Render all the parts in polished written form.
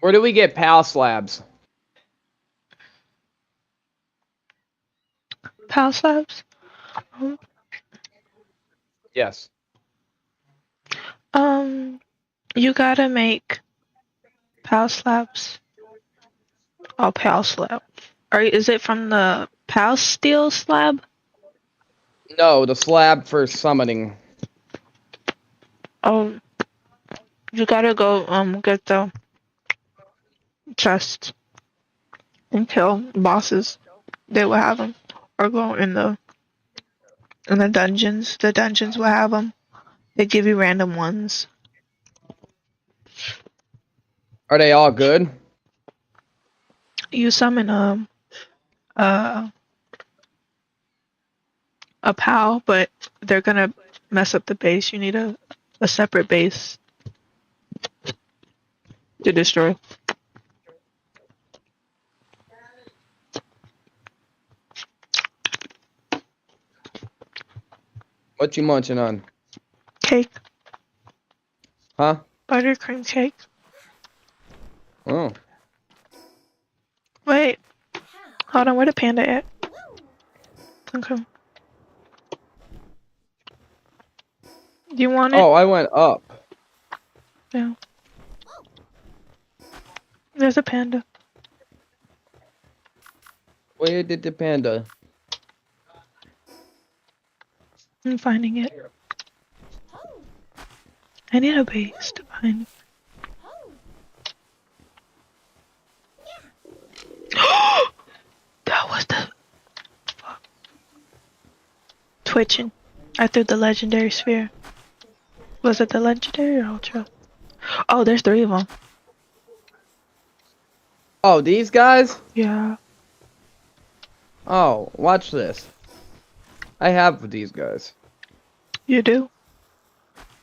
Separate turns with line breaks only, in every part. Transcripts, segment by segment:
Where do we get PAL slabs?
PAL slabs?
Yes.
You gotta make PAL slabs. Oh, PAL slab. Is it from the PAL steel slab?
No, the slab for summoning.
Oh, you gotta go get the chest and kill bosses. They will have them, or go in the dungeons. The dungeons will have them. They give you random ones.
Are they all good?
You summon a PAL, but they're gonna mess up the base. You need a separate base to destroy.
What you munching on?
Cake.
Huh?
Buttercream cake.
Oh.
Wait. Hold on, where the panda at? Okay. Do you want it?
Oh, I went up.
Yeah. There's a panda.
Where did the panda?
I'm finding it. I need a base to find. That was the fuck. Twitching. I threw the legendary sphere. Was it the legendary or ultra? Oh, there's 3 of them.
Oh, these guys?
Yeah.
Oh, watch this. I have these guys.
You do?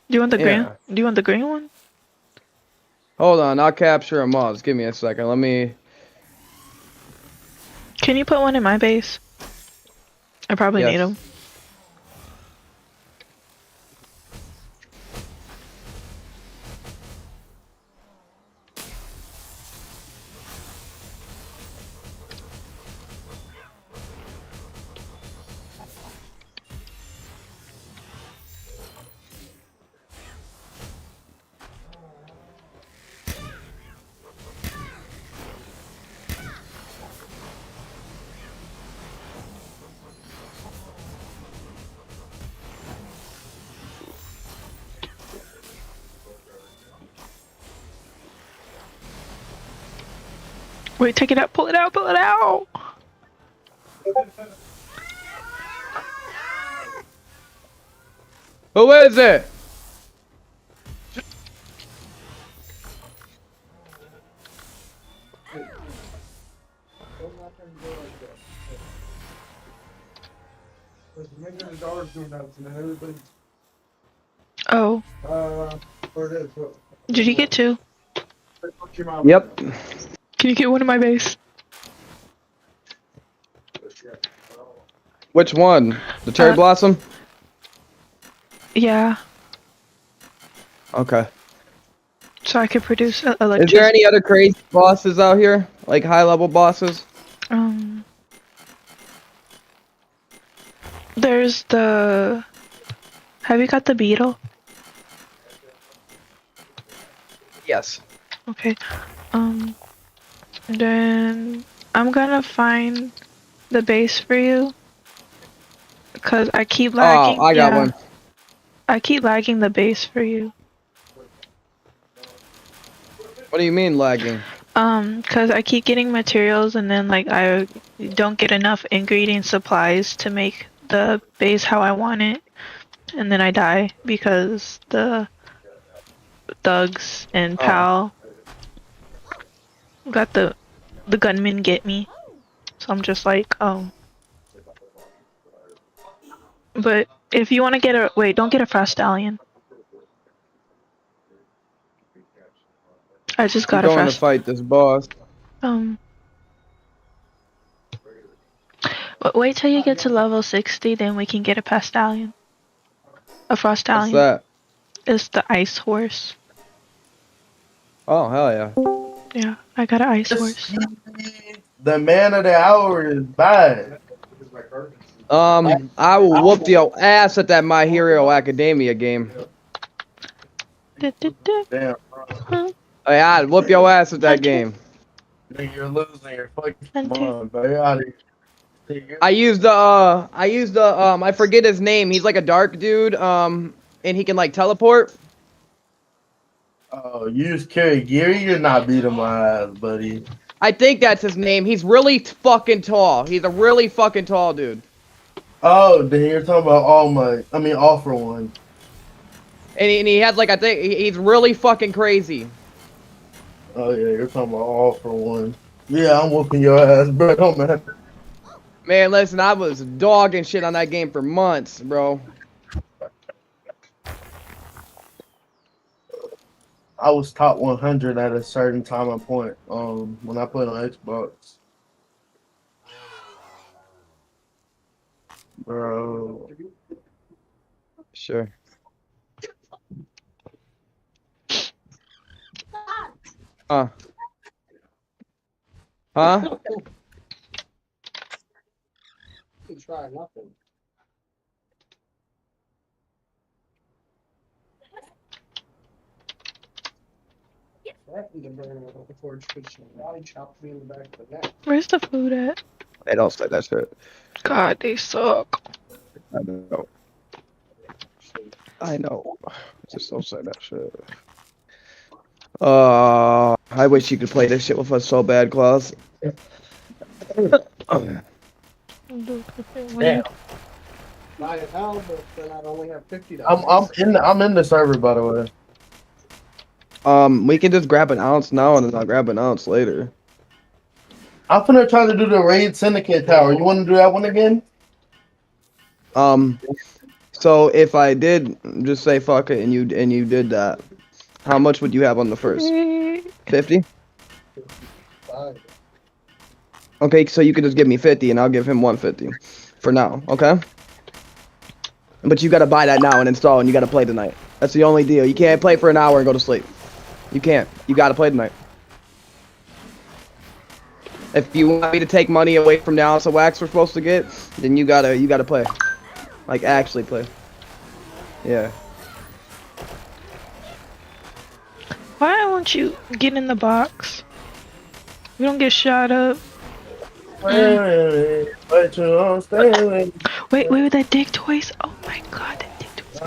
Do you want the green?
Yeah.
Do you want the green one?
Hold on, I'll capture them all. Just give me a second. Let me...
Can you put one in my base? I probably need them. Wait, take it out, pull it out, pull it out!
Who is it?
Oh. Did you get 2?
Yep.
Can you get one in my base?
Which one? The cherry blossom?
Yeah.
Okay.
So I could produce
Is
electricity.
there any other crazy bosses out here? Like high-level bosses?
There's the... Have you got the beetle?
Yes.
Okay. Then I'm gonna find the base for you. Cause I keep lagging.
Oh, I got one.
I keep lagging the base for you.
What do you mean lagging?
Cause I keep getting materials and then like I don't get enough ingredient supplies to make the base how I want it. And then I die because the thugs and PAL got the gunmen get me. So I'm just like, oh. But if you want to get a... Wait, don't get a frost stallion. I just got a
I'm going
frost...
to fight this boss.
Wait till you get to level 60, then we can get a pastallion. A frost stallion.
What's that?
It's the ice horse.
Oh, hell yeah.
Yeah, I got an ice horse.
The man of the hour is bad.
I will whoop your ass at that My Hero Academia game.
Damn,
Huh?
Hey, I'd whoop your ass at that game.
nigga, you're losing your fucking
Hunter.
mind, bro. You're out of here.
I used the, I forget his name. He's like a dark dude, and he can like teleport.
Oh, use carry gear. You're not beating my ass, buddy.
I think that's his name. He's really fucking tall. He's a really fucking tall dude.
Oh, then you're talking about All Might. I mean, All for One.
And he has like, I think, he's really fucking crazy.
Oh yeah, you're talking about All for One. Yeah, I'm whooping your ass, bro. Don't matter.
Man, listen, I was dogging shit on that game for months, bro.
I was top 100 at a certain time and point. When I played on Xbox, bro.
Sure. Huh? Huh?
Try nothing. Threatened to burn with the forge because she body chopped me in the back of the neck.
Where's the food at?
They don't say that shit.
God, they suck.
I know. I know. Just don't say that shit. I wish you could play this shit with us so bad, Klaus.
Damn.
Buy a hell, but then I'd only have $50.
I'm in the server, by the way.
We can just grab an ounce now and then I'll grab an ounce later.
I'm finna try to do the raid syndicate tower. You want to do that one again?
So if I did just say fuck it and you did that, how much would you have on the first? 50? Okay, so you could just give me 50 and I'll give him 150 for now, okay? But you gotta buy that now and install and you gotta play tonight. That's the only deal. You can't play for an hour and go to sleep. You can't. You gotta play tonight. If you want me to take money away from the ounce of wax we're supposed to get, then you gotta play. Like actually play. Yeah.
Why won't you get in the box? We don't get shot up.
But you don't stay with
Wait, that dick toys. Oh my god, that dick toys.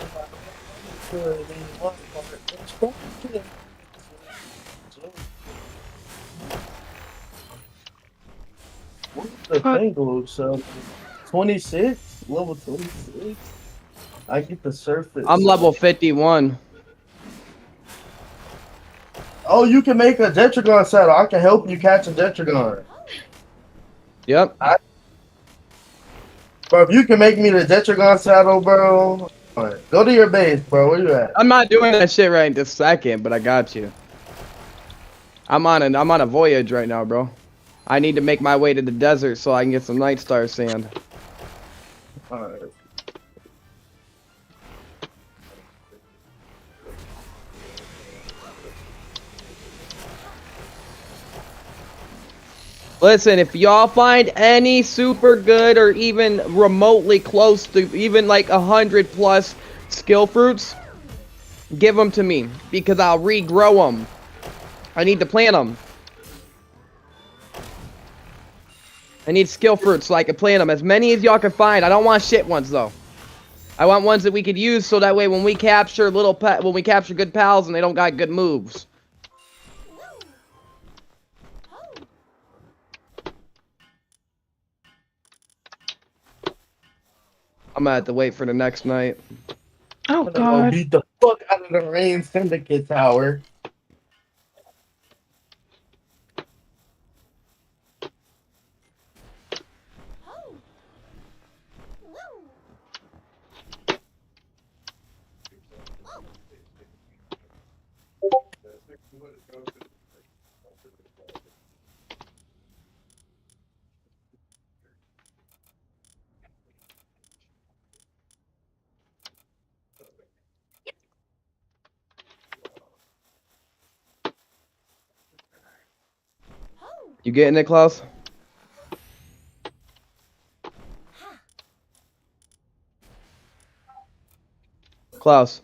What's the thing looks up? 26? Level 26? I get the surface.
I'm level 51.
Oh, you can make a Detragon saddle. I can help you catch a Detragon.
Yep.
Bro, if you can make me the Detragon saddle, bro, go to your base, bro. Where you at?
I'm not doing that shit right this second, but I got you. I'm on a voyage right now, bro. I need to make my way to the desert so I can get some Night Star sand.
Alright.
Listen, if y'all find any super good or even remotely close to even like 100+ skill fruits, give them to me because I'll regrow them. I need to plant them. I need skill fruits so I can plant them. As many as y'all can find. I don't want shit ones though. I want ones that we could use so that way when we capture good pals and they don't got good moves. I'm gonna have to wait for the next night.
Oh
I'm gonna
god.
beat the fuck out of the Rain Syndicate Tower.
You getting it, Klaus? Klaus.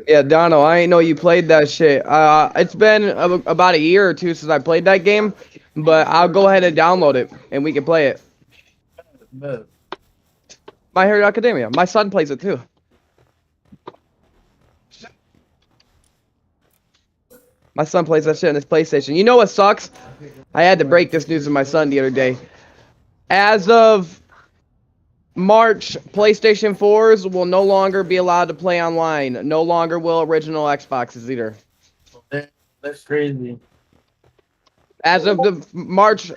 Yeah, Dono, I ain't know you played that shit. It's been about a year or two since I played that game, but I'll go ahead and download it and we can play it.
Bet.
My Hero Academia. My son plays it too. My son plays that shit on his PlayStation. You know what sucks? I had to break this news to my son the other day. As of March, PlayStation 4s will no longer be allowed to play online. No longer will original Xboxes either.
That's crazy.
As of March,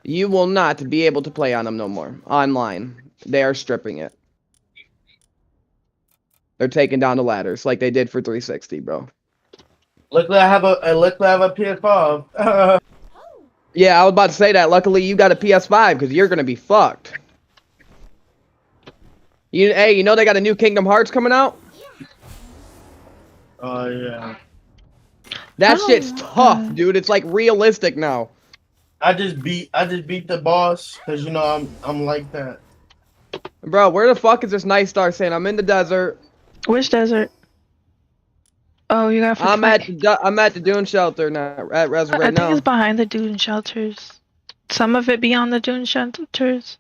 you will not be able to play on them no more. Online. They are stripping it. They're taking down the ladders like they did for 360, bro.
Luckily, I have a PS5.
Yeah, I was about to say that. Luckily, you got a PS5 because you're gonna be fucked. Hey, you know they got a new Kingdom Hearts coming out?
Oh yeah.
That shit's tough, dude. It's like realistic now.
I just beat the boss because you know I'm like that.
Bro, where the fuck is this Night Star saying? I'm in the desert.
Which desert? Oh, you got.
I'm at the Dune Shelter now. At Res
I
right
think
now.
it's behind the dune shelters. Some of it beyond the dune shelters.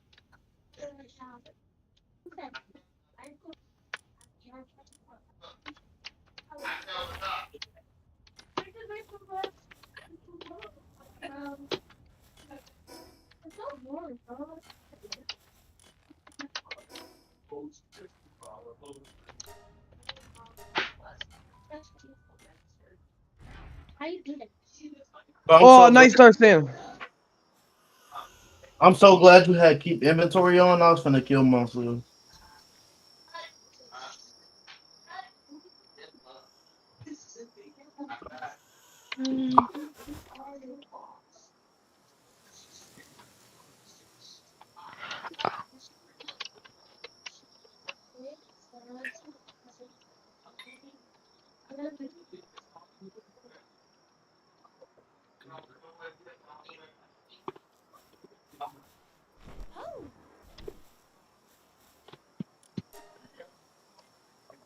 But
Oh, Night Star saying.
I'm so glad you had keep inventory on. I was finna kill monsters.
Mm.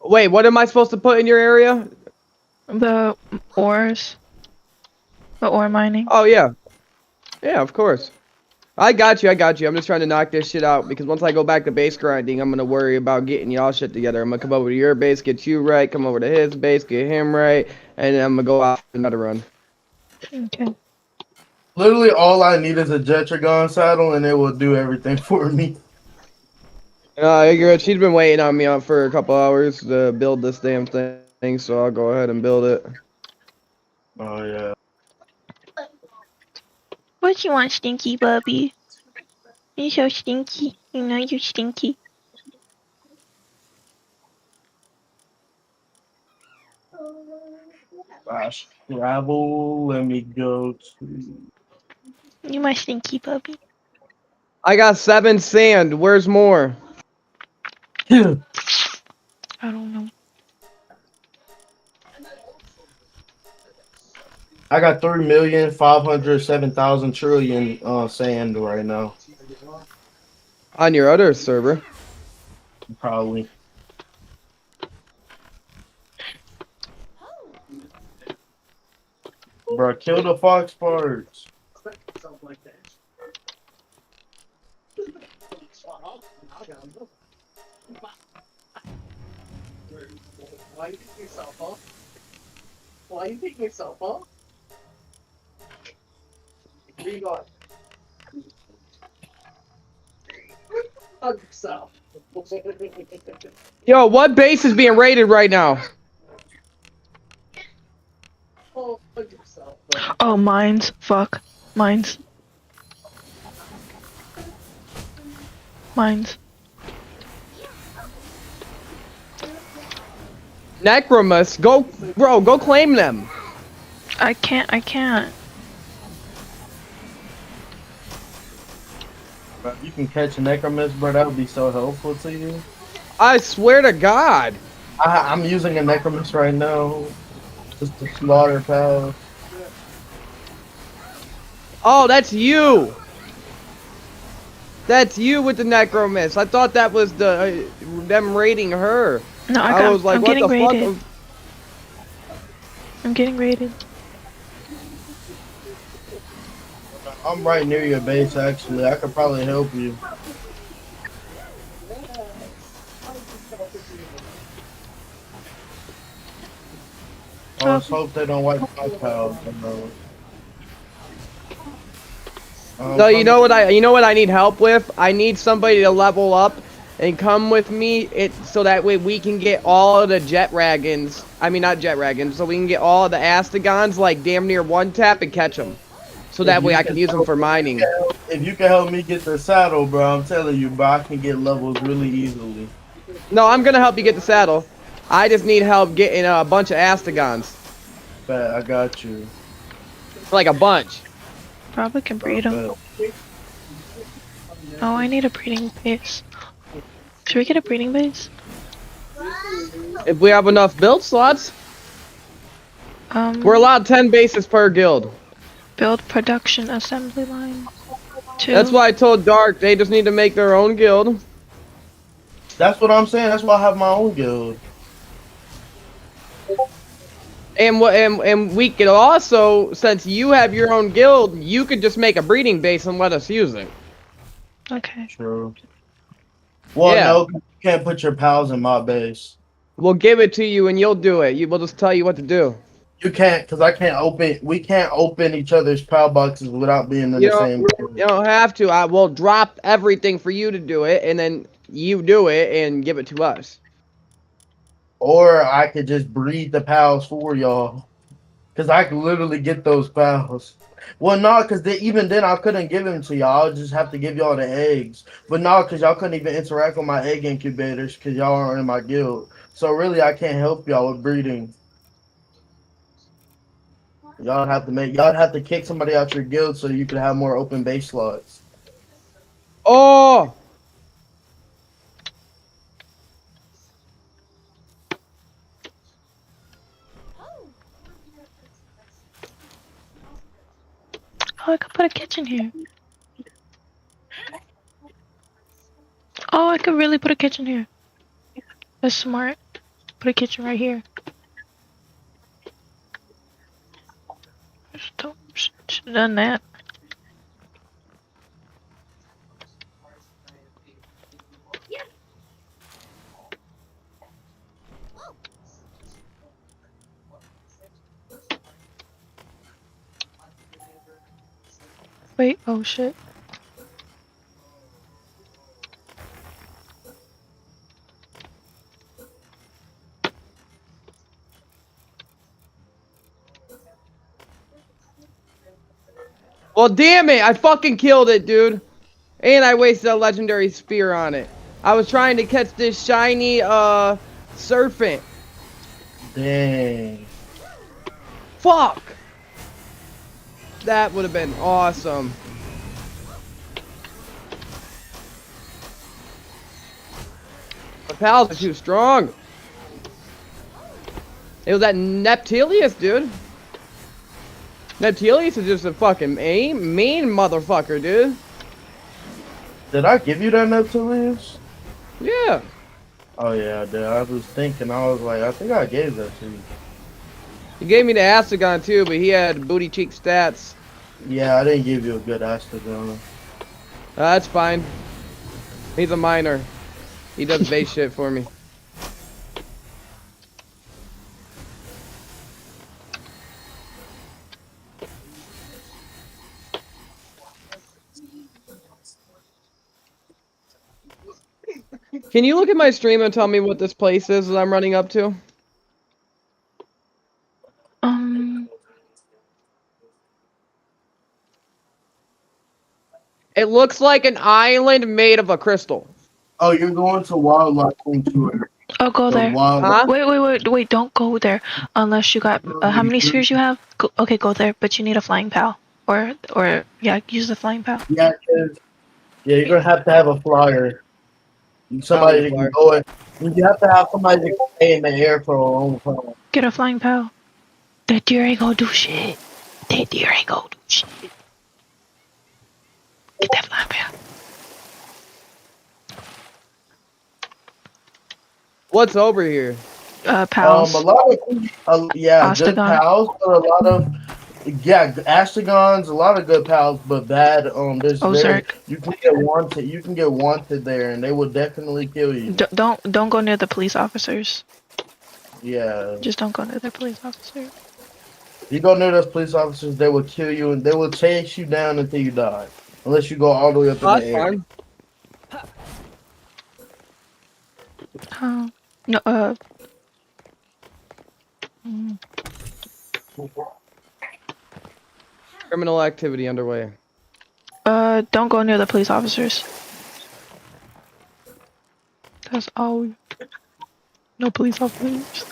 Wait, what am I supposed to put in your area?
The ores. The ore mining.
Oh, yeah. Yeah, of course. I got you. I'm just trying to knock this shit out because once I go back to base grinding, I'm gonna worry about getting y'all shit together. I'm gonna come over to your base, get you right, come over to his base, get him right, and then I'm gonna go out for another run.
Okay.
Literally, all I need is a Jetragon saddle, and it will do everything for me.
She's been waiting on me for a couple hours to build this damn thing, so I'll go ahead and build it.
Oh yeah.
What you want, stinky Bubby? You're so stinky. You know you're stinky.
Gosh, travel. Let me go to.
You my stinky Bubby.
I got 7 sand. Where's more?
I don't know.
I got 3,507,000,000,000,000,000 sand right now.
On your other server.
Probably. Bro, kill the fox birds.
Why you pick yourself up? Why you pick yourself up? Reload. Hug yourself.
Yo, what base is being raided right now?
Oh, hug yourself.
Oh, mines. Fuck. Mines. Mines.
Necromus, go, bro, go claim them.
I can't.
Bro, you can catch a necromus, bro. That would be so helpful to you.
I swear to God.
I'm using a necromus right now. Just to slaughter pals.
Oh, that's you. That's you with the Necromus. I thought that was the them raiding her.
No,
I was like,
I'm
what
getting
the
raided.
fuck?
I'm getting raided.
I'm right near your base, actually. I could probably help you. I just hope they don't wipe my pals.
So you know what I need help with? I need somebody to level up and come with me. So that way we can get all of the jet dragons. I mean not jet dragons. So we can get all of the astigons like damn near one tap and catch them. So that way I can use them for mining.
If you can help me get the saddle, bro, I'm telling you, bro, I can get levels really easily.
No, I'm gonna help you get the saddle. I just need help getting a bunch of astigons.
Bet, I got you.
Like a bunch.
Probably can breed them. Oh, I need a breeding base. Should we get a breeding base?
If we have enough build slots. We're allowed 10 bases per guild.
Build production assembly line. 2.
That's why I told Dark they just need to make their own guild.
That's what I'm saying. That's why I have my own guild.
And we could also, since you have your own guild, you could just make a breeding base and let us use it.
Okay.
True. Well,
Yeah.
no, you can't put your pals in my base.
We'll give it to you and you'll do it. We'll just tell you what to do.
You can't, because I can't open. We can't open each other's pal boxes without being in the same.
You don't have to. I will drop everything for you to do it, and then you do it and give it to us.
Or I could just breed the pals for y'all. Because I could literally get those pals. Well, no, because even then I couldn't give them to y'all. I'll just have to give y'all the eggs. But no, because y'all couldn't even interact with my egg incubators because y'all aren't in my guild. So really, I can't help y'all with breeding. Y'all have to kick somebody out your guild so you can have more open base slots.
Oh!
Oh, I could put a kitchen here. Oh, I could really put a kitchen here. That's smart. Put a kitchen right here. Should have done that. Wait, oh shit.
Well, damn it! I fucking killed it, dude. And I wasted a legendary spear on it. I was trying to catch this shiny, serpent.
Dang.
Fuck! That would have been awesome. The pals are too strong. It was that Neptilius, dude. Neptilius is just a fucking mean motherfucker, dude.
Did I give you that Neptilius?
Yeah.
Oh yeah, I did. I was thinking. I was like, I think I gave that to you.
He gave me the Astagon too, but he had booty cheek stats.
Yeah, I didn't give you a good Astagon.
That's fine. He's a miner. He does base shit for me. Can you look at my stream and tell me what this place is that I'm running up to? It looks like an island made of a crystal.
Oh, you're going to wildlife sanctuary.
Oh, go
The
there.
wildlife.
Huh?
Wait, don't go there unless you got, how many spheres you have? Go, okay, go there, but you need a flying pal. Or, yeah, use the flying pal.
Yeah, 'cause- yeah, you're gonna have a flyer.
Found
Somebody
the
that can
flyer.
go in. You have to have somebody that can stay in the air for a long time.
Get a flying pal. That deer ain't gonna do shit. That deer ain't gonna do shit. Get that flying pal.
What's over here?
Pals.
A lot of yeah, good
Ostagon.
pals, but a lot of yeah, Astragons, a lot of good pals, but bad. There's very
Ozark.
you can get wanted. You can get wanted there, and they will definitely kill you.
Don't go near the police officers.
Yeah,
Just don't go near the police officers.
you go near those police officers, they will kill you, and they will chase you down until you die, unless you go all the way up in
Oh,
the
that's
air.
fine. No, mm,
Criminal activity underway.
don't go near the police officers. That's all. No police officers.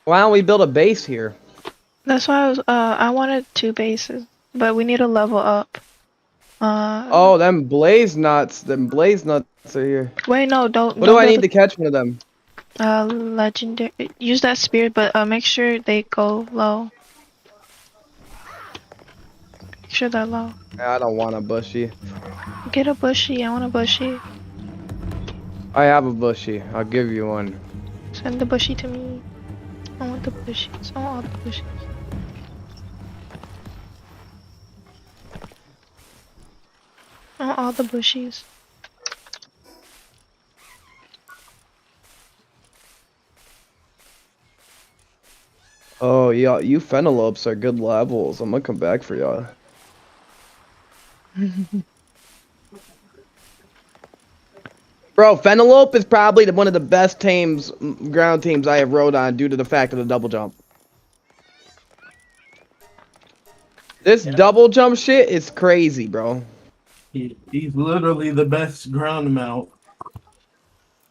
Why don't we build a base here?
That's why I wanted 2 bases, but we need to level up.
Oh, them blaze nuts. Them blaze nuts are here.
Wait, no, don't
What do I
build
need to catch one of them?
legendary. Use that spear, but make sure they go low. Make sure they're low.
I don't want a bushy.
Get a bushy. I want a bushy.
I have a bushy. I'll give you one.
Send the bushy to me. I want the bushies. I want all the bushies. I want all the bushies.
Oh, yeah, you fenelopes are good levels. I'm gonna come back for y'all. Bro, Fenelope is probably one of the best teams, ground teams I have rode on due to the fact of the double jump. This double jump shit is crazy, bro.
He's literally the best ground mount.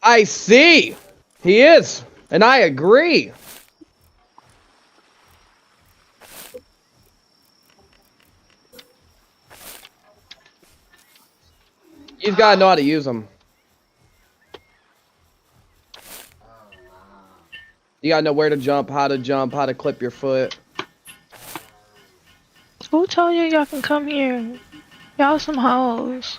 I see. He is. And I agree. You just gotta know how to use them. You gotta know where to jump, how to clip your foot.
Who told you y'all can come here? Y'all some hoes.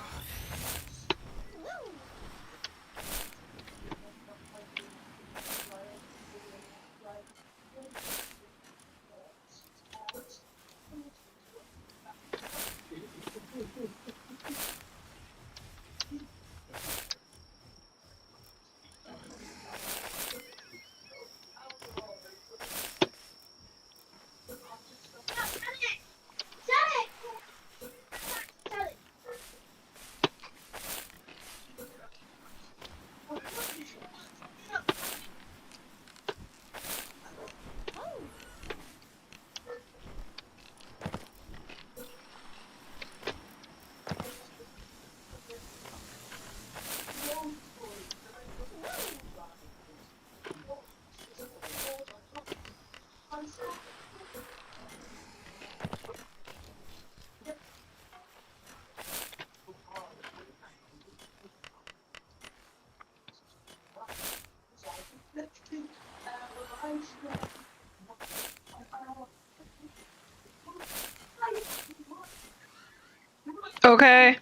Okay.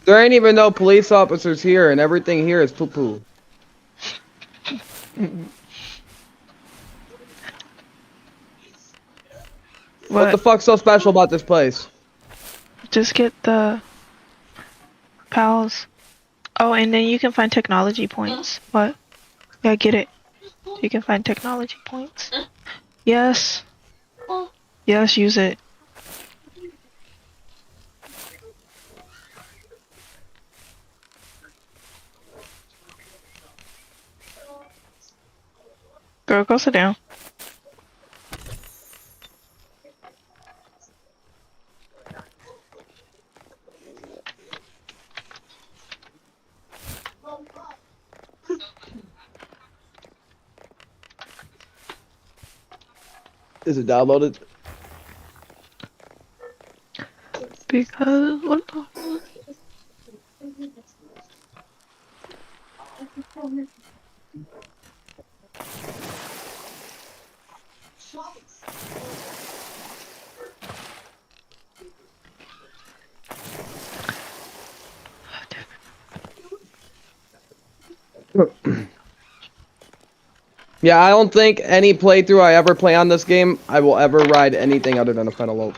There ain't even no police officers here, and everything here is poo-poo. What the
What?
fuck's so special about this place?
Just get the pals. Oh, and then you can find technology points. What? Yeah, get it. You can find technology points. Yes. Yes, use it. Girl, go sit down.
Is it downloaded?
Because what the?
Yeah, I don't think any playthrough I ever play on this game, I will ever ride anything other than a Penelope.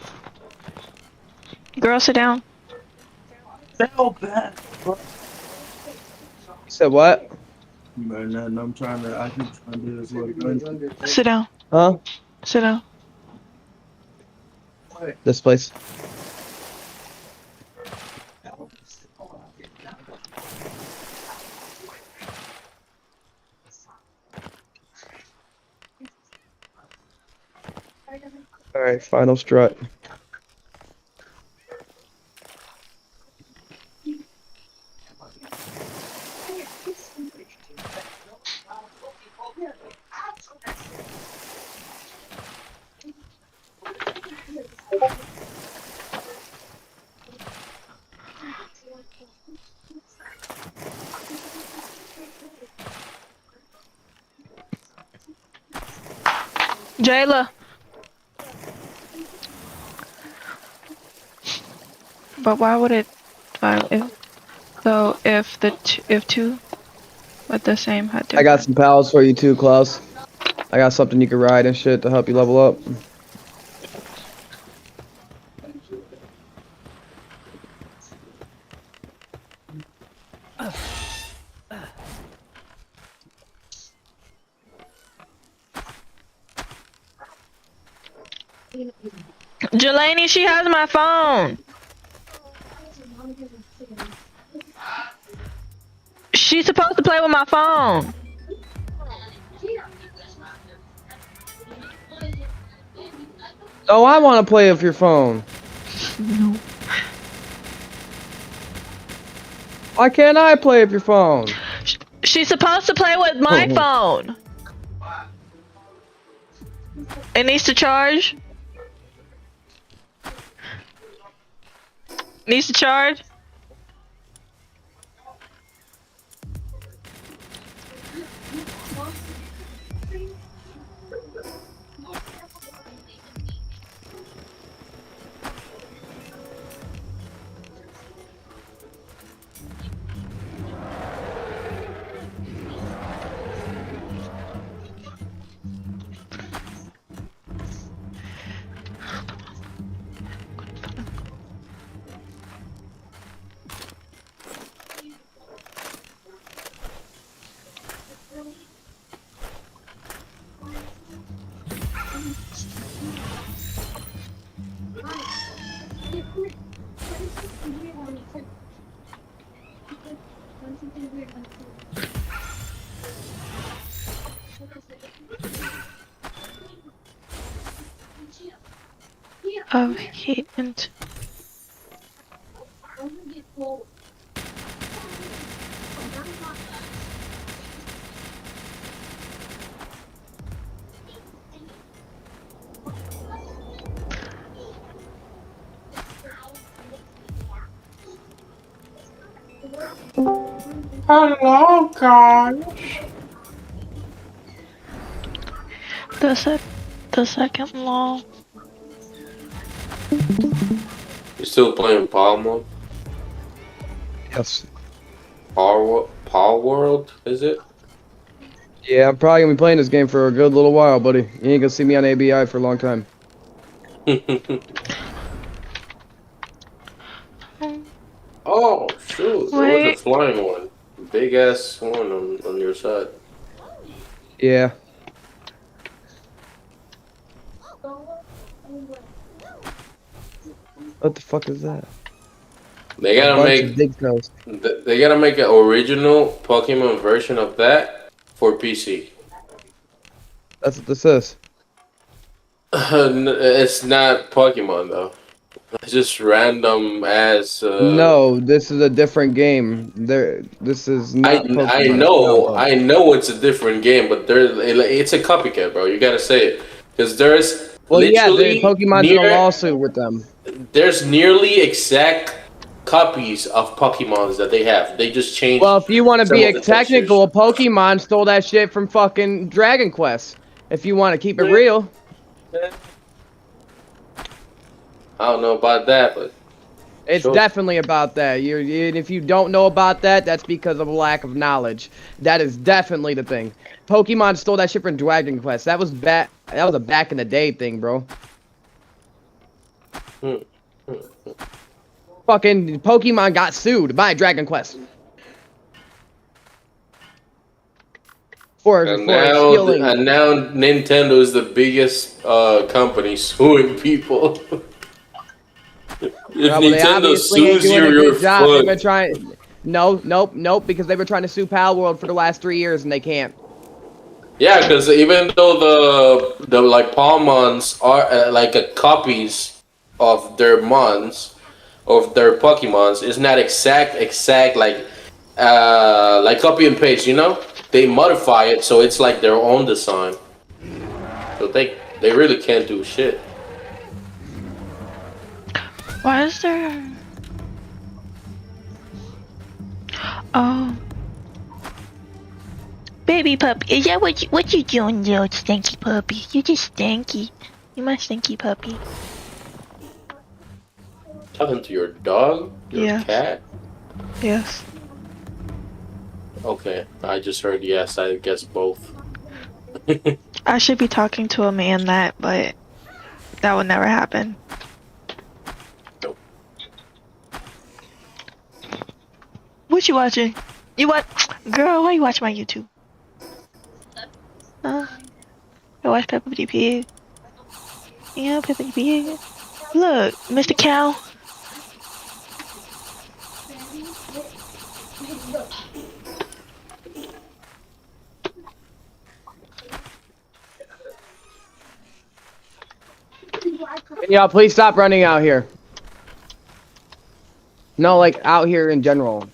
Girl, sit down.
So bad.
You said what?
Man, nothing. I keep trying to do this little gun.
Sit down.
Huh?
Sit down.
This place. Alright, final strut.
Jayla. But why would it? If two with the same had
I got some pals for you too, Klaus. I got something you can ride and shit to help you level up.
Jelani, she has my phone. She's supposed to play with my phone.
Oh, I want to play with your phone.
No.
Why can't I play with your phone?
She's supposed to play with my phone. It needs to charge. Needs to charge. Of heat and
Hello, guys.
The second law.
You still playing Palm
Yes.
Power World, is it?
Yeah, I'm probably gonna be playing this game for a good little while, buddy. You ain't gonna see me on ABI for a long time.
Oh shoot, there was a
Wait.
flying one. Big ass one on your side.
Yeah. What the fuck is that?
They
A
gotta
bunch of
make
big toes.
they gotta make an original Pokemon version of that for PC.
That's what this is.
It's not Pokemon though. It's just random as.
No, this is a different game. This is not Pokemon.
I
It's
know
Malvo.
I know it's a different game, but it's a copycat, bro. You gotta say it because there's
Well, yeah, the
literally
Pokemon's in a lawsuit with them.
there's nearly exact copies of Pokemons that they have. They just changed.
Well, if you want to
some
be
of the
technical, Pokemon stole that shit from fucking Dragon Quest. If you want to keep it real.
textures. I don't know about that, but
It's
sure.
definitely about that. And if you don't know about that, that's because of a lack of knowledge. That is definitely the thing. Pokemon stole that shit from Dragon Quest. That was back. That was a back in the day thing, bro. Fucking Pokemon got sued by Dragon Quest for
And
stealing.
now Nintendo is the biggest company suing people. If
Well, they
Nintendo
obviously ain't
sues
doing
you,
a
you're
good job. They've been
fucked.
trying. Nope. Because they've been trying to sue Pal World for the last 3 years and they can't.
Yeah, because even though the like Palmons are like copies of their mons, of their Pokemons, is not exact like copy and paste. You know, they modify it so it's like their own design. So they really can't do shit.
Why is there? Oh, baby puppy. Is that what you doing, little stinky puppy? You just stinky. You my stinky puppy.
Talking to your dog, your
Yes.
cat.
Yes.
Okay, I just heard yes. I guess both.
I should be talking to a man but that would never happen.
Nope.
What you watching? You what? Girl, why you watch my YouTube? Huh? I watch Peppa the Pig. Yeah, Peppa the Pig. Look, Mr. Cow.
Can y'all please stop running out here? No, like out here in general.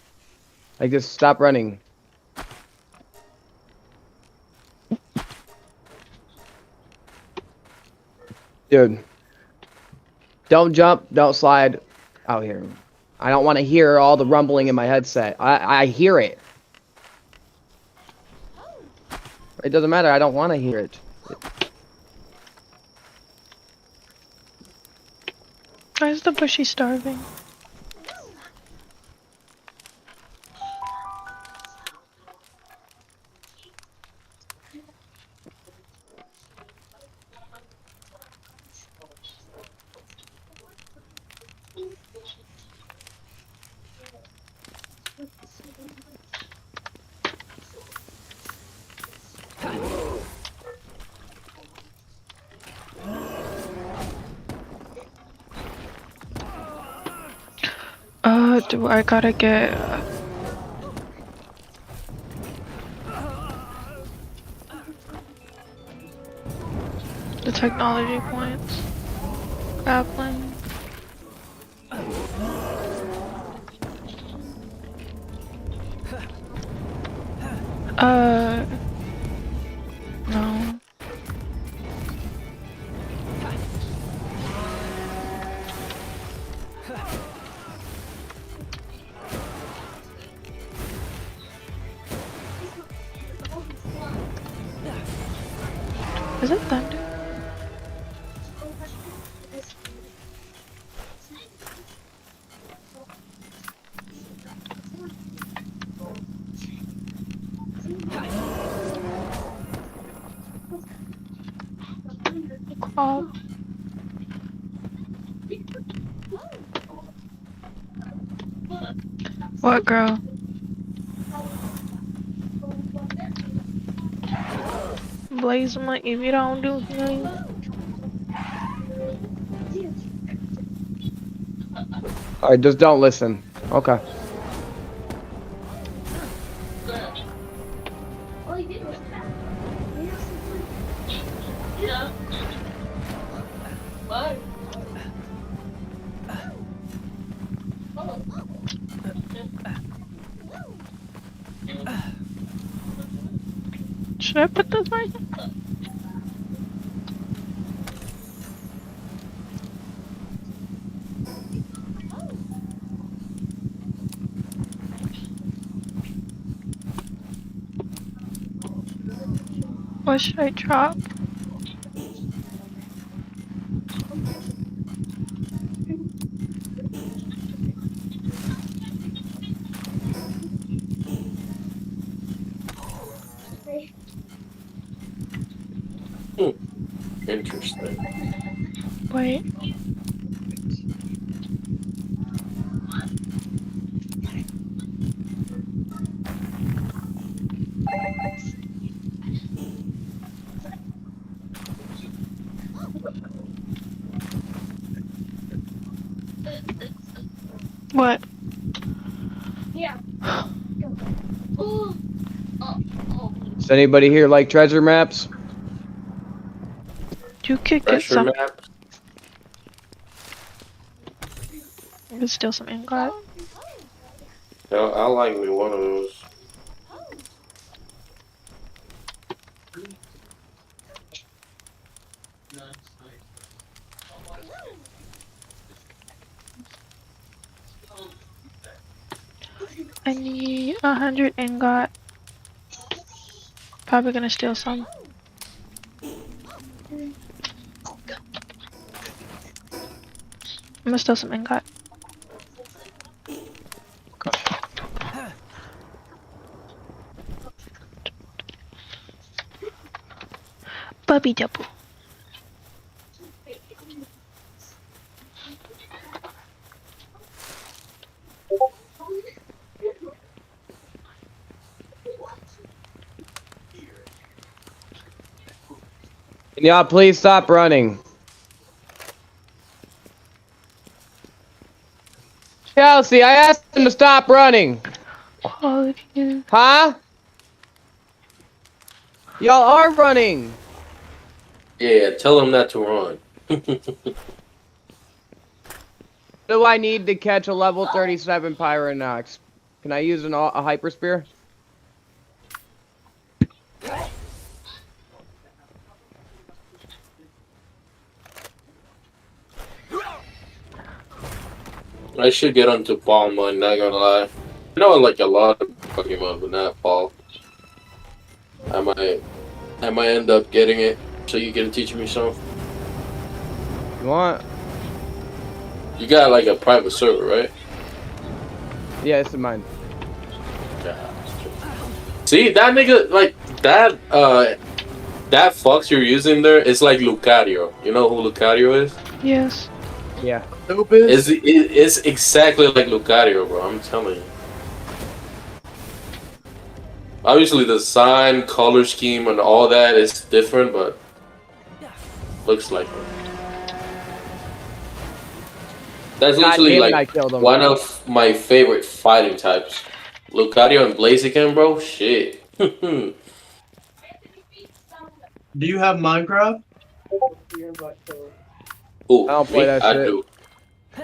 Like just stop running. Dude. Don't jump, don't slide out here. I don't want to hear all the rumbling in my headset. I hear it. It doesn't matter, I don't want to hear it.
Why is the bushy starving? Do I gotta get the technology points? Grappling. No. Is it thunder? Oh. What girl? Blaze my if you don't do nothing.
Alright, just don't listen. Okay.
Should I put this right here? What should I drop?
Interesting.
Wait. What?
Does anybody here like treasure maps?
You could get
Pressure
some.
map.
There's still some ingot.
No, I like me one of those.
I need 100 ingot. Probably gonna steal some. I'm gonna steal some ingot. Bubby double.
Can y'all please stop running? Chelsea, I asked him to stop running.
Quality.
Huh? Y'all are running.
Yeah, tell him not to run.
Do I need to catch a level 37 Pyronox? Can I use a hyper spear?
I should get onto Palmon, not gonna lie. I know I like a lot of Pokemon, but not Paul. I might end up getting it, so you can teach me some.
You want?
You got like a private server, right?
Yeah, this is mine.
Yeah. See, that nigga, like, that fox you're using there is like Lucario. You know who Lucario is?
Yes.
Yeah.
Stupid.
It's exactly like Lucario, bro. I'm telling you. Obviously, the sign, color scheme, and all that is different, but looks like it. That's
God
literally
damn it, I
like
killed him.
one of my favorite fighting types. Lucario and Blaziken, bro. Shit.
Do you have Minecraft?
Ooh,
I don't play
me?
that
I
shit.
do.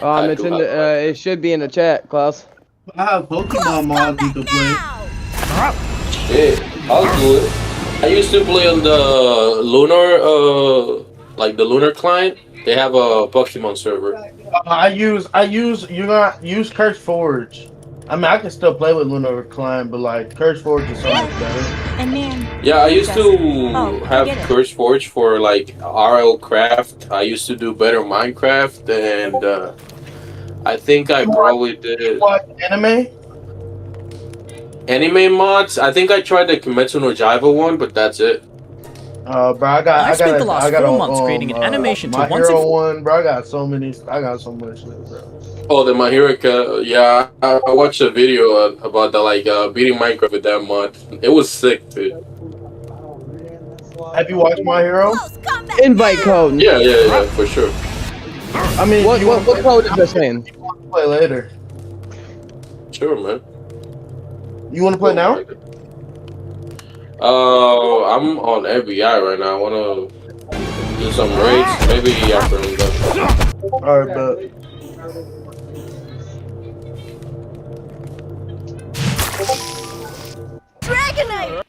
I
It's
do
in
have
the. It should be in the chat, Klaus.
I have Pokemon mods you can play.
Shit, I'll do it. I used to play on the Lunar, like the Lunar client. They have a Pokemon server.
I use Curse Forge. I mean, I can still play with Lunar Recline, but like Curse Forge is so much better.
And then
Yeah, I used
Oh,
to have
forget it.
Curse Forge for like RL Craft. I used to do better Minecraft, and I think I probably did
What anime?
anime mods. I think I tried the 𝐁𝐮𝐬𝐲𝐈𝐧𝐪 one, but that's it.
Bro, I
spent the last
got
4 months creating an animation to
My
once
Hero
and
one, bro. I got so much shit, bro.
Oh, the My Hero yeah, I watched a video about the like beating Minecraft with that mod. It was sick, dude.
Have you watched My Hero?
Invite code.
Yeah, for sure.
I mean,
What code is this in?
Play later.
Sure, man.
You want to play now?
I'm on FBI right now. I wanna do some raids. Maybe after I'm done.
All right, but.
Dragonite!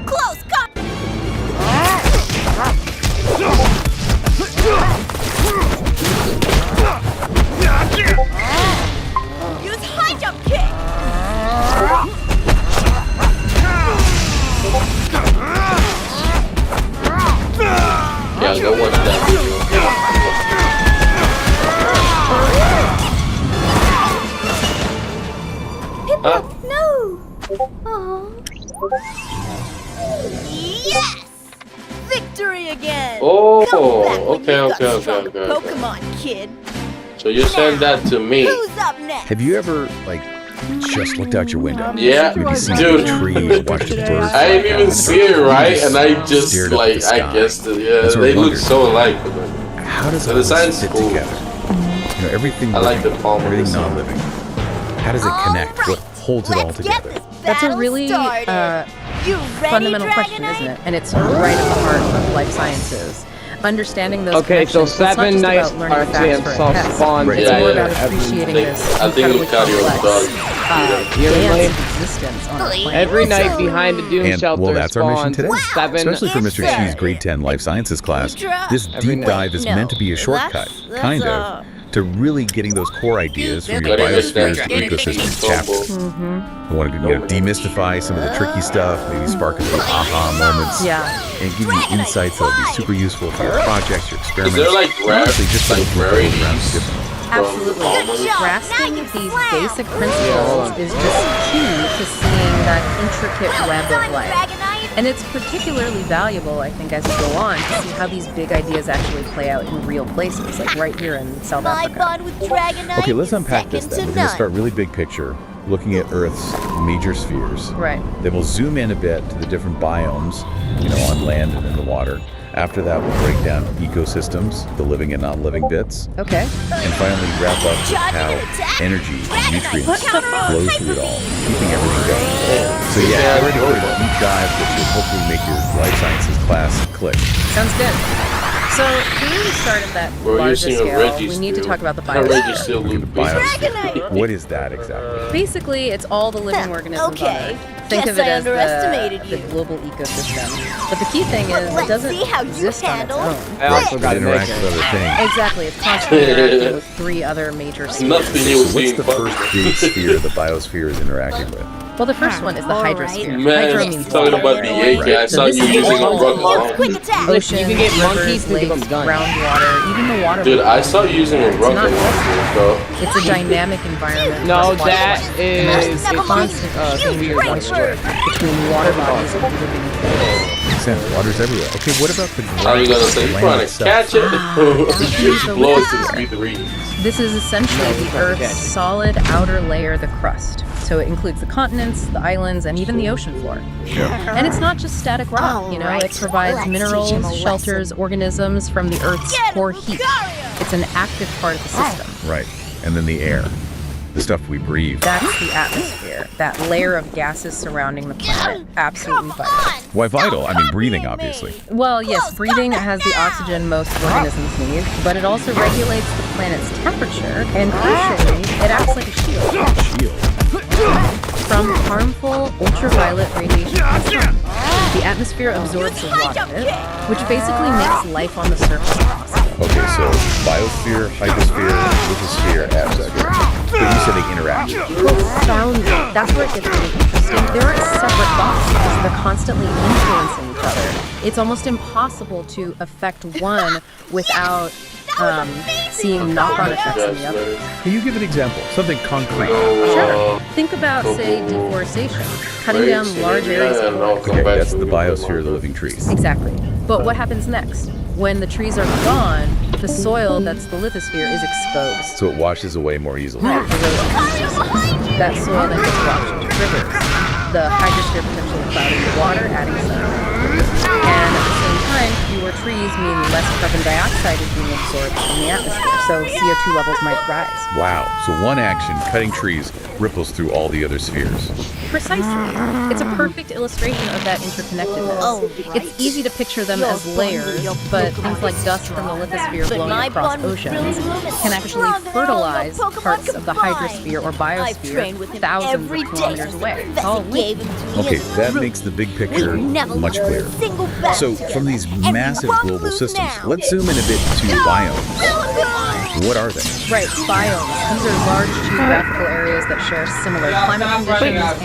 Close cut! Use high jump kick!
Yeah, go watch that video.
No! Oh. Yes! Victory again!
Oh,
Come back when
okay,
you got
okay.
stronger Pokemon, kid.
So you send that to me.
Who's up next?
Have you ever, like, just looked out your window?
Yeah,
Maybe seen
dude.
the trees, watched the birds.
I didn't even see it, right? And I just
Stared up at
like
the sky.
I guessed it. Yeah,
And sort of
they look
wondered,
so alike.
How does
So
all
the
this
science
fit
cool.
together? You know, everything
I like
living,
the palm of
everything
the sun.
non-living. How does it connect?
All
What holds it all
Let's get
together?
this
That's a
battle
really
started. You ready,
fundamental question,
Dragonite?
isn't it? And it's right at the heart of life sciences. Understanding those
Okay, so
connections, it's not
7
just
nice
about learning
artsy
facts
and
for a
soft
test.
spawn.
Right.
It's
Yeah,
more
yeah,
about
yeah.
appreciating
I
this
think
incredibly
Lucario
complex
does.
Yearly.
dance existence on our planet.
Every night behind the Doom
And,
Shelter
well, that's our mission
spawns
today.
7.
Especially for Mr.
It's
Chi's grade 10 life sciences class, this
Every
deep
night.
dive is
No,
meant to be a shortcut,
that's,
kind of, to really getting those core ideas from your
Gotta get
biospheres
that
to ecosystems chapter.
Mm-hmm.
I want to, demystify some of the tricky stuff, maybe spark a few aha moments,
Yeah.
and give you insights that will be super useful for your projects, your
Is
experiments.
there like
and honestly, just
like
looking at
rarities
programs differently.
Absolutely.
Good
job.
Grasping
Now you
these
clown.
basic principles is just key to seeing that intricate web of
Done,
life.
Dragonite!
And it's particularly valuable, I think, as you go on to see how these big ideas actually play out in real places, like right here in South
My
Africa.
bond with Dragonite
Okay, let's
is
unpack this
second
then.
to
We're going
none.
to start really big picture, looking at Earth's major spheres.
Right.
Then we'll zoom in a bit to the different biomes, on land and in the water. After that, we'll break down ecosystems, the living and non-living bits,
Okay.
and finally wrap up with how energy and nutrients flow through it all, keeping everything going. So yeah, get ready for a deep dive that should hopefully make your life sciences class click.
Sounds good. So, to really start at that
We're
larger
using a
scale,
Reggie
we need to
steel.
talk about the
A Reggie
biosphere.
steel
Look at the
loop piece.
biosphere. What is that exactly?
Basically, it's all the living organisms
Okay.
on Earth. Think
Guess
of it
I
as
underestimated
the
you.
global ecosystem. But the key thing is it
Let's
doesn't
see how you
exist on its
handle
own.
I also
It
got to make
interacts with
it.
other things.
Exactly, it's constantly interacting with 3 other major spheres.
Nothing you
So
was
what's
seeing.
the first big sphere the biosphere is interacting with?
Well, the first one is the
All right.
hydrosphere.
Man,
Hydro means
talking
water.
about the AK, I
So
saw
this
you
is
using a
all
rocket launcher.
Quick attack!
Oceans,
You can get monkeys
rivers,
to give them
lakes,
guns.
groundwater, even the water.
Dude, I saw you using a rocket
not-
launcher, bro.
It's a dynamic environment.
No,
for
that
life.
is
There's constant
You
weird
Frankfurt!
between water bodies and living things.
Makes sense. Water's everywhere. Okay, what about the
How you gonna say you
land
trying to
itself?
catch it? Just
So
blow it
with
to
this
speed the reeds.
This is essentially the Earth's solid outer layer, the crust. So it includes the continents, the islands, and even the ocean floor. And it's not just static rock,
All
it
right,
provides
let's teach
minerals,
him a
shelters, organisms from the Earth's
Get him,
core heat.
Lucario!
It's an active part of the system.
Right. And then the air. The stuff we breathe.
That's the atmosphere, that layer of gases surrounding the planet. Absolutely vital.
Why vital? I mean, breathing, obviously.
Well, yes, breathing has the oxygen most organisms need, but it also regulates the planet's temperature, and crucially, it acts like a shield.
Shield.
From from harmful ultraviolet radiation from the sun. The atmosphere absorbs a lot of it, which basically makes life on the surface possible.
Okay, so biosphere, hydrosphere, lithosphere, atmosphere. But you said they interact.
Profoundly. That's where it gets really interesting. They aren't separate thoughts because they're constantly influencing each other. It's almost impossible to affect one without seeing knock-on effects on the other.
Can you give an example? Something concrete.
Sure. Think about, say, deforestation, cutting down large areas of forest.
Okay, that's the biosphere of the living trees.
Exactly. But what happens next? When the trees are gone, the soil that's the lithosphere is exposed.
So it washes away more easily.
Right, that soil then gets washed into rivers. The hydrosphere potentially clouding the water, adding sediment. And at the same time, fewer trees mean less carbon dioxide is being absorbed from the atmosphere, so CO2 levels might rise.
Wow. So one action, cutting trees, ripples through all the other spheres.
Precisely. It's a perfect illustration of that interconnectedness. It's easy to picture them as layers, but things like dust from the lithosphere blowing across oceans can actually fertilize parts of the hydrosphere or biosphere thousands of kilometers away. It's all linked.
Okay, that makes the big picture much clearer. So from these massive global systems, let's zoom in a bit to biomes. What are they?
Right, biomes. These are large geographical areas that share similar climate conditions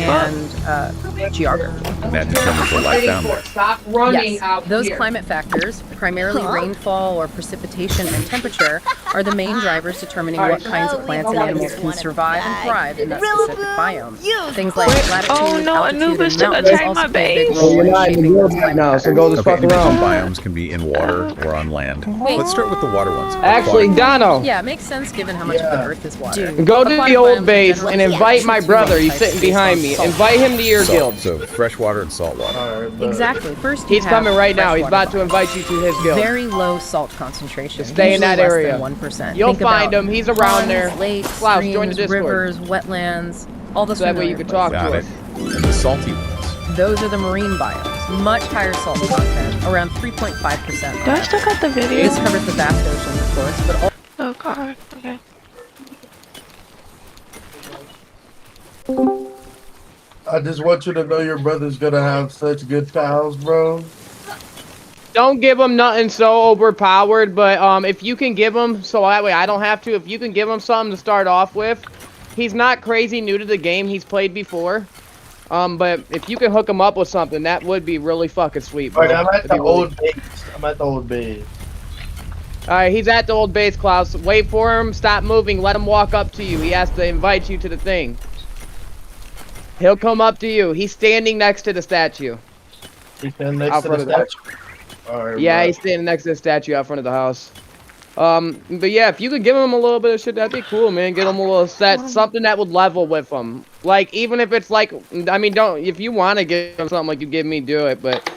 and geography.
And that determines the life down there.
Stop running
Yes,
out
those
here.
climate factors, primarily rainfall or precipitation and temperature, are the main drivers determining what kinds of plants and animals can survive and thrive in that specific biome. Things like latitude,
Oh no,
altitude,
Anubis
and
took
mountains
attack
also
my
play a big
base.
role
You're
in
not in
shaping
the
those
world
climate
now, so
patterns.
go this
Okay,
fuck
you mentioned
around.
biomes can be in water or on land. Let's start with the water ones.
Actually,
Aquatic.
Dono,
Yeah, it makes sense given how much of the Earth is water.
go to the
Aquatic
old
biomes
base
generally
and invite my
two
brother. He's
types
sitting
based
behind
on
me.
salt.
Invite him to your guild.
So freshwater and saltwater.
Alright, but
Exactly. First, you
He's
have
coming right now. He's
freshwater
about to
bodies.
invite you to his guild.
Very low salt concentration.
Stay in that
usually
area.
Less than 1%.
You'll
Think
find
about
him. He's around
ponds,
there.
Lakes,
Klaus,
streams,
join the Discord.
rivers, wetlands, all those
So that way you
familiar
can talk
places.
to
Got
us.
it. And the salty ones.
Those are the marine biomes. Much higher salt content, around 3.5%.
Do I still got the video?
This covers the vast oceans, of course, but all
Oh god. Okay.
I just want you to know your brother's gonna have such good pals, bro.
Don't give him nothing so overpowered, but if you can give him, so that way I don't have to, if you can give him something to start off with, he's not crazy new to the game, he's played before. But if you can hook him up with something, that would be really fucking sweet, bro.
Alright, I'm at
That'd
the
be really-
old base. I'm at the old base.
Alright, he's at the old base, Klaus. Wait for him, stop moving, let him walk up to you. He has to invite you to the thing. He'll come up to you. He's standing next to the statue.
He's standing next
Out
to the
front of the-
statue. Alright,
Yeah,
bro.
he's standing next to the statue out front of the house. But yeah, if you could give him a little bit of shit, that'd be cool, man. Get him a little set, something that would level with him. Like, even if it's like, I mean, don't, if you want to give him something like you give me, do it, but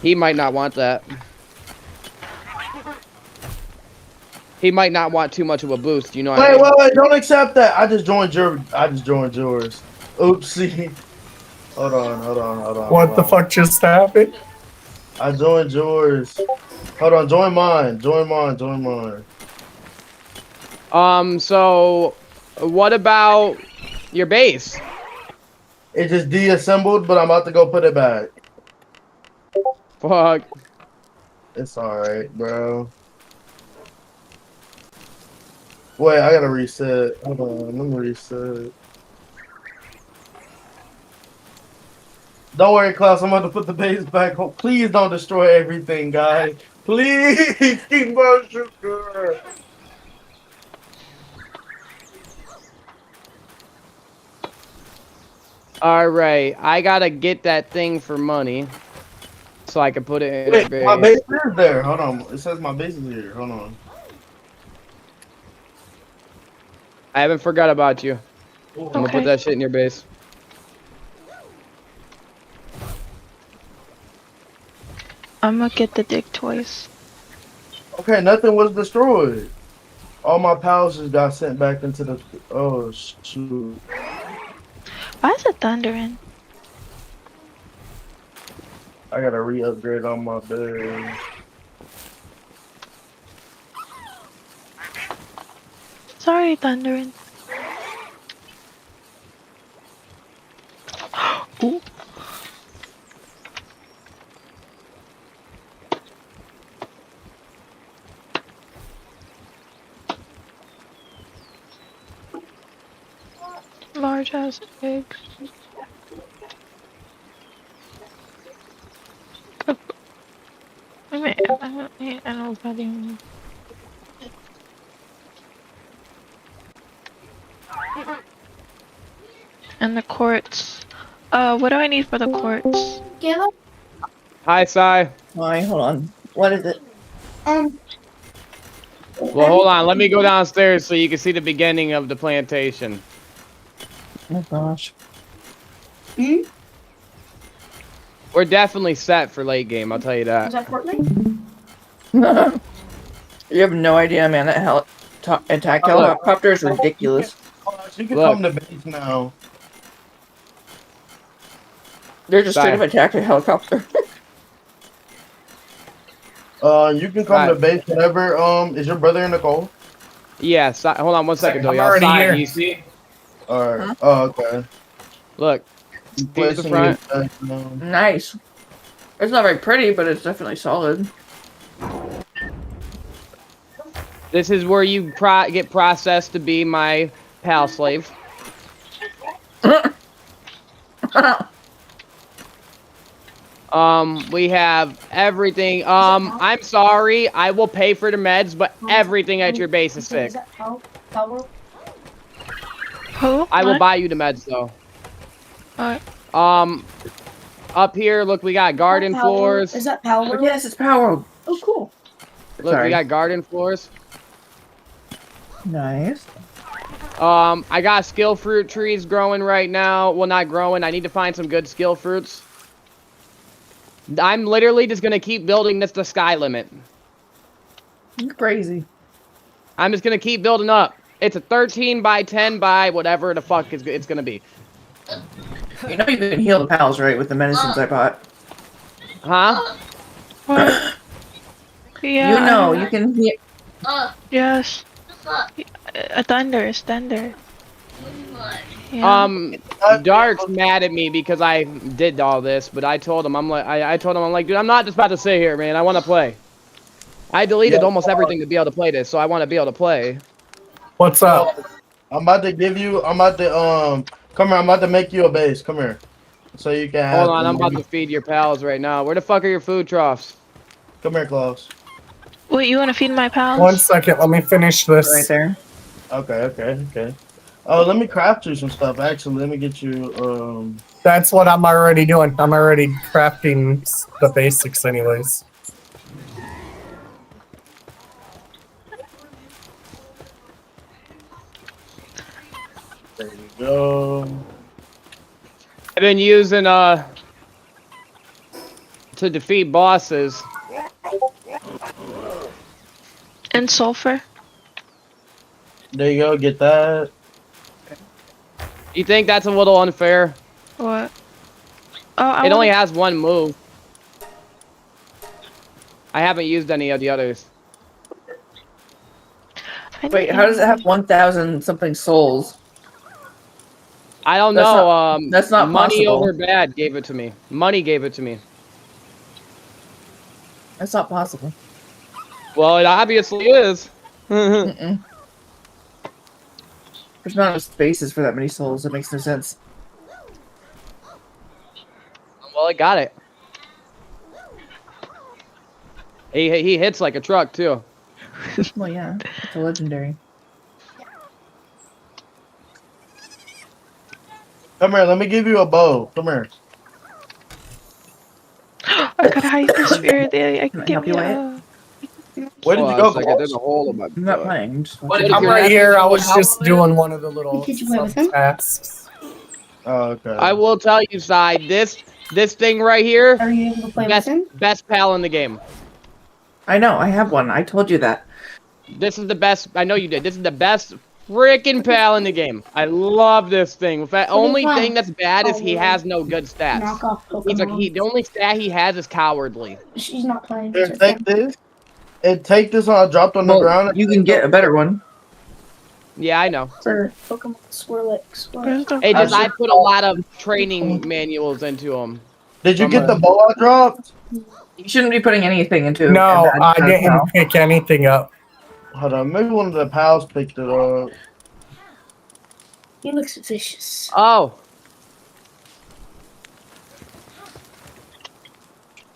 he might not want that. He might not want too much of a boost, you know what I mean?
Wait, don't accept that. I just joined yours. Oopsie. Hold on.
What the fuck just happened?
I joined yours. Hold on, join mine.
So, what about your base?
It just deassembled, but I'm about to go put it back.
Fuck.
It's alright, bro. Wait, I gotta reset. Hold on, let me reset. Don't worry, Klaus. I'm about to put the base back home. Please don't destroy everything, guys. Please keep on sugar.
Alright, I gotta get that thing for money. So I can put it in
Wait,
the
my
base.
base is there. Hold on. It says my base is here. Hold on.
I haven't forgot about you. I'm gonna
Okay.
put that shit in your base.
I'm gonna get the dig toys.
Okay, nothing was destroyed. All my pals just got sent back into the. Oh shoot!
Why is it thundering?
I gotta re-upgrade on my bed.
Sorry, thundering. large ass eggs. Wait a minute, I don't know about And the quartz. What do I need for the quartz?
Hi, Sai.
Why? Hold on. What is it?
Well, hold on. Let me go downstairs so you can see the beginning of the plantation.
Oh gosh.
We're definitely set for late game, I'll tell you that.
Is that Fortnite?
You have no idea, man. That attack helicopter is ridiculous.
You can
Look.
come to base now.
They're just straight up attack a helicopter.
You can come to base whenever. Is your brother in the call?
Yeah, hold on 1 second though,
I'm
y'all.
already
Sai,
here.
do you see?
Alright.
Huh?
Oh, okay.
Look. He's the front.
Nice. It's not very pretty, but it's definitely solid.
This is where you get processed to be my pal slave. We have everything. I'm sorry. I will pay for the meds, but everything at your base is sick.
Is that Power?
Who?
I will buy you the meds though. Up here, look, we got garden floors.
Is that Power?
Oh, yes, it's power.
Oh, cool.
Look, we got garden floors.
Nice.
I got skill fruit trees growing right now. Well, not growing. I need to find some good skill fruits. I'm literally just gonna keep building this to sky limit.
You're crazy.
I'm just gonna keep building up. It's a 13 by 10 by whatever the fuck it's gonna be.
You know you can heal the pals, right, with the medicines I bought?
Huh?
What? Yeah.
You know, you can heal.
Yes. A thunder is thunder. Yeah.
Dark's mad at me because I did all this, but I told him I'm like, dude, I'm not just about to sit here, man. I want to play. I deleted almost everything to be able to play this, so I want to be able to play.
What's up?
I'm about to give you. I'm about to come here. I'm about to make you a base. Come here, so you can have.
Hold on, I'm about to feed your pals right now. Where the fuck are your food troughs?
Come here, Klaus.
Wait, you want to feed my pals?
1 second, let me finish this.
Right there.
Okay. Oh, let me craft you some stuff. Actually, let me get you.
That's what I'm already doing. I'm already crafting the basics anyways.
There you go.
I've been using to defeat bosses.
And sulfur.
There you go. Get that.
You think that's a little unfair?
What? Oh,
It only has one move. I haven't used any of the others.
Wait, how does it have 1,000 something souls?
I don't
That's
know.
that's not
Money
possible.
over bad gave it to me. Money gave it to me.
That's not possible.
Well, it obviously is.
Mm-mm. There's not enough spaces for that many souls. It makes no sense.
Well, I got it. He hits like a truck too.
Well, yeah, it's a legendary.
Come here. Let me give you a bow. Come here.
I got a hyper spirit there. I can
Can I
give
help you
you
with
a...
Where did you go? Klaus?
There's a hole in my
I'm not
butt.
playing. I'm just
What
watching.
did
I'm
you
right
have
here.
to
I
do
was
with
just doing one of the little
Did you play with him?
tasks.
Oh, okay.
I will tell you, Sai, this thing right here,
Are you able to play with him?
best pal in the game.
I know. I have one. I told you that.
This is the best. I know you did. This is the best freaking pal in the game. I love this thing. The only thing that's bad is he has no good stats.
Knock off Pokemon.
He's like the only stat he has is cowardly.
She's not playing.
Here, take this. And take this one. I dropped on the
Well,
ground.
you can get a better one.
Yeah, I know.
For Pokemon Swirlix.
Hey, just I put a lot of training manuals into them.
Did you get the bow I dropped?
You shouldn't be putting anything into.
No,
and
I
that-
didn't pick anything up.
Hold on. Maybe one of the pals picked it up.
He looks vicious.
Oh.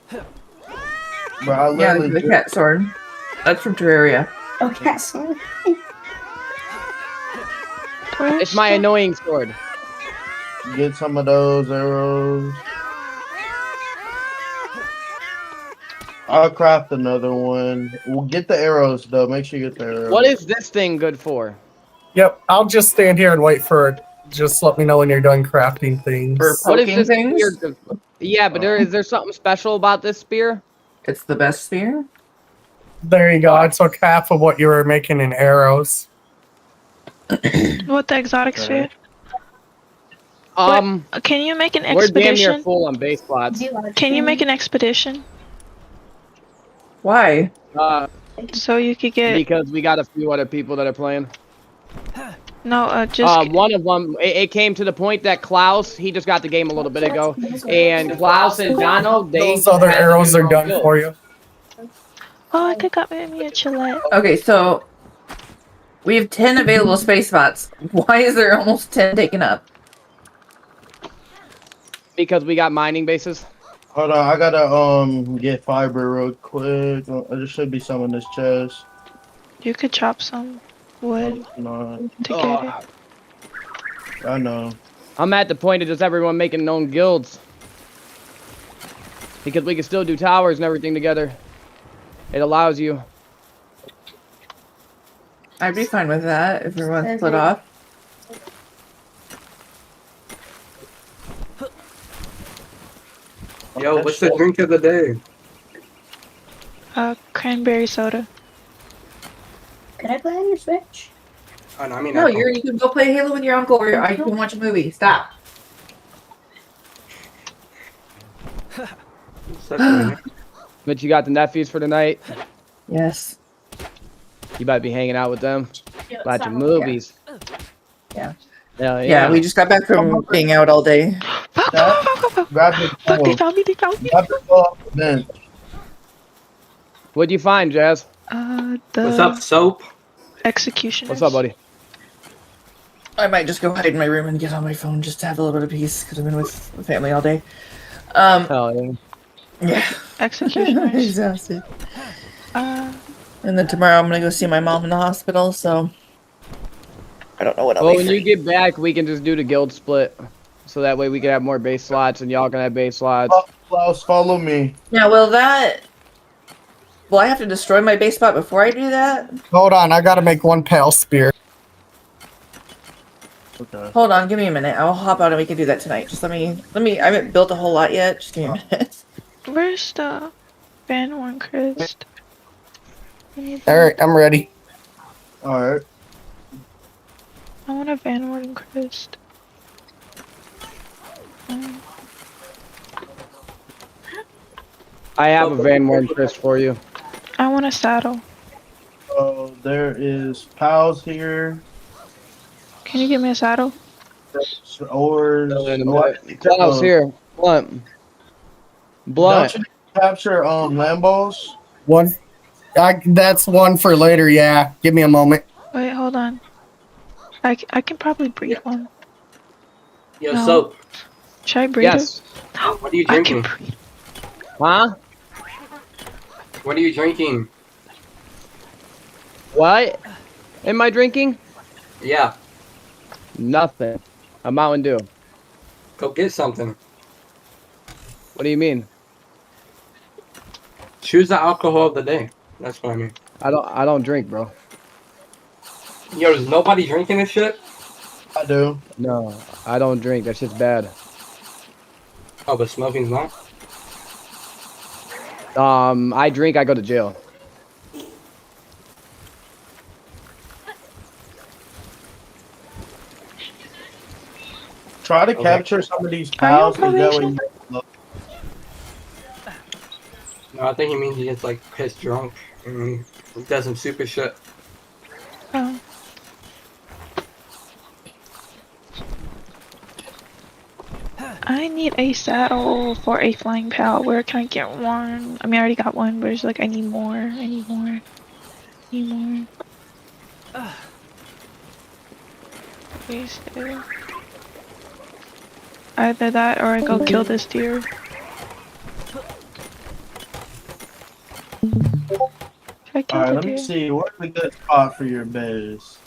Bro, I
Yeah,
literally
the cat sword. That's from Terraria.
Oh, cat sword.
It's my annoying sword.
get some of those arrows. I'll craft another one. We'll get the arrows though. Make sure you get the arrows.
What is this thing good for?
Yep, I'll just stand here and wait for it. Just let me know when you're done crafting things.
For
What is
poking
this
things?
spear good for? Yeah, but is there something special about this spear?
It's the best spear.
There you go. I took half of what you were making in arrows.
What the exotic sphere? Can you make an
We're damn near
expedition?
full on base slots.
Can you make an expedition?
Why?
So you could get.
Because we got a few other people that are playing.
No, just.
One of them, it came to the point that Klaus, he just got the game a little bit ago, and Klaus and Jono,
Those other arrows are done for you.
Oh, I think I made me a chillette.
Okay, so we have 10 available space spots. Why is there almost 10 taken up?
Because we got mining bases.
Hold on, I gotta get fiber real quick. There should be some in this chest.
You could chop some wood
No,
to get it.
I know.
I'm at the point of just everyone making known guilds. Because we can still do towers and everything together. It allows you.
I'd be fine with that if everyone's split off.
Yo, what's the drink of the day?
Cranberry soda.
Could I play on your Switch?
Oh, no, I mean,
No, you can go play Halo with your uncle, or I can watch a movie. Stop.
But you got the nephews for tonight.
Yes.
You better be hanging out with them. Watching movies.
Yeah.
Hell
Yeah, we just got back from being out all day.
Grab the
Fuck, they found me, they found me.
Grab the phone, then.
What'd you find, Jazz?
What's up, Soap?
Execution.
What's up, buddy?
I might just go hide in my room and get on my phone just to have a little bit of peace because I've been with the family all day.
Hell yeah.
Yeah.
Executioners.
Exhausted. And then tomorrow I'm gonna go see my mom in the hospital, so I don't know what I'll
Well,
be
when
free.
you get back, we can just do the guild split. So that way we can have more base slots and y'all can have base slots.
Klaus, follow me.
Now, will I have to destroy my base spot before I do that?
Hold on, I gotta make one pale spear.
Okay.
Hold on, give me a minute. I'll hop out and we can do that tonight. Just let me, I haven't built a whole lot yet. Just give me a minute.
Where's the Van Horn Crest?
Alright, I'm ready.
Alright.
I want a Van Horn Crest.
I have a Van Morn Chris for you.
I want a saddle.
There is pals here.
Can you give me a saddle?
Ores.
Klaus, here. Blunt. Blunt.
Don't you capture Lambos?
One. That's one for later, yeah. Give me a moment.
Wait, hold on. I can probably breed one.
Yo,
No.
Soap.
Should I breed
Yes.
it?
What are you
I can
drinking?
breed.
Huh?
What are you drinking?
What? Am I drinking?
Yeah,
Nothing. A Mountain Dew.
go get something.
What do you mean?
Choose the alcohol of the day. That's what I mean.
I don't drink, bro.
Yo, is nobody drinking this shit?
I do.
No, I don't drink. That's just bad.
Oh, but smoking's not?
I drink, I go to jail.
Try to
Okay.
capture some of these
Are you on
pals. 'cause that way
probation?
No, I think he means he gets like pissed drunk and he does some super shit.
Oh. I need a saddle for a flying pal. Where can I get one? I mean, I already got one, but it's like I need more. I need more. I need more. Please do. Either that or I go kill this deer. Should I kill
Alright,
the
let me
deer?
see. Where's a good spot for your base?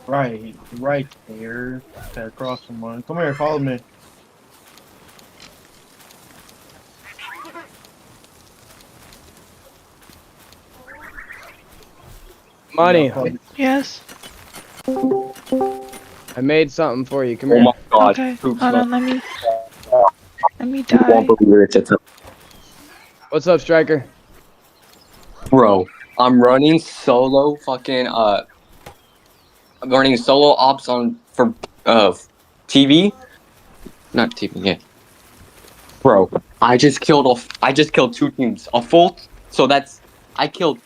Right there. Okay, across from one. Come here, follow me.
Money.
Yes.
I made something for you. Come
Oh
here.
my god.
Okay.
Poop
Hold on,
smoke.
let me
You
die.
won't believe it.
What's up, Striker?
Bro, I'm running solo fucking I'm running solo ops on for TV. Not TV, yeah. Bro, I just killed 2 teams. A full I killed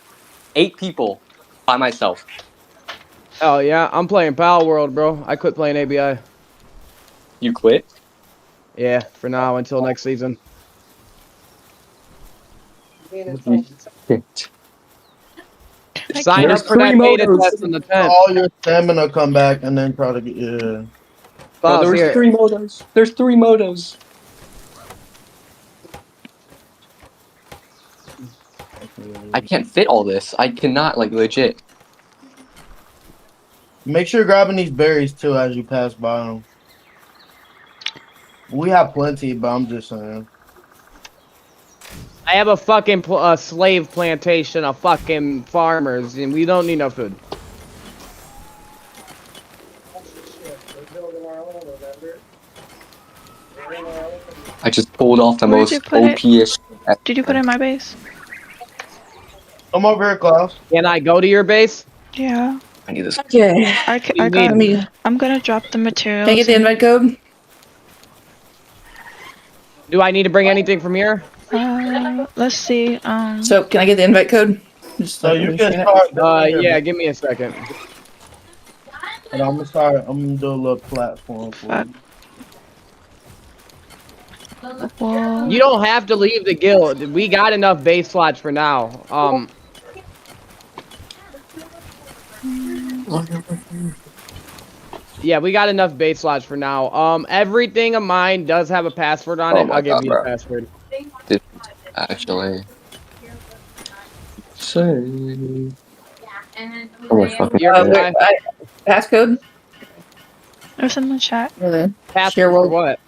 8 people by myself.
Oh yeah, I'm playing Power World, bro. I quit playing ABI.
You quit?
Yeah, for now until next season. Sign up for that beta test in the 10th.
All your stamina come back and then try to get
Bro,
Boss,
there was
here.
3 motos. There's 3 motos. I can't fit all this. I cannot, like, legit.
Make sure you're grabbing these berries too as you pass by them. We have plenty, but I'm just saying.
I have a fucking slave plantation of fucking farmers, and we don't need no food.
I just pulled off the
Where'd you
most
put it?
OP-ish.
Did you put it in my base?
Come over here, Klaus.
Can I go to your base?
Yeah.
I need this.
Okay.
I got me. I'm gonna drop the materials.
Can I get the invite code?
Do I need to bring anything from here?
Let's see.
So can I get the invite code? Just
So you can start.
Yeah, give me a second.
And I'm gonna do a little platform for you.
Whoa.
You don't have to leave the guild. We got enough base slots for now. Yeah, we got enough base slots for now. Everything of mine does have a password on it. I'll give you the password.
Actually. Say. Oh my fucking
God.
Passcode?
There's in the chat.
Really?
Password
Share
for
world.
what?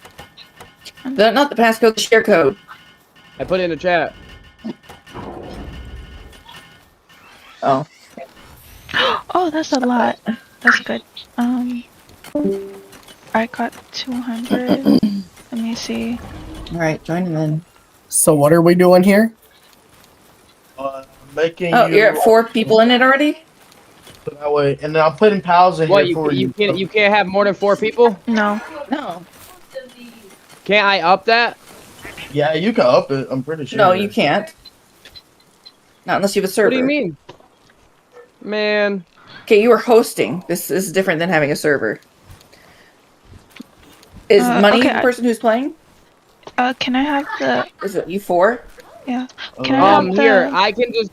Not the passcode, the share code.
I put it in the chat.
Oh.
Oh, that's a lot. That's good. I got 200. Let me see.
Alright, join him in.
So what are we doing here?
Making
Oh,
you
you're at 4 people in it already?
that way, and then I'm putting pals in
What,
here for you.
You can't have more than 4 people?
No.
No.
Can't I up that?
Yeah, you can up it. I'm pretty sure.
No, you can't. Not unless you have a server.
What do you mean? Man.
Okay, you were hosting. This is different than having a server. Is Money
okay,
the person who's playing?
Can I have the...
Is it you 4?
Yeah. Can I have
Here,
the...
I can just...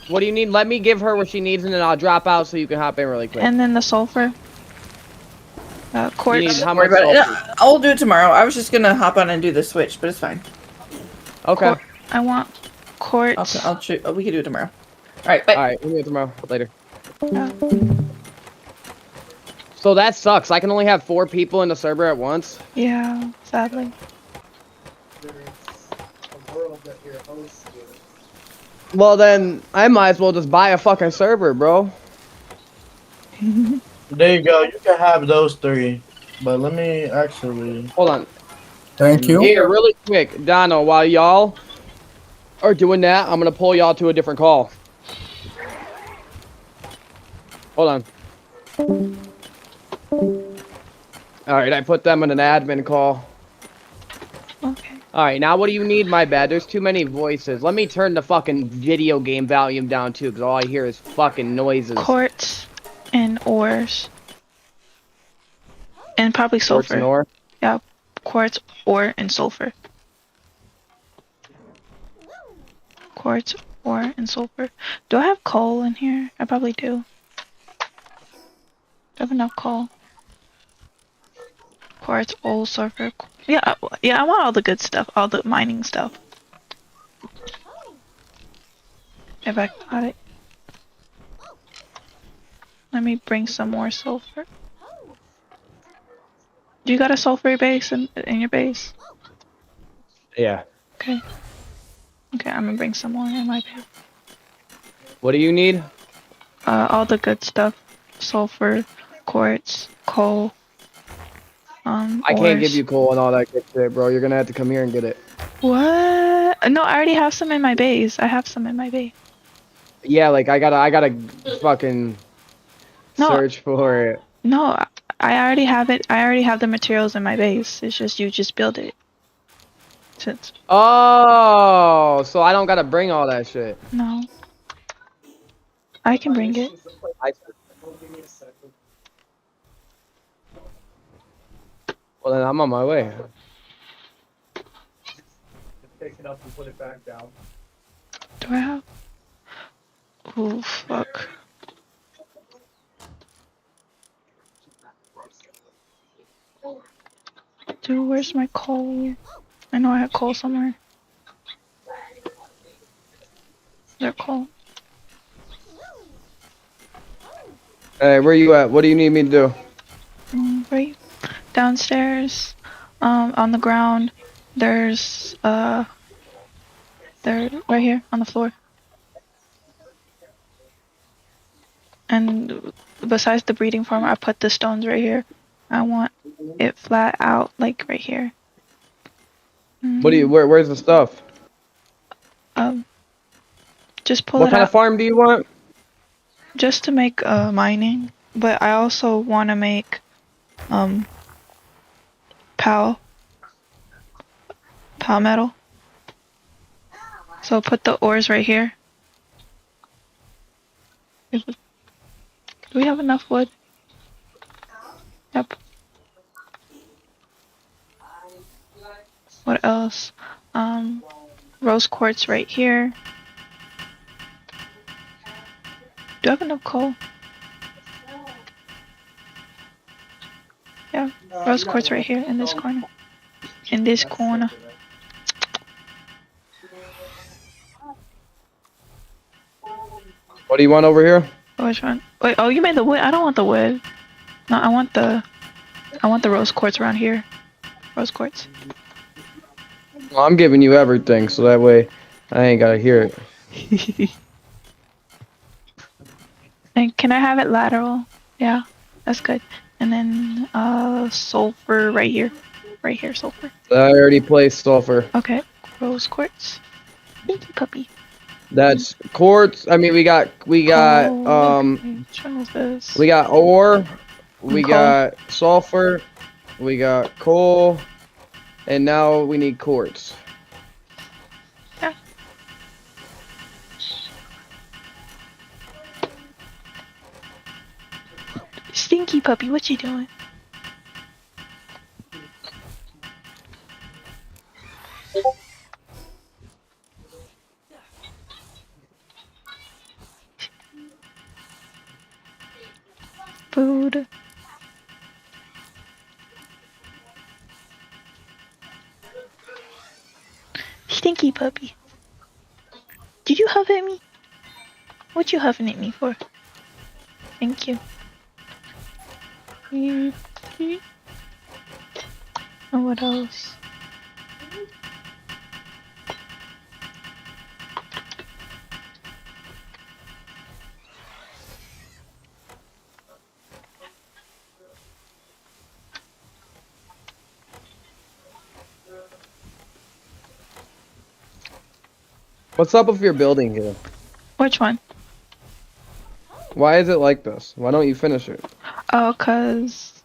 What do you need? Let me give her what she needs, and then I'll drop out so you can hop in really quick.
And then the sulfur. Quartz.
You need how
Worry
much
about it.
sulfur?
I'll do it tomorrow. I was just gonna hop on and do the switch, but it's fine.
Okay.
I want quartz.
We can do it tomorrow. Alright, bye.
Alright, we'll do it tomorrow. Later.
Yeah.
So that sucks. I can only have 4 people in the server at once.
Yeah, sadly.
Well then, I might as well just buy a fucking server, bro.
There you go. You can have those 3. But let me actually...
Hold on.
Thank you.
Here, really quick, Dono, while y'all are doing that, I'm gonna pull y'all to a different call. Hold on. Alright, I put them in an admin call.
Okay.
Alright, now what do you need, my bad? There's too many voices. Let me turn the fucking video game volume down too, because all I hear is fucking noises.
Quartz and ores. And probably sulfur.
Quartz and ore?
Yeah, quartz, ore, and sulfur. Quartz, ore, and sulfur. Do I have coal in here? I probably do. I have enough coal. Quartz, old sulfur. Yeah, I want all the good stuff, all the mining stuff. If I got it. Let me bring some more sulfur. Do you got a sulfur base in your base?
Yeah.
Okay. Okay, I'm gonna bring some more in my base.
What do you need?
All the good stuff. Sulfur, quartz, coal.
I can't give you coal and all that good shit, bro. You're gonna have to come here and get it.
What? No, I already have some in my base. I have some in my base.
Yeah, like I gotta fucking
No.
search for it.
No, I already have it. I already have the materials in my base. It's just you just build it. Since
Oh, so I don't gotta bring all that shit.
no, I can bring it.
Well, then I'm on my way.
Pick it up and put it back down.
Do I have? Oh fuck. Dude, where's my coal? I know I had coal somewhere. There coal.
Hey, where you at? What do you need me to do?
Right downstairs. On the ground. There's there right here on the floor. And besides the breeding farm, I put the stones right here. I want it flat out, like right here.
What do you? Where's the stuff?
Just pull
What
it
kind
out.
of farm do you want?
Just to make mining, but I also want to make PAL metal. So put the ores right here. Do we have enough wood? Yep. What else? Rose quartz right here. Do I have enough coal? Yeah, rose quartz right here in this corner. In this corner.
What do you want over here?
Which one? Wait, oh, you made the wood. I don't want the wood. No, I want the rose quartz around here. Rose quartz.
Well, I'm giving you everything, so that way I ain't gotta hear it.
And can I have it lateral? Yeah, that's good. And then sulfur right here. Right here, sulfur.
I already placed sulfur.
Okay, rose quartz. Thank you, puppy.
That's quartz. I mean, we got
okay. Which one is this?
we got ore, we
Coal.
got sulfur, we got coal, and now we need quartz.
Yeah. Stinky puppy, what you doing? Food. Stinky puppy. Did you huff at me? What you huffing at me for? Thank you. And what else?
What's up with your building here?
Which one?
Why is it like this? Why don't you finish it?
Oh, cause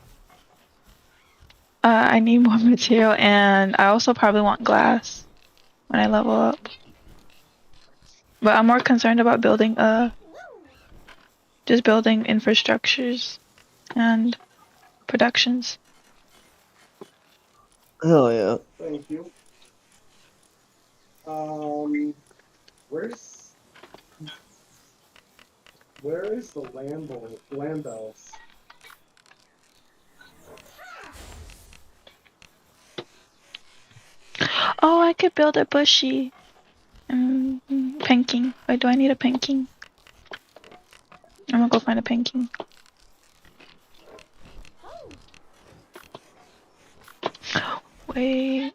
I need more material, and I also probably want glass when I level up. But I'm more concerned about building just building infrastructures and productions.
Hell yeah.
Thank you. Where is the Lambos?
Oh, I could build a bushy. Panking. Wait, do I need a panking? I'm gonna go find a panking. Wait.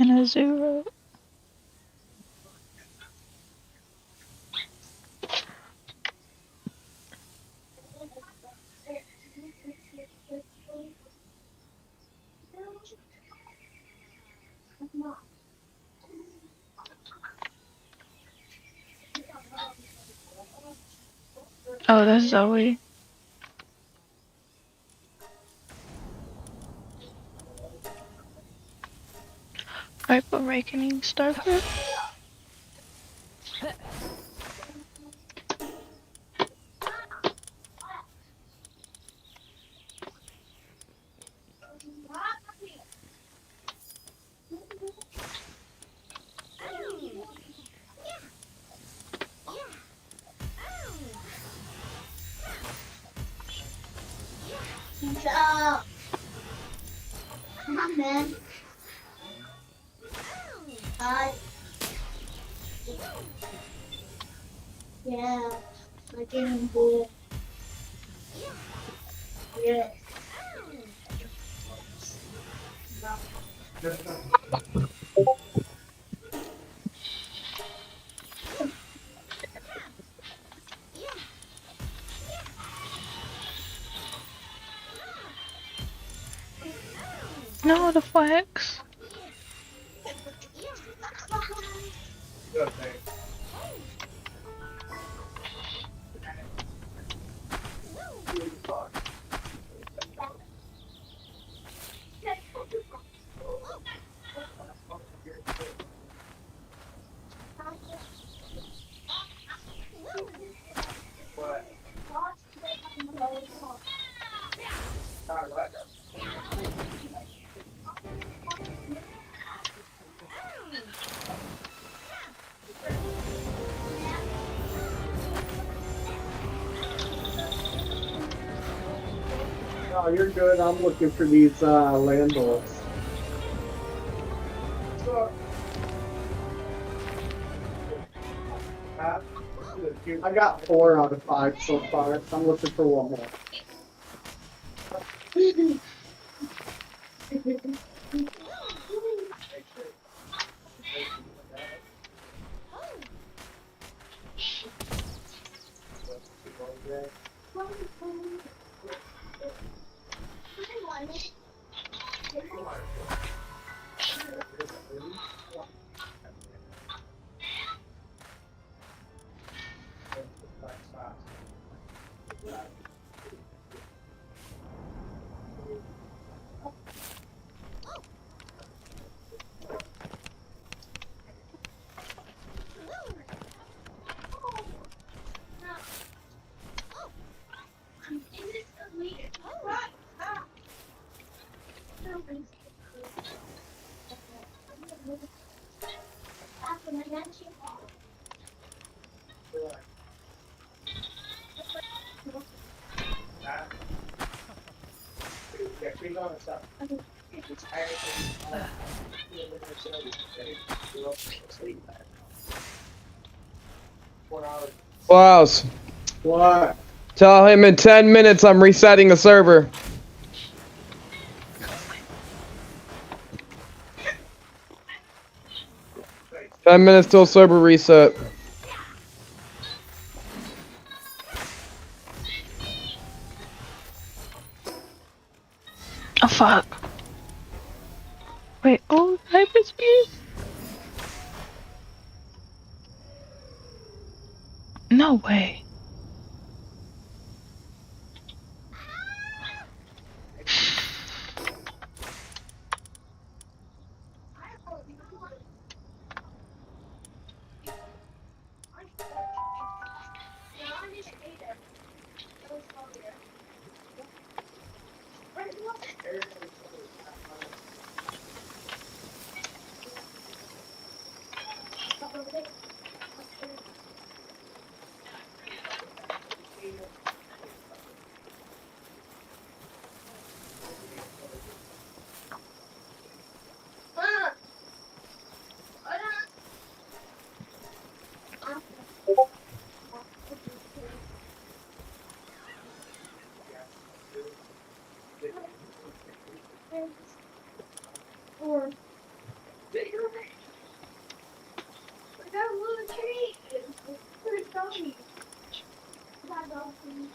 And a 0. Oh, that's Zoe. Rifle Awakening Starter.
Come on, man. Yeah, I getting bored. Yeah.
No, the flex.
No, you're good. I'm looking for these landlords. I got 4 out of 5 so far. I'm looking for one more.
Klaus,
What?
tell him in 10 minutes I'm resetting the server. Ten minutes till server reset.
Oh fuck. Wait, oh, hyperspeed? No way.
Or I got a little tree. Where's Tommy? That dog thing.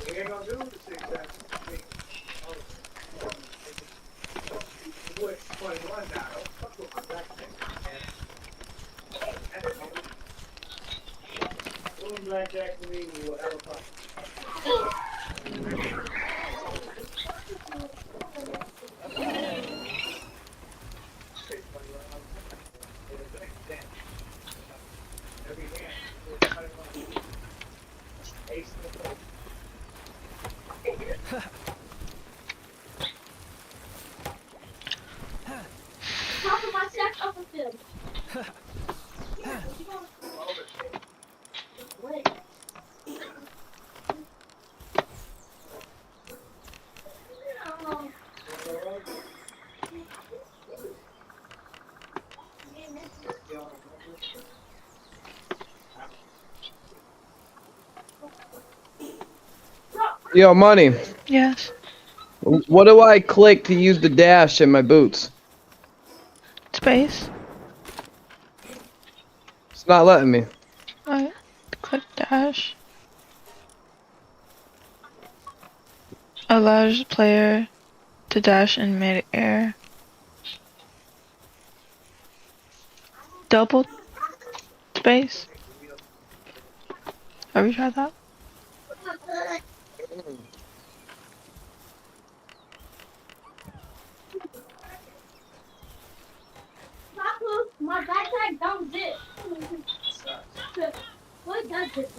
We ain't gonna do the 6 hours. What's 21 now? Don't fuck with my back thing. Boom, blackjack to me, we will have a fun.
Top of my stack up with him. Wait.
Yo, money.
Yes.
What do I click to use the dash in my boots?
Space.
It's not letting me.
Alright. Click dash. Allows player to dash in mid-air. Double space. Have you tried that?
Papa, my backpack don't zip. What does it?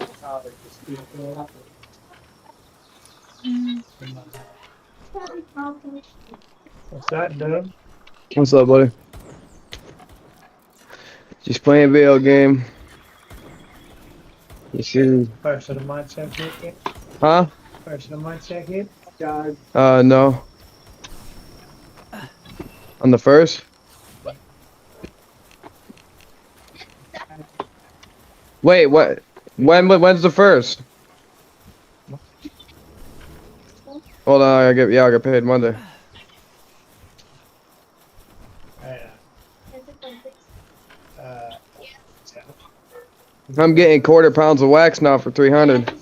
What's that, dude?
What's up, buddy? Just playing a video game. You see?
First of the month check hit?
Huh?
First of the month check hit? God.
No. On the first? Wait, what? When's the first? Hold on, I got paid Monday. I'm getting quarter-pounds of wax now for 300.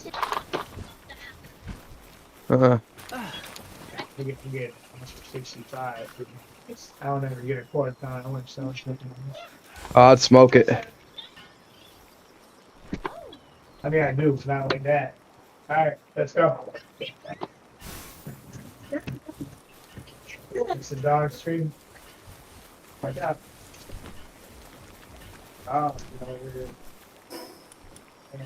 You get 65. I don't ever get a quarter pound. I went so
I'd smoke it.
I mean, I do, but not like that. Alright, let's go. It's a dog street. My God. Oh, no, we're good. Yeah.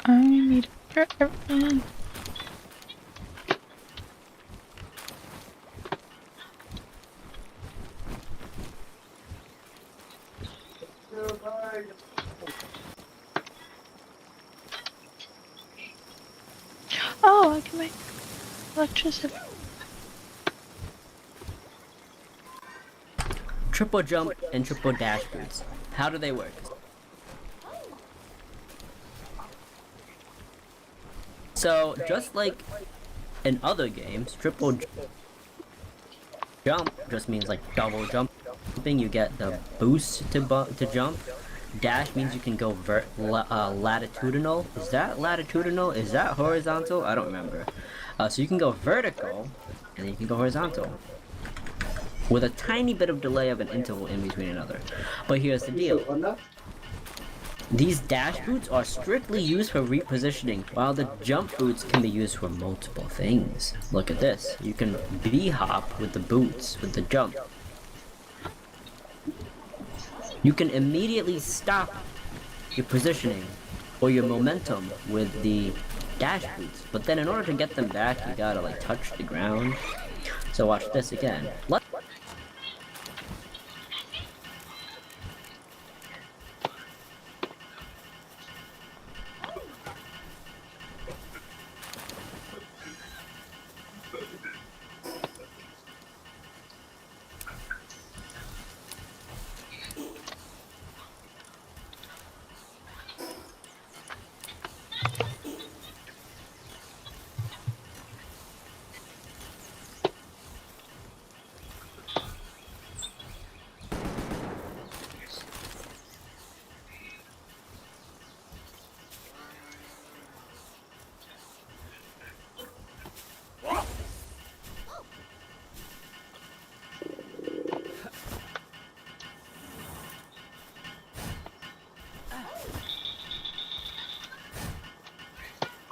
I need for everyone. Oh, I can make electricity.
Triple jump and triple dash boots. How do they work? So, just like in other games, triple jump just means like double jumping. You get the boost to jump, Dash means you can go latitudinal. Is that latitudinal? Is that horizontal? I don't remember. So you can go vertical, and then you can go horizontal, with a tiny bit of delay of an interval in between another. But here's the deal. These dash boots are strictly used for repositioning, while the jump boots can be used for multiple things. Look at this. You can B-hop with the boots, with the jump. You can immediately stop your positioning or your momentum with the dash boots. But then in order to get them back, you gotta like touch the ground. So watch this again.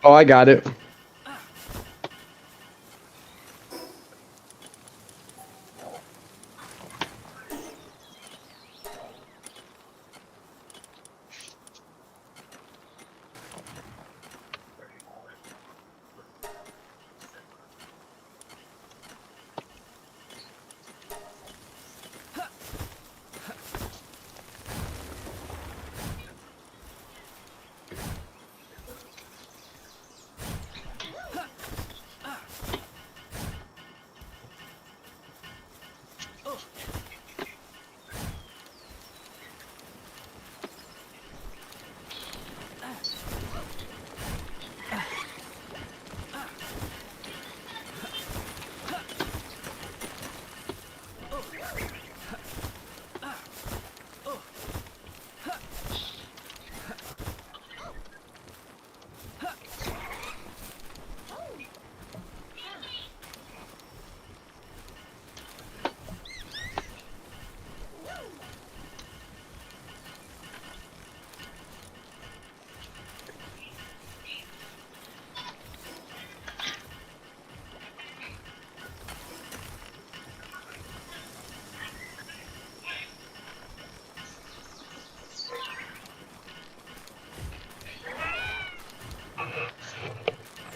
Oh, I got it.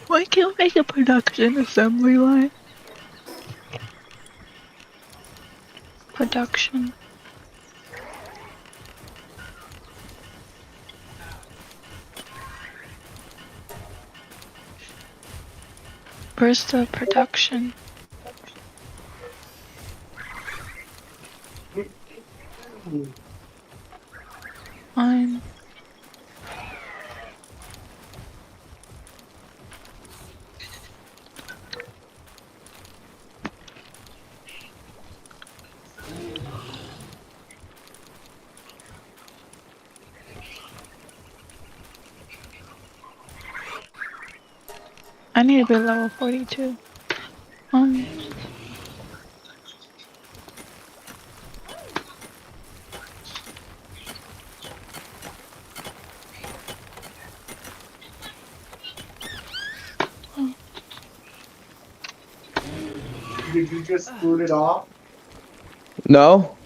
Why can't we make a production assembly line? Production. Where's the production? Line. I need to be level 42.
Did you just boot it off?
No.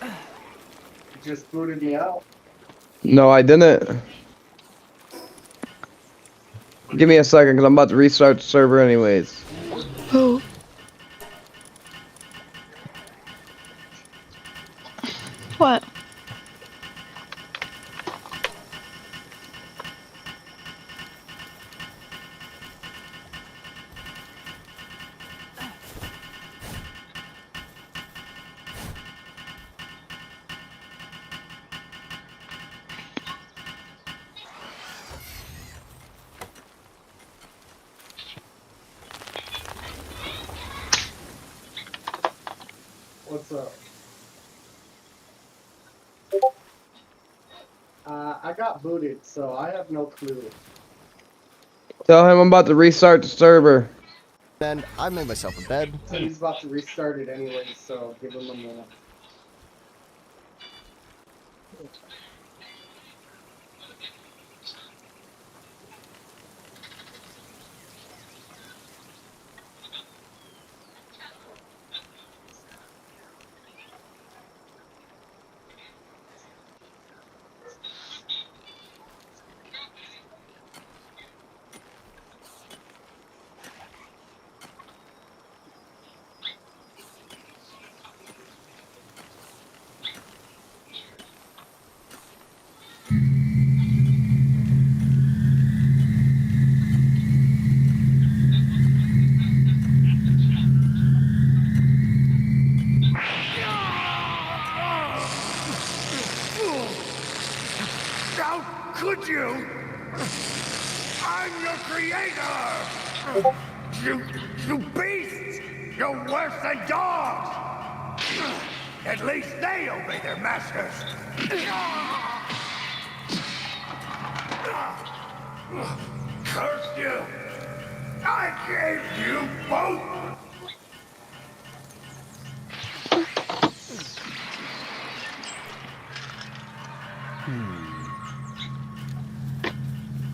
You just booted me out.
No, I didn't. Give me a second, because I'm about to restart the server anyways.
Oh. What?
What's up? I got booted, so I have no clue.
Tell him I'm about to restart the server.
Then I made myself a bed.
So he's about to restart it anyway, so give him a minute.
How could you? I'm your creator! You beasts! You're worse than dogs! At least they obey their masters! Curse you! I gave you both!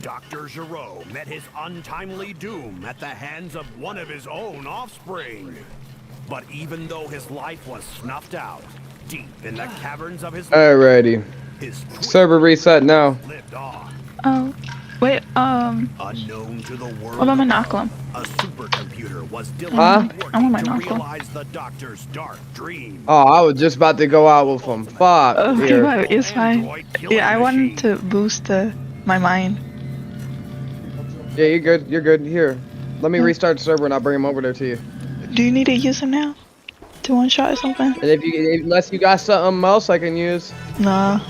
Dr. 𝐁𝐬𝐬 met his untimely doom at the hands of one of his own offspring. But even though his life was snuffed out, deep in the caverns of his
Alrighty. Server reset now.
Oh, wait,
unknown to the world,
what about my knuckle?
a supercomputer was
Huh?
I want my
to
knuckle.
realize the doctor's dark dream.
Oh, I was just about to go out with him. Fuck.
Okay,
Here.
but it's fine. Yeah, I wanted to boost my mind.
Yeah, you're good. You're good. Here. Let me restart the server and I'll bring him over there to you.
Do you need to use him now? To one shot or something?
And unless you got something else I can use.
Nah.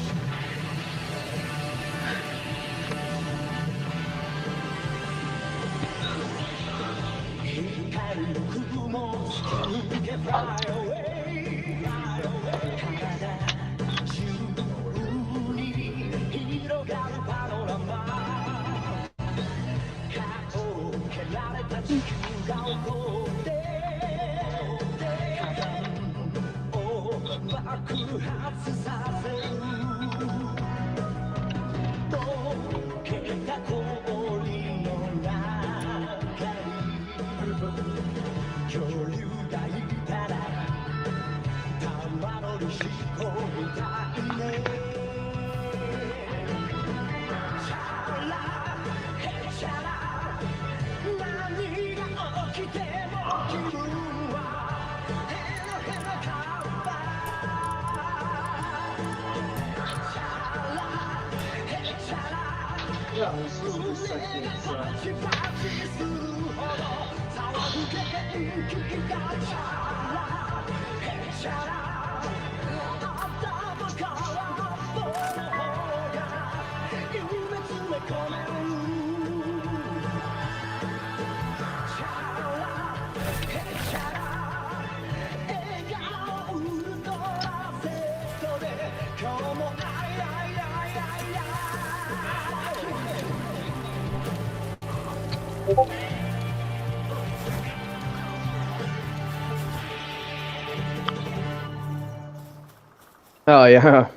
Oh yeah.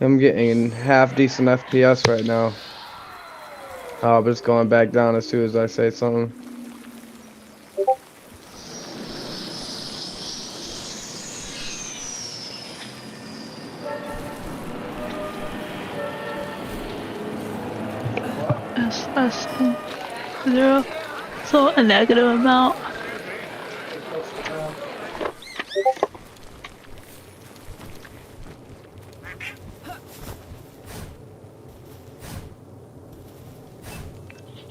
I'm getting half decent FPS right now. Oh, but it's going back down as soon as I say something.
That's 0. So a negative amount.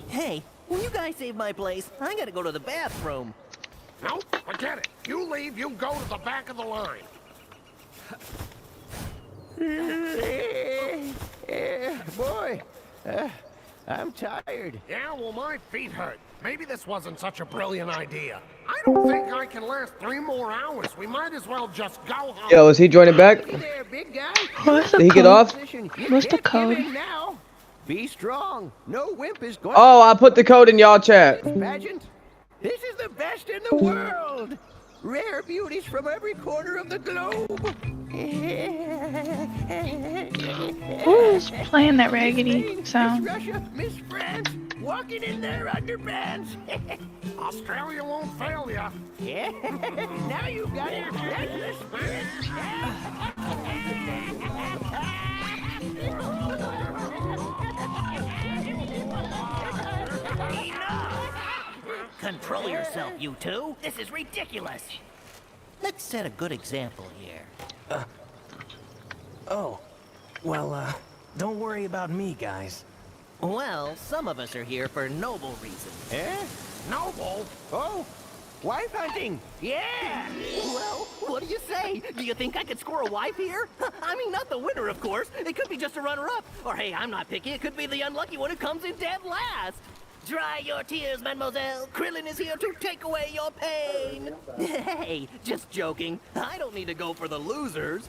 Hey, will you guys save my place? I gotta go to the bathroom.
No, forget it. You leave, you go to the back of the line.
Boy,
I'm tired. Yeah, well, my feet hurt. Maybe this wasn't such a brilliant idea. I don't think I can last 3 more hours. We might as well just go home.
Yo, is he joining back?
There, big guy.
What's the
Did he get off?
What's the code?
Now. Be strong. No wimp is going.
Oh, I put the code in y'all chat.
Pageant. This is the best in the world. Rare beauties from every corner of the globe.
Who's playing that raggedy sound?
Miss Russia, Miss France, walking in their underpants. Australia won't fail ya. Yeah, now you got it. That's the spirit.
Control yourself, you two. This is ridiculous. Let's set a good example here.
Don't worry about me, guys.
Well, some of us are here for noble reasons.
Eh? Noble? Oh, wife hunting.
Yeah! Well, what do you say? Do you think I could score a wife here? I mean, not the winner, of course. It could be just a runner-up. Or hey, I'm not picky. It could be the unlucky one who comes in dead last. Dry your tears, mademoiselle. Krillin is here to take away your pain. Hey, just joking. I don't need to go for the losers.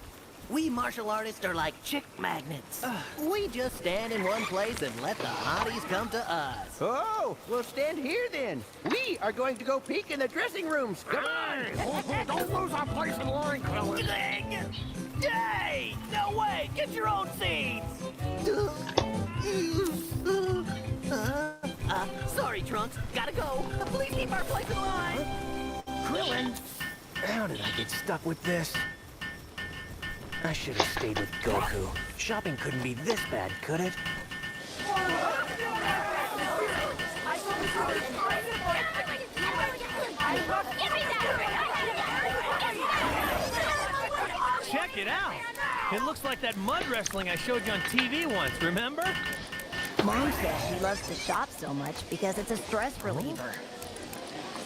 We martial artists are like chick magnets. We just stand in one place and let the hotties come to us.
Oh, we'll stand here then. We are going to go peek in the dressing rooms. Come on. Don't lose our place in line, Krillin.
Hey! No way! Get your own seats! Sorry, Trunks. Gotta go. Please keep our place in line.
Krillin! How did I get stuck with this? I should have stayed with Goku. Shopping couldn't be this bad, could it?
Check it out! It looks like that mud wrestling I showed you on TV once, remember?
Mom says she loves to shop so much because it's a stress reliever.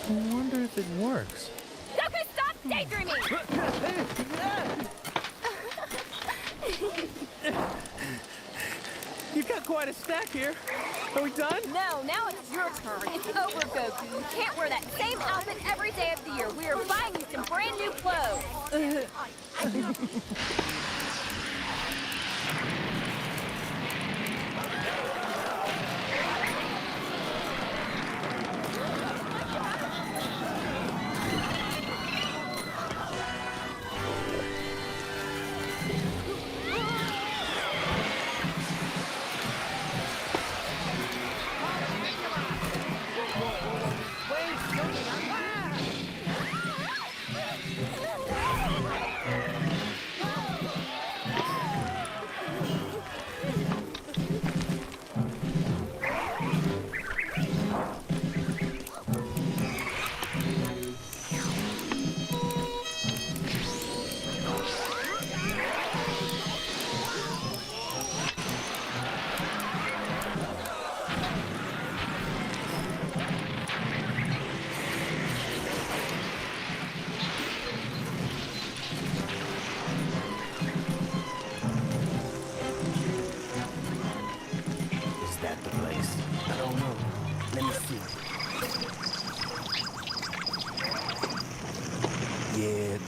I wonder if it works.
Goku, stop daydreaming!
You've got quite a stack here. Are we done?
No, now it's your turn. It's over, Goku. You can't wear that same outfit every day of the year. We are buying you some brand new clothes.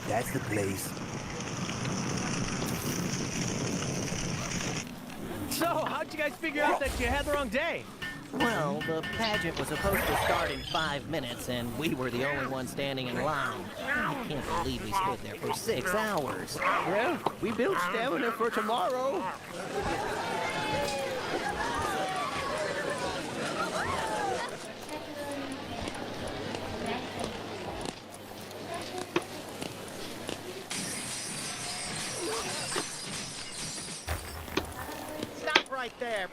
That's the place.
So, how'd you guys figure out that you had the wrong day?
Well, the pageant was supposed to start in 5 minutes, and we were the only ones standing in line. I can't believe we stood there for 6 hours.
Well, we built stamina for tomorrow.
Stop right there.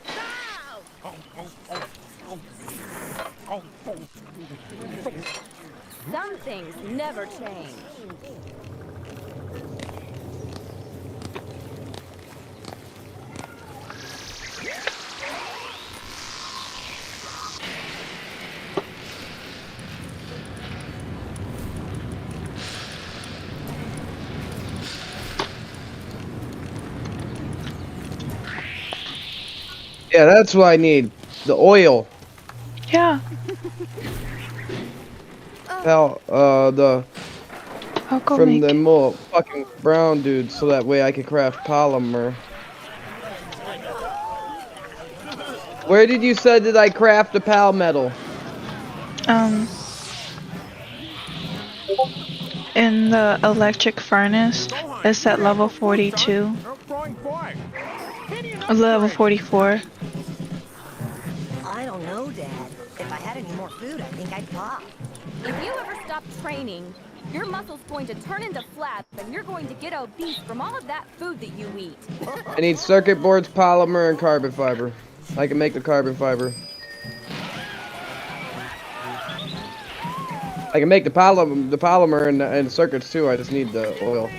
Some things never change.
Yeah, that's what I need. The oil.
Yeah.
Hell,
I'll go
from
make
the
it.
more fucking brown dude, so that way I can craft polymer. Where did you say that I craft the pal metal?
In the electric furnace, it's at level 42. Level 44.
I don't know, Dad. If I had any more food, I think I'd pop.
If you ever stop training, your muscle's going to turn into flats and you're going to get obese from all of that food that you eat.
I need circuit boards, polymer, and carbon fiber. I can make the carbon fiber. I can make the polymer and circuits too. I just need the oil.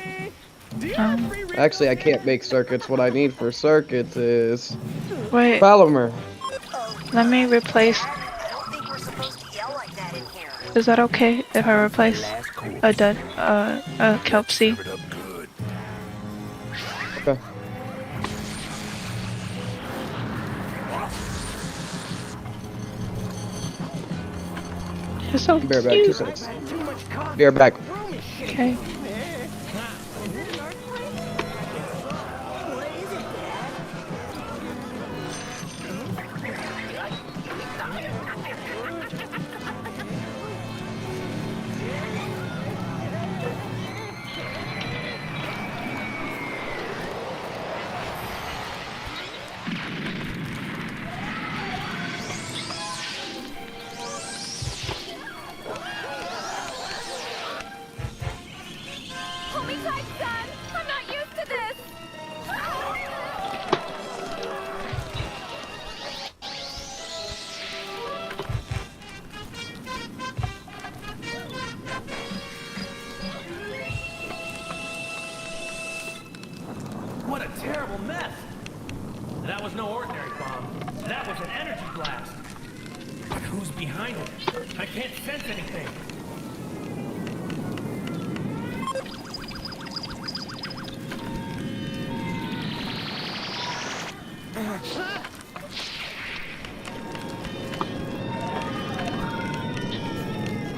Actually, I can't make circuits. What I need for circuits is
Wait.
polymer.
Let me replace. Is that okay if I replace a kelp seed?
Okay.
You're so
Be right back.
cute.
2 seconds. Be right back.
Okay.
Hold me tight, son! I'm not used to this!
What a terrible mess! That was no ordinary bomb. That was an energy blast. But who's behind it? I can't sense anything.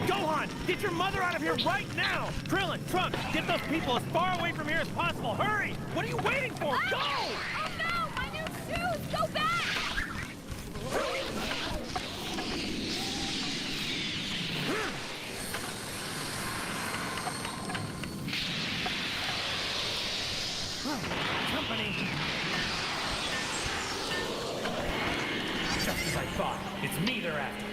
Gohan, get your mother out of here right now! Krillin, Trunks, get those people as far away from here as possible. Hurry! What are you waiting for? Go!
Oh no! My new shoes! Go back!
Company! Just as I thought. It's me they're after.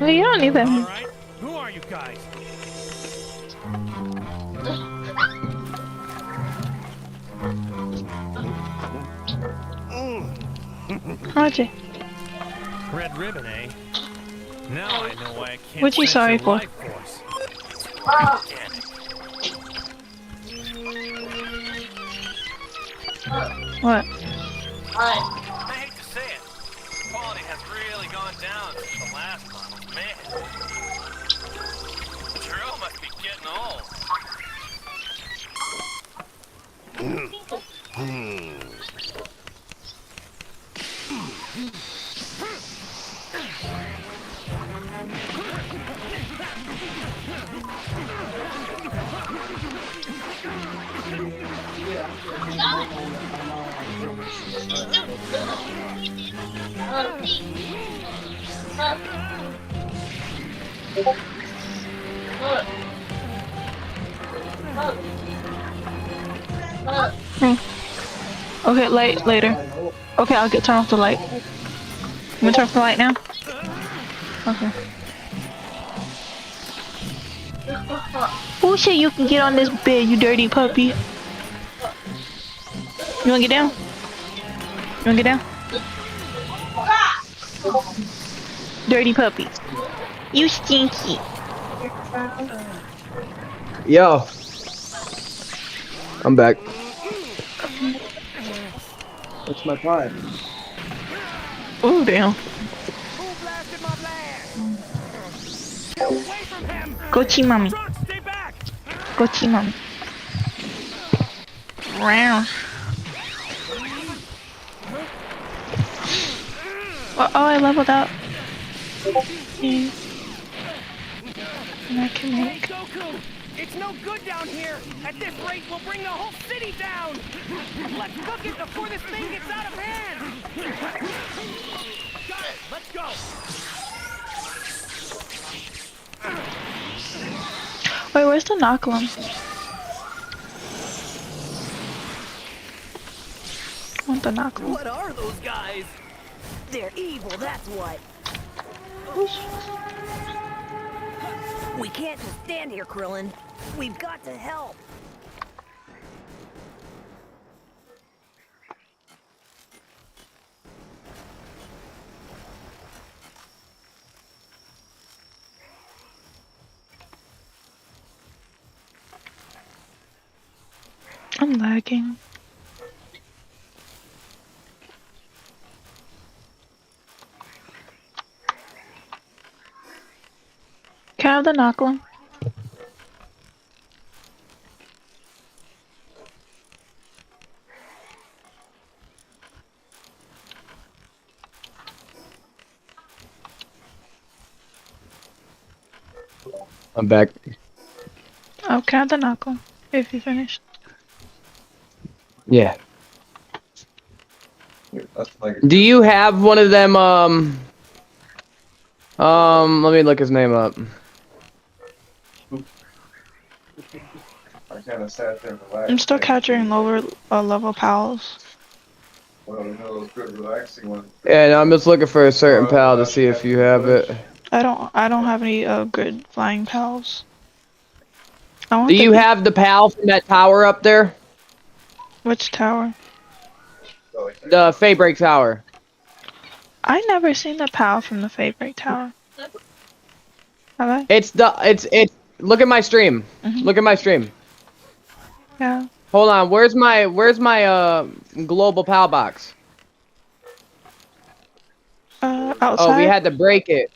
Well, you don't need that.
All right. Who are you guys?
Roger.
Red ribbon, eh? Now I know why I can't.
What you
sense
sorry
your
for?
life force. Damn it.
What?
I hate to say it. Quality has really gone down since the last model. Man. Drill must be getting old.
Okay, later. Okay, I'll turn off the light. You wanna turn off the light now? Okay. Who said you can get on this bed, you dirty puppy? You wanna get down? You wanna get down? Dirty puppy. You stinky.
Yo. I'm back. What's my pipe?
Oh, damn. Go see mommy. Go go team him. Wow. Oh, I leveled up. Yeah. And I can make.
Hey, Goku! It's no good down here! At this rate, we'll bring the whole city down! Let's cook it before this thing gets out of hand! Got it! Let's go!
Wait, where's the inoculum? I want the inoculum.
What are those guys?
They're evil, that's what. We can't just stand here, Krillin. We've got to help.
I'm lagging. Can I have the inoculum?
I'm back.
Oh, can I have the inoculum? If you finished.
Yeah. Do you have one of them, let me look his name up.
I kind of sat there and relaxed.
I'm still capturing lower level pals.
Well, you know those good relaxing ones.
Yeah, no, I'm just looking for a certain pal to see if you have it.
I don't have any good flying pals.
Do you have the pal from that tower up there?
Which tower?
The Fay Break Tower.
I never seen the pal from the Fay Break Tower. Have I?
It's look at my stream. Look at my stream.
Yeah.
Hold on, where's my global pal box?
Outside.
Oh, we had to break it.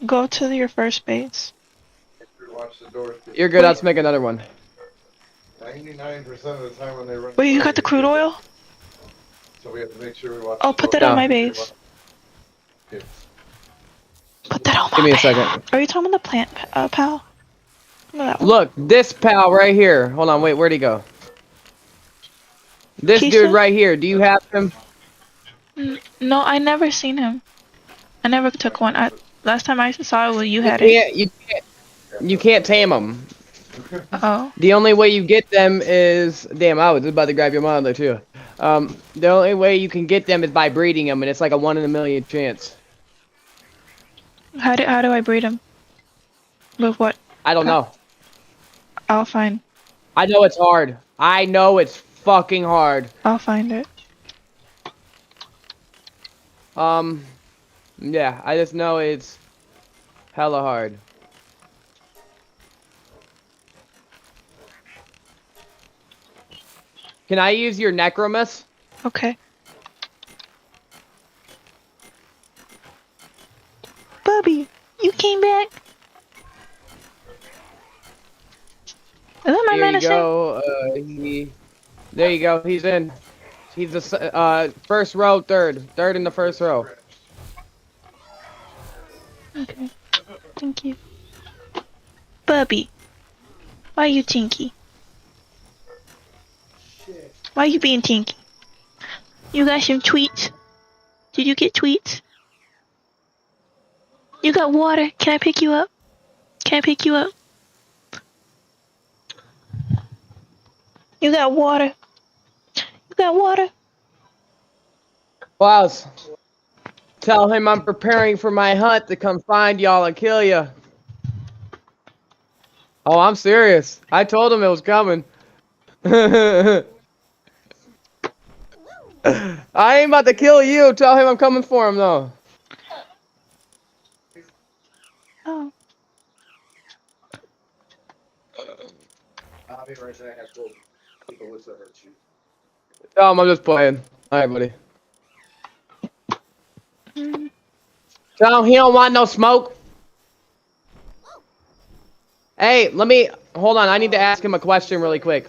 Go to your first base.
You're good, let's make another one.
99% of the time when they run.
Wait, you got the crude oil?
So we have to make sure we watch.
Oh, put that on my base.
Yeah.
Put that on my
Give me a
base.
second.
Are you talking about the plant pal? No, that one.
Look, this pal right here. Hold on, wait, where'd he go? This
Keisha?
dude right here, do you have him?
No, I never seen him. I never took one. Last time I saw it, well, you had it.
You can't tame them.
Oh.
The only way you get them is... Damn, I was about to grab your monitor too. The only way you can get them is by breeding them, and it's like a 1 in a million chance.
How do I breed them? With what?
I don't know.
I'll find.
I know it's hard. I know it's fucking hard.
I'll find it.
Yeah, I just know it's hella hard. Can I use your Necromus?
Okay. Bubby, you came back? Is that my
There you
medicine?
go. There you go. He's in. He's the first row, third in the first row.
Okay. Thank you. Bubby, why you tinky? Why you being tinky? You got some tweets? Did you get tweets? You got water? Can I pick you up? Can I pick you up? You got water? You got water?
Klaus, tell him I'm preparing for my hunt to come find y'all and kill ya. Oh, I'm serious. I told him it was coming. I ain't about to kill you. Tell him I'm coming for him, though.
Oh.
I'll be right back. I told Melissa hurt you.
Tell him I'm just playing. Alright, buddy. Tell him he don't want no smoke. Hey, let me hold on. I need to ask him a question really quick.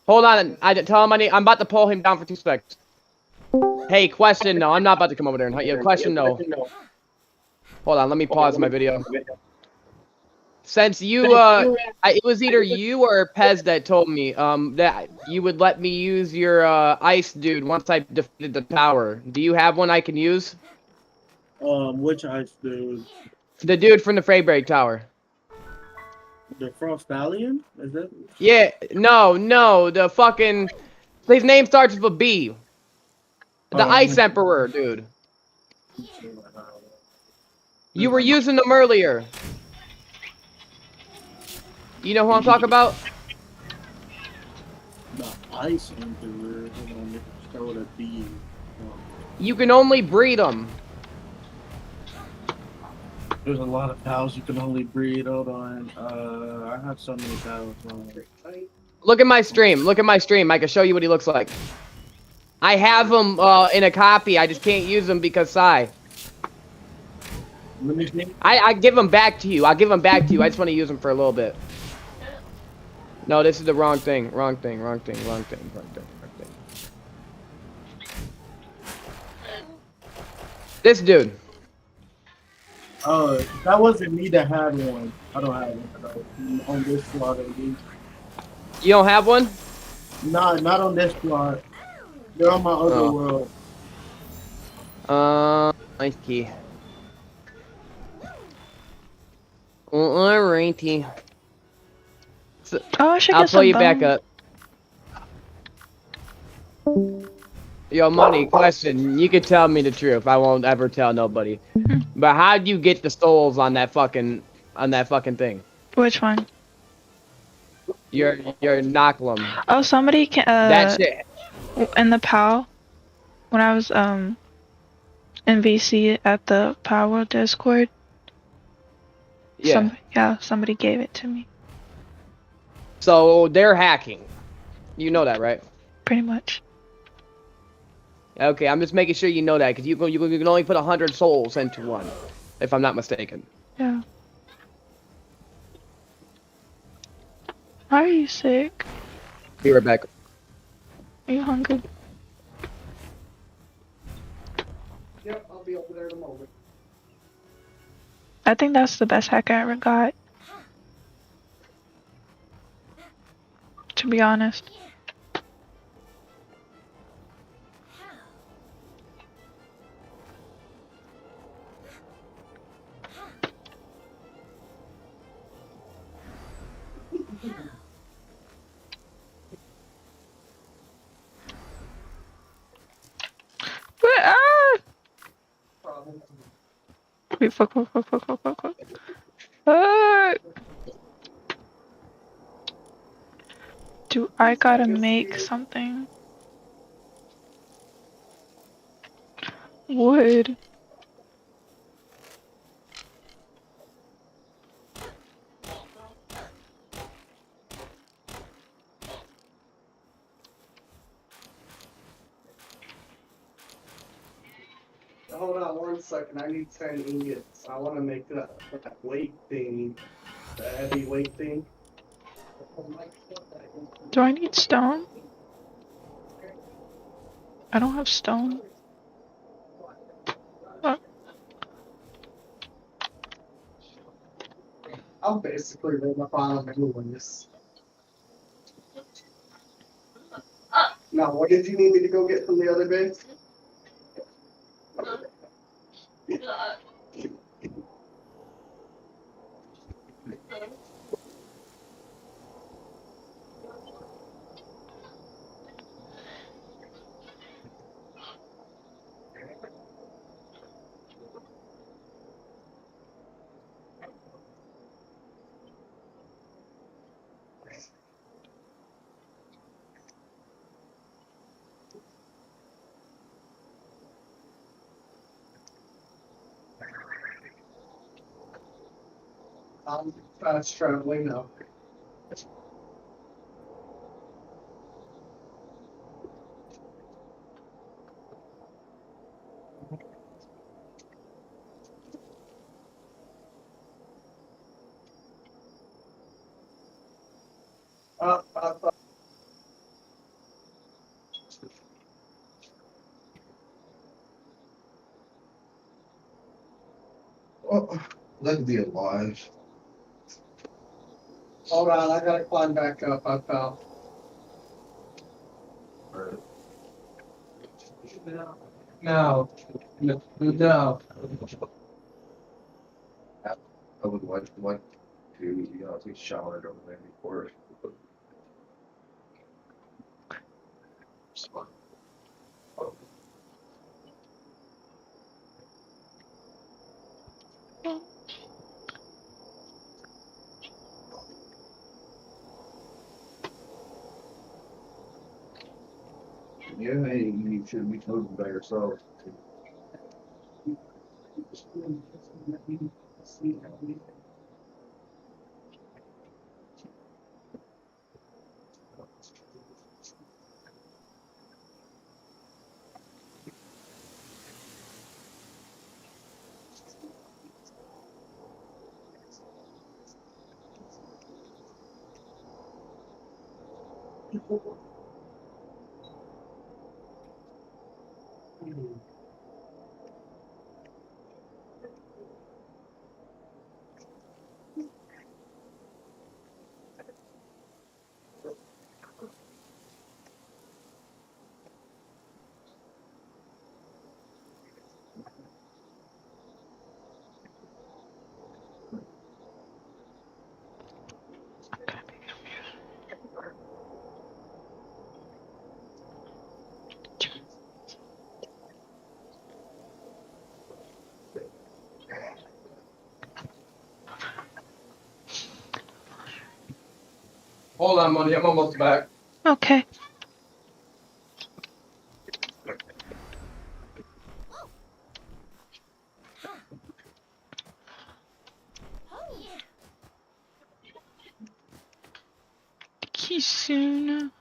Hold on. I tell him I'm about to pull him down for 2 seconds. Hey, question. No, I'm not about to come over there and hunt you. Question. No. Hold on. Let me pause my video. Since you, it was either you or Pez that told me, that you would let me use your, ice dude once I defeated the tower. Do you have one I can use?
Which ice dude?
The dude from the Freybreak Tower.
The Frostallion? Is that?
Yeah, no, the fucking, his name starts with a B. The Ice Emperor, dude. You were using them earlier. You know who I'm talking about?
The Ice Emperor. Hold on, let me start with a B.
You can only breed them.
There's a lot of cows you can only breed. Hold on. I have so many cows.
Look at my stream. Look at my stream. I can show you what he looks like. I have him in a copy. I just can't use him because Psy. I give him back to you. I'll give him back to you. I just want to use him for a little bit. No, this is the wrong thing. Wrong thing. Wrong thing. Wrong thing. Wrong thing. Wrong thing. This dude.
Oh, that wasn't me that had one. I don't have one on this plot at least.
You don't have one?
No, not on this plot. They're on my other world.
Nice key. Alrighty. So,
Oh, I should
I'll
get
pull
some
you back
bones.
up. Yo, money question. You can tell me the truth. I won't ever tell nobody. But how'd you get the souls on that fucking thing?
Which one?
Your Knock'em.
Oh, somebody can.
That shit.
In the POW, when I was in VC at the POW Discord.
Yeah.
Somebody gave it to me.
So they're hacking. You know that, right?
Pretty much.
Okay, I'm just making sure you know that, because you can only put 100 souls into one, if I'm not mistaken.
Yeah. Why are you sick?
Be right back.
Are you hungry?
Yep, I'll be over there in a moment.
I think that's the best hack I ever got. To be honest. Wait, fuck. Do I gotta make something? Wood.
Hold on 1 second. I need 10 ingots. I want to make that weight thing, the heavy weight thing.
Do I need stone? I don't have stone.
I'll basically run up on them anyways. Now, what did you need me to go get from the other base? I'm fast traveling now.
Oh, that could be alive.
Hold on, I gotta climb back up. I fell. No. No.
I would like to, take a shower over there before. Yeah, hey, you shouldn't be moving by yourself.
Hold on, Money. I'm almost back.
Okay. 𝐁𝐮𝐬𝐢𝐧𝐞𝐬.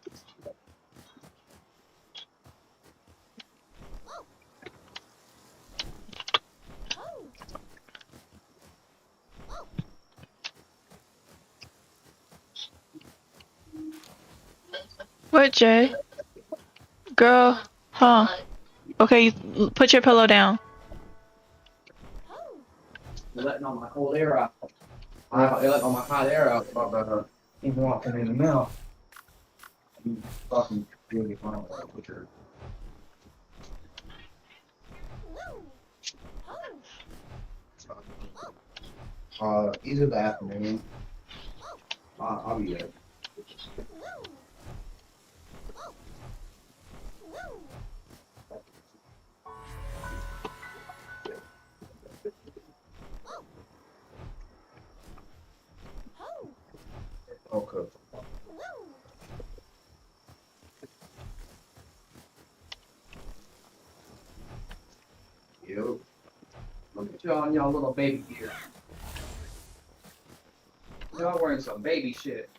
What, Jay? Girl, huh? Okay, put your pillow down.
You're letting all my cold air out. You're letting all my hot air out. He's walking in the mouth.
You fucking really fine with your. Use the bathroom. I'll be there. Okay. Yo.
Look at y'all in y'all little baby gear. Y'all wearing some baby shit.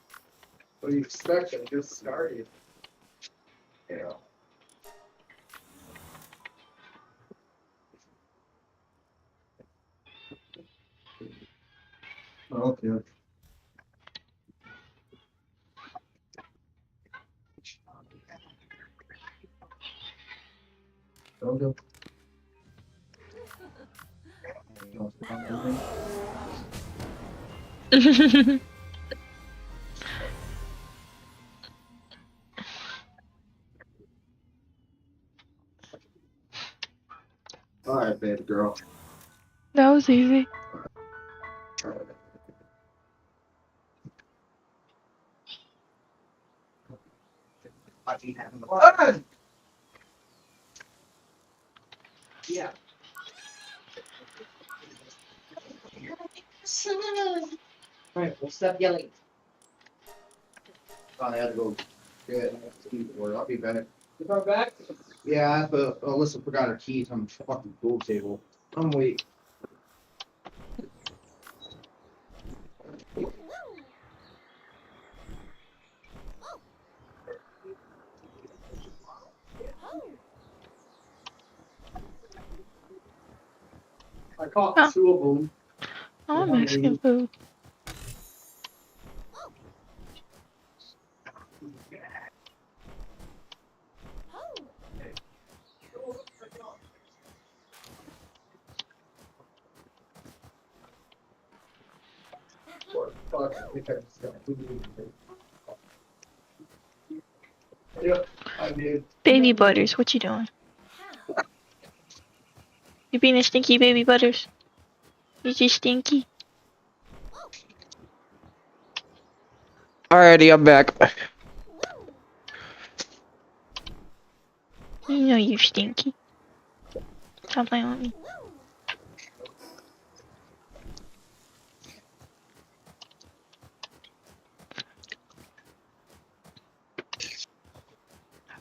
What do you expect? I just started.
Yeah. Okay. Okay. All right, baby girl.
That was easy.
Yeah. Alright, well, stop yelling.
I had to go get keyboard. I'll be back.
You come back?
Yeah, but Alyssa forgot her keys on the fucking pool table. I'm waiting.
I caught 2 of them.
I want Mexican food.
Yeah, I did.
Baby Butters, what you doing? You being a stinky baby Butters? You just stinky?
Alrighty, I'm back.
You know you're stinky. Stop playing with me.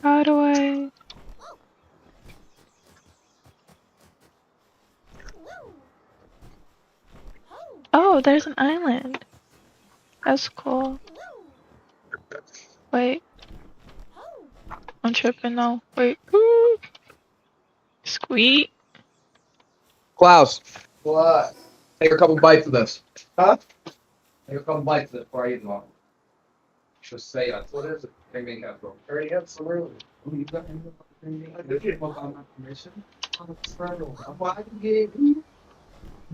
How do I... Oh, there's an island. That's cool. Wait. I'm tripping now. Wait. Ooh. Squeak.
Klaus,
What?
take a couple bites of this.
Huh?
Take a couple bites of this before I eat them all. Just say it.
What is it?
Bring me up, bro.
I already have some room.
You got anything?
I did get
on my permission.
Why gave you?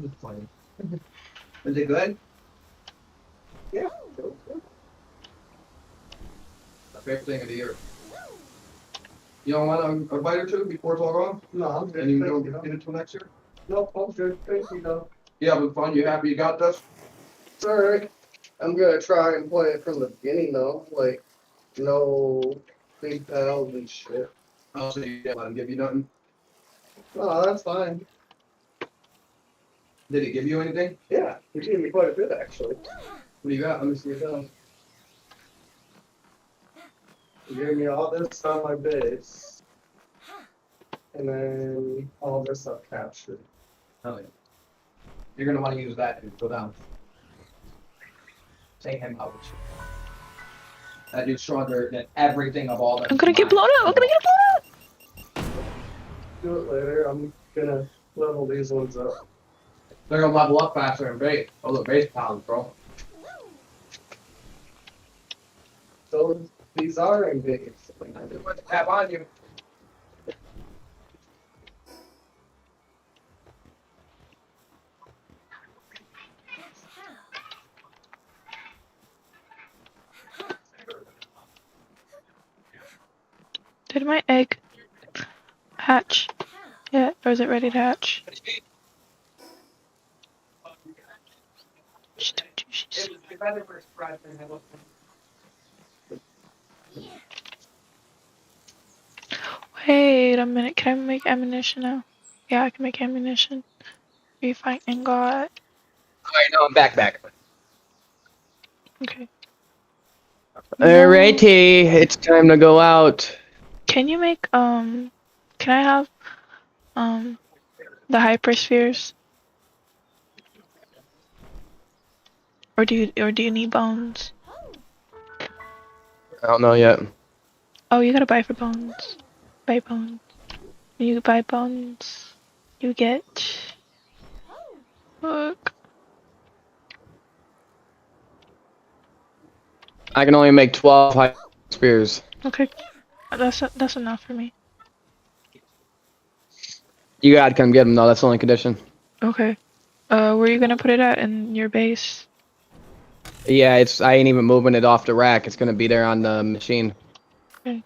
Just playing. Is it good?
Yeah.
My favorite thing of the year. You don't want a bite or two before it's all gone?
No, I'm good.
And you
Thank
don't
you.
get it until next year?
No, I'm good. Thank you, though.
Yeah, but fun. You happy you got this?
It's alright. I'm gonna try and play it from the beginning, though. Like, no big battles and shit.
Oh, so you didn't let him give you nothing?
No, that's fine.
Did he give you anything?
Yeah, he gave me quite a bit, actually.
What do you got? Let me see it down.
He gave me all this on my base. And then all this I've captured.
Oh, yeah. You're gonna want to use that to go down. Take him out. That dude's stronger than everything of all that.
I'm gonna get blown up. I'm gonna get blown up.
Do it later. I'm gonna level these ones up.
They're gonna level up faster than base. Oh, look, base pounds, bro.
So these are in base.
I just want to tap on you.
Did my egg hatch yet? Or is it ready to hatch? She told you she's... Wait a minute, can I make ammunition now? Yeah, I can make ammunition. Refine ingot.
Alright, no, I'm back.
Okay.
Alrighty, it's time to go out.
Can you make, can I have, the hyperspheres? Or do you need bones?
I don't know yet.
Oh, you gotta buy for bones. Buy bones. When you buy bones, you get... Look.
I can only make 12 high spears.
Okay. That's enough for me.
You gotta come get them though, that's the only condition.
Okay. Where are you gonna put it at in your base?
Yeah, I ain't even moving it off the rack. It's gonna be there on the machine.
Okay.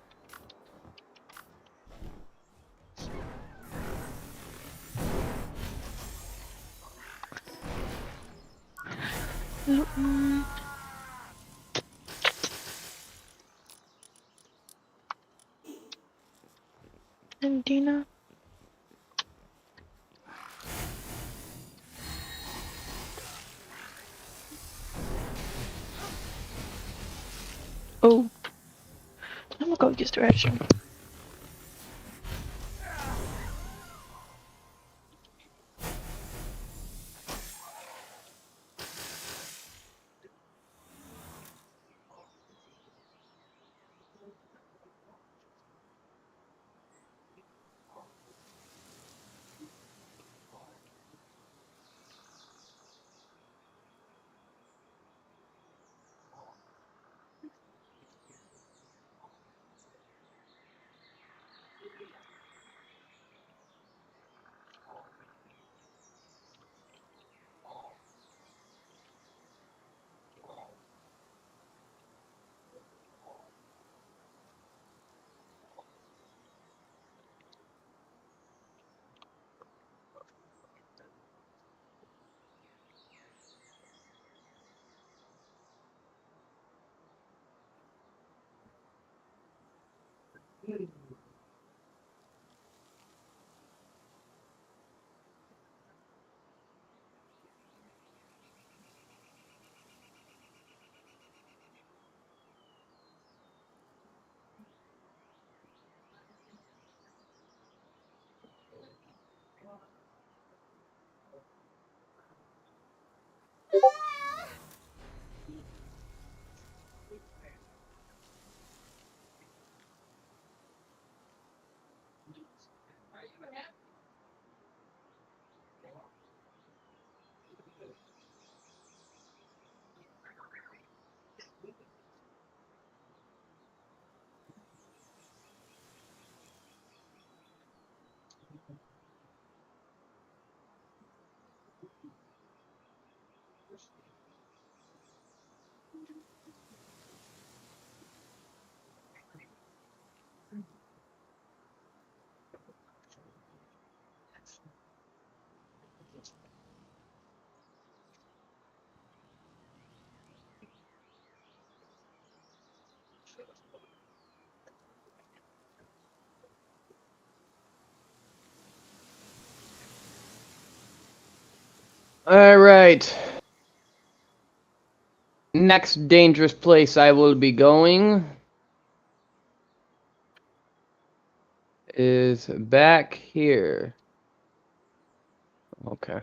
And Dina. Oh. I'm gonna go this direction.
Alright. Next dangerous place I will be going is back here. Okay.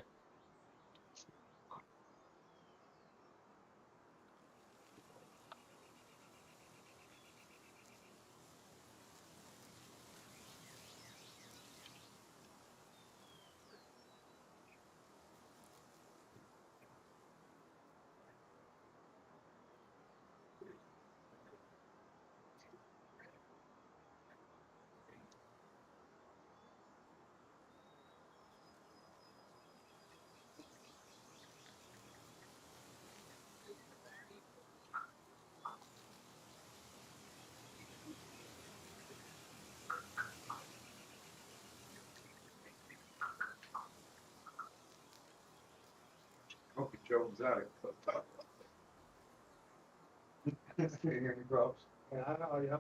Hope he Jones out. Yeah, I know, yeah.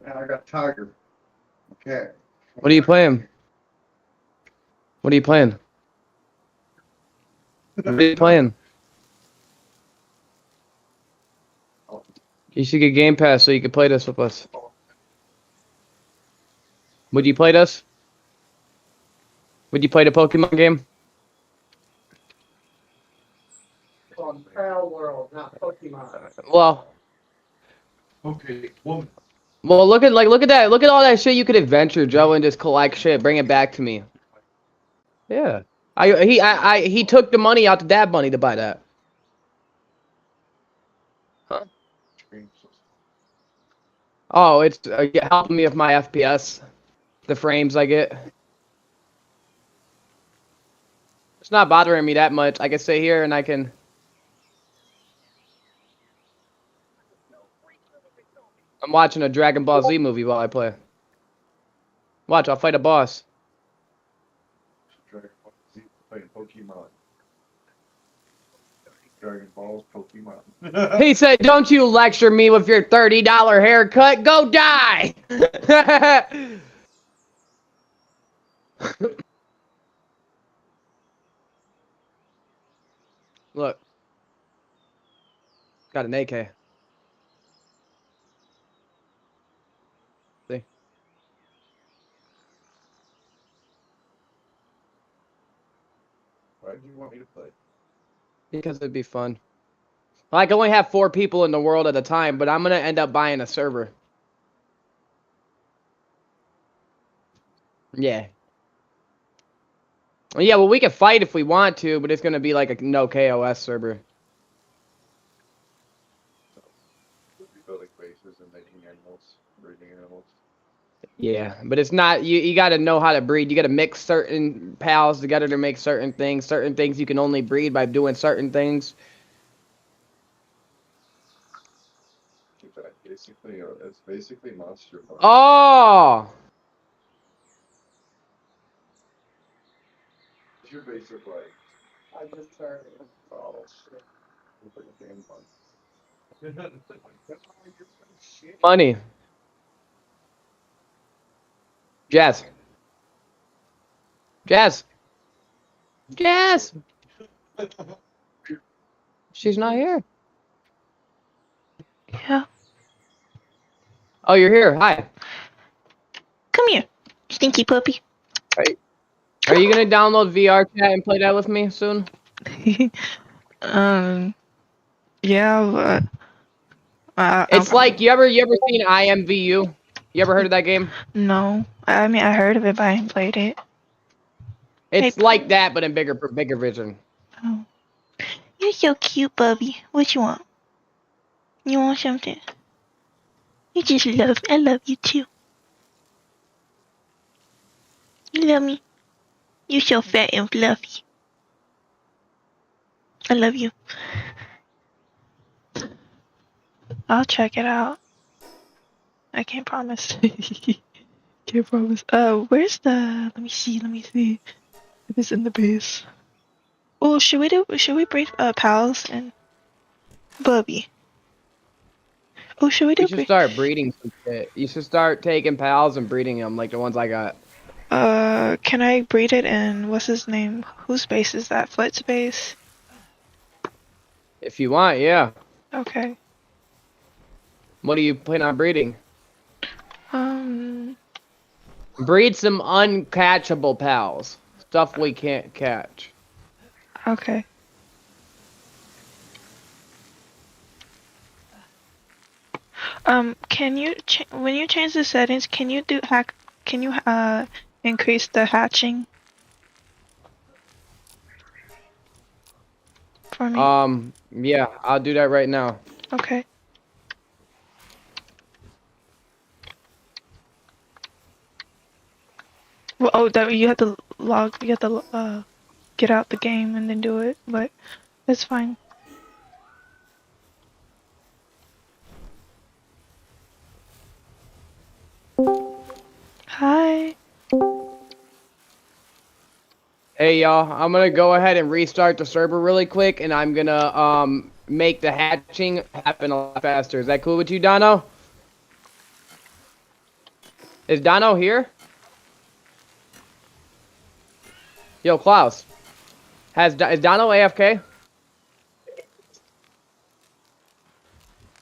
And I got Tiger. Okay.
What are you playing? What are you playing? What are you playing? You should get Game Pass so you can play this with us. Would you play this? Would you play the Pokemon game?
On Pal World, not Pokemon.
Well,
Okay, woman.
well, look at that. Look at all that shit you could adventure, Joe, and just collect shit. Bring it back to me. Yeah. He took the money out to Dad Money to buy that. Huh? Oh, it's helping me with my FPS, the frames I get. It's not bothering me that much. I can sit here and I can. I'm watching a Dragon Ball Z movie while I play. Watch, I'll fight a boss.
Dragon Ball Z playing Pokemon. Dragon Balls, Pokemon.
He said, "Don't you lecture me with your $30 haircut. Go die." Look. Got an AK. See?
Why do you want me to play?
Because it'd be fun. I can only have 4 people in the world at a time, but I'm gonna end up buying a server. Yeah. Yeah, well, we can fight if we want to, but it's gonna be like a no KOS server.
Building bases and making animals, breeding animals.
Yeah, but it's not, you gotta know how to breed. You gotta mix certain pals together to make certain things. Certain things you can only breed by doing certain things.
Basically, it's basically Monster Farm.
Oh!
What's your basic like? I just started. Oh, shit. Looks like a game fun.
Money. Jazz. Jazz. Jazz. She's not here.
Yeah.
Oh, you're here. Hi.
Come here, stinky puppy.
Are you gonna download VR chat and play that with me soon?
Yeah, but
It's like you ever seen IMVU? You ever heard of that game?
no. I mean, I heard of it, but I ain't played it.
It's like that, but in bigger vision.
Oh. You're so cute, Bubby. What you want? You want something? You just love. I love you too. You love me. You're so fat and fluffy. I love you. I'll check it out. I can't promise. Can't promise. Where's the? Let me see. If it's in the base. Oh, should we breed pals and Bubby? Oh, should we do?
You should start breeding some shit. You should start taking pals and breeding them like the ones I got.
Can I breed it in what's his name? Whose base is that? Foot's base?
If you want, yeah.
Okay.
What are you planning on breeding? Breed some uncatchable pals. Stuff we can't catch.
Okay. Can you when you change the settings, can you increase the hatching for me?
Yeah, I'll do that right now.
Okay. Well, oh, that you have to log. You have to get out the game and then do it, but that's fine. Hi.
Hey y'all, I'm gonna go ahead and restart the server really quick, and I'm gonna make the hatching happen a lot faster. Is that cool with you, Dono? Is Dono here? Yo, Klaus. Is Dono AFK?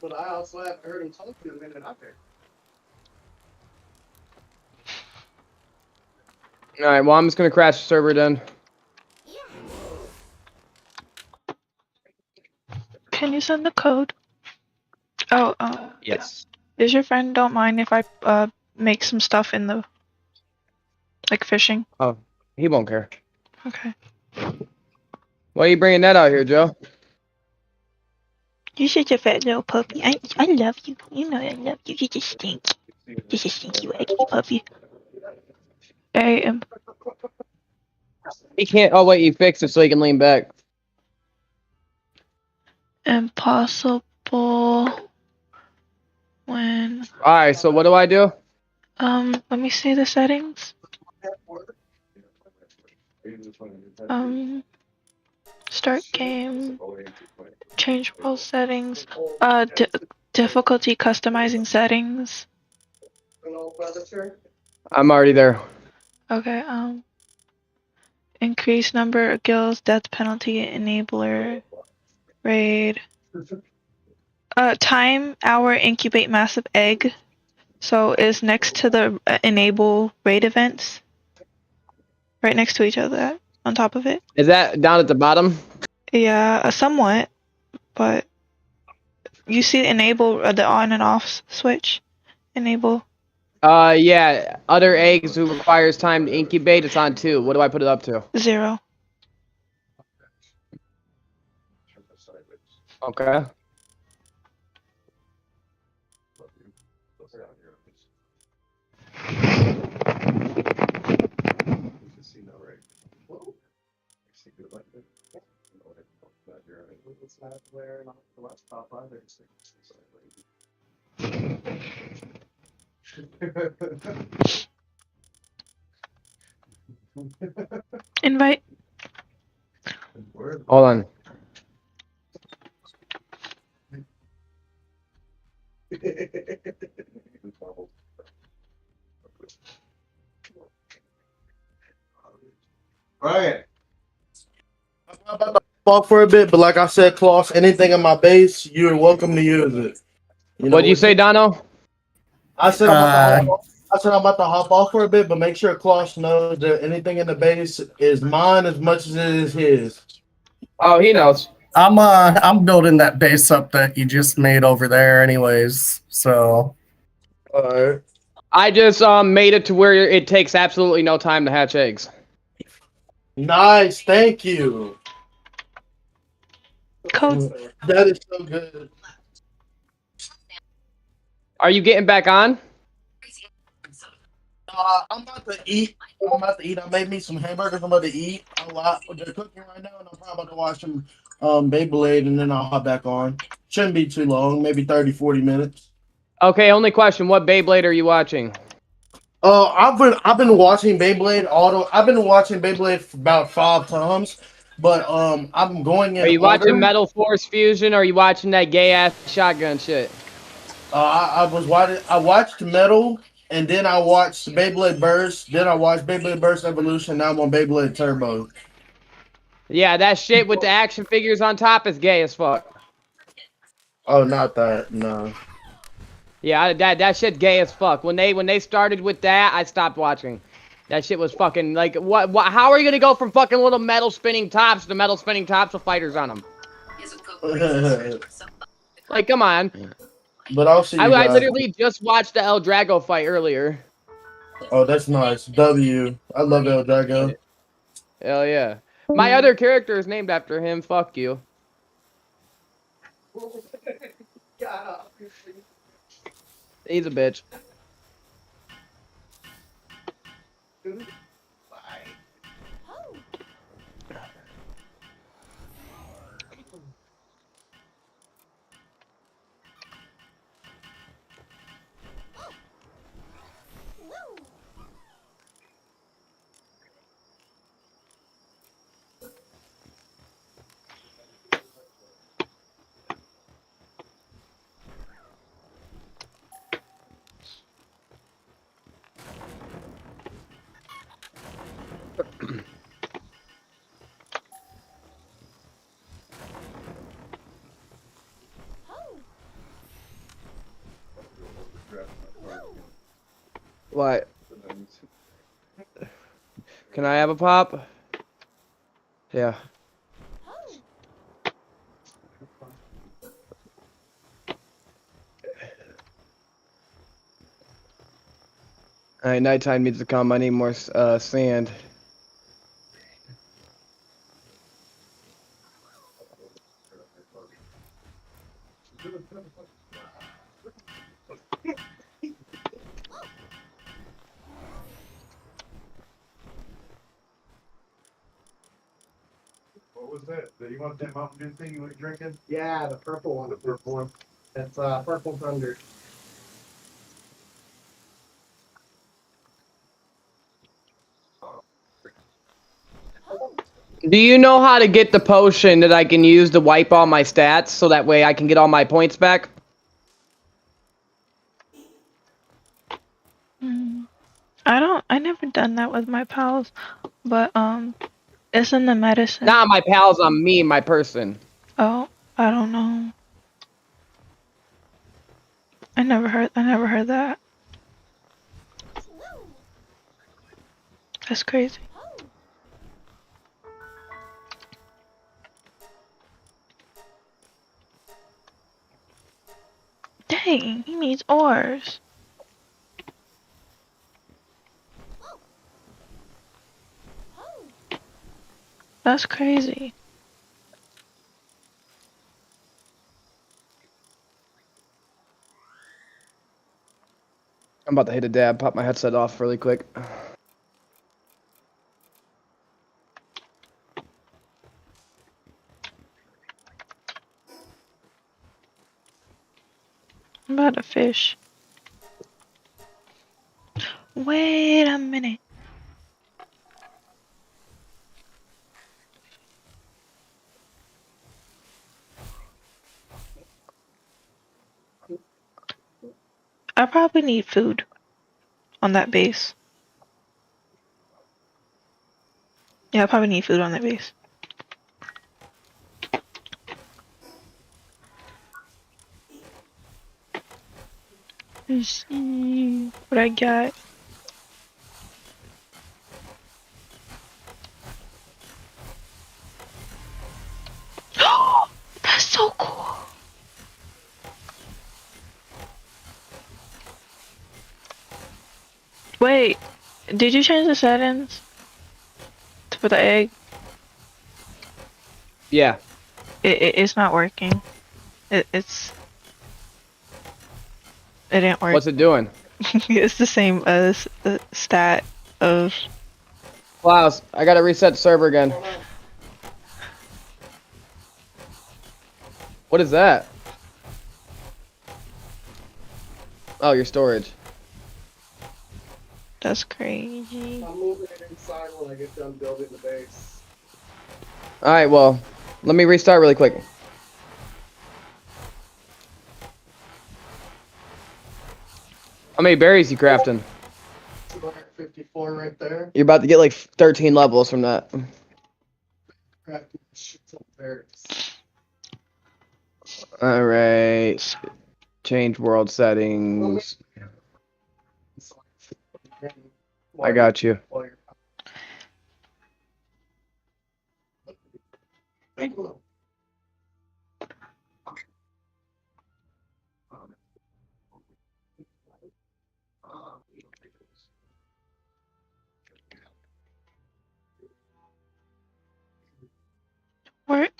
But I also haven't heard him talk to him in and out there.
Alright, well, I'm just gonna crash the server then.
Can you send the code? Oh,
Yes.
Does your friend don't mind if I make some stuff in the like fishing?
Oh, he won't care.
Okay.
Why are you bringing that out here, Joe?
You're such a fat little puppy. I love you. You know I love you. You're just stinky. Just a stinky raggedy puppy. Hey,
He can't. Oh wait, you fixed it so he can lean back.
impossible when.
All right. So what do I do?
Let me see the settings. Start game. Change role settings. Difficulty customizing settings.
I'm already there.
Okay, increase number of gills, death penalty, enabler, raid. Time, hour, incubate massive egg. So is next to the enable raid events. Right next to each other, on top of it.
Is that down at the bottom?
Yeah, somewhat, but you see enable the on and off switch. Enable.
Yeah. Other eggs who requires time to incubate. It's on 2. What do I put it up to?
0.
Okay.
Invite.
Hold on.
off for a bit, but like I said, Kloss, anything in my base, you're welcome to use it. You know,
What'd you say, Dono?
I said I'm about to hop off for a bit, but make sure Kloss knows that anything in the base is mine as much as it is his.
Oh, he knows.
I'm building that base up that you just made over there, anyways. So.
Alright.
I just made it to where it takes absolutely no time to hatch eggs.
Nice, thank you.
Code.
That is so good.
Are you getting back on?
I'm about to eat. I made me some hamburgers. I'm about to eat a lot. They're cooking right now, and I'm probably about to watch some Beyblade, and then I'll hop back on. Shouldn't be too long, maybe 30, 40 minutes.
Okay, only question. What Beyblade are you watching?
I've been watching Beyblade I've been watching Beyblade for about 5 times, but I'm going in.
Are you watching Metal Force Fusion, or are you watching that gay ass shotgun shit?
I watched Metal, and then I watched Beyblade Burst. Then I watched Beyblade Burst Evolution. Now I'm on Beyblade Turbo.
Yeah, that shit with the action figures on top is gay as fuck.
Oh, not that. No.
Yeah, that shit's gay as fuck. When they started with that, I stopped watching. That shit was fucking like what? How are you gonna go from fucking little metal spinning tops to metal spinning tops with fighters on them? Like, come on.
But I'll see you
I
guys.
literally just watched the El Drago fight earlier.
Oh, that's nice. W. I love El Drago.
Hell yeah. My other character is named after him. Fuck you. He's a bitch. What? Can I have a pop? Yeah. Alright, nighttime needs to come. I need more sand.
What was that? You want that Mountain Dew thing you were drinking?
Yeah, the purple one.
The purple one.
It's Purple Thunder.
Do you know how to get the potion that I can use to wipe all my stats so that way I can get all my points back?
I never done that with my pals, but it's in the medicine.
Not my pals, on me, my person.
Oh, I don't know. I never heard that. That's crazy. Dang, he needs ores. That's crazy.
I'm about to hit a dab, pop my headset off really quick.
I'm about to fish. Wait a minute. I probably need food on that base. Yeah, I probably need food on that base. Let's see what I got. That's so cool. Wait, did you change the settings for the egg?
Yeah.
It's not working. It didn't work.
What's it doing?
It's the same as the stat of.
Klaus, I gotta reset the server again. What is that? Oh, your storage.
That's crazy.
I'm moving it inside when I get done building the base.
Alright, well, let me restart really quick. How many berries you crafting?
254 right there.
You're about to get like 13 levels from that.
Crafting shit ton of berries.
Alright. Change world settings. I got you.
What?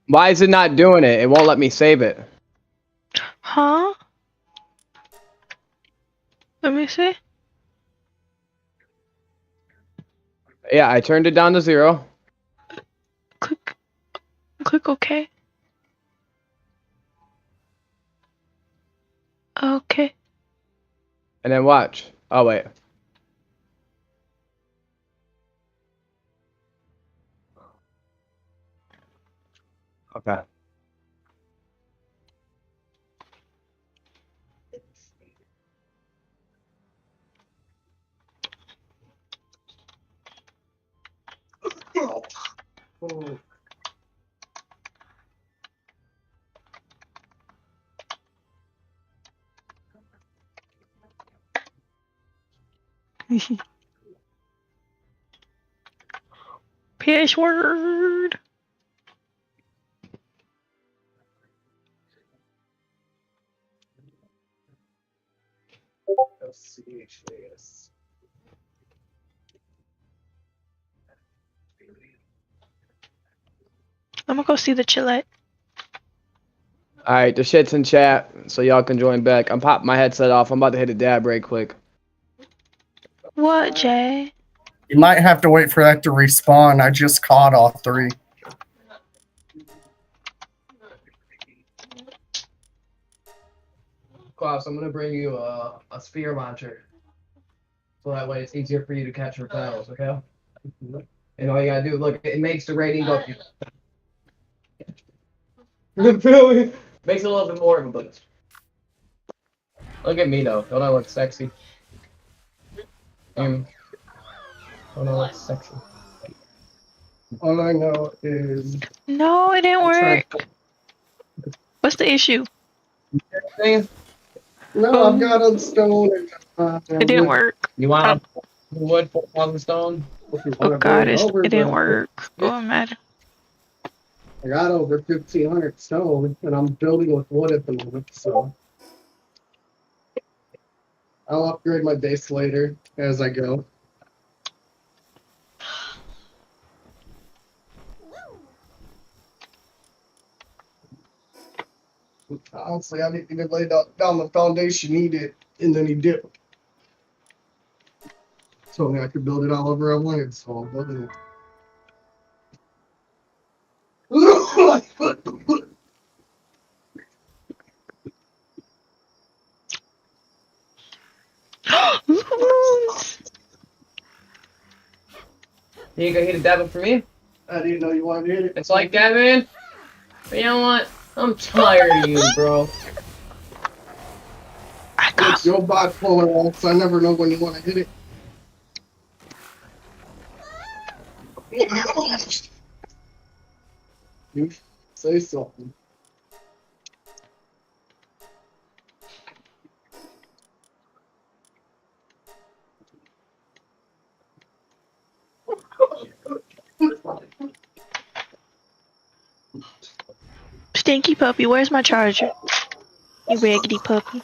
Why is it not doing it? It won't let me save it.
Huh? Let me see.
Yeah, I turned it down to 0.
Click OK. Okay.
And then watch. Oh, wait. Okay.
Oh.
PH word.
CHAS.
I'm gonna go see the Chillette.
Alright, the shit's in chat, so y'all can join back. I'm popping my headset off. I'm about to hit a dab break quick.
What, Jay?
You might have to wait for that to respawn. I just caught all 3.
Klaus, I'm gonna bring you a sphere launcher. So that way it's easier for you to catch reptiles, okay? And all you gotta do, look, it makes the rating go up. You feel me? Makes it a little bit more of a boost. Look at me though. Don't I look sexy? Don't I look sexy?
All I know is.
No, it didn't work. What's the issue?
No, I've got on stone and
it didn't work.
You want wood on the stone?
Oh god, it didn't work. Oh, I'm mad.
I got over 1,500 stone, and I'm building with wood at the moment, so I'll upgrade my base later as I go. Honestly, I didn't even lay down the foundation needed, and then he did. Told me I could build it however I wanted, so I'm building it.
You gonna hit a dab for me?
I didn't know you wanted to hit it.
It's like that, man. But you know what? I'm tired of you, bro.
It's your bipolar, so I never know when you want to hit it. Say something.
Stinky puppy, where's my charger? You raggedy puppy.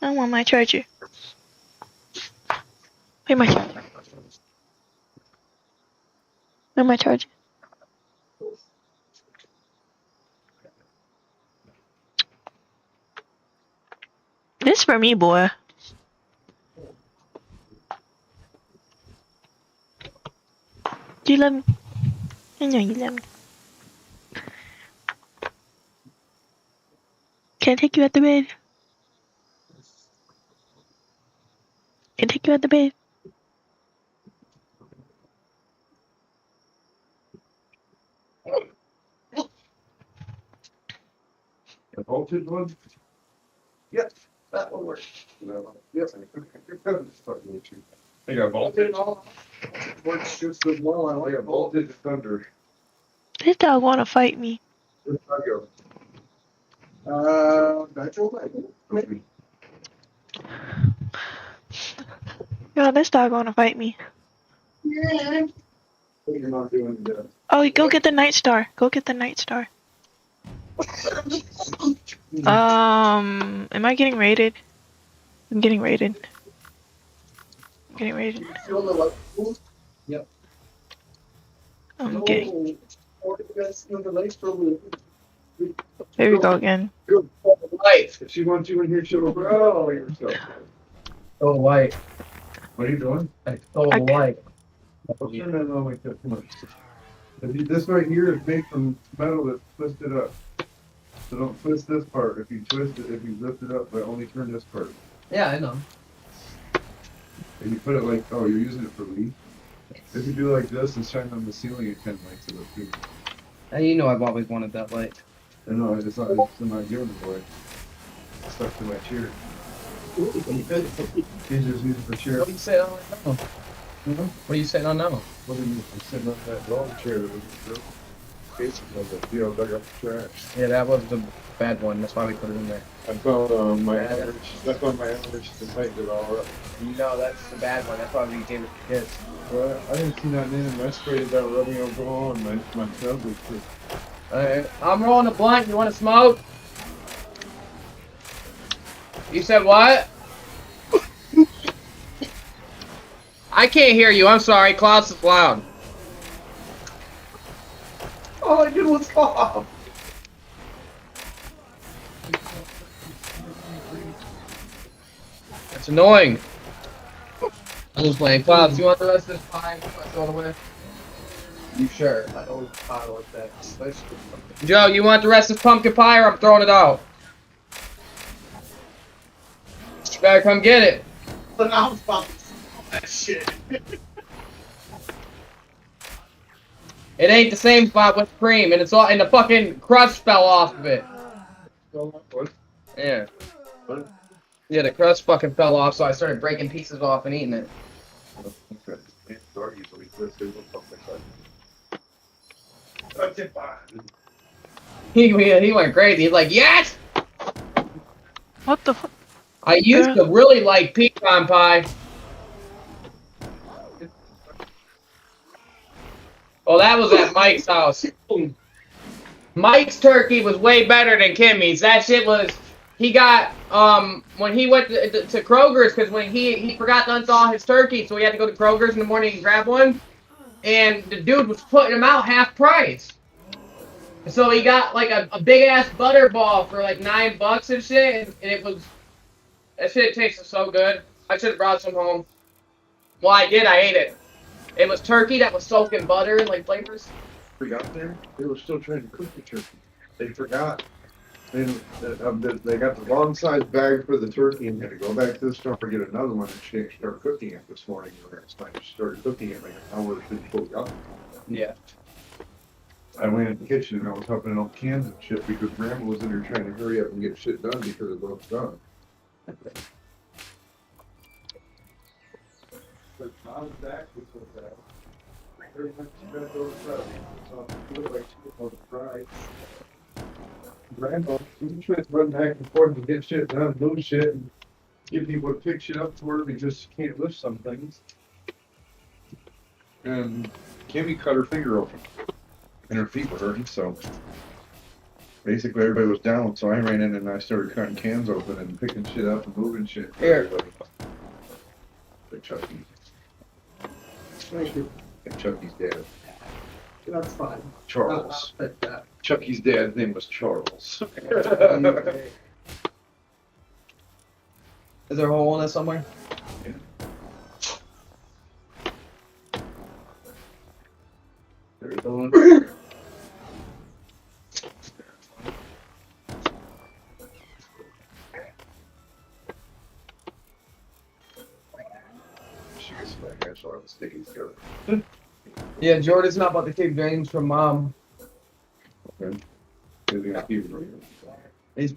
I want my charger. Where's my charger? Where's my charger? This for me, boy. Do you love me? I know you love me. Can I take you out the bed? Can I take you out the bed?
The voltage one? Yes, that one works. No, yes, I got voltage. Works just as well. I like voltage thunder.
This dog wanna fight me.
Where'd I go? Natural maybe.
Yo, this dog wanna fight me.
Yeah. You're not doing that.
Oh, go get the night star. Go get the night star. Am I getting raided? I'm getting raided. I'm getting raided.
Yep.
I'm getting.
There
There we go again.
Life. If she wants you in here, she'll grow yourself.
Oh, light.
What are you doing?
Oh, light.
I'll turn that on like that. Come on. This right here is made from metal that's twisted up. So don't twist this part. If you twist it, if you lift it up, but only turn this part.
Yeah, I know.
And you put it like, oh, you're using it for leaf. If you do like this and shine on the ceiling, it kind of lights it up too.
And you know I've always wanted that light.
I know, it's not giving it away. It's stuck to my chair. You just use it for chair.
What are you sitting on now? What are you sitting on now?
What are you sitting on that long chair that was broken? Basically, the deal dug up the trash.
Yeah, that was the bad one. That's why we put it in there.
I found my average. That's on my average to tighten it all up.
No, that's the bad one. That's why we gave it to kids.
Well, I didn't see nothing in it. I sprayed it down rubbing alcohol and my tub was just.
Alright, I'm rolling a blunt. You want to smoke? You said what? I can't hear you. I'm sorry. Klaus is loud.
All I did was cough.
That's annoying. I'm just playing. Klaus, you want the rest of this pie? Can I throw it away?
You sure? I don't pie like that.
Joe, you want the rest of this pumpkin pie or I'm throwing it out? You better come get it.
But I was about to smoke that shit.
It ain't the same spot with cream, and it's all, and the fucking crust fell off of it.
What?
Yeah.
What?
Yeah, the crust fucking fell off, so I started breaking pieces off and eating it.
Okay.
He went crazy. He's like, yes!
What the fuck?
I used to really like pecan pie. Well, that was at Mike's house. Mike's turkey was way better than Kimmy's. That shit was... He got, when he went to Kroger's, because when he forgot to unthaw his turkey, so he had to go to Kroger's in the morning and grab one. And the dude was putting them out half price. So he got like a big ass butterball for like $9 and shit, and it was... That shit tasted so good. I should have brought some home. Well, I did. I ate it. It was turkey that was soaked in butter and like flavors.
Forgot there? They were still trying to cook the turkey. They forgot. They got the wrong size bag for the turkey and had to go back to the store and get another one and start cooking it this morning. Last night, she started cooking it like an hour before we got it.
Yeah.
I went in the kitchen and I was helping out cans and shit because Grandma was in there trying to hurry up and get shit done because it was done. But not exactly so bad. Very much gonna go to so it looked like she was surprised. Grandma, you try to run back and forth and get shit done, move shit, and get people to pick shit up for her because she can't lift some things. And Kimmy cut her finger open, and her feet were hurting, so basically everybody was down, so I ran in and I started cutting cans open and picking shit up and moving shit.
Here.
Like Chucky.
Thank you.
And Chucky's dad.
That's fine.
Charles.
I'll take that.
Chucky's dad's name was Charles.
Is there a hole in it somewhere?
There's the one. That's why I was sticking together.
Yeah, Jordan's not about to keep James from mom.
Okay. Is he gonna keep it from you?
He's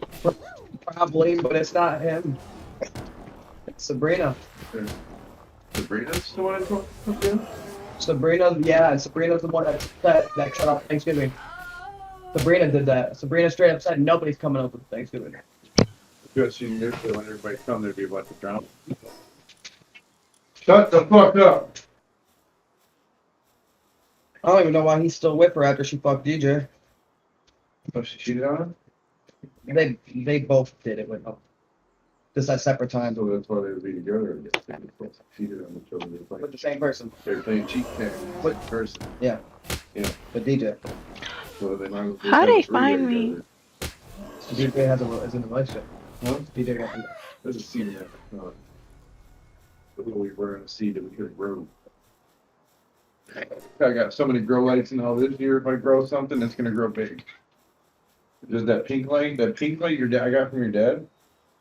probably, but it's not him. It's Sabrina.
Okay. Sabrina's the one I talked to?
Sabrina, yeah, Sabrina's the one that cut off Thanksgiving. Sabrina did that. Sabrina straight up said nobody's coming over for Thanksgiving.
Because she knew that when everybody come, there'd be about to drown. Shut the fuck up!
I don't even know why he's still with her after she fucked DJ.
Oh, she cheated on him?
They both did it with him. Just at separate times.
So that's why they would be together. I guess. They cheated on each other.
With the same person.
They're playing cheat tag with the person.
Yeah.
Yeah.
With DJ.
So they might as well
How
play
they
three
find
together.
me?
DJ is in a relationship.
Huh?
DJ got
There's a seed in that. The little we were in a seed that we could grow. I got so many grow lights and all this year. If I grow something, it's gonna grow big. There's that pink light your dad I got from your dad,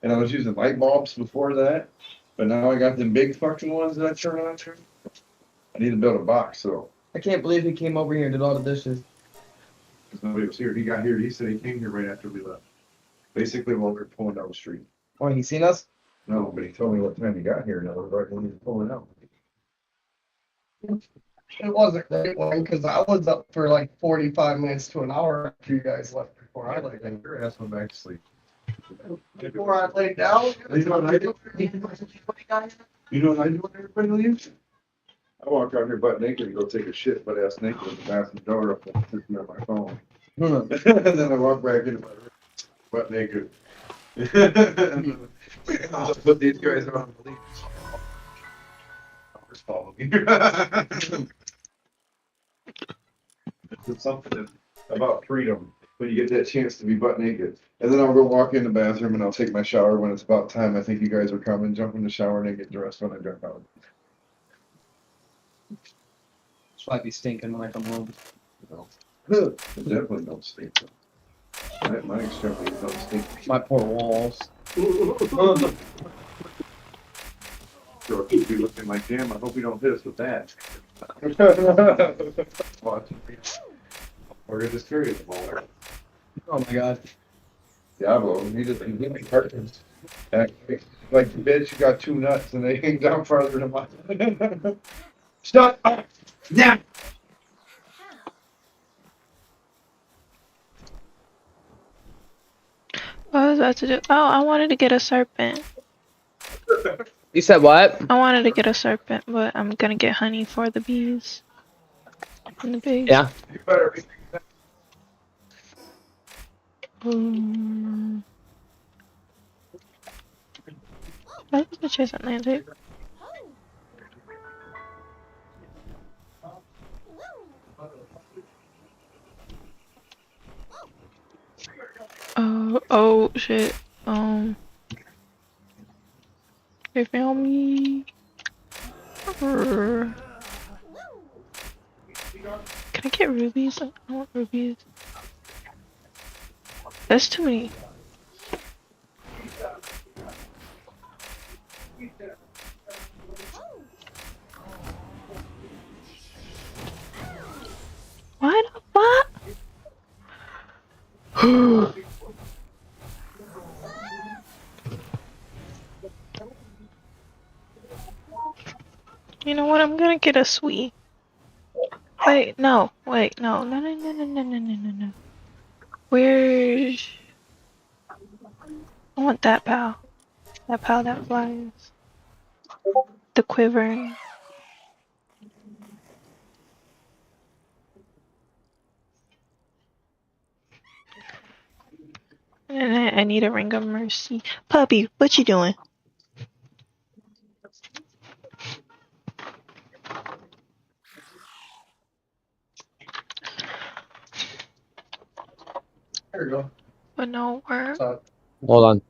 and I was using light bulbs before that, but now I got them big fucking ones that I turn on to. I need to build a box, so
I can't believe he came over here and did all the dishes.
because nobody was here. He got here. He said he came here right after we left. Basically, while we were pulling down the street.
Oh, he seen us?
No, but he told me what time he got here, and I was right when he was pulling out.
It wasn't that long because I was up for like 45 minutes to an hour after you guys left before I laid down.
Your ass went back to sleep.
Before I laid down?
You know what I do? You know what I do when everybody leaves? I walk out here butt naked and go take a shit, butt ass naked with the bathroom door up and sitting on my phone. And then I walk back into my room, butt naked. I'll put these guys on the leash. Follow me. It's something about freedom when you get that chance to be butt naked. And then I'll go walk in the bathroom and I'll take my shower when it's about time. I think you guys are coming, jump in the shower and then get dressed when I jump out.
So I'd be stinking when I come home.
No. It definitely don't stink. My extremities don't stink.
My poor walls.
Sure, you'd be looking like, damn, I hope you don't hit us with that. Watching me. We're gonna just carry the ball.
Oh my god.
Diablo, he hit me cartons. Like the bitch, you got two nuts and they hang down farther than mine. Stop! Now!
What was I about to do? Oh, I wanted to get a serpent.
You said what?
I wanted to get a serpent, but I'm gonna get honey for the bees. And the bees.
Yeah.
You better be.
I was gonna chase Atlantic. Oh shit. They found me. Can I get rubies? I want rubies. That's too many. Why the fuck? You know what? I'm gonna get a sweet. Wait, no. Wait, no. No, no, no, no, no, no, no, no, no. Where's... I want that pal. That pal that flies. The quivering. And I need a ring of mercy. Puppy, what you doing?
There you go.
But no work.
Hold on.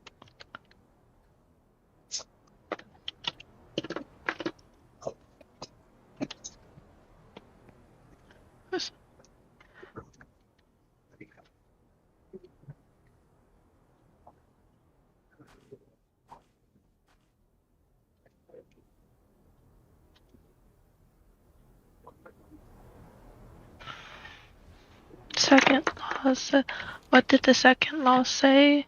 Second law said, what did the second law say?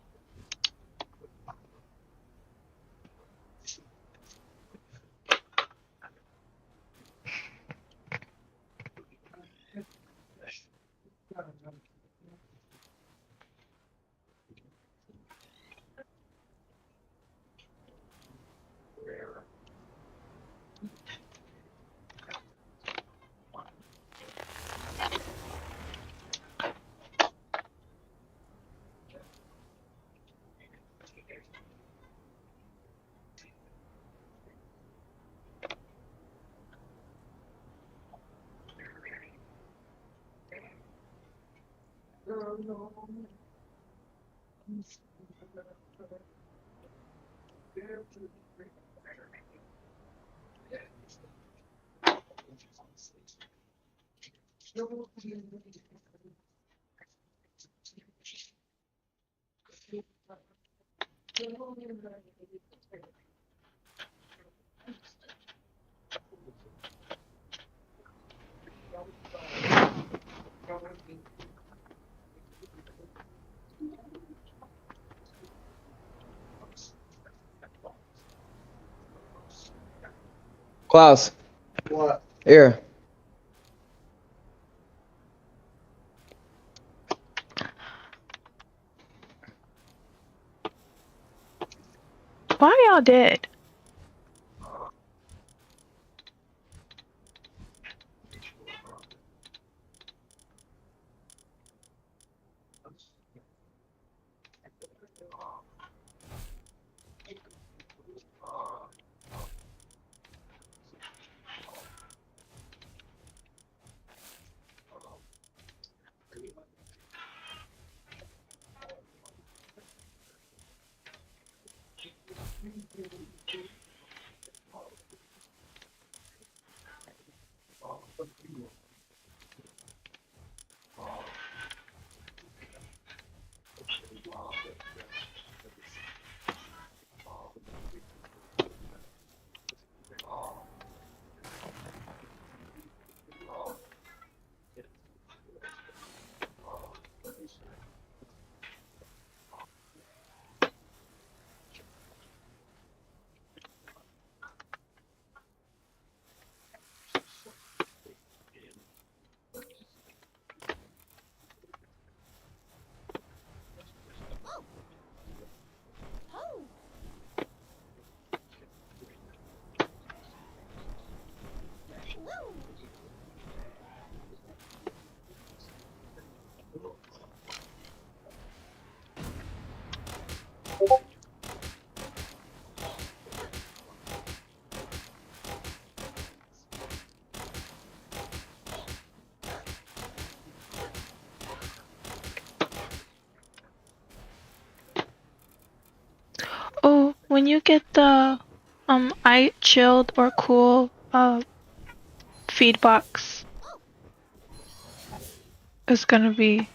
Klaus.
What?
Here.
Why y'all dead? Oh, when you get the I chilled or cool feed box, it's gonna be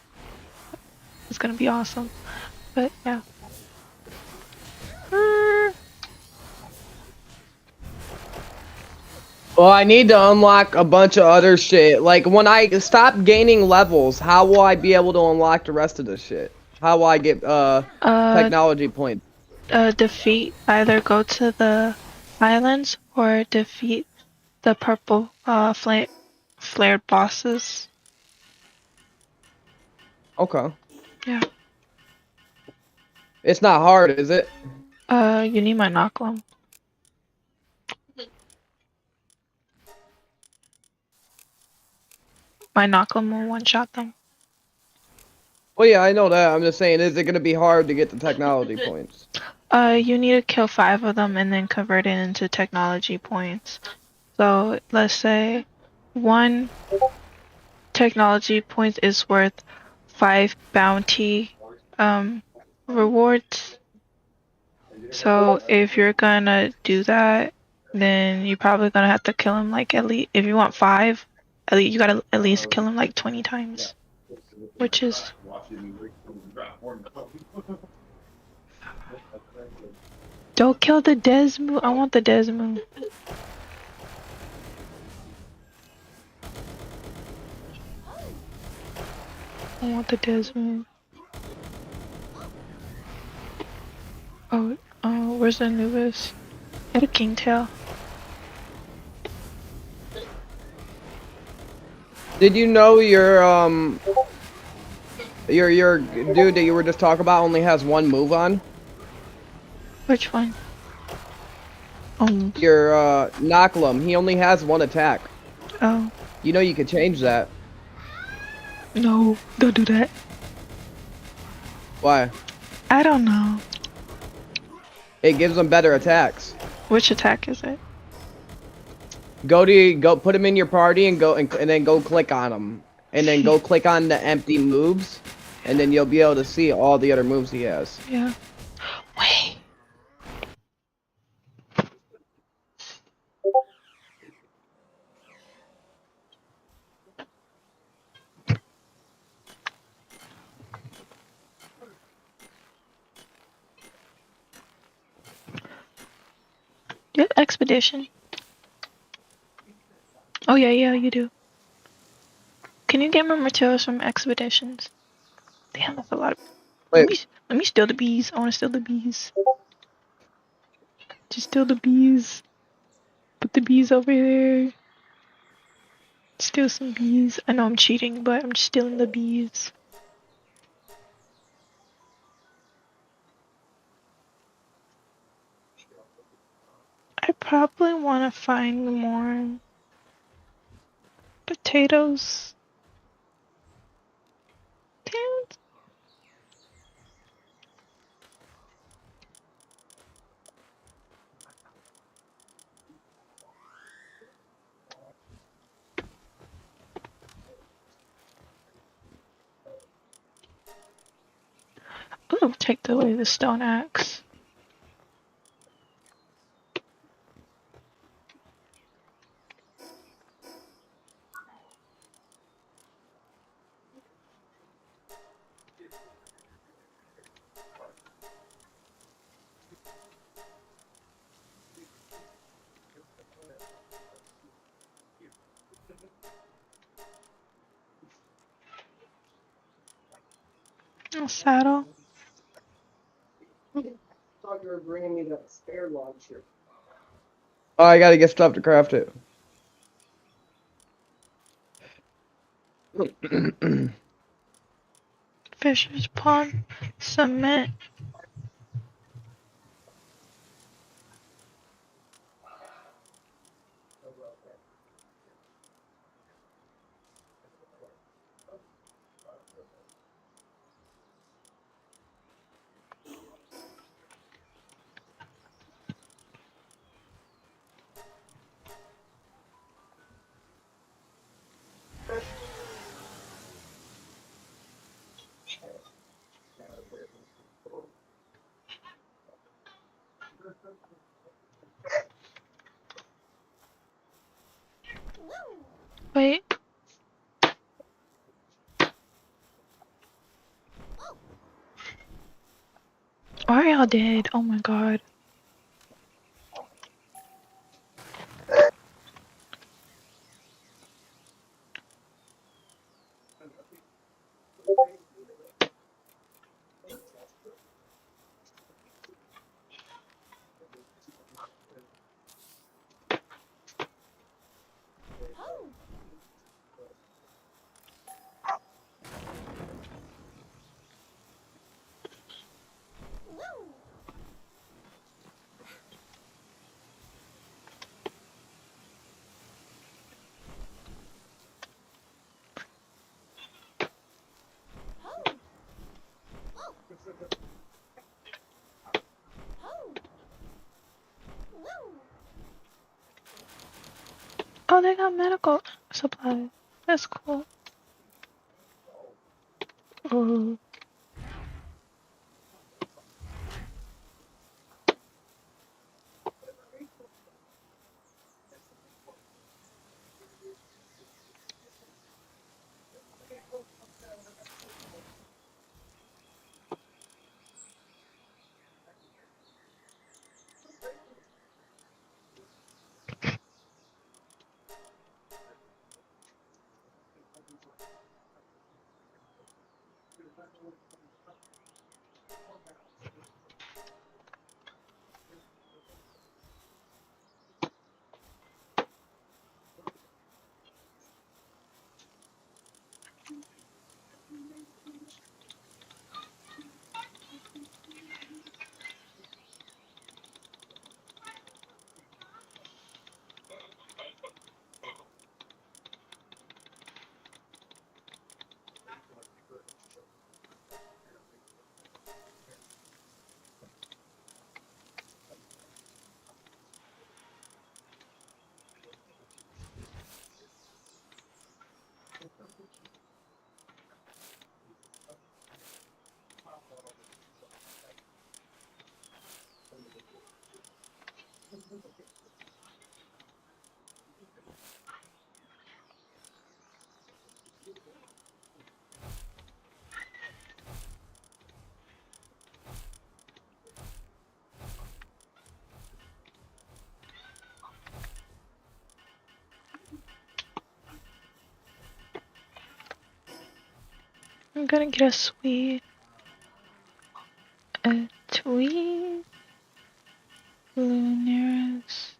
awesome. But yeah.
Well, I need to unlock a bunch of other shit. Like, when I stop gaining levels, how will I be able to unlock the rest of the shit? How will I get, technology points?
Defeat, either go to the islands or defeat the purple flame, flared bosses.
Okay.
Yeah.
It's not hard, is it?
You need my 𝐁𝐮𝐬𝐢𝐧𝐞𝐬𝐬. My 𝐁𝐮𝐬𝐬 will one-shot them.
Well, yeah, I know that. I'm just saying, is it gonna be hard to get the technology points?
You need to kill 5 of them and then convert it into technology points. So let's say 1 technology point is worth 5 bounty rewards. So if you're gonna do that, then you're probably gonna have to kill him like at least, if you want 5, at least you gotta at least kill him like 20 times. Which is... Don't kill the 𝐁𝐮𝐬𝐬. I want the 𝐁𝐮𝐬𝐬. I want the 𝐁𝐮𝐬𝐬. Oh, where's the Anubis? Get a king tail.
Did you know your dude that you were just talking about only has 1 move on?
Which one?
Your 𝐁𝐿𝐬, he only has 1 attack.
Oh.
You know you could change that.
No, don't do that.
Why?
I don't know.
It gives him better attacks.
Which attack is it?
Go put him in your party and then go click on him. And then go click on the empty moves, and then you'll be able to see all the other moves he has.
Yeah. Wait. Do you have expedition? Oh yeah, you do. Can you get more materials from expeditions? Damn, that's a lot of...
Wait.
Let me steal the bees. I want to steal the bees. Just steal the bees. Put the bees over there. Steal some bees. I know I'm cheating, but I'm just stealing the bees. I probably want to find more potatoes. Damn it. Ooh, take away the stone axe. Oh, saddle.
I thought you were bringing me that spare launcher.
Oh, I gotta get stuff to craft it.
Fisher's pond. Cement. Wait. Why are y'all dead? Oh my god. they got medical supplies. That's cool. Oh. I'm gonna get a sweet, a tweet, lunaris,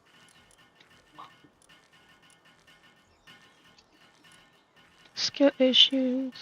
skill issues.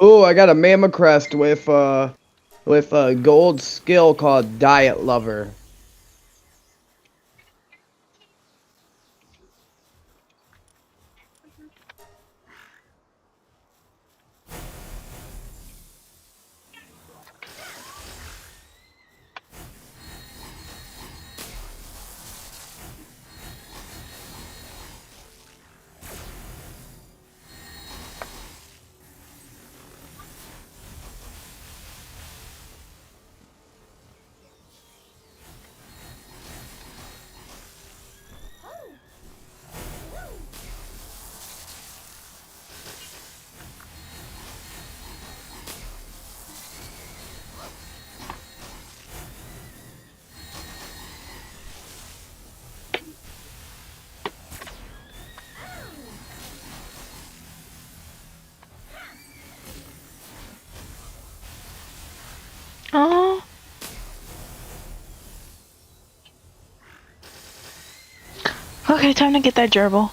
Oh, I got a mammoth crest with a gold skill called Diet Lover.
Oh. Okay, time to get that gerbil.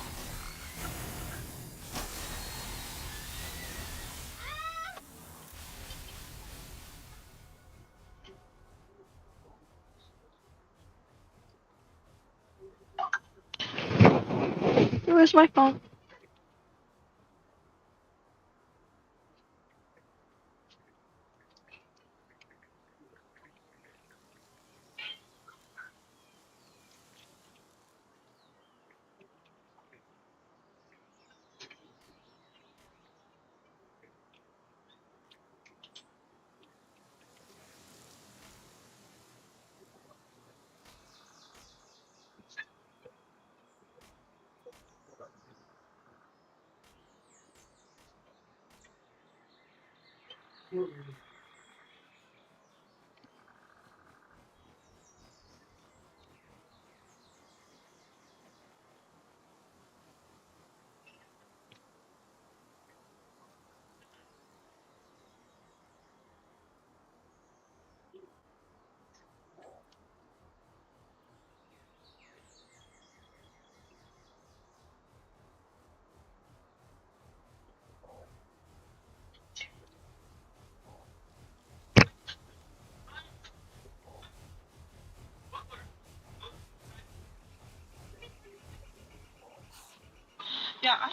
Where's my phone? Yeah.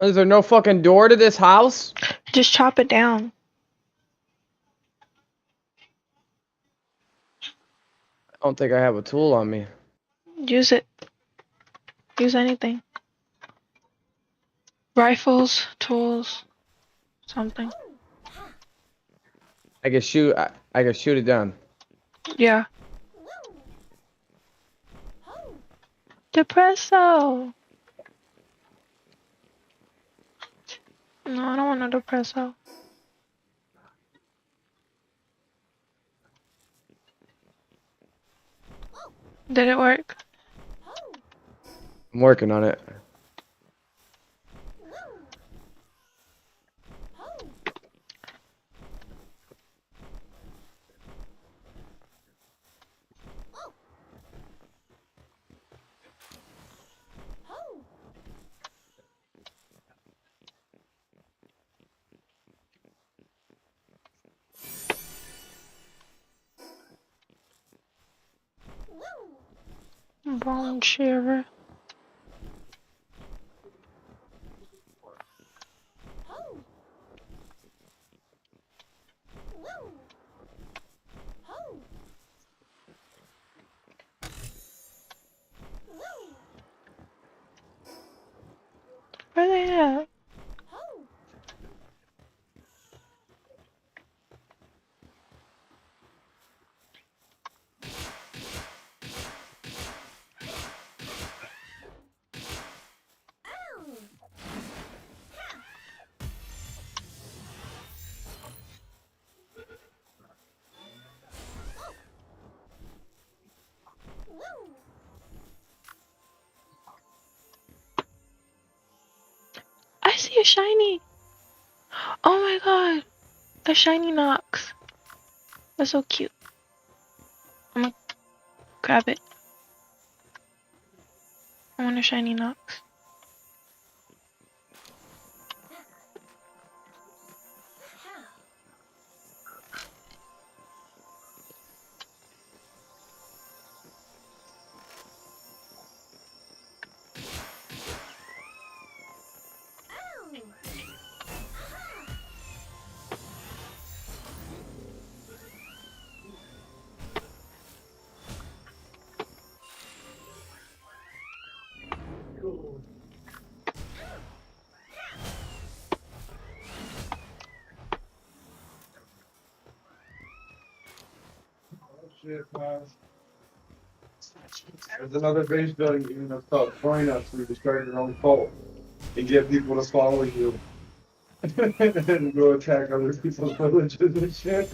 Is there no fucking door to this house?
Just chop it down.
I don't think I have a tool on me.
Use it. Use anything. Rifles, tools, something.
I can shoot it down.
Yeah. Depresso. No, I don't want no depresso. Did it work?
I'm working on it.
Bone shiver. Where they at? I see a shiny. Oh my god. A shiny Nox. That's so cute. I'm gonna grab it. I want a shiny Nox.
Shit, man. There's another base building even that's called join us where you start your own cult and get people to follow you. And go attack other people's villages and shit.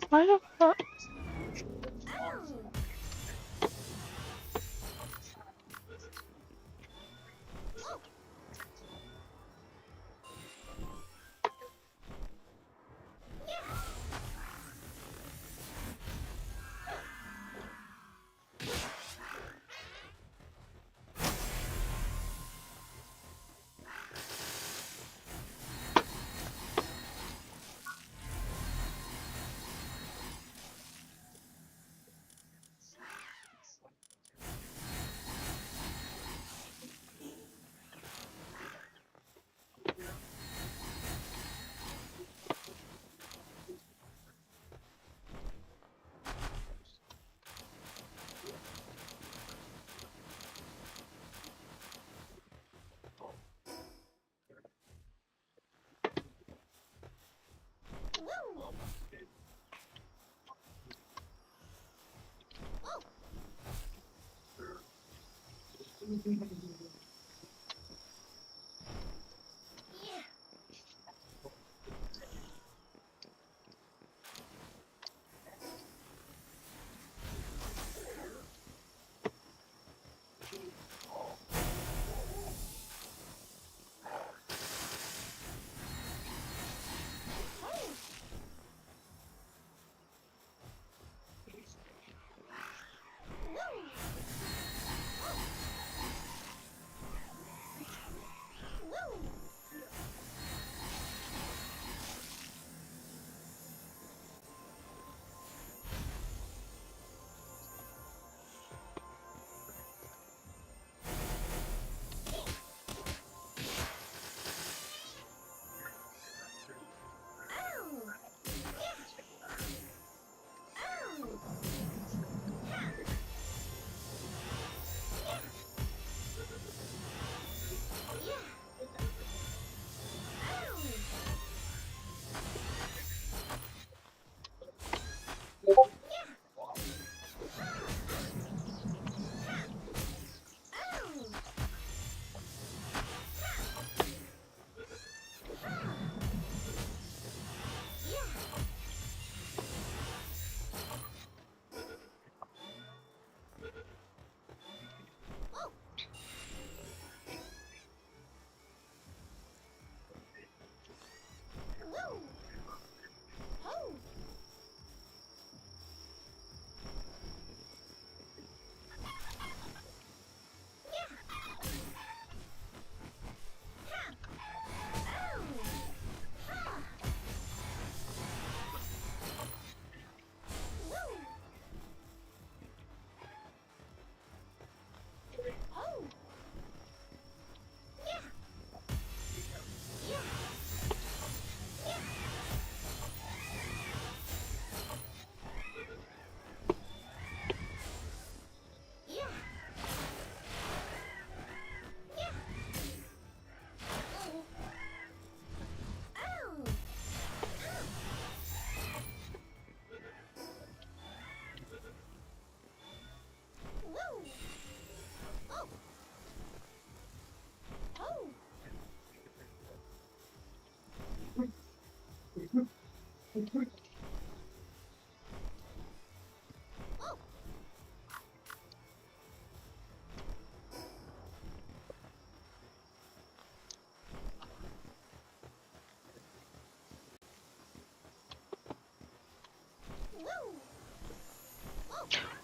Why the fuck?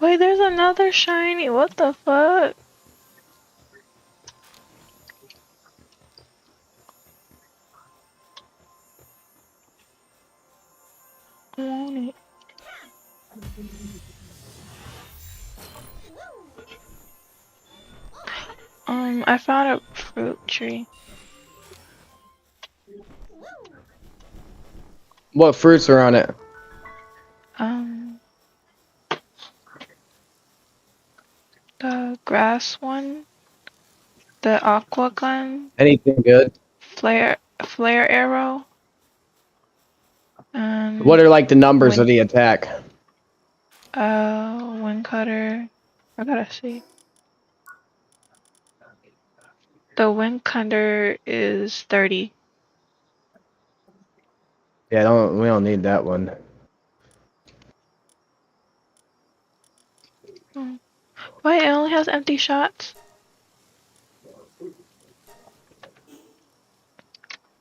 Wait, there's another shiny. What the fuck? I want it. I found a fruit tree.
What fruits are on it?
The grass one, the aqua gun,
Anything good?
flare arrow,
What are like the numbers of the attack?
wind cutter. I gotta see. The wind cutter is 30.
Yeah, we don't need that one.
Wait, it only has empty shots.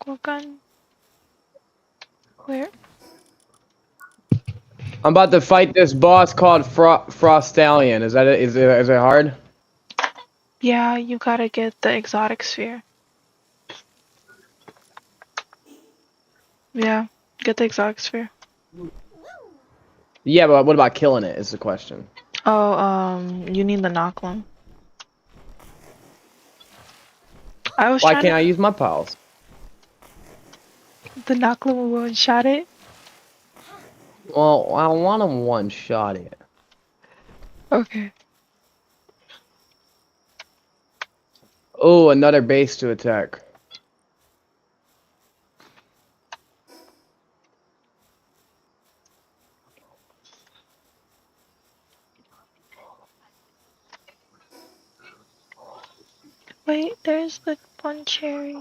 Aqua gun. Where?
I'm about to fight this boss called Frostallion. Is it hard?
Yeah, you gotta get the exotic sphere. Yeah, get the exotic sphere.
Yeah, but what about killing it is the question.
Oh, you need the Knocklim. I was
Why
trying
can't
to...
I use my pals?
The Knocklim will one-shot it?
Well, I want to one-shot it.
Okay.
Oh, another base to attack.
Wait, there's the one cherry.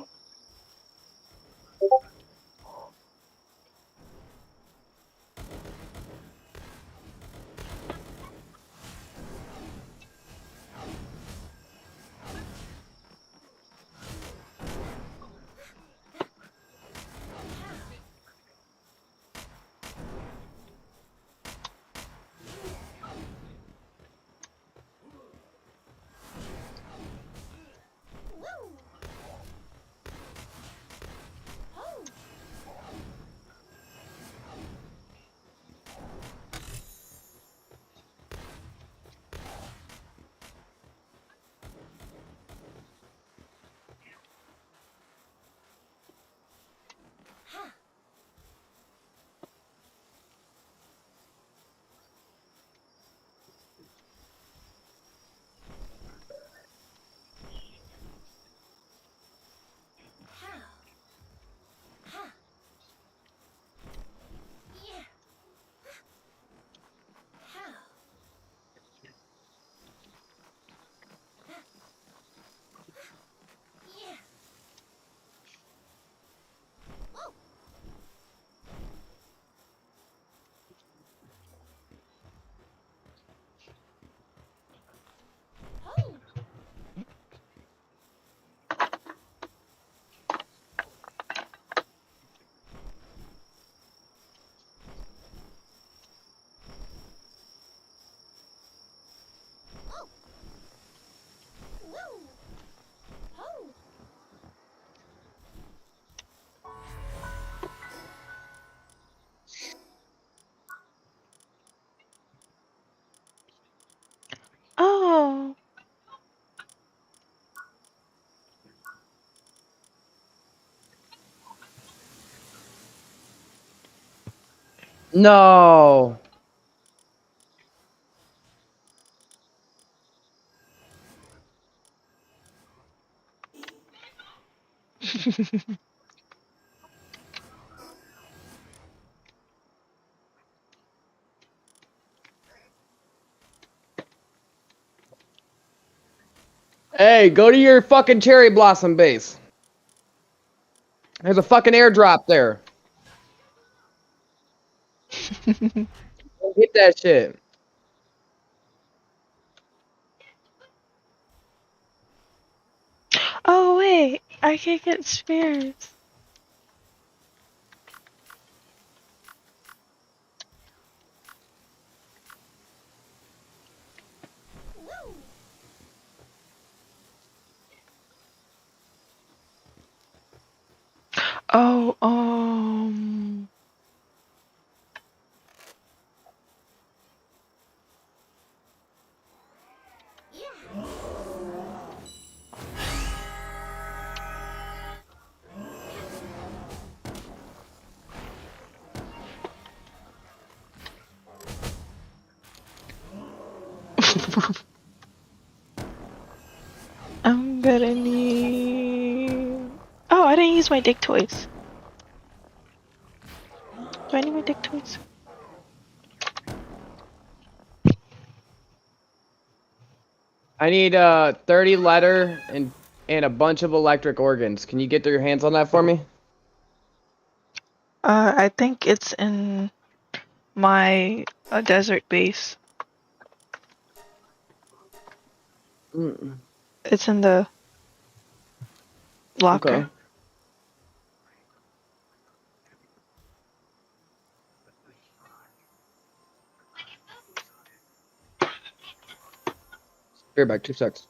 Oh.
No. Hey, go to your fucking cherry blossom base. There's a fucking airdrop there. Get that shit.
Oh wait, I can get spears. Oh, I'm gonna need. Oh, I didn't use my dick toys. Do I need my dick toys?
I need 30 letter and a bunch of electric organs. Can you get your hands on that for me?
I think it's in my desert base. It's in the locker.
Okay. Be right back, 2 secs.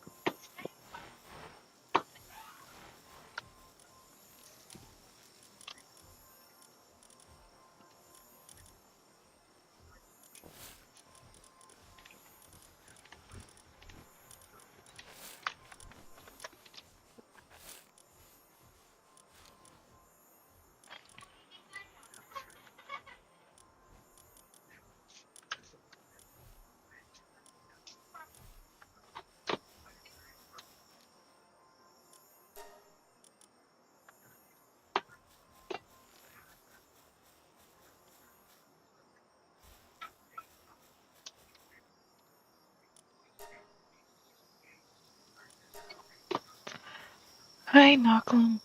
Hi, Malcolm.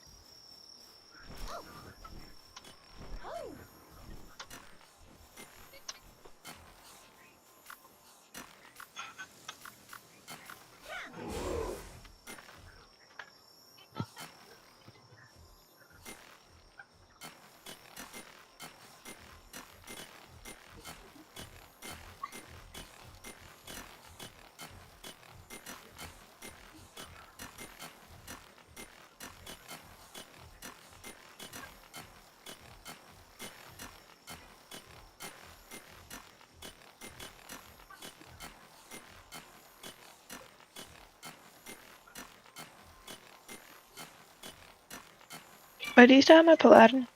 Why do you still have my Paladin?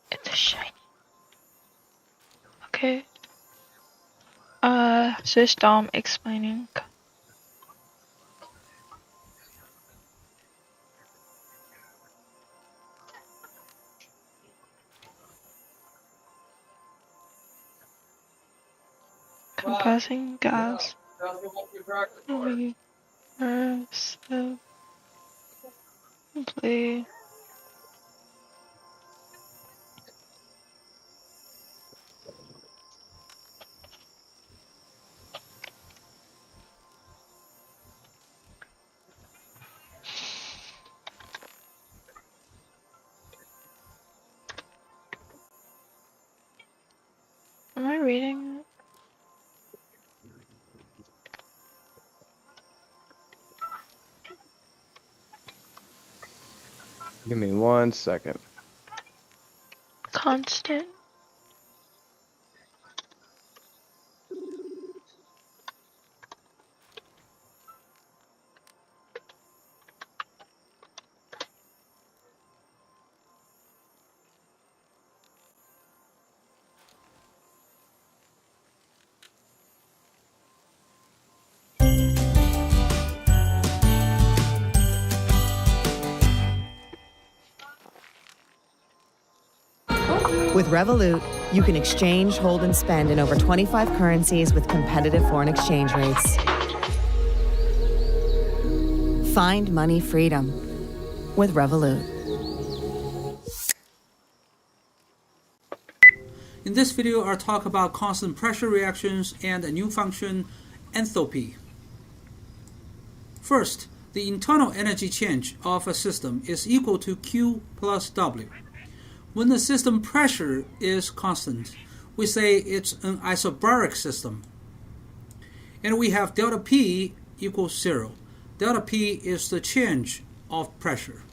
It's a shiny. Okay. System explaining. Compressing gas. Reverse. Play. Am I reading it?
Give me 1 second.
Constant.
With Revolut, you can exchange, hold, and spend in over 25 currencies with competitive foreign exchange rates. Find money freedom with Revolut.
In this video, I'll talk about constant pressure reactions and a new function, enthalpy. First, the internal energy change of a system is equal to Q plus W. When the system pressure is constant, we say it's an isobaric system. And we have delta P equals 0. Delta P is the change of pressure.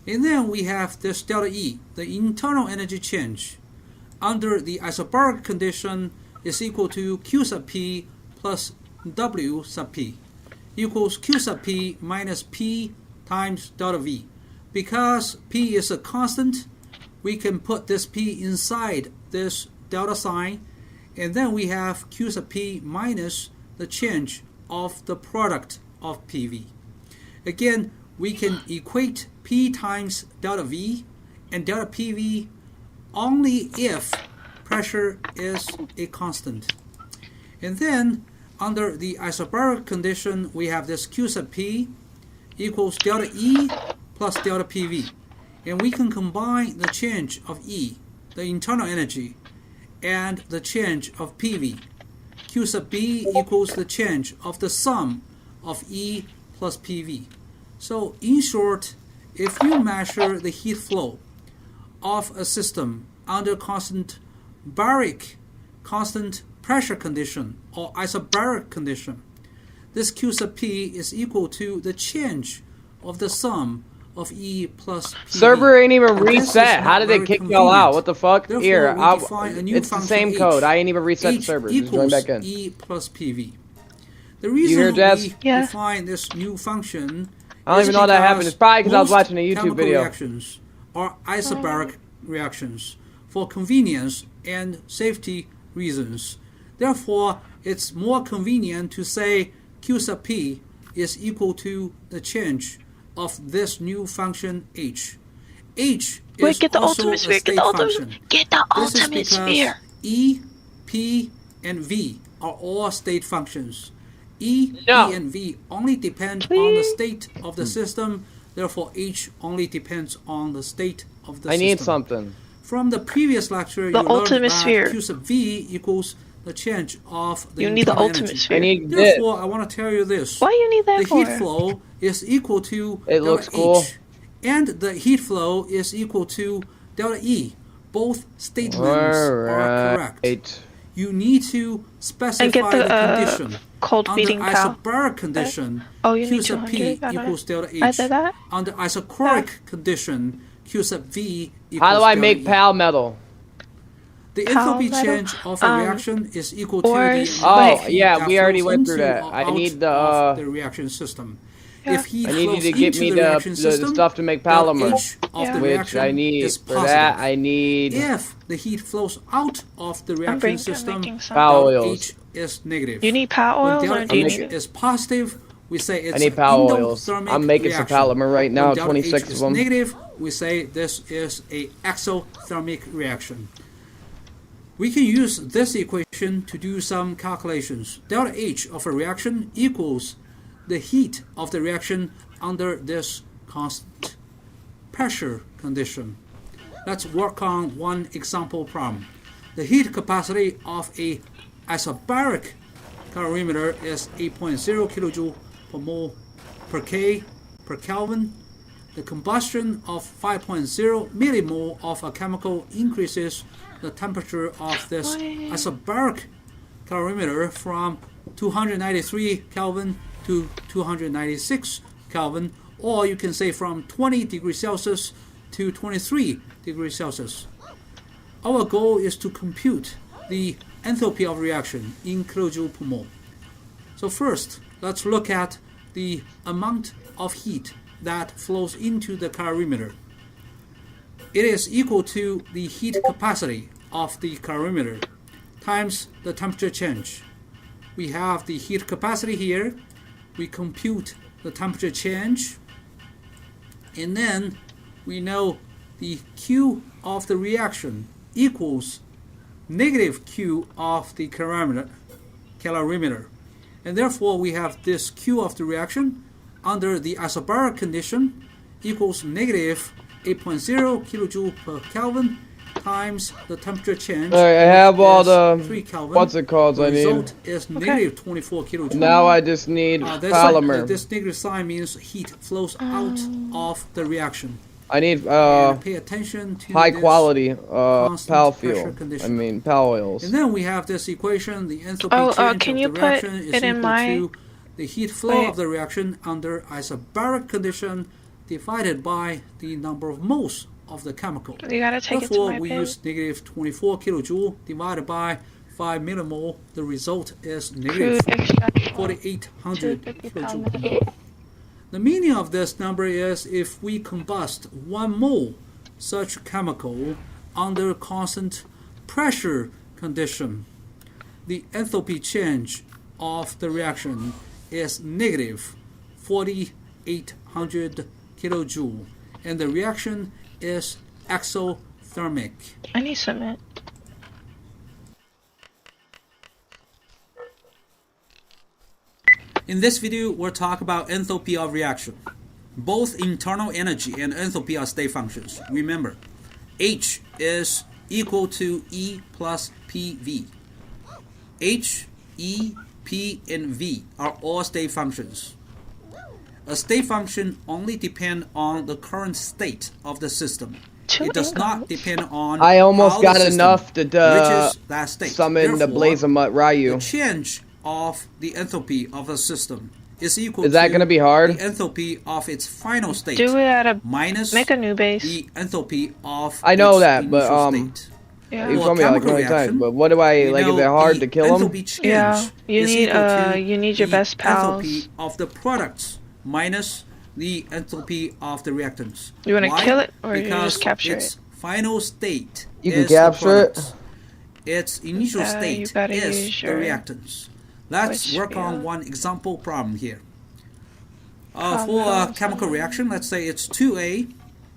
And then we have this delta E, the internal energy change, under the isobaric condition is equal to Q sub P plus W sub P equals Q sub P minus P times delta V. Because P is a constant, we can put this P inside this delta sign, and then we have Q sub P minus the change of the product of PV. Again, we can equate P times delta V and delta PV only if pressure is a constant. And then under the isobaric condition, we have this Q sub P equals delta E plus delta PV. And we can combine the change of E, the internal energy, and the change of PV. Q sub B equals the change of the sum of E plus PV. So in short, if you measure the heat flow of a system under constant baric, constant pressure condition, or isobaric condition, this Q sub P is equal to the change of the sum of E plus PV.
Server ain't even reset. How did they kick y'all out? What the fuck?
Therefore,
Here,
it's
the same
H.
code. I ain't even reset the server. Just join back in.
E plus PV. The reason
You hear, Jazz?
we define this new function
I don't even know that happened. It's probably because I was
most
watching a YouTube
chemical
video.
reactions are isobaric reactions for convenience and safety reasons. Therefore, it's more convenient to say Q sub P is equal to the change of this new function H. H is
get the
also
ultimate
a
sphere.
state
Get the ultimate.
function.
Get the
This is
ultimate
because
sphere.
E, P, and V are all state functions. E,
No.
P, and V only depend on the state of the system. Therefore, H only depends on the state of the
I
system.
need something.
From the previous lecture,
The
you learned
ultimate
that
sphere.
Q sub V equals the change of the
You need the
internal
ultimate
energy.
sphere.
I need this.
Therefore, I want to tell you this.
Why you need that
The
for?
heat flow is equal to
It
delta
looks cool.
H, and the heat flow is equal to delta E. Both statements are correct.
Alright.
You need to specify
And get
the,
the,
condition.
cold
Under
feeding pal.
isobaric condition,
Oh, you
Q
need
sub P
200. Got it.
equals delta H.
I did that.
Under isochoric condition, Q sub V equals
How do I
delta
make
E.
pal metal?
The
Pal
enthalpy
metal?
change of a reaction is equal to
or-
the
Oh,
amount of heat
yeah,
that
we already
flows
went through
into
that.
or
I
out
need the,
of the reaction system.
Yeah.
If heat
I need you
flows
to get
into
me
the
the
reaction system,
stuff to make
delta
polymer.
H of the
Which
reaction
I need
is
for
positive.
that. I need
If the heat flows out of the reaction
I'm
system,
making some.
power
delta
oils.
H is negative.
You need power
When
oils or
delta
do you
H
need it?
is positive, we say it's
I need
an
power oils.
endothermic
I'm making some
reaction.
polymer right now,
When delta
26
H
of
is
them.
negative, we say this is a exothermic reaction. We can use this equation to do some calculations. Delta H of a reaction equals the heat of the reaction under this constant pressure condition. Let's work on one example problem. The heat capacity of a isobaric calorimeter is 8.0 kilojoule per mole per K per Kelvin. The combustion of 5.0 millimole of a chemical increases the temperature of this isobaric calorimeter from 293 Kelvin to 296 Kelvin, or you can say from 20 degrees Celsius to 23 degrees Celsius. Our goal is to compute the enthalpy of reaction in kilojoule per mole. So first, let's look at the amount of heat that flows into the calorimeter. It is equal to the heat capacity of the calorimeter times the temperature change. We have the heat capacity here. We compute the temperature change, and then we know the Q of the reaction equals negative Q of the calorimeter. And therefore we have this Q of the reaction under the isobaric condition equals negative 8.0 kilojoule per Kelvin times the temperature change.
Alright, I have all the
3 Kelvin.
what's it called
The
I need.
result is negative 24 kilojoule.
Now I just need polymer.
This negative sign means heat flows out of the reaction.
I need
pay attention to
high
this
quality
pressure
pal fuel.
condition.
I mean pal oils.
And then we have this equation, the enthalpy change
can
of
you
the
put
reaction is
it in
equal
my-
to the heat flow of the reaction under isobaric condition divided by the number of moles of the chemical.
You gotta take it to
Therefore,
my
we
page.
use negative 24 kilojoule divided by 5 millimole. The result is negative 4,800 kilojoule. The meaning of this number is if we combust 1 mole such chemical under constant pressure condition, the enthalpy change of the reaction is negative 4,800 kilojoule, and the reaction is exothermic.
I need cement.
In this video, we'll talk about enthalpy of reaction. Both internal energy and enthalpy are state functions. Remember, H is equal to E plus PV. H, E, P, and V are all state functions. A state function only depends on the current state of the system. It does not depend on
I almost
how
got
the system
enough to
reaches that state.
summon the
Therefore,
Blazemut Ryu.
the change of the enthalpy of a system is equal
Is that
to
gonna be hard?
the enthalpy of its final state
Do it at a
minus
make a new base.
the enthalpy of
I know
its
that, but
initial state.
Yeah.
you
For
told
a
me like
chemical
20 times.
reaction,
But what do I like? Is it hard to kill him?
enthalpy change
Yeah, you
is
need
equal to
you need your
the
best pals.
enthalpy of the products minus the enthalpy of the reactants.
You wanna
Why?
kill it, or you
Because
just capture
its final state
You can
is the
capture it?
products. Its initial
You
state
gotta
is
use
the
your
reactants. Let's
which
work on
field?
one example problem here. For a chemical reaction, let's say it's 2A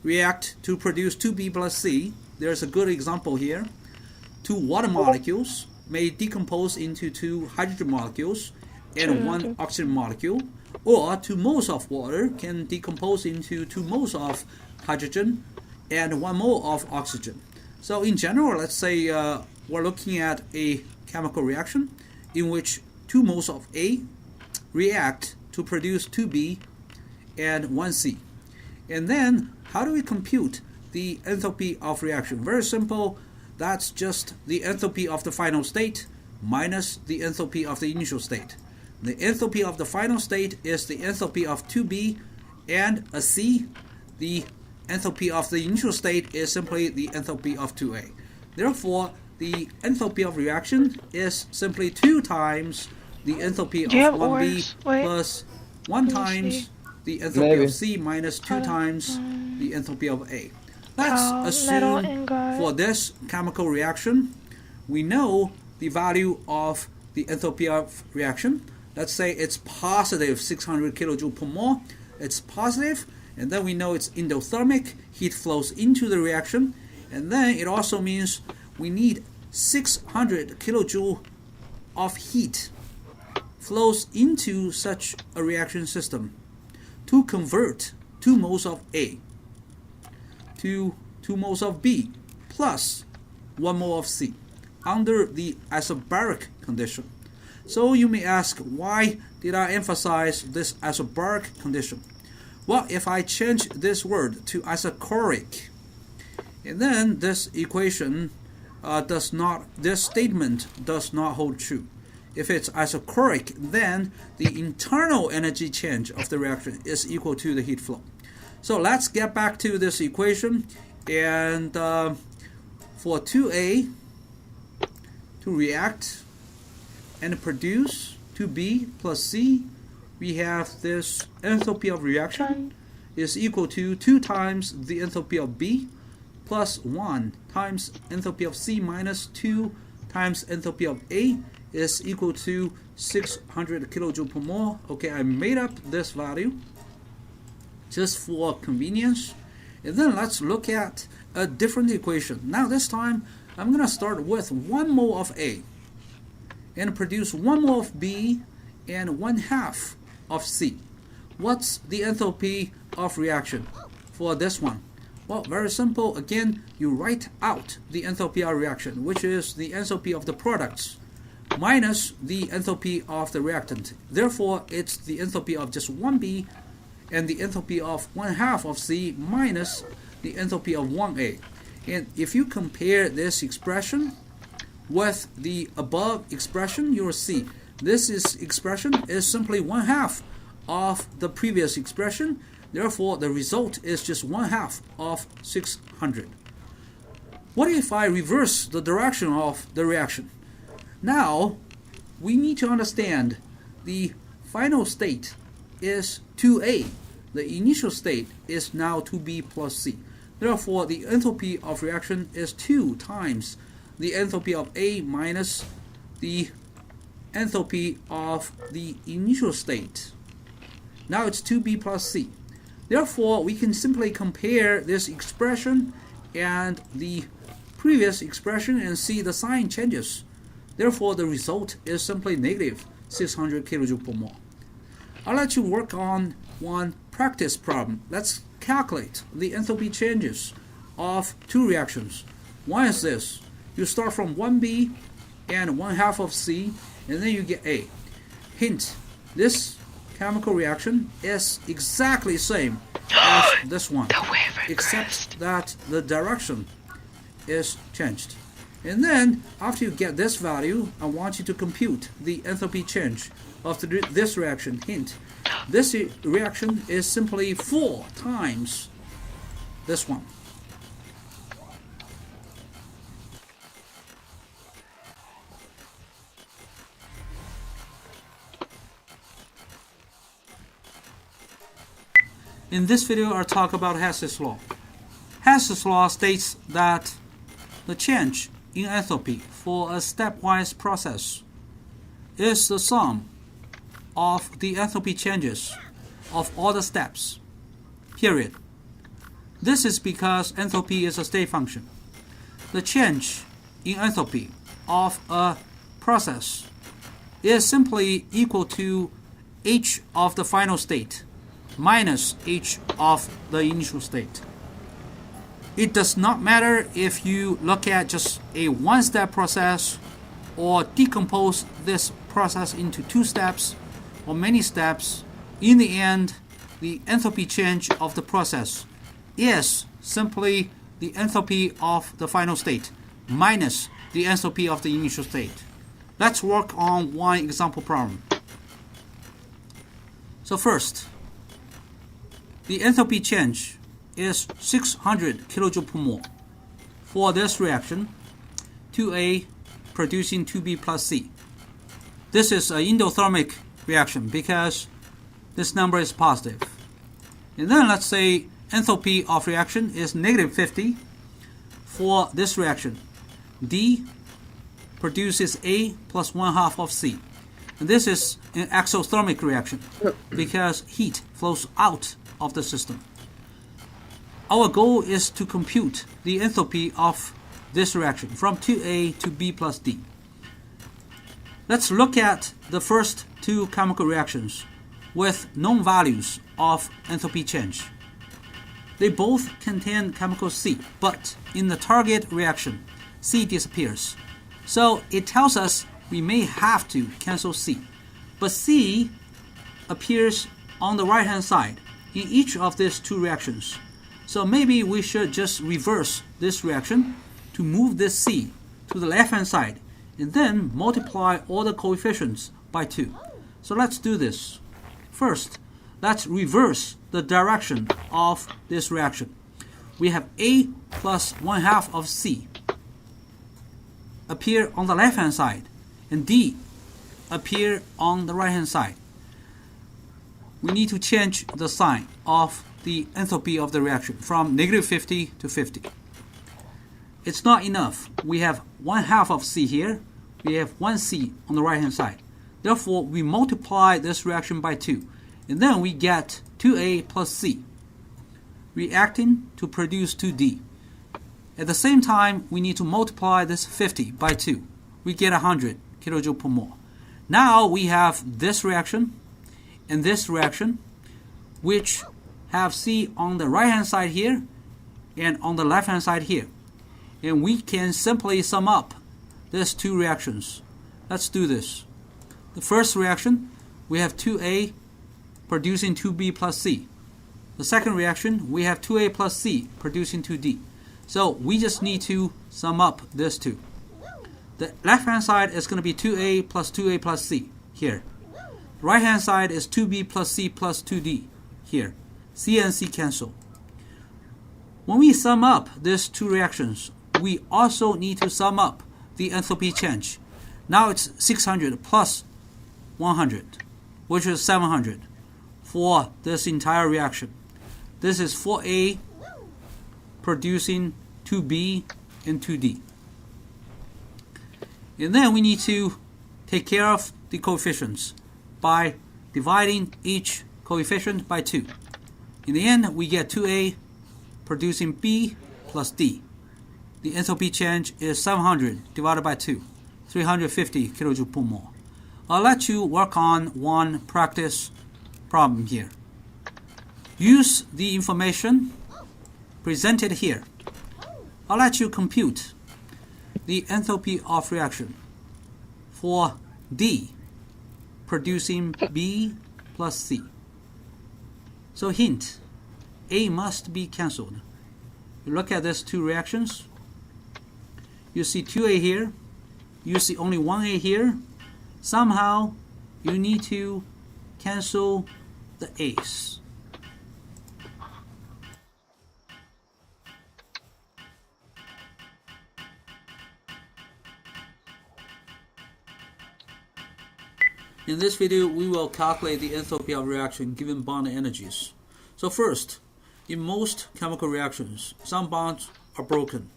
react to produce 2B plus C. There's a good example here. 2 water molecules may decompose into 2 hydrogen molecules and 1 oxygen molecule, or 2 moles of water can decompose into 2 moles of hydrogen and 1 mole of oxygen. So in general, let's say we're looking at a chemical reaction in which 2 moles of A react to produce 2B and 1C. And then how do we compute the enthalpy of reaction? Very simple. That's just the enthalpy of the final state minus the enthalpy of the initial state. The enthalpy of the final state is the enthalpy of 2B and a C. The enthalpy of the initial state is simply the enthalpy of 2A. Therefore, the enthalpy of reaction is simply 2 times the enthalpy
Do you have
of 1B
ores? Wait.
plus 1 times the enthalpy
Maybe.
of C minus 2 times the enthalpy of A. Let's
metal
assume
ingot.
for this chemical reaction, we know the value of the enthalpy of reaction. Let's say it's positive 600 kilojoule per mole. It's positive, and then we know it's endothermic. Heat flows into the reaction, and then it also means we need 600 kilojoule of heat flows into such a reaction system to convert 2 moles of A to 2 moles of B plus 1 mole of C under the isobaric condition. So you may ask, why did I emphasize this isobaric condition? Well, if I change this word to isochoric, and then this equation this statement does not hold true. If it's isochoric, then the internal energy change of the reaction is equal to the heat flow. So let's get back to this equation, and for 2A to react and produce 2B plus C, we have this enthalpy of reaction is equal to 2 times the enthalpy of B plus 1 times enthalpy of C minus 2 times enthalpy of A is equal to 600 kilojoule per mole. Okay, I made up this value just for convenience. And then let's look at a different equation. Now this time I'm going to start with 1 mole of A and produce 1 mole of B and 1/2 of C. What's the enthalpy of reaction for this one? Well, very simple. Again, you write out the enthalpy of reaction, which is the enthalpy of the products minus the enthalpy of the reactant. Therefore, it's the enthalpy of just 1B and the enthalpy of 1/2 of C minus the enthalpy of 1A. And if you compare this expression with the above expression, you will see this expression is simply 1/2 of the previous expression. Therefore, the result is just 1/2 of 600. What if I reverse the direction of the reaction? Now, we need to understand the final state is 2A. The initial state is now 2B plus C. Therefore, the enthalpy of reaction is 2 times the enthalpy of A minus the enthalpy of the initial state. Now it's 2B plus C. Therefore, we can simply compare this expression and the previous expression and see the sign changes. Therefore, the result is simply negative 600 kJ per mole. I'll let you work on one practice problem. Let's calculate the enthalpy changes of 2 reactions. One is this. You start from 1B and 1/2 of C, and then you get A. Hint, this chemical reaction is exactly the same as this one, except that the direction is changed. And then, after you get this value, I want you to compute the enthalpy change of this reaction. Hint, this reaction is simply 4 times this one. In this video, I'll talk about Hess's law. Hess's law states that the change in enthalpy for a stepwise process is the sum of the enthalpy changes of all the steps, period. This is because enthalpy is a state function. The change in enthalpy of a process is simply equal to h of the final state minus h of the initial state. It does not matter if you look at just a one-step process or decompose this process into 2 steps or many steps. In the end, the enthalpy change of the process is simply the enthalpy of the final state minus the enthalpy of the initial state. Let's work on one example problem. So first, the enthalpy change is 600 kJ per mole for this reaction, 2A producing 2B plus C. This is an endothermic reaction because this number is positive. And then let's say enthalpy of reaction is negative 50 for this reaction. D produces A plus 1/2 of C. And this is an exothermic reaction because heat flows out of the system. Our goal is to compute the enthalpy of this reaction from 2A to B plus D. Let's look at the first 2 chemical reactions with known values of enthalpy change. They both contain chemical C, but in the target reaction, C disappears. So it tells us we may have to cancel C. But C appears on the right-hand side in each of these 2 reactions. So maybe we should just reverse this reaction to move this C to the left-hand side and then multiply all the coefficients by 2. So let's do this. First, let's reverse the direction of this reaction. We have A plus 1/2 of C appear on the left-hand side and D appear on the right-hand side. We need to change the sign of the enthalpy of the reaction from negative 50 to 50. It's not enough. We have 1/2 of C here. We have 1 C on the right-hand side. Therefore, we multiply this reaction by 2. And then we get 2A plus C reacting to produce 2D. At the same time, we need to multiply this 50 by 2. We get 100 kilojoule per mole. Now we have this reaction and this reaction, which have C on the right hand side here and on the left hand side here. And we can simply sum up these two reactions. Let's do this. The first reaction, we have 2A producing 2B plus C. The second reaction, we have 2A plus C producing 2D. So we just need to sum up these two. The left hand side is going to be 2A plus C here. The right hand side is 2B plus C plus 2D here. C and C cancel. When we sum up these two reactions, we also need to sum up the enthalpy change. Now it's 600 plus 100, which is 700 for this entire reaction. This is 4A producing 2B and 2D. And then we need to take care of the coefficients by dividing each coefficient by 2. In the end, we get 2A producing B plus D. The enthalpy change is 700 divided by 2, 350 kilojoule per mole. I'll let you work on one practice problem here. Use the information presented here. I'll let you compute the enthalpy of reaction for D producing B plus C. So hint, A must be cancelled. You look at these two reactions. You see 2A here. You see only 1A here. Somehow you need to cancel the A's. In this video, we will calculate the enthalpy of reaction given bond energies. So first, in most chemical reactions, some bonds are broken,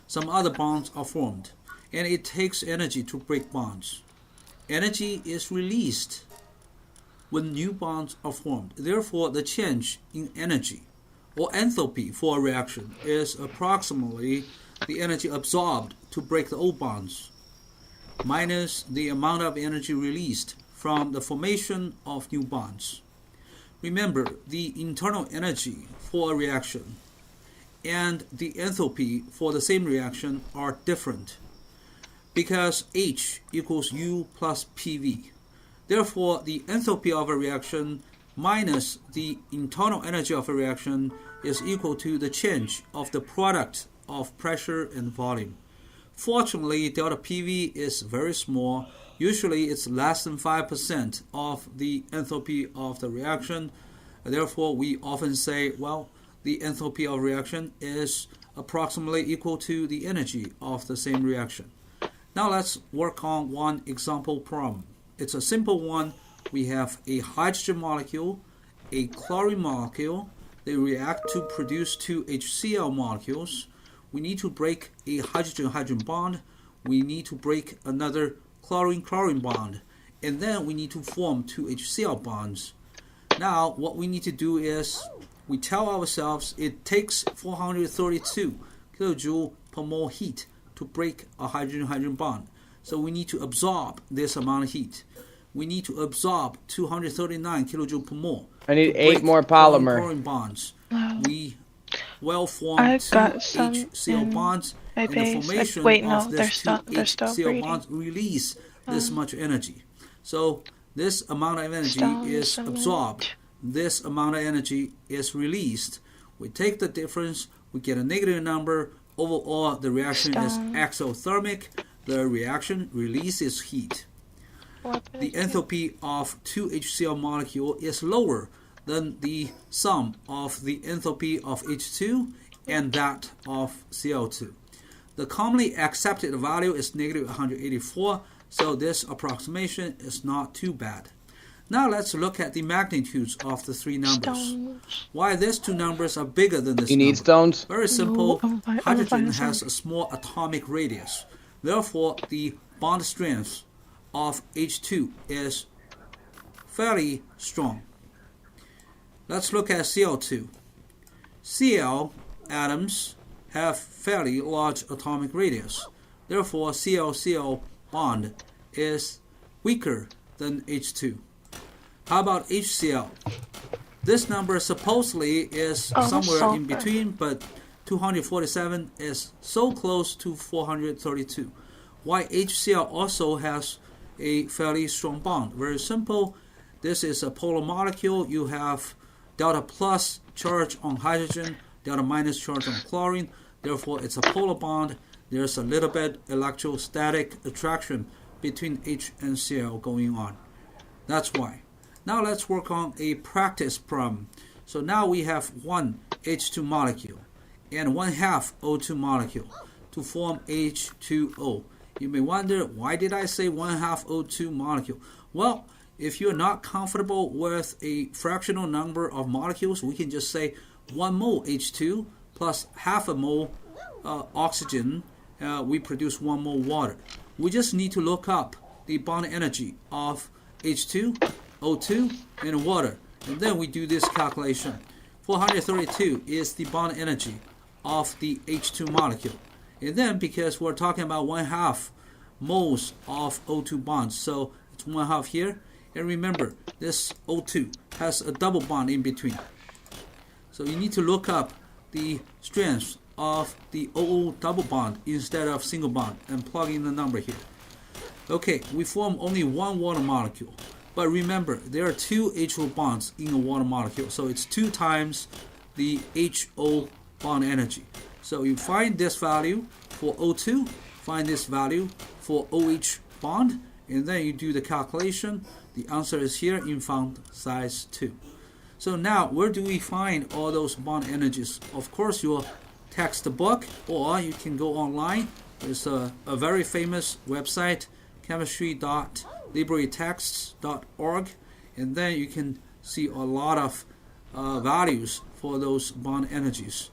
some other bonds are formed, and it takes energy to break bonds. Energy is released when new bonds are formed. Therefore, the change in energy or enthalpy for a reaction is approximately the energy absorbed to break the old bonds minus the amount of energy released from the formation of new bonds. Remember, the internal energy for a reaction and the enthalpy for the same reaction are different because H equals U plus PV. Therefore, the enthalpy of a reaction minus the internal energy of a reaction is equal to the change of the product of pressure and volume. Fortunately, delta PV is very small. Usually it's less than 5% of the enthalpy of the reaction. Therefore, we often say, well, the enthalpy of reaction is approximately equal to the energy of the same reaction. Now let's work on one example problem. It's a simple one. We have a hydrogen molecule, a chlorine molecule. They react to produce two HCl molecules. We need to break a hydrogen-hydrogen bond. We need to break another chlorine-chlorine bond, and then we need to form two HCl bonds. Now what we need to do is we tell ourselves it takes 432 kilojoule per mole heat to break a hydrogen-hydrogen bond. So we need to absorb this amount of heat. We need to absorb 239 kilojoule per mole.
I need 8 more polymer.
Chlorine bonds. We well formed two HCl bonds. And the formation of these two HCl bonds release this much energy. So this amount of energy is absorbed. This amount of energy is released. We take the difference. We get a negative number. Overall, the reaction is exothermic. The reaction releases heat. The enthalpy of two HCl molecule is lower than the sum of the enthalpy of H2 and that of Cl2. The commonly accepted value is negative 184, so this approximation is not too bad. Now let's look at the magnitudes of the three numbers. Why these two numbers are bigger than this number?
You need stones?
Very simple. Hydrogen has a small atomic radius. Therefore, the bond strength of H2 is fairly strong. Let's look at Cl2. Cl atoms have fairly large atomic radius. Therefore, Cl-Cl bond is weaker than H2. How about HCl? This number supposedly is somewhere in between, but 247 is so close to 432. Why HCl also has a fairly strong bond? Very simple. This is a polar molecule. You have delta plus charge on hydrogen, delta minus charge on chlorine. Therefore, it's a polar bond. There's a little bit electrostatic attraction between H and Cl going on. That's why. Now let's work on a practice problem. So now we have one H2 molecule and 1/2 O2 molecule to form H2O. You may wonder, why did I say 1/2 O2 molecule? Well, if you're not comfortable with a fractional number of molecules, we can just say 1 mole H2 plus 1/2 mole oxygen. We produce 1 mole water. We just need to look up the bond energy of H2, O2, and water. And then we do this calculation. 432 is the bond energy of the H2 molecule. And then, because we're talking about 1/2 moles of O2 bonds, so it's 1/2 here. And remember, this O2 has a double bond in between. So you need to look up the strength of the OO double bond instead of single bond and plug in the number here. Okay, we form only one water molecule. But remember, there are 2 HO bonds in a water molecule. So it's 2 times the HO bond energy. So you find this value for O2, find this value for OH bond, and then you do the calculation. The answer is here in font size 2. So now, where do we find all those bond energies? Of course, your textbook, or you can go online. There's a very famous website, chemistry.librarytexts.org, and then you can see a lot of values for those bond energies.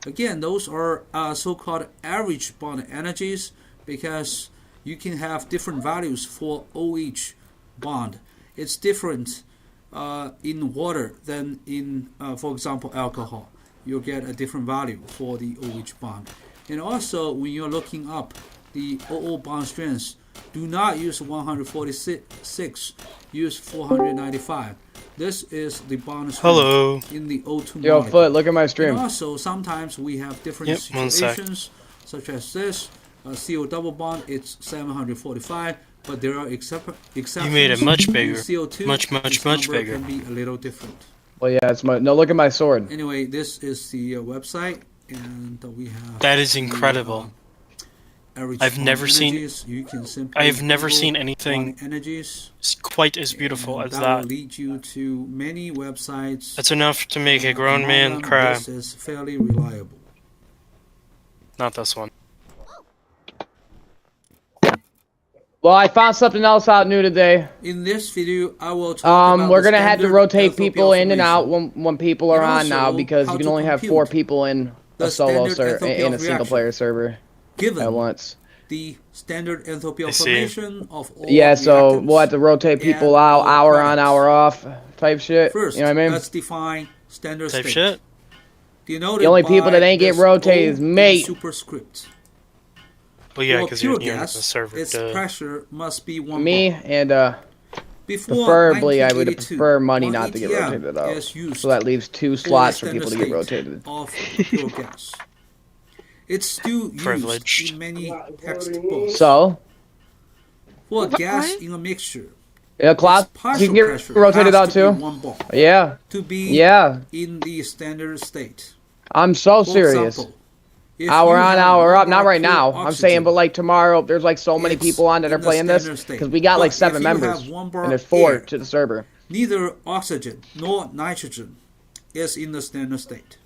Again, those are so-called average bond energies because you can have different values for OH bond. It's different in water than in, for example, alcohol. You'll get a different value for the OH bond. And also, when you're looking up the OO bond strengths, do not use 146, use 495. This is the bond strength in the O2
Yo,
molecule.
Foot, look at my stream.
And also, sometimes we have different situations, such as this. CO double bond, it's 745, but there are exceptions.
You made it much bigger.
CO2,
much bigger.
Can be a little different.
Well, yeah, it's my. No, look at my sword.
Anyway, this is the website, and we have.
That is incredible. I've never seen anything quite as beautiful as that.
Will lead you to many websites.
That's enough to make a grown man cry.
This is fairly reliable.
Not this one.
Well, I found something else out new today.
In this video, I will talk about
we're gonna have to rotate people in and out when people are on now because you can only have 4 people in a solo server in a single player server at once.
The standard enthalpy of formation of all
so we'll have to rotate people out, hour on, hour off, type shit.
First,
you know what I mean?
Let's define standard
type
state.
Shit.
The only people that ain't get rotated is mate.
Superscript.
Well, yeah, because you're
gas,
the server.
Its pressure must be 1
Me
bar.
and preferably I would prefer money not to get rotated out. So that leaves 2 slots for people to get rotated.
Of pure gas. It's still used in many textbooks.
So
for gas in a mixture.
Yeah, class. You can get rotated out too. Yeah.
To be in the standard state.
I'm so serious. Hour on, hour up. Not right now. I'm saying, but like tomorrow, there's like so many people on that are playing this because we got like 7 members and there's 4 to the server.
Neither oxygen nor nitrogen is in the standard state.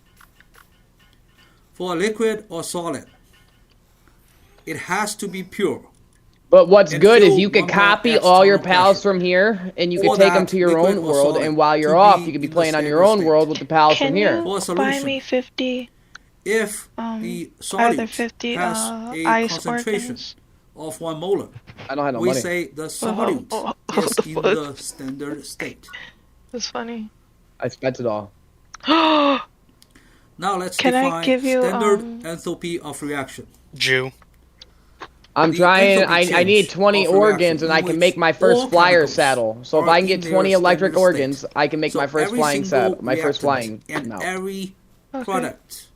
For a liquid or solid, it has to be pure.
But what's good is you can copy all your pals from here, and you can take them to your own world, and while you're off, you can be playing on your own world with the pals from here.
For a solution,
buy me 50
if the solute
50
has a
ice
concentration of 1 molar,
I don't have no
we
money.
say the solute is in the standard state.
That's funny.
I spent it all.
Now let's
Can I
define
give you,
standard enthalpy of reaction.
Jew.
I'm
The
trying.
enthalpy
I need
change
20
of
organs
reaction
and I
in
can
which
make my
all
first flyer
chemicals
saddle. So if
are
I can
in
get
their
20 electric
standard
organs,
state.
I can make
So
my first
every
flying
single
saddle. My first
reactant
flying.
and
No.
every
Okay.
product.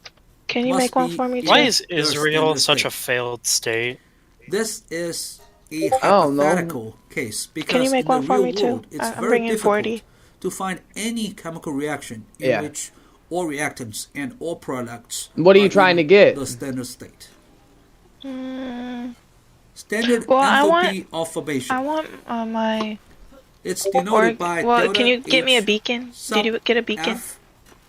Can you
must
make one
be
for me
in
too?
Why is
their
Israel
standard
such
state.
a failed state?
This is a
Oh, no.
hypothetical case because
Can you make
in the
one for
real
me too?
world it's
I'm
very
bringing
difficult
40.
to find any chemical reaction in
Yeah.
which all reactants and all products
What are you trying
in
to get?
the standard state.
Mm,
Standard
well,
enthalpy of formation.
I want my.
It's denoted
Or,
by
well,
delta
can you get me a
H
beacon?
sub
Did you get a beacon?
F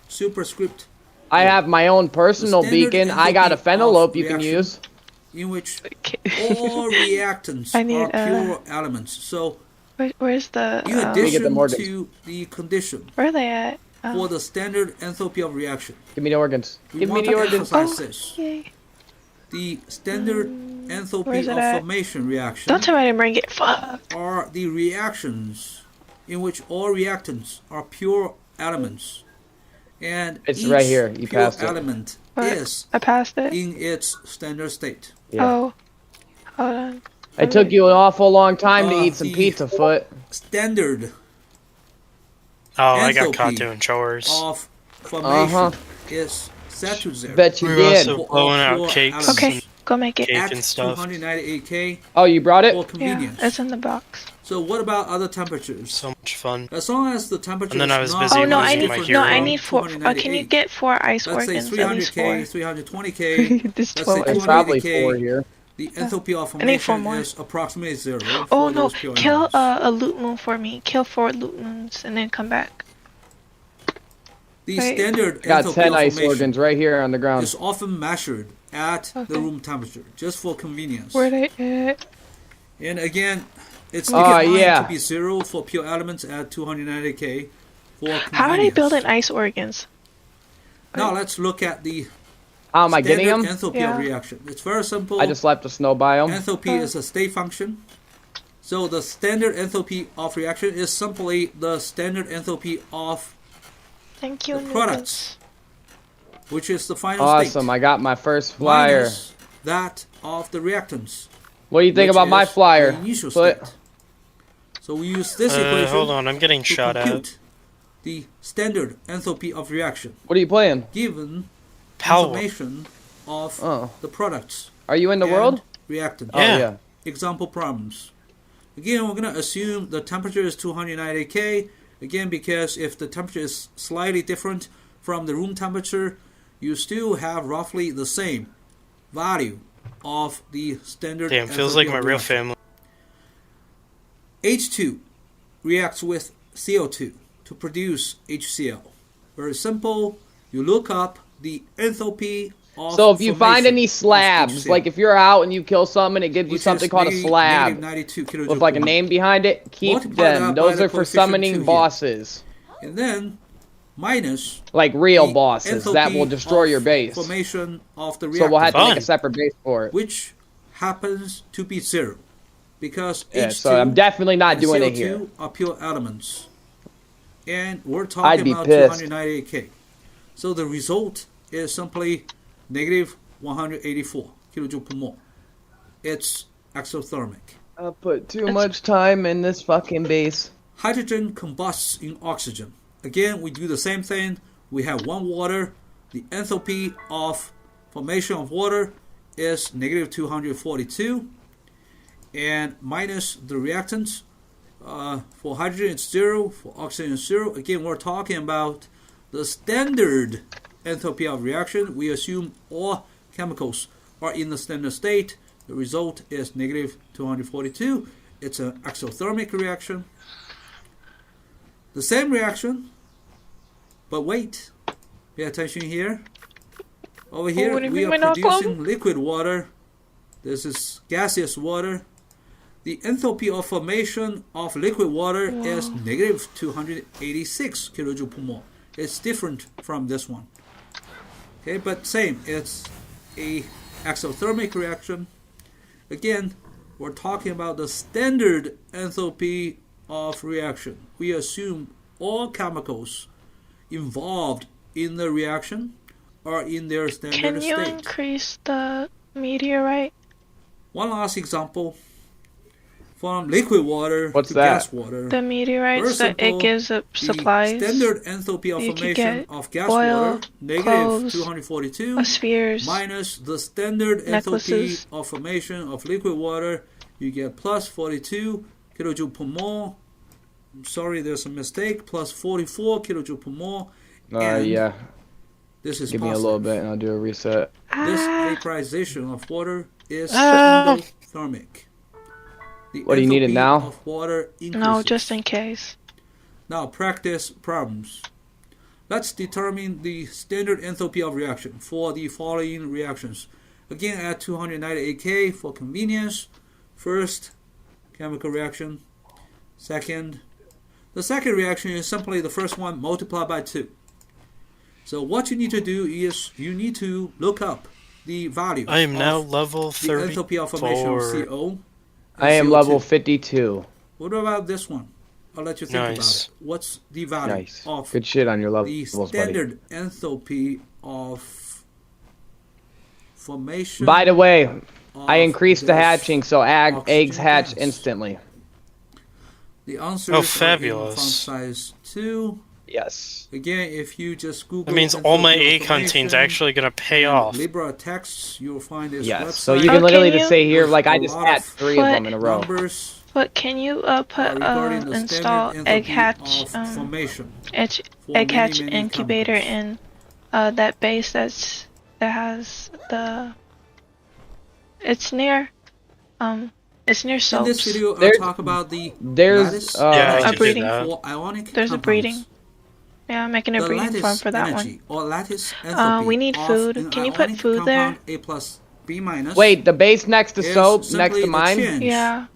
superscript
I have my own personal
standard
beacon. I got a
enthalpy
phenelope
of
you can
reaction
use.
in which all reactants
I need,
are pure elements. So
Where's the?
in
Let me get
addition
them organs.
to the condition
Where are they at?
for the standard enthalpy of reaction,
Give me the organs.
we
Give me
want
the
to
organs.
emphasize this.
Yay.
The standard
Where's
enthalpy
it
of
at?
formation reaction
Don't tell me I didn't bring it. Fuck.
are the reactions in which all reactants are pure elements, and
It's
each
right here. You
pure
passed it.
element
What?
is
I passed it.
in its standard state.
Yeah.
Oh, hold on.
It took you an awful long time to eat some
the
pizza foot.
Standard
Oh, I got caught
enthalpy
doing chores.
of formation
Uh-huh.
is set to zero.
Bet you
We were
did.
also blowing out cakes
Okay, go make it.
Cake
At
and stuff.
298K
Oh, you brought it?
for
Yeah,
convenience.
it's in the box.
So what about other temperatures?
So much fun.
As long as the temperature
And then
is
I was
not
busy
Oh no, I
losing
need
my
no,
hero.
I need 4. Can you
298.
get 4 ice
Let's say
organs? At least
300K,
4.
320K,
This
let's say
12.
There's probably
280K.
4 here.
The enthalpy of
I need 4
formation
more.
is approximately zero.
Oh
for
no,
those pure
kill
elements.
a loot moon for me. Kill 4 loot moons and then come back.
The
Wait.
standard
Got
enthalpy
10
of
ice
formation
organs right here on the ground.
is often measured at the
Okay.
room temperature, just for convenience.
Where they at?
And again, it's
Oh,
defined
yeah.
to be zero for pure elements at 290K for convenience.
How are they building ice organs?
Now let's look at the
How am I getting
standard
them?
enthalpy
Yeah.
of reaction. It's very simple.
I just left the snow biome.
Enthalpy is a state function. So the standard enthalpy of reaction is simply the standard enthalpy of
Thank you,
the products, which is the final
Awesome.
state.
I got my first flyer.
Minus that of the reactants.
What do you think
which
about my
is
flyer?
the initial
Foot?
state. So we use this equation
Hold on, I'm getting
to
shot at.
compute the standard enthalpy of reaction
What are you playing?
given
Power.
information of
Oh.
the products.
Are you in the
and
world?
Reactants.
Oh, yeah.
Example problems. Again, we're going to assume the temperature is 290K. Again, because if the temperature is slightly different from the room temperature, you still have roughly the same value of the standard.
Damn, feels
enthalpy
like
of
my real
reaction.
family.
H2 reacts with CO2 to produce HCl. Very simple. You look up the enthalpy of
So if you find
formation
any
of
slabs,
HCl,
like if you're out and you kill something, it gives you
which
something
is
called a
negative
slab
92 kilojoule
with like a
per
name behind it. Keep
Multiply that
them.
by
Those
the
are for
coefficient 2
summoning
here.
bosses,
and then minus
like real
the
bosses that will
enthalpy
destroy
of
your base.
formation of the
So we'll have to make
reactant,
a separate base for it.
which happens to be zero, because
Yeah,
H2
so I'm definitely not
and
doing
CO2
it here.
are pure elements, and we're
I'd
talking
be
about
pissed.
298K. So the result is simply negative 184 kilojoule per mole. It's exothermic.
I put too much time in this fucking base.
Hydrogen combusts in oxygen. Again, we do the same thing. We have one water. The enthalpy of formation of water is negative 242, and minus the reactants. For hydrogen it's 0, for oxygen it's 0. Again, we're talking about the standard enthalpy of reaction. We assume all chemicals are in the standard state. The result is negative 242. It's an exothermic reaction. The same reaction, but wait, pay attention here. Over here,
what do you
we
mean
are
by not
producing liquid water. This is gaseous water. The enthalpy of formation of liquid water is negative 286 kilojoule per mole. It's different from this one. Okay, but same. It's a exothermic reaction. Again, we're talking about the standard enthalpy of reaction. We assume all chemicals involved in the reaction are in their standard
Can you
state.
increase the meteorite?
One last example. From liquid water
What's
to
that?
gas water.
The meteorites
Very
that it
simple.
gives up
The
supplies.
standard enthalpy of
You could
formation
get
of gas
oil,
water, negative
clothes,
242,
spheres,
minus the standard
necklaces.
enthalpy of formation of liquid water, you get plus 42 kilojoule per mole. Sorry, there's a mistake. Plus 44 kilojoule per mole. And
Yeah.
this is
Give me a
positive.
little bit and I'll do a reset.
This vaporization of water is endothermic. The
What, do you need it
enthalpy
now?
Of water
No,
increases.
just in case.
Now practice problems. Let's determine the standard enthalpy of reaction for the following reactions. Again at 298 K for convenience. First, chemical reaction. Second, the second reaction is simply the first one multiplied by 2. So what you need to do is you need to look up the value.
I am now level
the enthalpy of formation of
34.
CO.
I am
CO2.
level 52.
What about this one? I'll let you think about
Nice.
it. What's the value
Nice.
of
Good shit on your
the
levels, buddy.
standard enthalpy of formation?
By the way, I
of
increased the
this
hatching so eggs
oxygen
hatch
gas?
instantly.
The answers
Oh,
are in
fabulous.
font size 2.
Yes.
Again, if you just Google
That means all my
enthalpy of
A contain's
formation
actually gonna pay
and
off.
Libra texts, you'll find this
Yes.
website.
So you can literally
can
just
you-
say here, like I
With
just
a lot
hatched
of
3 of them in a row.
numbers
But can you
regarding the
install
standard
egg
enthalpy
hatch
of formation
egg
for
hatch
many
incubator
chemicals.
in that base that has the it's near
In
soaps.
this video, I'll
There's-
talk about the
there's,
lattice
Yeah, I
energy
can do
breeding.
that.
for ionic
There's a
compounds.
breeding. Yeah, I'm making a
The
breeding
lattice
farm for that
energy,
one.
or lattice enthalpy
We need
of
food.
an
Can you put
ionic
food there?
compound A plus B minus
Wait, the base next to
is
soap, next
simply
to
the
mine?
change
Yeah.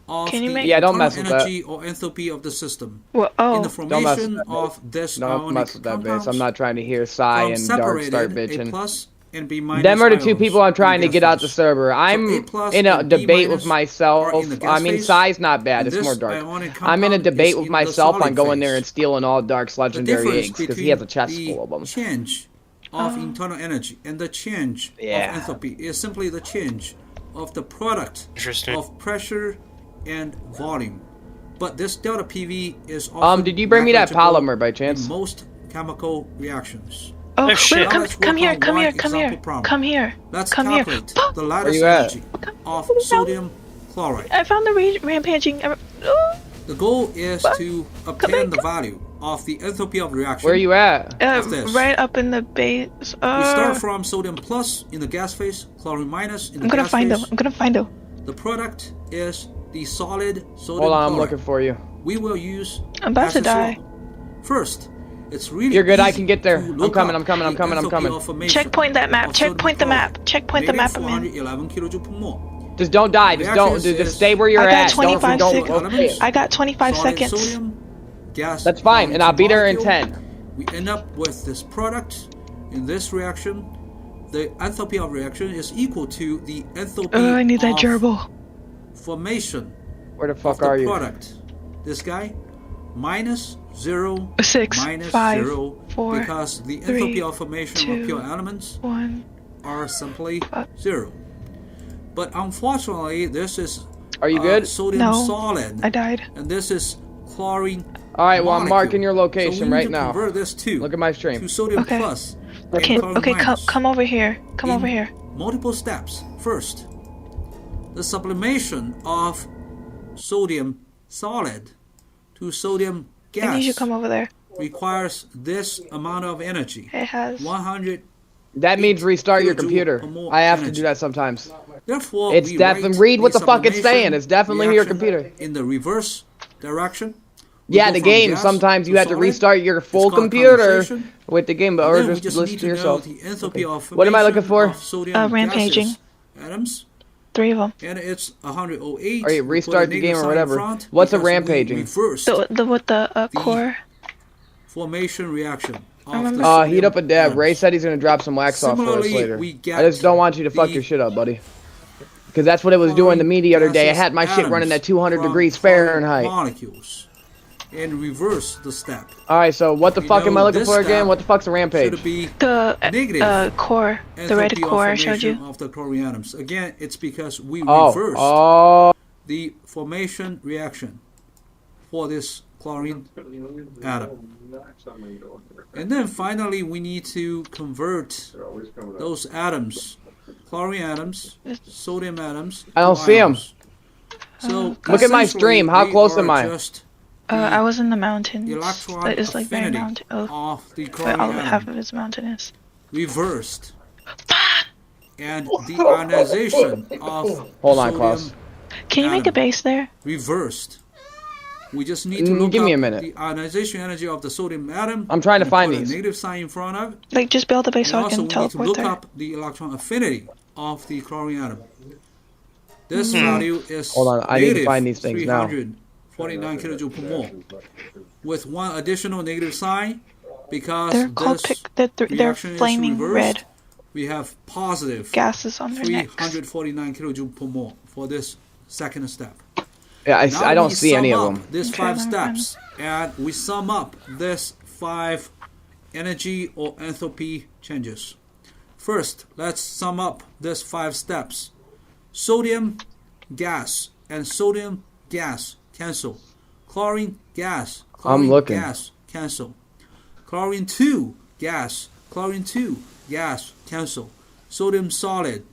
of
Can you
the
make-
Yeah, don't
internal
mess with that.
energy or enthalpy of the system.
Well,
In the
oh,
formation
that base.
of this
Don't
ionic
mess with that base.
compounds
I'm not trying to hear Psy
from
and Dark start
separated A
bitching.
plus and B minus
Them are the two
ions
people I'm
in
trying to
gas
get out the
phase.
server.
A
I'm
plus
in a
and B
debate
minus
with myself.
are in the gas
I mean,
phase,
Psy's not bad.
and
It's
this
more Dark.
ionic
I'm in a
compound
debate
is
with
in the
myself on
solid
going there
phase.
and stealing all Dark's
The
legendary
difference
eggs because
between
he has a chest
the
full of them.
change of internal energy and the change
Yeah.
of enthalpy is simply the change of the product
Interesting.
of pressure and volume. But this delta PV is often
Did you bring me that
negligible
polymer by chance?
in most chemical reactions.
oh,
Oh, shit.
wait, come,
Let's
come
work
here,
on
come
one
here, come here,
example problem.
come here,
Let's
come here.
calculate the lattice
you at?
energy of sodium chloride.
I found the rampaging. Oh,
The goal is to obtain the value of the enthalpy of reaction.
Where are you at?
of this.
right up in the base.
We start from sodium plus in the gas phase, chlorine minus in the
I'm gonna
gas
find
phase.
them. I'm gonna find them.
The product is the solid sodium
Hold on, I'm
chloride.
looking for you.
We will use
I'm about to die.
acid First, it's really
You're good, I
easy
can get there.
to
I'm
look
coming,
up
I'm coming, I'm
the
coming, I'm
enthalpy
coming.
of formation
Checkpoint that map.
of sodium
Checkpoint the map.
chloride.
Checkpoint the map. I'm in.
411 kilojoule per mole.
Just don't die. Just don't.
Reactions
Just
is-
stay where you're
I got
at.
25
Don't
seconds.
okay.
I got 25
Solid
seconds.
sodium, gas,
That's fine, and I'll be there in
molecule.
10.
We end up with this product. In this reaction, the enthalpy of reaction is equal to the enthalpy
Oh, I need that
of
gerbil.
formation
Where the
of
fuck
the
are you?
product. This guy, minus 0,
6,
minus
5,
0,
4,
because the
3,
enthalpy of formation
2,
of pure elements
1.
are simply 0. But unfortunately, this is
Are you good?
sodium
No,
solid,
I died.
and this is chlorine.
All right. Well, I'm
molecule.
marking your
So
location
we need
right
to
now.
Convert this to
Look at my stream.
to sodium
Okay.
plus. and
Okay,
chlorine
okay,
minus.
come over here. Come
In
over here.
Multiple steps. First, the sublimation of sodium solid to sodium gas
I need you to come over there.
requires this amount of energy.
It has.
100.
That means restart your
kilojoule
computer.
per mole
I have to
energy.
do that sometimes.
Therefore,
It's
we
definitely
write
read what the fuck it's
sublimation
saying. It's definitely your
reaction
computer.
in the reverse direction. We
Yeah,
go
the
from
game.
gas
Sometimes you have to
solid.
restart your
It's
full
called
computer
condensation.
with the game,
And
or
then we
just
need
listen to
know
yourself.
the enthalpy of
What am I looking
formation
for?
of sodium
rampaging.
gaseous atoms.
3 of them.
And it's 108.
Or you
We put a
restart the
negative
game or
sign in
whatever.
front
What's a
because we
rampaging?
reversed
The with the core.
formation reaction of
remember.
the
Heat
sodium
up a dab.
atoms.
Ray said he's gonna drop some wax off for us
Similarly,
later.
we get
I just don't want you to fuck
the
your shit up, buddy. Because that's what it was doing to me the other day. I had my shit running at 200
from
degrees
chlorine
Fahrenheit.
molecules. and reverse the step.
Alright, so what the fuck am I looking for again? What the fuck's a rampage?
Should be
the
negative
core, the red
enthalpy
core I
of
showed you.
formation of the chlorine atoms. Again, it's because we
Oh,
reversed the formation reaction for this chlorine atom. And then finally, we need to convert those atoms, chlorine atoms, sodium atoms.
I don't see them.
So
look at my stream. How close am I?
I was in the mountains.
Electron
That is like very
affinity
mountain.
of the
But
chlorine
all
atom
half of it's mountainous.
reversed, and the ionization of
Hold on,
sodium
Klaus.
Can you make a base there?
reversed. We just need to look
Give
up
me a minute.
the ionization energy of the sodium atom.
I'm trying to
and
find
put
these.
a negative sign in front of it.
Like just build a base so
And
I
also,
can
we need to
teleport
look
there.
up the electron affinity of the chlorine atom. This value is
Hold on, I need to find these things now.
349 kilojoule per mole, with one additional negative sign because
They're called they're
reaction is
flaming
reversed.
red.
We have positive
Gases on their necks.
349 kilojoule per mole for this second step.
Yeah,
Now
I don't
we
see any
sum
of
up
them.
These
Okay,
five
let me find
steps, and we sum up this 5 energy or enthalpy changes. First, let's sum up these 5 steps. Sodium gas and sodium gas cancel. Chlorine gas, chlorine
looking.
gas cancel. Chlorine 2 gas, chlorine 2 gas cancel. Sodium solid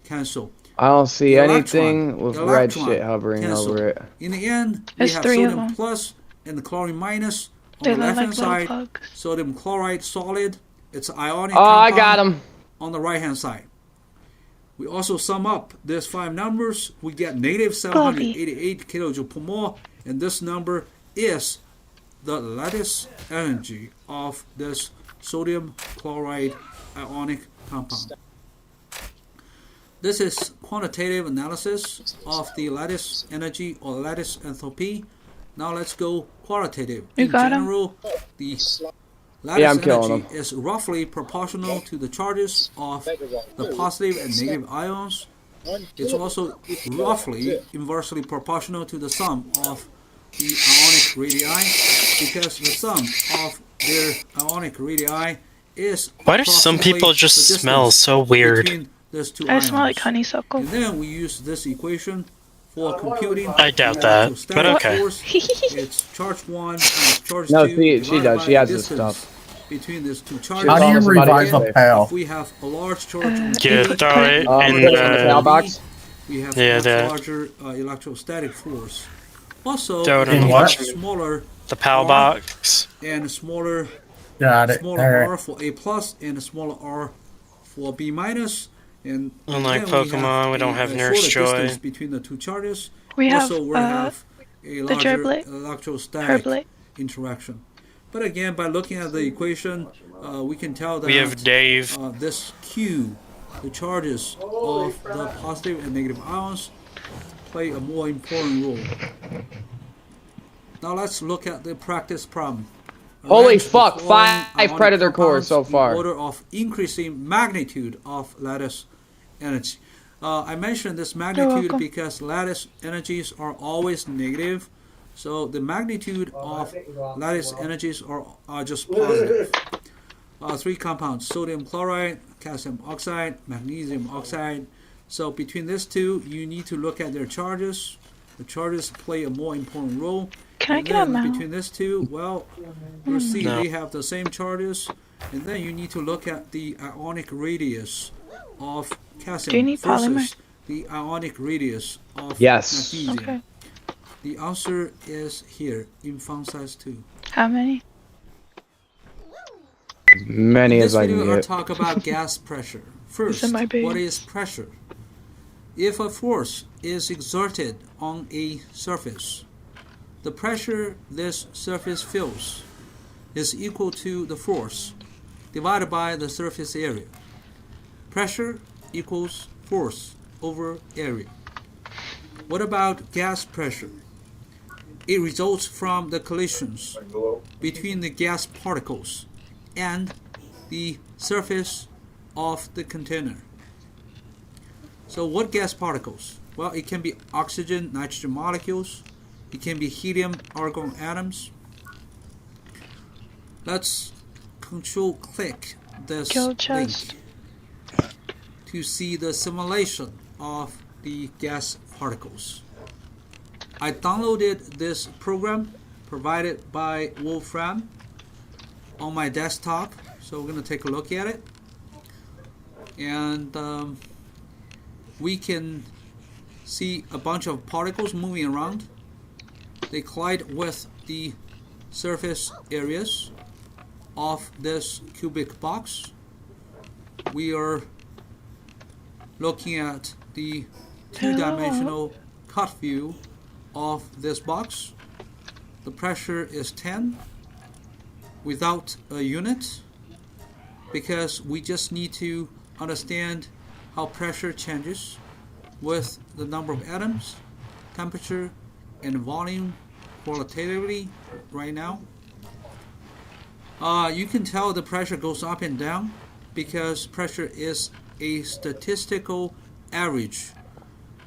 cancel.
I don't see
Electron,
anything with red
electron
shit hovering
cancel.
over it.
In the end, we
There's
have
3 of
sodium
them.
plus and the chlorine minus. On
They
the
look
left
like
hand
little
side,
plugs.
sodium chloride solid. It's ionic.
Oh, I
compound
got him.
on the right hand side. We also sum up these 5 numbers. We get negative 788 kilojoule per mole, and this number is the lattice energy of this sodium chloride ionic compound. This is quantitative analysis of the lattice energy or lattice enthalpy. Now let's go qualitative.
You
In
got 'em?
general, the
Yeah,
lattice
I'm killing
energy is roughly proportional to the charges of the positive and negative ions. It's also roughly inversely proportional to the sum of the ionic radii, because the sum of their ionic radii is
Why do some people
approximately
just
the
smell
distance
so weird?
between these two
I smell like
ions.
honeysuckle.
And then we use this equation for computing
I doubt
the
that,
electrostatic
but okay.
force. It's charge 1 and charge
No,
2
she
divided
does.
by
She has
the
this
distance
stuff.
between these two charges.
How do you
almost about
revive
to
a
get
pal?
If we have a large charge on
Yeah,
A,
throw it
put
in
it in the PAL box.
we have
Yeah,
much
that.
larger electrostatic force. Also,
Throw it
we
in
have
what?
smaller
the PAL
R
box.
and smaller
Got it.
smaller
All right.
R for A plus and a smaller R for B minus. And
Unlike
then
Pokemon, we don't have
a
Nurse
shorter
Joy.
distance between the two charges.
We have,
also, we have a
the
larger
gerblet.
electrostatic
Herblet.
interaction. But again, by looking at the equation, we can tell that
We have Dave.
this Q, the charges of the positive and negative ions, play a more important role. Now let's look at the practice problem.
Holy
Arrange the
fuck,
following
5
ionic
predator cores
compounds
so
in
far.
order of increasing magnitude of lattice energy. I mentioned this magnitude
welcome.
because lattice energies are always negative. So the magnitude of lattice energies are just positive. 3 compounds: sodium chloride, calcium oxide, magnesium oxide. So between these two, you need to look at their charges. The charges play a more important role.
Can I
And
get a
then
mount?
between these two, well, you see
No.
they have the same charges. And then you need to look at the ionic radius of calcium
Do you need
versus
polymer?
the ionic radius of
Yes.
magnesium.
Okay.
The answer is here in font size 2.
How many?
As many
In
as
this
I can
video, I'll
get.
talk about gas pressure. First,
in my base.
what is pressure? If a force is exerted on a surface, the pressure this surface feels is equal to the force divided by the surface area. Pressure equals force over area. What about gas pressure? It results from the collisions between the gas particles and the surface of the container. So what gas particles? Well, it can be oxygen, nitrogen molecules. It can be helium, argon atoms. Let's control click this link to see the simulation of the gas particles. I downloaded this program provided by Wolfram on my desktop, so we're going to take a look at it. And we can see a bunch of particles moving around. They collide with the surface areas of this cubic box. We are looking at the two-dimensional cut view of this box. The pressure is 10 without a unit, because we just need to understand how pressure changes with the number of atoms, temperature, and volume qualitatively right now. You can tell the pressure goes up and down because pressure is a statistical average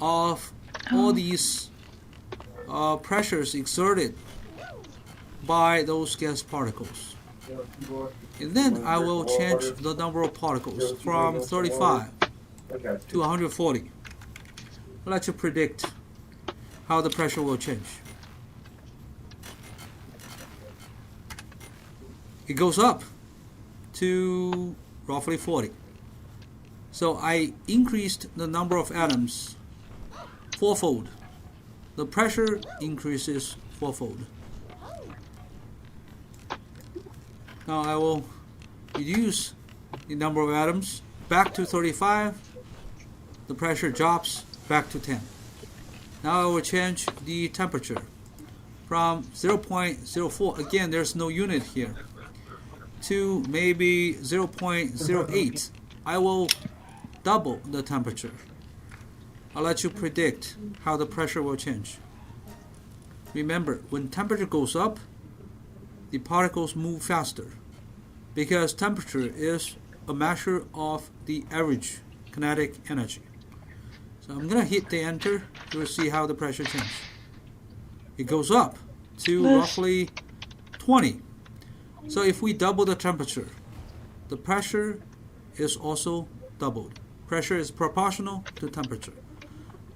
of all these pressures exerted by those gas particles. And then I will change the number of particles from 35 to 140. I'll let you predict how the pressure will change. It goes up to roughly 40. So I increased the number of atoms fourfold. The pressure increases fourfold. Now I will reduce the number of atoms back to 35. The pressure drops back to 10. Now I will change the temperature from 0.04, again there's no unit here, to maybe 0.08. I will double the temperature. I'll let you predict how the pressure will change. Remember, when temperature goes up, the particles move faster, because temperature is a measure of the average kinetic energy. So I'm going to hit the enter to see how the pressure changes. It goes up to roughly 20. So if we double the temperature, the pressure is also doubled. Pressure is proportional to temperature.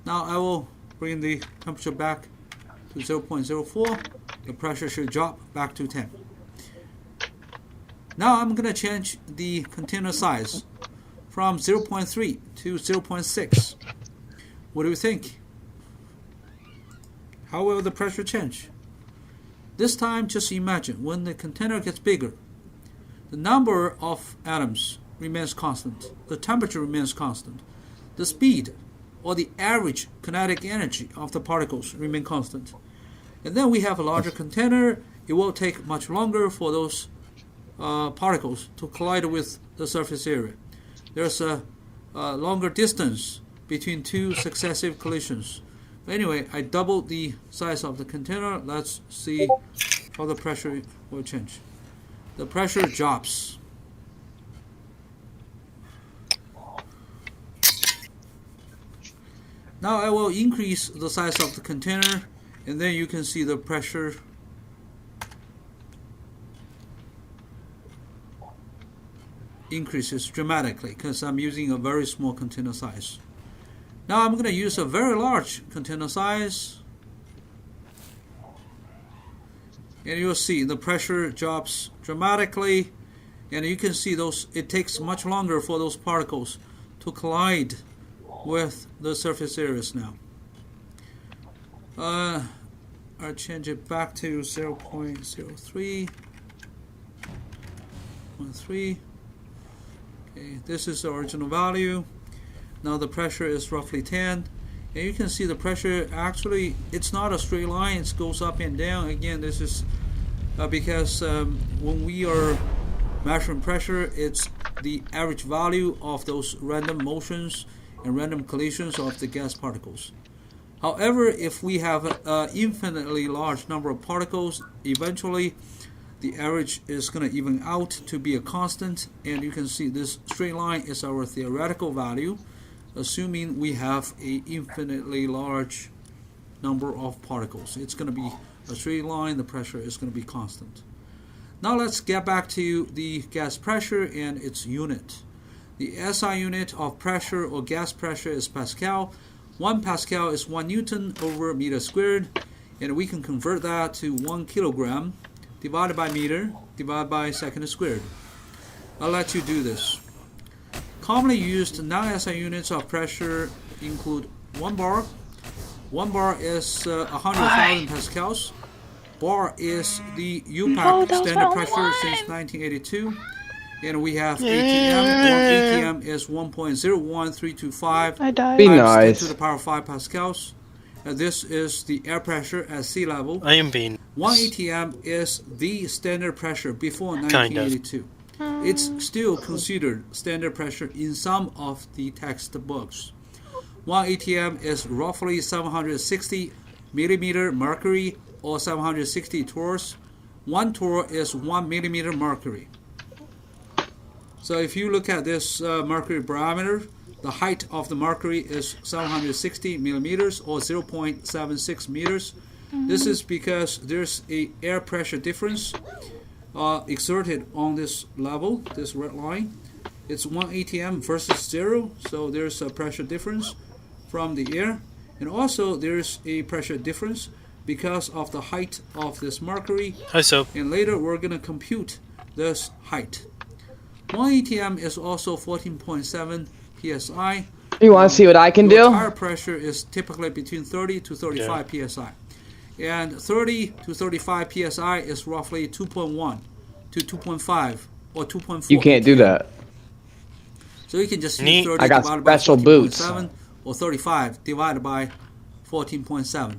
Now I will bring the temperature back to 0.04. The pressure should drop back to 10. Now I'm going to change the container size from 0.3 to 0.6. What do you think? How will the pressure change? This time, just imagine when the container gets bigger, the number of atoms remains constant, the temperature remains constant, the speed or the average kinetic energy of the particles remain constant. And then we have a larger container. It will take much longer for those particles to collide with the surface area. There's a longer distance between two successive collisions. But anyway, I doubled the size of the container. Let's see how the pressure will change. The pressure drops. Now I will increase the size of the container, and then you can see the pressure increases dramatically because I'm using a very small container size. Now I'm going to use a very large container size, and you'll see the pressure drops dramatically, and you can see those. It takes much longer for those particles to collide with the surface areas now. I'll change it back to 0.03. 1.3. Okay, this is the original value. Now the pressure is roughly 10, and you can see the pressure actually, it's not a straight line, it goes up and down. Again, this is because when we are measuring pressure, it's the average value of those random motions and random collisions of the gas particles. However, if we have an infinitely large number of particles, eventually the average is going to even out to be a constant, and you can see this straight line is our theoretical value, assuming we have a infinitely large number of particles. It's going to be a straight line. The pressure is going to be constant. Now let's get back to the gas pressure and its unit. The SI unit of pressure or gas pressure is Pascal. 1 Pascal is 1 Newton over meter squared, and we can convert that to 1 kilogram divided by meter divided by second squared. I'll let you do this. Commonly used non-SI units of pressure include 1 bar. 1 bar is 100,000 pascals. Bar is the UPAC standard pressure since 1982. And we have ATM. 1 ATM is 1.01325
Be
times
nice.
10 to the power 5 pascals. This is the air pressure at sea level.
I am being
1 ATM is the standard pressure before 1982. It's still considered standard pressure in some of the textbooks. 1 ATM is roughly 760 millimeter mercury or 760 torrs. 1 torr is 1 millimeter mercury. So if you look at this mercury barometer, the height of the mercury is 760 millimeters or 0.76 meters. This is because there's a air pressure difference exerted on this level, this red line. It's 1 ATM versus 0, so there's a pressure difference from the air. And also there's a pressure difference because of the height of this mercury. And later we're going to compute this height. 1 ATM is also 14.7 psi.
You want to see what I can do?
Tire pressure is typically between 30 to 35 psi. And 30 to 35 psi is roughly 2.1 to 2.5 or 2.4.
You can't do that.
So you can just use 30
I got
divided by
special boots.
14.7 or 35 divided by 14.7 to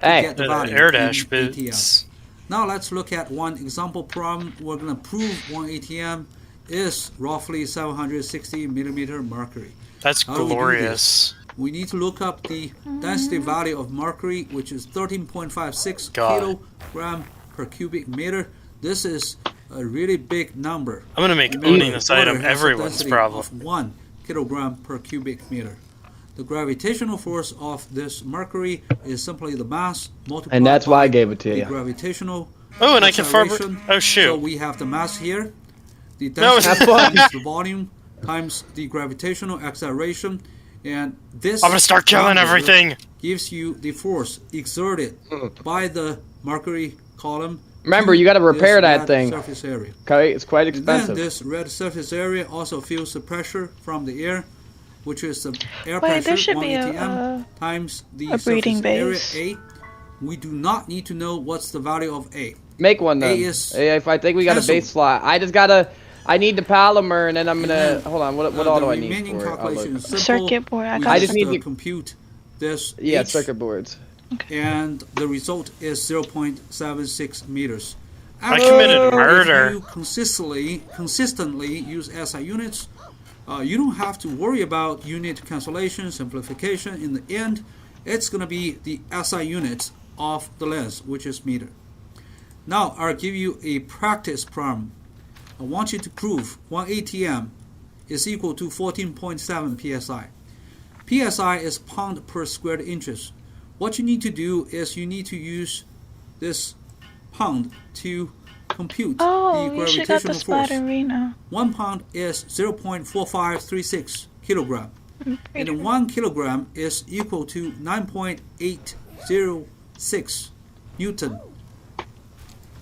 Hey.
get the value
Air
in
dash
ATM.
boots.
Now let's look at one example problem. We're going to prove 1 ATM is roughly 760 millimeter mercury.
That's
How do we do
glorious.
this? We need to look up the density value of mercury, which is 13.56
God.
kilogram per cubic meter. This is a really big number.
I'm gonna make
Remember,
owning this item
water has a
everyone's
density
problem.
Of 1 kilogram per cubic meter. The gravitational force of this mercury is simply the mass multiplied
And that's why I
by
gave it to
the
you.
gravitational
Oh, and I can farm.
acceleration.
Oh shoot!
So we have the mass here. The
No,
density
have fun.
times the volume times the gravitational acceleration, and this
I'm gonna start killing
number
everything.
gives you the force exerted by the mercury column.
Remember,
to
you got to repair
this
that
red
thing.
surface area.
Okay, it's quite
And
expensive.
then this red surface area also feels the pressure from the air, which is the air
Wait,
pressure
there should
1
be
ATM times the
a breeding
surface
base.
area A. We do not need to know what's the value of A.
Make one then.
A is
If I think we got a
cancelled.
base slot, I just gotta. I need the polymer, and then I'm gonna. Hold on. What all
the
do I need
remaining
for it? I'll
calculation
look.
is simple.
Circuit board. I
We
got
I just
have
need
to
to-
compute this
Yeah,
H,
circuit boards.
and the result is 0.76 meters.
I committed murder.
If you consistently use SI units, you don't have to worry about unit cancellation, simplification. In the end, it's going to be the SI units of the length, which is meter. Now, I'll give you a practice problem. I want you to prove 1 ATM is equal to 14.7 psi. psi is pound per square inches. What you need to do is you need to use this pound to compute
Oh,
the
you should got the
gravitational force.
splatterina.
1 pound is 0.4536 kilogram. And then 1 kilogram is equal to 9.806 Newton.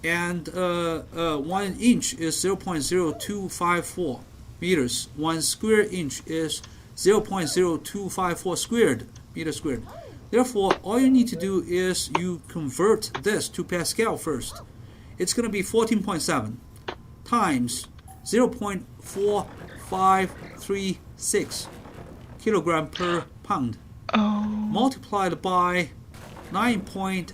And 1 inch is 0.0254 meters. 1 square inch is 0.0254 squared meter squared. Therefore, all you need to do is you convert this to Pascal first. It's going to be 14.7 times 0.4536 kilogram per pound. Multiplied by 9.8.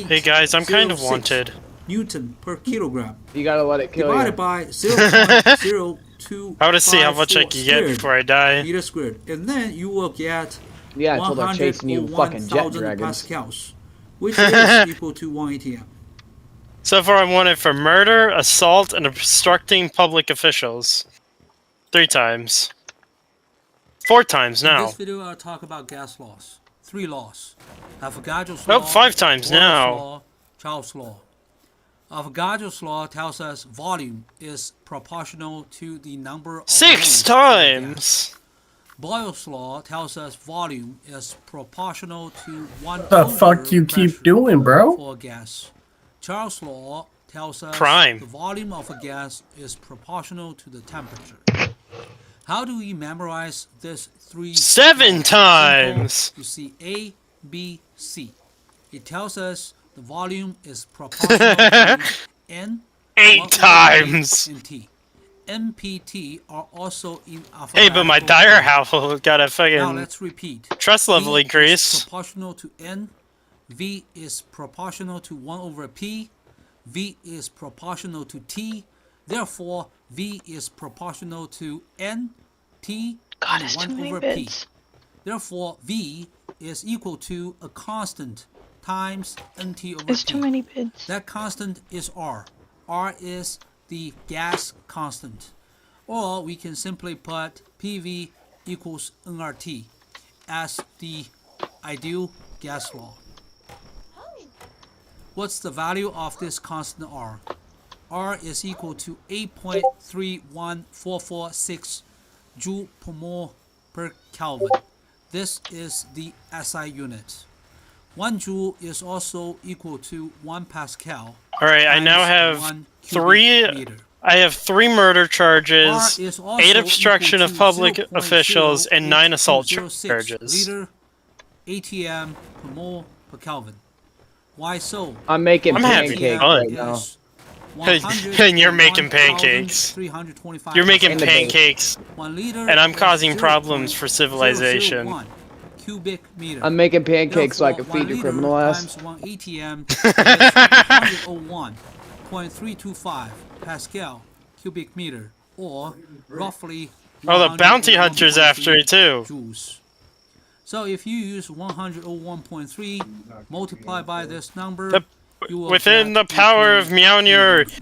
Hey guys, I'm kind of wanted.
Newton per kilogram.
You gotta let it kill
divided
you.
by 0.02.
I want to see how much I can get before I die.
Meter squared, and then you will get
Yeah, until they're chasing you fucking jet
1,000
dragons.
pascals, which is equal to 1 ATM.
So far, I wanted for murder, assault, and obstructing public officials. 3 times. 4 times
In
now.
this video, I'll talk about gas loss. 3 laws. Avogadro's law.
Oh, 5 times
Boyle's
now.
law, Charles' law. Avogadro's law tells us volume is proportional to the number of
6
moles
times.
Boyle's law tells us volume is proportional to 1
The
over
fuck you
pressure
keep doing, bro?
for a gas. Charles' law tells us
Crime.
the volume of a gas is proportional to the temperature. How do we memorize this 3?
7 times.
Simple. You see A, B, C. It tells us the volume is proportional to N,
8 times.
and T. MPT are also in alphabetical
Hey, but my dire household got a
Now
fucking
let's repeat.
trust level
V is
increase.
proportional to N. V is proportional to 1 over P. V is proportional to T. Therefore, V is proportional to N, T,
God,
and
it's
1
too many
over P.
bits.
Therefore, V is equal to a constant times NT over
It's
P.
too many bits.
That constant is R. R is the gas constant. Or we can simply put PV equals nRT as the ideal gas law. What's the value of this constant R? R is equal to 8.31446 joule per mole per Kelvin. This is the SI unit. 1 joule is also equal to 1 Pascal.
Alright, I now have
1 cubic
3.
meter.
I have 3 murder
R
charges,
is also
8 obstruction
equal
of
to
public officials, and 9 assault
0.0806
charges.
liter ATM per mole per Kelvin. Why so?
I'm making
I'm having
pancakes
fun.
right now.
And you're making pancakes. You're making
In the
pancakes.
1 liter
And I'm
is
causing problems for
0.001
civilization.
cubic meter.
I'm making pancakes so I can
Therefore,
feed your
1
criminal
liter
ass.
times 1 ATM is 101.325 Pascal cubic meter, or roughly.
Oh, the bounty hunter's
101.3
after it too.
joules. So if you use 101.3 multiplied by this number, you will
Within the
get
power of
18
𝐿𝐬𝐬𝐬,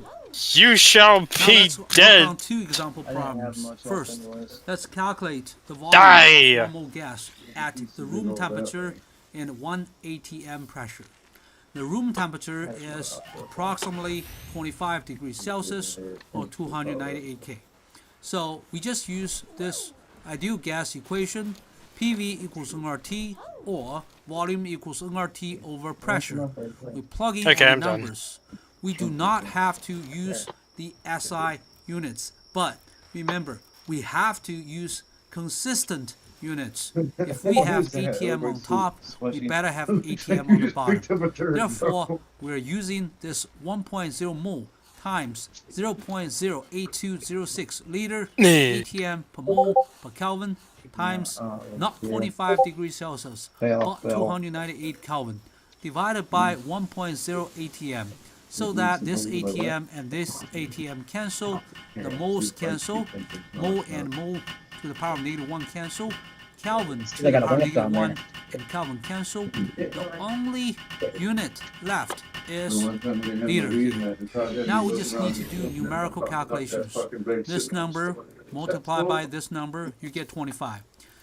you shall
Now
be
let's work
dead.
on 2 example problems. First, let's calculate the volume
Die.
of normal gas at the room temperature and 1 atm pressure. The room temperature is approximately 25 degrees Celsius or 298 K. So we just use this ideal gas equation, PV equals nRT, or volume equals nRT over pressure. We plug in
Okay,
all
I'm
the
done.
numbers. We do not have to use the SI units, but remember, we have to use consistent units. If we have ATM on top, we better have ATM on the bottom. Therefore, we're using this 1.0 mole times 0.08206 liter ATM per mole per Kelvin times not 25 degrees Celsius, but 298 Kelvin, divided by 1.0 ATM. So that this ATM and this ATM cancel, the moles cancel, mole and mole to the power of -1 cancel, Kelvin to the power of -1 and Kelvin cancel. The only unit left is liter here. Now we just need to do numerical calculations. This number multiplied by this number, you get 25.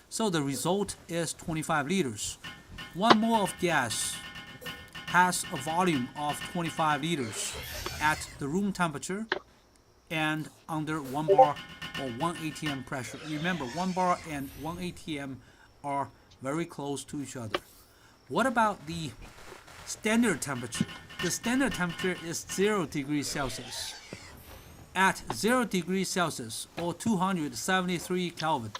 So the result is 25 liters. 1 mole of gas has a volume of 25 liters at the room temperature and under 1 bar or 1 atm pressure. Remember, 1 bar and 1 atm are very close to each other. What about the standard temperature? The standard temperature is 0 degrees Celsius. At 0 degrees Celsius or 273 Kelvin,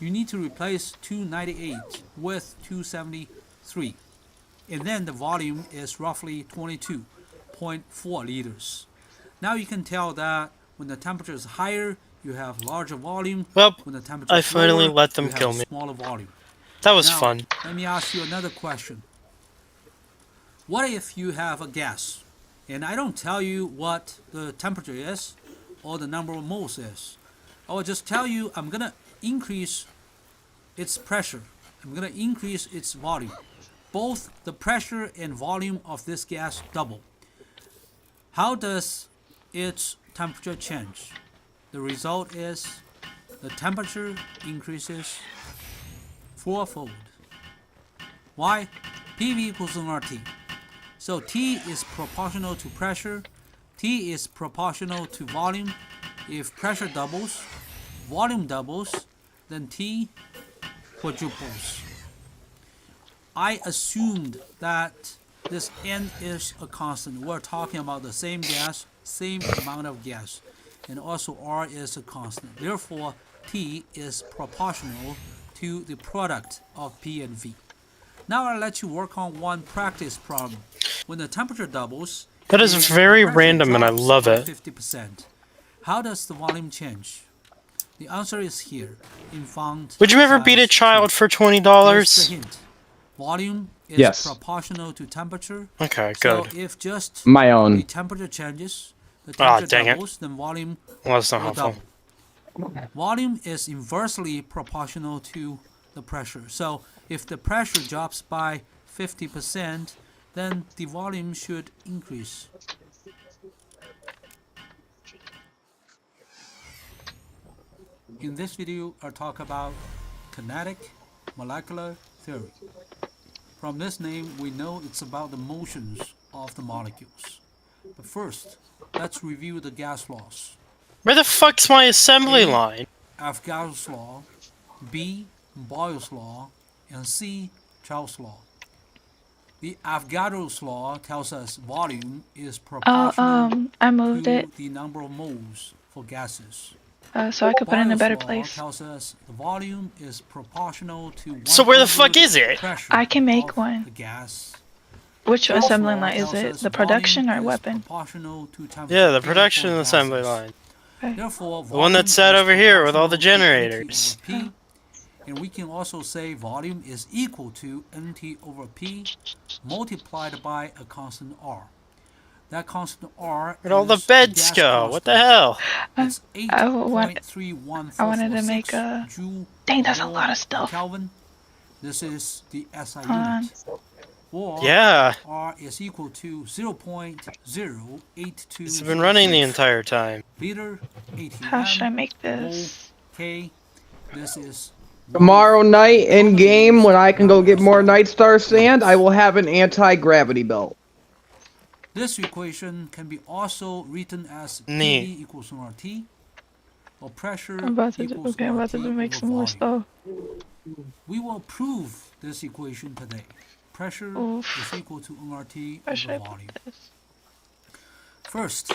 you need to replace 298 with 273. And then the volume is roughly 22.4 liters. Now you can tell that when the temperature is higher, you have larger volume.
Well,
when the temperature
I
is
finally
lower,
let them
you have
kill
a
me.
smaller volume.
That was
Now,
fun.
Let me ask you another question. What if you have a gas, and I don't tell you what the temperature is or the number of moles is? I will just tell you I'm going to increase its pressure. I'm going to increase its volume. Both the pressure and volume of this gas double. How does its temperature change? The result is the temperature increases fourfold. Why? PV equals nRT. So T is proportional to pressure, T is proportional to volume. If pressure doubles, volume doubles, then T quadruples. I assumed that this N is a constant. We're talking about the same gas, same amount of gas, and also R is a constant. Therefore, T is proportional to the product of P and V. Now I'll let you work on one practice problem. When the temperature doubles,
that is very random and I love it.
50%. How does the volume change? The answer is here in font.
Would you ever beat a child for $20?
Here's the hint. Volume is
Yes.
proportional to temperature.
Okay, good.
So if just
My own.
the temperature changes, the temperature doubles, then volume
Well, that's not
will
helpful.
double. Volume is inversely proportional to the pressure. So if the pressure drops by 50%, then the volume should increase. In this video, I'll talk about kinetic molecular theory. From this name, we know it's about the motions of the molecules. But first, let's review the gas laws.
Where the fuck's my assembly line?
Avogadro's law, B, Boyle's law, and C, Charles' law. The Avogadro's law tells us volume is proportional
I moved
to
it
the number of moles for gases.
so I could put it in a
Boyle's
better
law
place.
tells us the volume is proportional to
So where the fuck is it?
I can make one.
The gas.
Which
Charles'
assembly
law
line is
tells
it?
us
The
volume
production or
is
weapon?
proportional to temperature
Yeah, the
P
production
for
assembly
gases.
line.
Therefore,
The one that's set over here with all the generators.
P, and we can also say volume is equal to NT over P multiplied by a constant R. That constant R
Where'd all the
is
beds
gas
go? What the
constant.
hell?
It's
I wanted
8.31446
to make a...
joule
Dang, that's a
per
lot of stuff.
Kelvin. This is the SI
Hold on.
unit. Or
Yeah.
R is equal to 0.0820.
It's been running the entire time.
liter ATM.
How should I make this?
K. This is
Tomorrow night in game, when I can go get more Night Star sand, I will have an anti-gravity belt.
This equation can be also written as
Neat.
PV equals nRT, or pressure
I'm about to
equals
I'm about to
nRT
make
over
some more
volume.
stuff.
We will prove this equation today. Pressure is equal to nRT
Where should I
over
put
volume.
this?
First,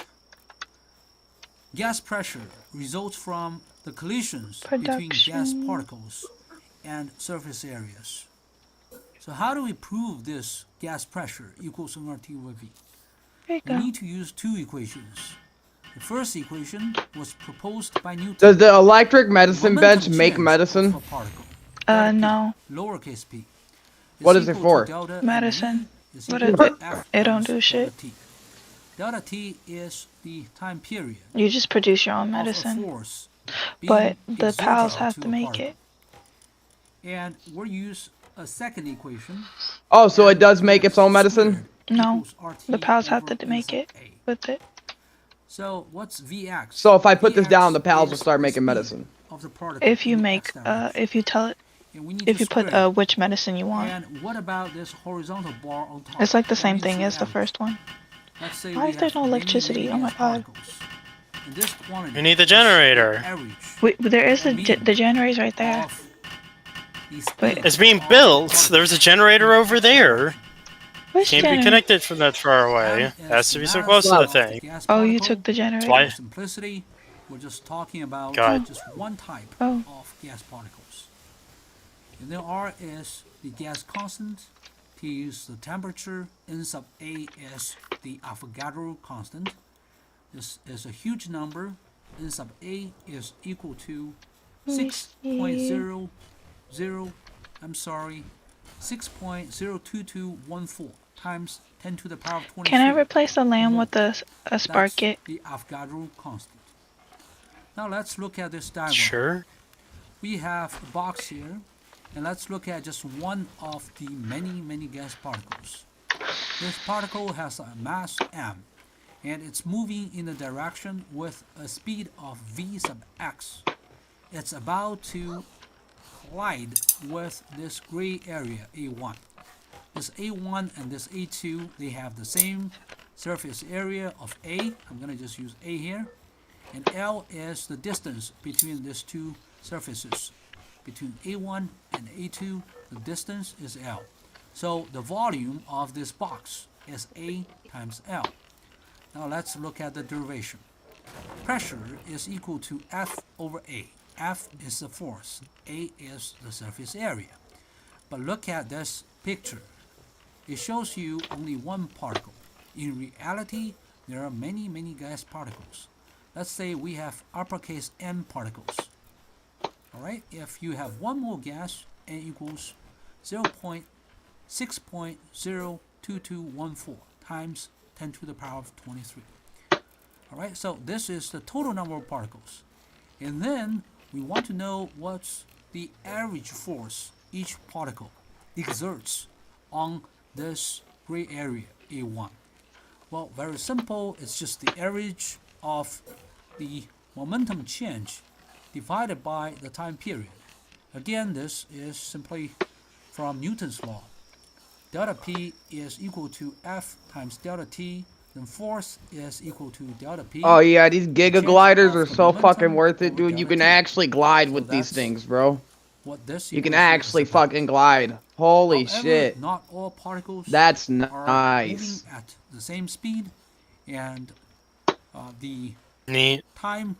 gas pressure results from the collisions between gas
Production.
particles and surface areas. So how do we prove this gas pressure equals nRT over V?
There you
We
go.
need to use two equations. The first equation was proposed by Newton.
Does the electric medicine
Momentum
bench make
change of
medicine?
a particle.
No.
Lowercase p.
What is it
equal
for?
to delta
Medicine.
NV is
What
equal
is
to
it?
F
It don't
times
do
delta
shit.
T. Delta T is the time period
You just produce your own
of a
medicine.
force
But
being
the
exerted
pals have to
a
make
particle.
it.
And we'll use a second equation.
Oh, so it does make its own medicine?
No.
equals RT
The pals have
over
to make
N
it
sub A.
with it.
So what's Vx?
So if I put this down, the
Vx
pals will
is
start
the
making
speed
medicine.
of the particle
If you
in
make,
x direction.
if you tell it,
And we need
if
to
you put
square it.
which medicine you want.
And what about this horizontal bar on top?
It's like the
That
same
means
thing as the
average.
first one.
Let's say
Why
we
is there
have
no
many,
electricity?
many
Oh my
gas
god.
particles. And this quantity
We need the
is
generator.
average
Wait, there is
and mean
the generator's right there.
of the speed
But
It's being
of
built.
the
There's a
particle.
generator over there.
which
Can't be
generator?
connected from that far away.
M is
Has to
the
be so
mass
close to the
of the
thing.
gas
Oh, you
particle.
took the generator.
Why?
For simplicity, we're just talking about
God.
just one type
Oh.
of gas particles. And then R is the gas constant, T is the temperature, N sub A is the Avogadro constant. This is a huge number. N sub A is equal to 6.2214 times 10 to the power of 23.
Can I replace the lamp with a spark
That's
it?
the Avogadro constant. Now let's look at this diagram.
Sure.
We have a box here, and let's look at just one of the many gas particles. This particle has a mass m, and it's moving in a direction with a speed of v sub x. It's about to collide with this gray area, A1. this A1 and this A2, they have the same surface area of A. I'm going to just use A here. And L is the distance between these two surfaces. Between A1 and A2, the distance is L. So the volume of this box is A times L. Now let's look at the derivation. Pressure is equal to F over A. F is the force, A is the surface area. But look at this picture. It shows you only one particle. In reality, there are many, many gas particles. Let's say we have uppercase M particles. Alright, if you have one more gas, N equals 0.6.02214 times 10 to the power of 23. Alright, so this is the total number of particles. And then we want to know what's the average force each particle exerts on this gray area, A1. Well, very simple. It's just the average of the momentum change divided by the time period. Again, this is simply from Newton's law. Delta P is equal to F times delta T. Then force is equal to delta P.
Oh yeah, these Giga Gliders are so fucking worth it, dude. You can actually glide with these things, bro. You can actually fucking glide. Holy shit.
Not all particles
That's
are
nice.
moving at the same speed, and the time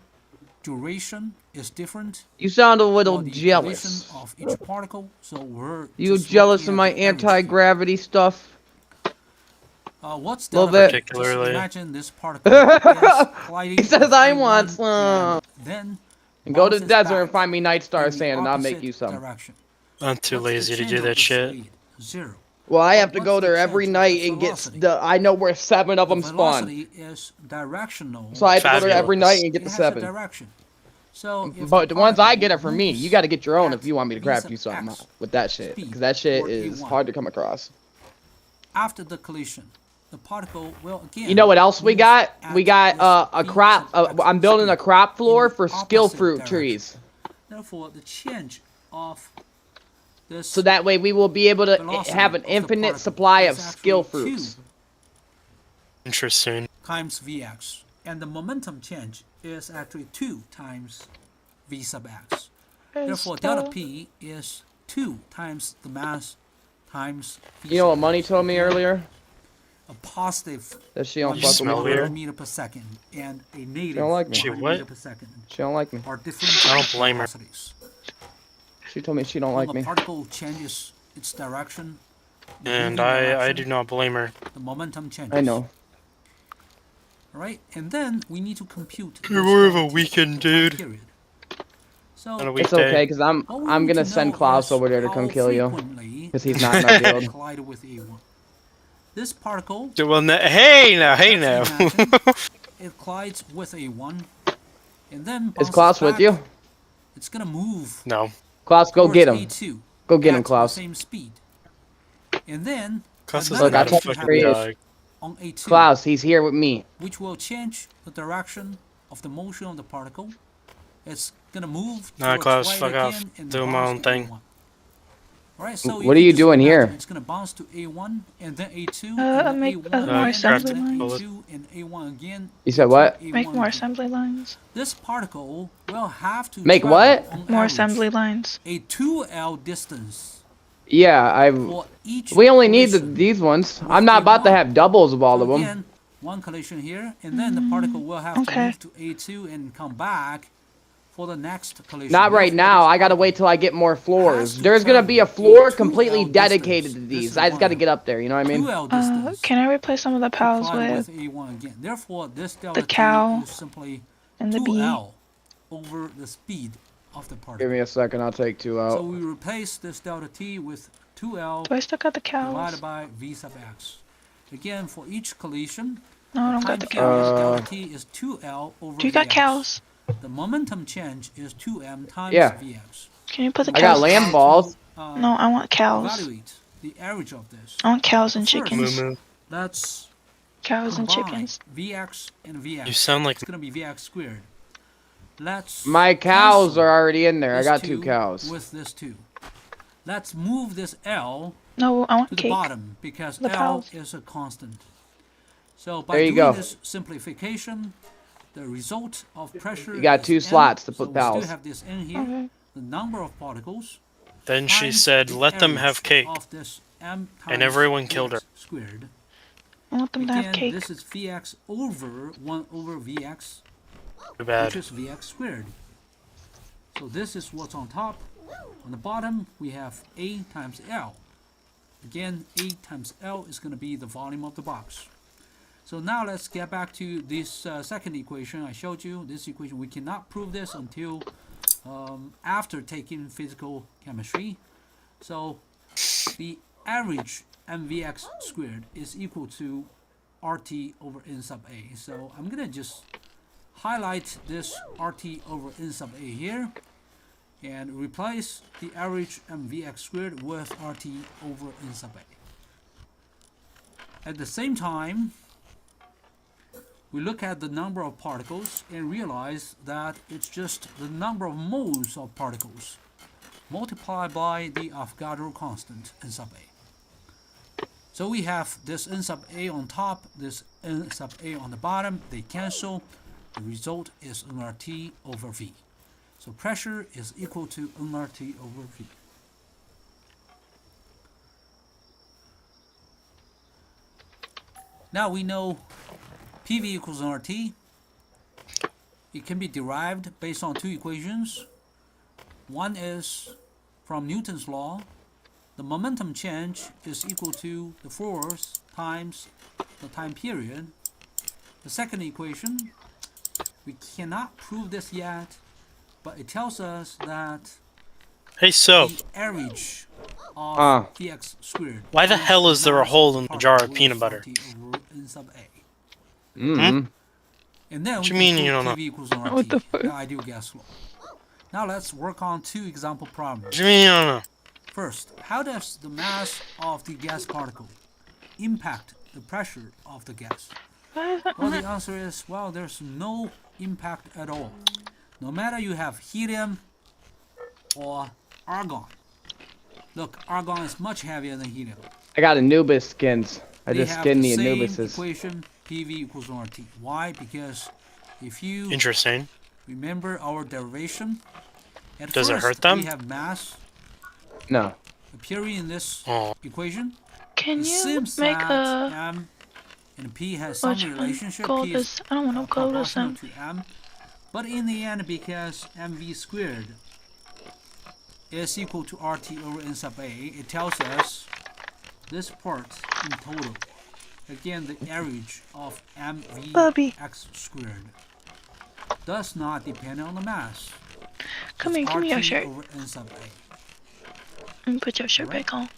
duration is different.
You sound a little
for the
jealous.
duration of each particle. So we're
You
just
jealous
looking
of
at
my
the average.
anti-gravity stuff?
What's
Little
delta
bit.
P? Just imagine this particle is gliding
He says
with
I
A1,
want some.
then
And go to the
bounces
desert
back
and find me Night Star
in the
sand and I'll make
opposite
you some.
direction.
I'm too
What's the
lazy to
change
do
of
that
the
shit.
speed? 0.
Well, I have to
What's
go
the
there
change
every
of
night
the
and get
velocity?
I know where 7 of them
The
spawn.
velocity is directional.
So I have to go there every night and get
It
the
has a
7.
direction. So if
But the ones I
particle
get are for me.
moves
You gotta get your own if you want me to
at
craft
v
you
sub
something
x
with that shit.
speed
Because that shit
toward
is
A1.
hard to come across.
after the collision, the particle will again.
You know what else we
move
got?
at
We got a
v
crop.
sub x
I'm building a
speed
crop floor
in the
for skill
opposite
fruit
direction.
trees.
Therefore, the change of this
So that way we will be able to
velocity
have an
of the
infinite
particle
supply
is
of skill
actually 2
fruits.
Interesting.
times Vx, and the momentum change is actually 2 times V sub x. Therefore, delta P is 2 times the mass times V
You know what
sub
Money
x.
told me earlier?
A positive
That she don't
1
fuck with me.
square
Bro.
meter per second and a
She
negative
don't like me.
1
what?
meter per second
She don't like me.
are different
I don't blame her.
velocities.
She told me she don't
When
like
the
me.
particle changes its direction, the
And
moving
I
direction,
do not blame her.
the momentum changes.
I know.
Alright, and then we need to compute
You're
this
more of a
delta T
weekend
for time
dude.
period. So
On a
It's
weekday.
okay, because I'm
all we
I'm
need
gonna
to
send
know
Klaus
is
over there to
how
come kill you.
frequently
Because he's not in our
the
guild.
collide with A1. This particle,
Well, hey now, hey now.
let's imagine it collides with A1, and then
Is
bounces
Klaus with
back.
you?
It's gonna move
No.
Klaus, go
towards
get him.
A2
Go get him,
at
Klaus.
the same speed. And then
Klaus is
another
Look, I
not a
told
collision
you
fucking
happens
dog.
on A2,
Klaus, he's here with me.
which will change the direction of the motion of the particle. It's gonna move
Nah,
towards
Klaus,
right
fuck off.
again and
Doing my
bounce
own
to
thing.
A1. Alright, so
What are you
can just
doing here?
imagine It's gonna bounce to A1 and then A2 and then
make
A1
more
again,
assembly
and then
lines.
A2 and A1 again.
You said
A2,
what?
A1
Make more
again.
assembly lines.
This particle will have to
Make
travel
what?
on
More
average
assembly lines.
a 2L distance
Yeah,
for each
we only need
collision
these ones.
with
I'm not about to
A1.
have doubles of all
So
of them.
again, one collision here, and then the particle will have to
Okay.
move to A2 and come back for the next collision.
Not right
Therefore,
now.
this
I gotta
particle
wait till I get more floors.
to
There's gonna be a
travel
floor
a 2L
completely dedicated
distance.
to
This
these.
is
I just gotta
one
get up there. You know what I mean?
2L distance.
Can I replace some of the pals
collide
with
A1 again. Therefore, this delta
the cow
T is simply
and the bee?
2L over the speed of the particle.
Give me a second. I'll take 2 out.
So we replace this delta T with 2L
Do I still got the
divided
cows?
by V sub x. Again, for each collision,
No, I don't
time
got the
period
cows.
delta T is 2L over
Do you got
Vx.
cows?
The momentum change is 2m times
Yeah.
Vx.
Can you put the
I got
cows?
lamb balls.
No, I want cows.
Evaluate the average of this.
I want cows and
First,
chickens.
let's
Cows and
combine
chickens.
Vx and Vx.
You sound like
It's gonna be Vx squared. Let's
My cows
cancel
are already in there. I
this
got 2
2
cows.
with this 2. let's move this L
No, I want
to the
cake.
bottom because
The
L
pals.
is a constant. So by
There you
doing
go.
this simplification, the result of pressure
You got
is
2
M,
slots to
so
put
we still
pals.
have this N here,
Okay.
the number of particles.
Then she
times
said,
the
let them
average
have cake.
of this M
And
times
everyone killed her.
Vx squared.
I want them to have
Again,
cake.
this is Vx over 1 over Vx,
Too bad.
which is Vx squared. So this is what's on top. On the bottom, we have A times L. Again, A times L is going to be the volume of the box. So now let's get back to this second equation I showed you. This equation, we cannot prove this until after taking physical chemistry. So the average mvx squared is equal to RT over N sub A. So I'm going to just highlight this RT over N sub A here and replace the average mvx squared with RT over N sub A. At the same time, we look at the number of particles and realize that it's just the number of moles of particles multiplied by the Avogadro constant N sub A. So we have this N sub A on top, this N sub A on the bottom, they cancel. The result is nRT over V. So pressure is equal to nRT over V. Now we know PV equals nRT. It can be derived based on 2 equations. One is from Newton's law. The momentum change is equal to the force times the time period. The second equation, we cannot prove this yet, but it tells us that
Hey, so,
the average of Vx squared.
why the hell is there a hole in the jar of peanut butter?
Over N sub A.
Mm.
And then
What
we
you mean
can
you
prove
don't
PV
know?
equals nRT,
What the fuck?
the ideal gas law. Now let's work on 2 example problems.
What do you mean you don't know?
First, how does the mass of the gas particle impact the pressure of the gas? Well, the answer is, well, there's no impact at all. No matter you have helium or argon. Look, argon is much heavier than helium.
I got Anubis skins. I
They
just
have
skinned the
same
Anubises.
equation, PV equals RT. Why? Because if you
Interesting.
remember our derivation, at
Does it
first
hurt them?
we have mass
No.
appearing in this
Oh.
equation.
Can
It
you
seems
make
that
a
M and P has some
which one?
relationship.
Gold
P
is I don't want to gold is
proportional to M. But in the end, because mv squared is equal to RT over N sub A, it tells us this part in total. Again, the average of mvx squared does not depend on the mass.
Come
It's
here, give me your
RT
shirt.
over N sub A.
And put your shirt back on.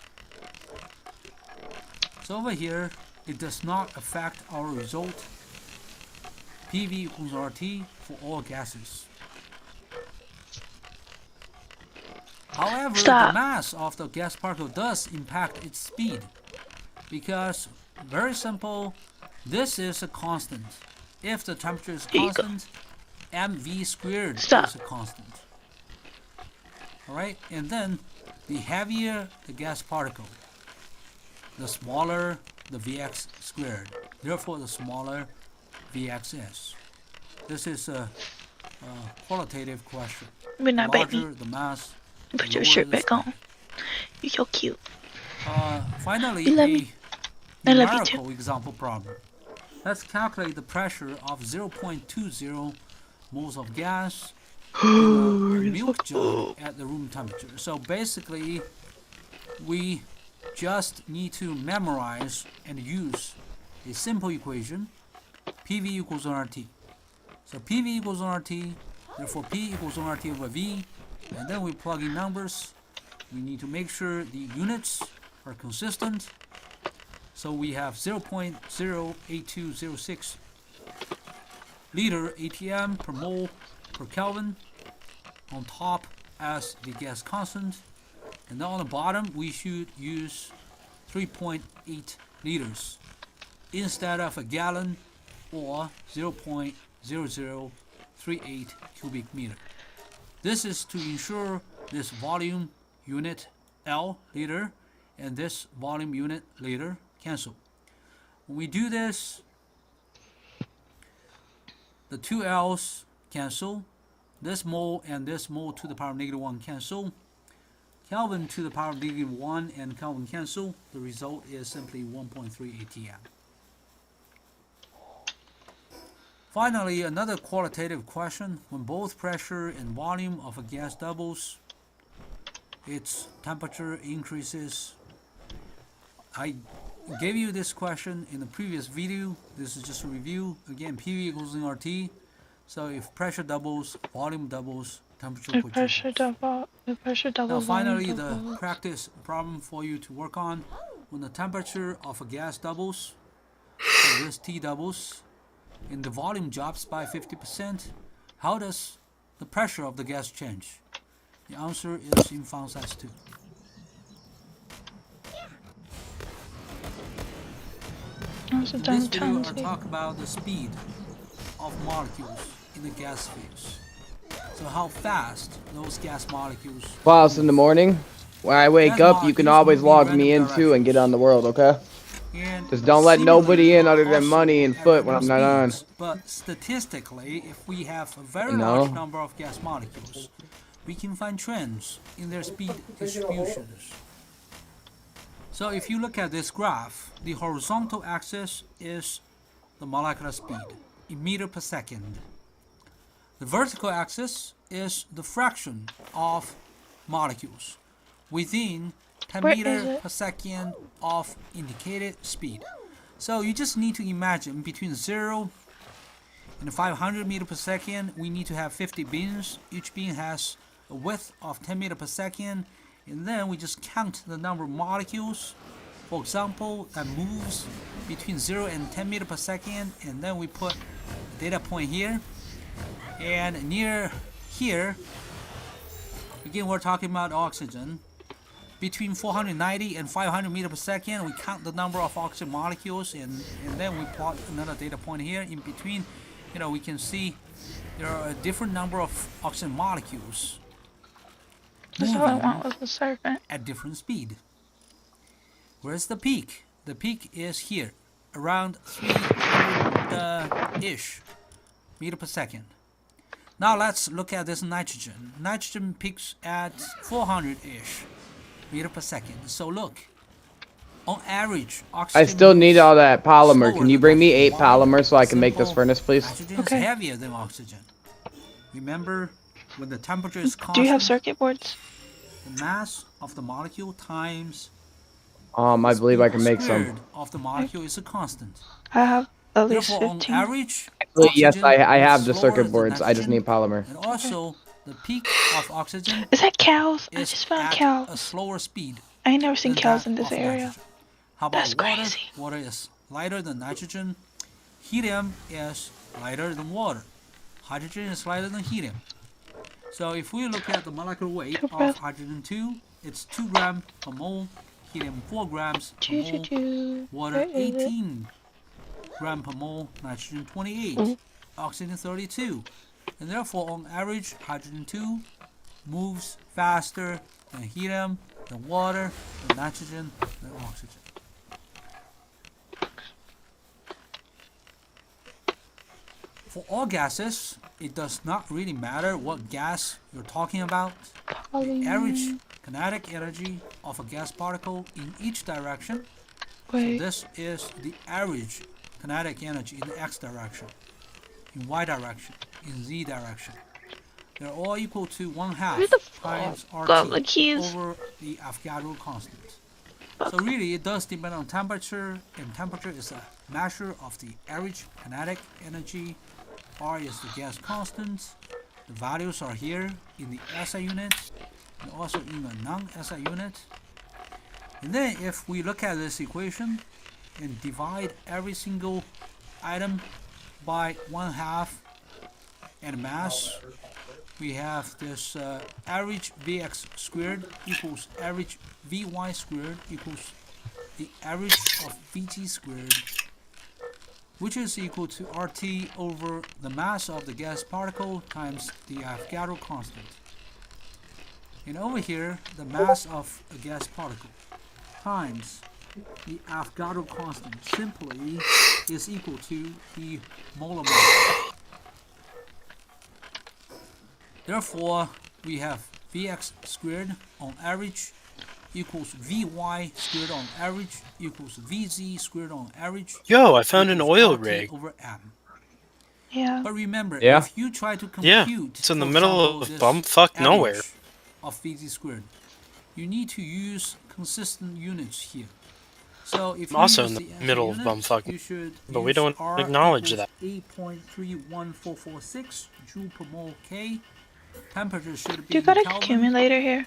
So over here, it does not affect our result. PV equals RT for all gases. However, the mass of the gas particle does impact its speed. Because, very simple, this is a constant. If the temperature is constant, mv squared is a constant. Alright, and then the heavier the gas particle, the smaller the Vx squared. Therefore, the smaller Vx is. This is a qualitative question.
But not
the larger
baby.
the mass,
Put
the
your
lower
shirt
the
back on. You're so cute.
Finally,
You love
a
me. I love you
numerical example problem. Let's calculate the pressure of 0.20 moles of gas in a milk jug at the room temperature. So basically, we just need to memorize and use a simple equation, PV equals nRT. So PV equals nRT, therefore P equals nRT over V, and then we plug in numbers. We need to make sure the units are consistent. So we have 0.08206 liter ATM per mole per Kelvin on top as the gas constant. And then on the bottom, we should use 3.8 liters instead of a gallon or 0.0038 cubic meter. This is to ensure this volume unit L liter and this volume unit liter cancel. When we do this, the two L's cancel. This mole and this mole to the power of -1 cancel. Kelvin to the power of -1 and Kelvin cancel. The result is simply 1.3 ATM. Finally, another qualitative question. When both pressure and volume of a gas doubles, its temperature increases. I gave you this question in the previous video. This is just a review. Again, PV equals RT. So if pressure doubles, volume doubles, temperature
If
quadruples.
pressure
Now
doubles,
finally,
volume
the
doubles.
practice problem for you to work on. When the temperature of a gas doubles, so this T doubles, and the volume drops by 50%, how does the pressure of the gas change? The answer is in font size 2. In this video, I'll talk about the speed of molecules in the gas phase. So how fast those gas molecules.
Whilst in the morning, when I wake up, you can always log me in too and get on the world, okay? Just don't let nobody in other than money and foot when I'm not on.
But statistically, if we have a very large number of gas molecules, we can find trends in their speed distributions. So if you look at this graph, the horizontal axis is the molecular speed in meter per second. The vertical axis is the fraction of molecules within 10 meter per second of indicated speed. So you just need to imagine between 0 and 500 meter per second, we need to have 50 beans. Each bean has a width of 10 meter per second, and then we just count the number of molecules, for example, that moves between 0 and 10 meter per second, and then we put a data point here, and near here, again we're talking about oxygen. Between 490 and 500 meter per second, we count the number of oxygen molecules, and then we plot another data point here. In between, we can see there are a different number of oxygen molecules.
That's all I want was the serpent.
At different speed. Where's the peak? The peak is here, around 300-ish meter per second. Now let's look at this nitrogen. Nitrogen peaks at 400-ish meter per second. So look, on average, oxygen
I still need all that polymer. Can you bring me 8 polymer so I can make this furnace, please?
Nitrogen is heavier than oxygen. Remember, when the temperature is constant,
Do you have circuit boards?
the mass of the molecule times
I believe I can make
squared
some.
of the molecule is a constant.
I have at least
Therefore,
15.
on average,
Yes, I have
is
the
slower
circuit
than
boards. I just
nitrogen,
need polymer.
and also the peak of oxygen
Is that cows? I
is
just found
at a
cows.
slower speed.
I ain't never seen
than
cows
that
in this
of
area.
nitrogen. How about
That's
water?
crazy.
Water is lighter than nitrogen. Helium is lighter than water. Hydrogen is lighter than helium. So if we look at the molecular weight of hydrogen 2, it's 2 grams per mole. Helium 4 grams per mole. Water 18 grams per mole. Nitrogen 28. Oxygen 32. And therefore, on average, hydrogen 2 moves faster than helium, than water, than nitrogen, than oxygen. For all gases, it does not really matter what gas you're talking about. The average kinetic energy of a gas particle in each direction. So this is the average kinetic energy in the x direction, in y direction, in z direction. They're all equal to 1/2 times RT over the Avogadro constant. So really, it does depend on temperature, and temperature is a measure of the average kinetic energy. R is the gas constant. The values are here in the SI unit and also in the non-SI unit. And then if we look at this equation and divide every single item by 1/2 and mass, we have this average Vx squared equals average Vy squared equals the average of Vg squared, which is equal to RT over the mass of the gas particle times the Avogadro constant. And over here, the mass of a gas particle times the Avogadro constant simply is equal to the molar mass. Therefore, we have Vx squared on average equals Vy squared on average equals Vz squared on average.
Yo, I found an oil rig.
Over M.
Yeah.
But remember,
Yeah.
if you try to compute,
Yeah, it's in the
for
middle
example,
of
this
bumfuck nowhere.
average of Vz squared, you need to use consistent units here. So if
I'm
you
also
use
in
the
the middle of
units,
bumfuck,
you should
but we
use
don't
R
acknowledge
equals
that.
8.31446 joule per mole K. Temperature should be
Do you got
in
an
Kelvin,
accumulator here?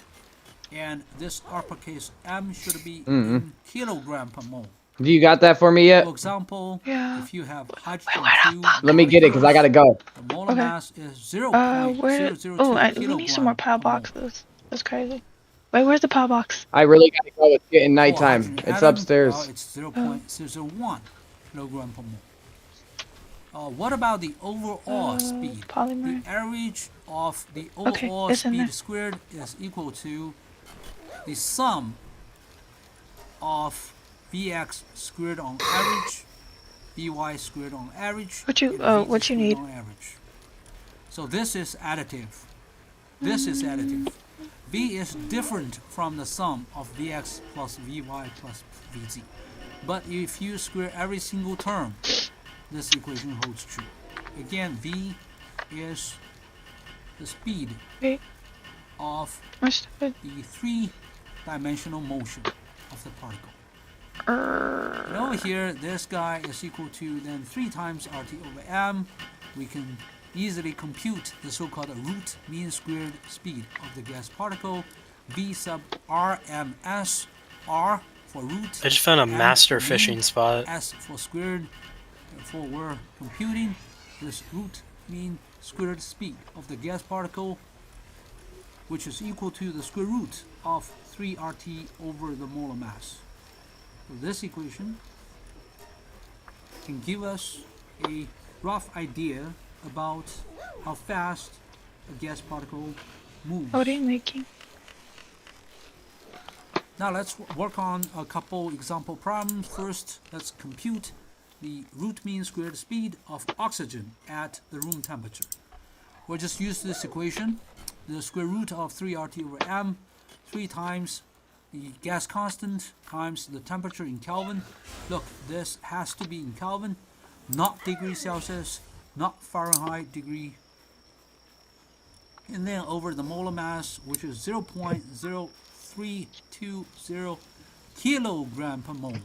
and this uppercase M should be
Mm-hmm.
in kilogram per mole.
Do you got that for me yet?
For example, if you have hydrogen
Let me get it, because I gotta go.
the molar
Okay.
mass is
Where?
0.002
Oh, we need some more power
kilogram per mole.
boxes. That's crazy. Wait, where's the power box?
I really gotta go. It's getting
For
nighttime.
hydrogen
It's
atom,
upstairs.
well, it's 0.001 kilogram per mole. What about the overall speed?
Polymer.
The average of the
Okay,
overall
it's in
speed
there.
squared is equal to the sum of Vx squared on average, Vy squared on average,
What you-
and
oh,
Vz
what you
squared
need?
on average. So this is additive. This is additive. V is different from the sum of Vx plus Vy plus Vz. But if you square every single term, this equation holds true. Again, V is the speed of the three-dimensional motion of the particle. And over here, this guy is equal to then 3 times RT over M. We can easily compute the so-called root mean squared speed of the gas particle, V sub RMS, R for root.
I just found a
M
master
for
fishing
mean,
spot.
S for squared. Therefore, we're computing this root mean squared speed of the gas particle, which is equal to the square root of 3RT over the molar mass. So this equation can give us a rough idea about how fast a gas particle moves.
What are you making?
Now let's work on a couple example problems. First, let's compute the root mean squared speed of oxygen at the room temperature. We'll just use this equation, the square root of 3RT over M, 3 times the gas constant times the temperature in Kelvin. Look, this has to be in Kelvin, not degree Celsius, not Fahrenheit degree. And then over the molar mass, which is 0.0320 kilogram per mole.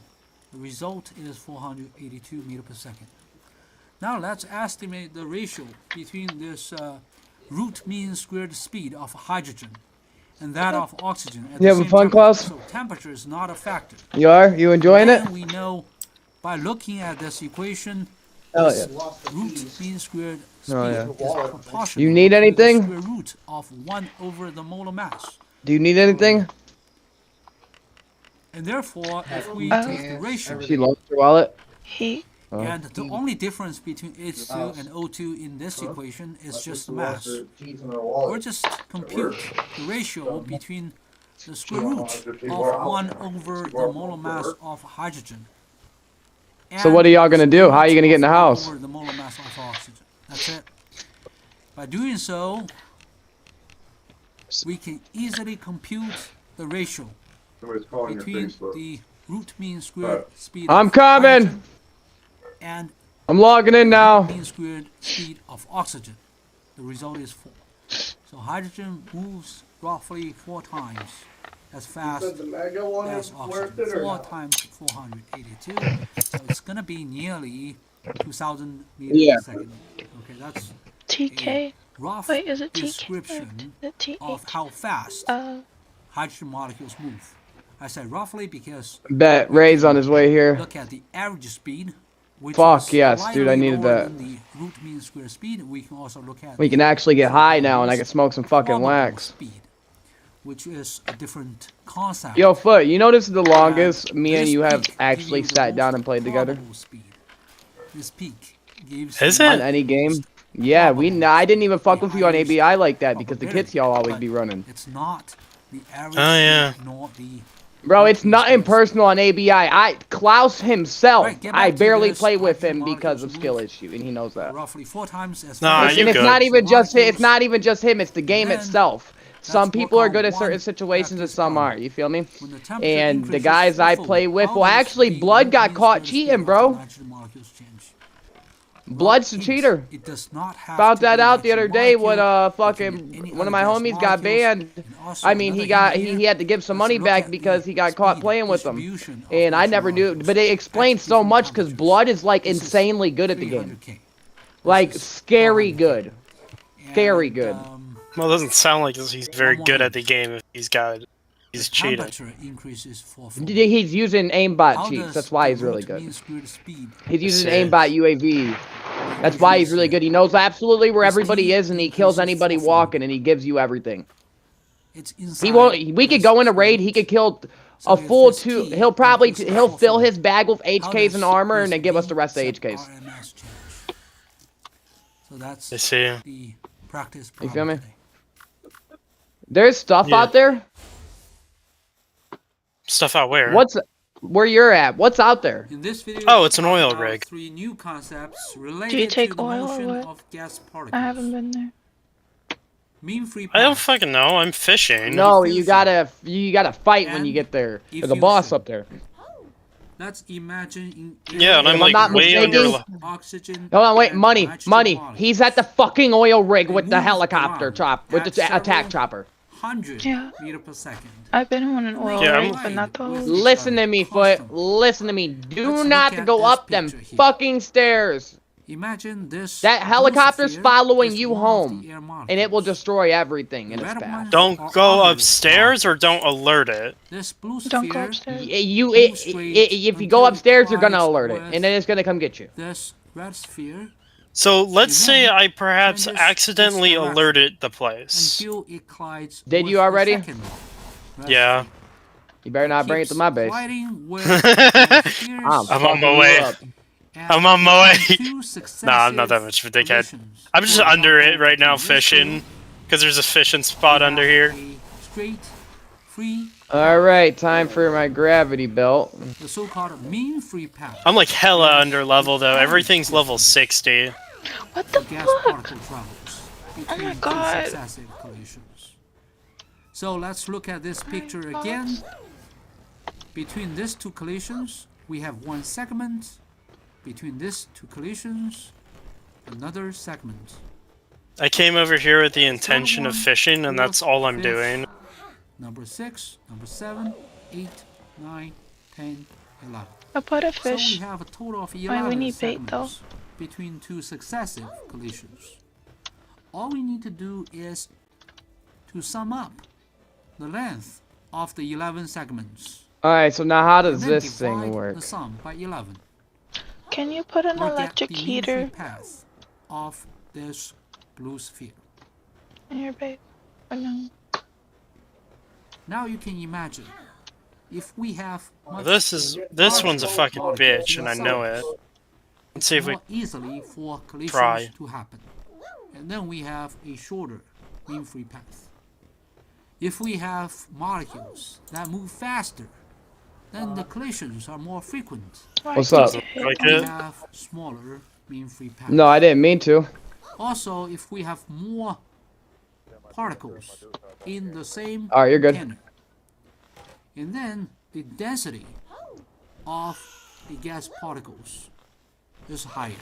The result is 482 meters per second. Now let's estimate the ratio between this root mean squared speed of hydrogen and that of oxygen. At
You
the
having
same
fun,
temperature.
Klaus?
So temperature is not a factor.
You are? You enjoying it?
And we know by looking at this equation,
Hell
this
yeah.
root mean squared speed
Oh, yeah.
is proportional
You need
to the
anything?
square root of 1 over the molar mass.
Do you need anything?
And therefore, if we take the ratio,
She lost her wallet? Oh.
and the only difference between H2 and O2 in this equation is just the mass. Or just compute the ratio between the square root of 1 over the molar mass of hydrogen.
So what are y'all gonna do? How are you gonna get in the house?
Over the molar mass of oxygen. That's it. By doing so, we can easily compute the ratio
Somebody's calling your
between
Facebook.
the root mean squared speed
I'm
of
coming!
hydrogen and
I'm logging in now.
mean squared speed of oxygen. The result is 4. So hydrogen moves roughly 4 times as fast
said the mega one
as
is worth
oxygen.
it or
4
not?
times 482. So it's gonna be nearly 2,000 meters
Yeah.
per second. Okay, that's
TK.
rough
Wait, is it TK?
description
Or is it TH?
of how fast hydrogen molecules move. I say roughly because
Bet Ray's on his way here.
look at the average speed, which
Fuck
is
yes, dude, I
slightly
needed
lower
that.
than the root mean square speed. We can also look at
We can actually get high now and I can smoke some fucking
probable
wax.
speed, which is a different concept.
Yo, Foot, you know this is the longest me and
this
you have
peak
actually
gives you the
sat down
most
and played together?
probable speed. This peak gives
Is
you
it?
On any game? Yeah, I didn't even fuck with you on ABI like that because the kits y'all always be running.
It's not the average.
Oh yeah.
Nor the
Bro, it's nothing personal on ABI. Klaus himself,
Right, get back
I
to
barely
this
play with
hydrogen
him because
molecules
of skill issue, and he knows that.
roughly 4 times as
Nah,
fast.
you
And it's
good.
not even just
Molecules.
it's not even just him. It's the game
Then
itself. Some
let's
people
work
are
on
good at
one
certain situations, and
practice
some
problem.
aren't. You feel me?
When the temperature
And the
increases
guys I
fourfold,
play with,
how
well,
does
actually,
the
Blood got
mean
caught
squared
cheating,
speed of
bro.
the nitrogen molecules change?
Blood's a cheater.
It does not have
Found
to
that
be
out the other
nitrogen
day when
molecule.
fucking one of my
gas
homies got
molecules.
banned.
And also
I mean,
another hint
he
here,
had to give some
let's
money
look
back
at
because
the
he got caught
speed
playing with them.
distribution of
And I
nitrogen
never knew,
molecules
but it explains
at
so
different
much because
temperatures.
Blood is like
This is
insanely good at the game.
300K.
Like
This is
scary
400K.
good. Scary
And,
good.
Well, it doesn't sound like he's very
more
good at
hint.
the game if he's cheating.
Temperature increases fourfold.
He's using aimbot
How
cheats.
does
That's why
the
he's really
root
good.
mean squared speed
He's using
see.
aimbot UAV. That's why he's really good. He knows absolutely where everybody is, and he kills anybody walking, and he gives you everything.
It's inside
He won't. We could
this
go in a
square
raid.
root.
He could kill
So
a
if
full
this
2.
T
He'll probably
increases
fill
fourfold,
his bag with
how
HKs and
does
armor, and
this
then give us the
V
rest of
sub
HKs.
RMS change? So that's
I see.
the practice
You
problem
feel me?
today.
There's stuff
Yeah.
out there.
Stuff out where?
Where you're at? What's out there?
In this video,
Oh, it's an
we'll
oil
talk about
rig.
3 new concepts related
Do you take
to the
oil or
motion
what?
of gas particles.
I haven't been there.
Mean free
I don't
path.
fucking know. I'm fishing.
No, you gotta fight when you get there. There's a boss
effusion.
up there.
Let's imagine in
Yeah, and I'm
If I'm
like
not
way under.
mistaken-
oxygen.
Hold on, wait,
and
money.
nitrogen molecules.
He's at the fucking oil rig with the
move
helicopter
around
with
at
the attack
several
chopper.
100
Yeah.
meter per second.
I've been on an oil
Yeah,
rig,
I'm-
but not the whole.
Listen to me, Foot. Listen to me. Do
Let's
not
look at
go
this
up them
picture here.
fucking stairs.
Imagine this.
That helicopter's
blue
following
sphere
you
is one of
home,
the air
and it will
molecules.
destroy everything in
The
its
red
path.
ones
Don't
are
go
other
upstairs or don't alert it.
This blue
Don't go
sphere.
upstairs.
Moves
If you go
until
upstairs,
it
you're gonna
collides
alert it,
with
and then it's gonna come get you.
This red sphere
So let's
And
say
then
I perhaps
changes
accidentally
its direction
alerted the place.
until it collides.
Did
with
you
the
already?
second one. Red
Yeah.
sphere.
You better not bring it to
Keeps
my base.
colliding with the spheres
I'm
I'm on my
fucking
way.
you up.
at
I'm on my way.
two successive
Nah, I'm not that much of a dickhead.
collisions.
I'm just
For
under it
example,
right now
in this
fishing.
field,
Because there's a fishing spot
we
under
have
here.
a straight, free,
Alright, time for my gravity belt.
the so-called mean free path.
I'm like hella under level though. Everything's level 60.
What the
gas
fuck?
particle travels between two
God.
successive collisions. So let's look at this picture again. Between these two collisions, we have one segment. Between these two collisions, another segment.
I came over here with the intention of fishing and that's all I'm doing.
Number 6, number 7, 8, 9, 10, 11.
I put a
So we
fish.
have a total of
Why
11
we need bait though?
segments between two successive collisions. All we need to do is to sum up the length of the 11 segments.
Alright, so now how
and
does
then
this thing
divide
work?
the sum by 11.
Can you put an
Look at
electric
the mean
heater
free path of this blue sphere.
in your bait? Or no?
Now you can imagine if we have much
This one's a fucking bitch and I know it. Let's see if we
more easily for collisions
try.
to happen. And then we have a shorter mean free path. If we have molecules that move faster, then the collisions are more frequent.
What's up?
Like
We
it?
have smaller mean free paths.
No, I didn't mean to.
Also, if we have more particles in the same
Alright, you're good.
container, and then the density of the gas particles is higher,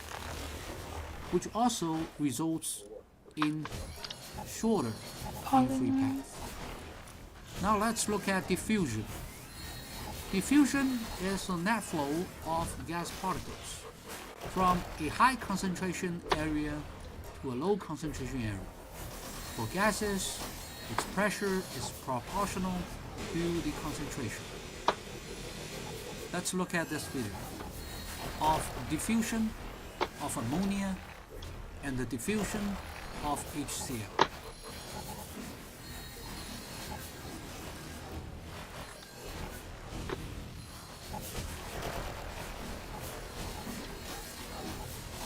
which also results in shorter mean free paths. Now let's look at diffusion. Diffusion is a net flow of gas particles from a high concentration area to a low concentration area. For gases, its pressure is proportional to the concentration. Let's look at this video of diffusion of ammonia and the diffusion of HCl.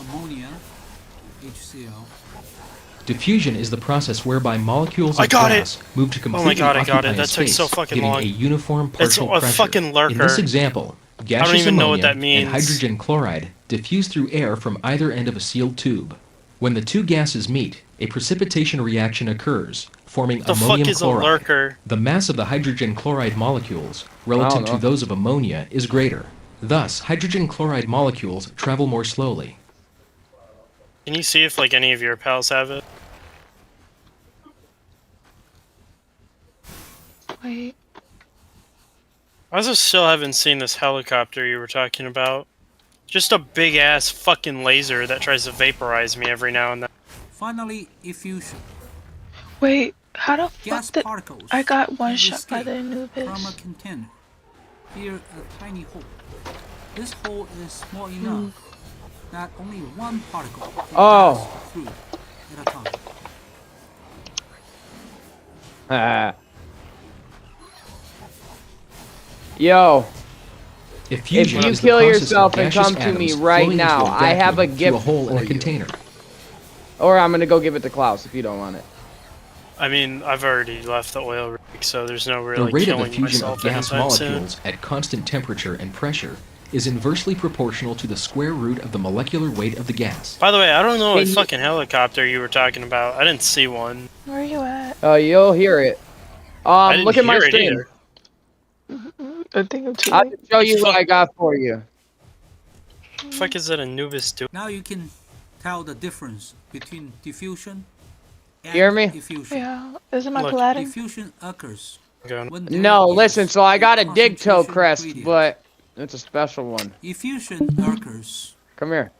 ammonia, HCl. CL.
Diffusion is the process whereby molecules
I
of
got
gas move to completely
I got
occupy
it.
a
That took
space,
so fucking
giving
long.
a uniform
It's
partial
a
pressure.
fucking lurker.
In this example,
I don't
gaseous
even know what
ammonia
that means.
and hydrogen chloride diffuse through air from either end of a sealed tube. When the two gases meet, a precipitation reaction occurs, forming
The
ammonium
fuck is
chloride.
a lurker?
The mass of the hydrogen chloride molecules, relative to
know.
those of ammonia, is greater. Thus, hydrogen chloride molecules travel more slowly.
Can you see if like any of your pals have it?
Wait.
I also still haven't seen this helicopter you were talking about. Just a big ass fucking laser that tries to vaporize me every now and then.
Finally, effusion.
Wait, how the
Gas
fuck did
particles
I got one
can
shot by the
escape
Anubis?
from a container. Here, a tiny hole. This hole is small enough that only one particle can pass through at a time.
Yo.
Diffusion
If you
is the
kill
process of
yourself and
gaseous
come to me
atoms
right
flowing into
now,
a
I have a
vacuum
gift
through a hole in
for
a
you.
container.
Or I'm gonna go give it to Klaus if you don't want it.
I mean, I've already left the oil rig, so there's no
The
really
rate of
killing
diffusion of
myself
gas
anytime soon.
molecules at constant temperature and pressure is inversely proportional to the square root of the molecular weight of the gas.
By the way, I don't know what fucking helicopter you were talking about. I didn't see one.
Where are you at?
You'll hear it.
I didn't
Look at my
hear it
stream.
either.
I think I'm too
I'll
late.
show you what I got for you.
The fuck is that Anubis doing?
Now you can tell the difference between diffusion and
Hear me?
effusion.
Yeah, is it my
Look,
Paladin?
Diffusion occurs
Okay.
when there
No,
is
listen, so I got a dig toe
concentration
crest,
gradient.
but it's a special one.
Effusion occurs
Come here.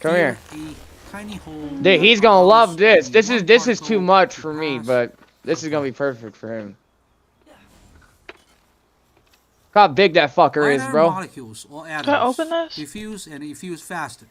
Come
via
here.
a tiny hole.
Dude, he's gonna love this. This is too
particle
much
to
for me,
pass.
but this is gonna be perfect for him. Look how big that fucker is,
Minor
bro.
molecules or atoms
Can I open this?
diffuse and effuse faster.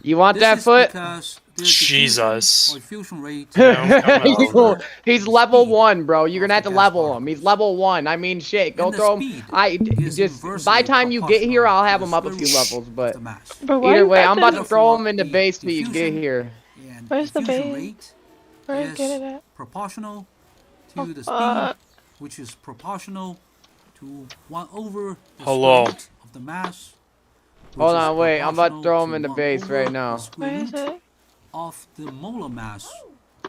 You want
This
that
is
foot?
because their
Jesus.
diffusion or effusion rate
He's level 1, bro. You're gonna have to level him. He's level 1. I mean, shit. Go
And the
throw him.
speed is
Just by
inversely
the time you get here, I'll have him up a few
proportional
levels. But
to the mass.
But why
either
you
way,
got
I'm about to
this?
throw him into
the
base till you get
diffusion
here.
And
Where's the
effusion
base?
rate
Where
is
get it at?
proportional to the
fuck.
speed, which is proportional to 1/4 the
Hello.
square root of the mass. which
Hold
is
on, wait. I'm about to
proportional
throw him
to
into
1
base
over
right
the
now.
square
Where is
root
it?
of the molar mass.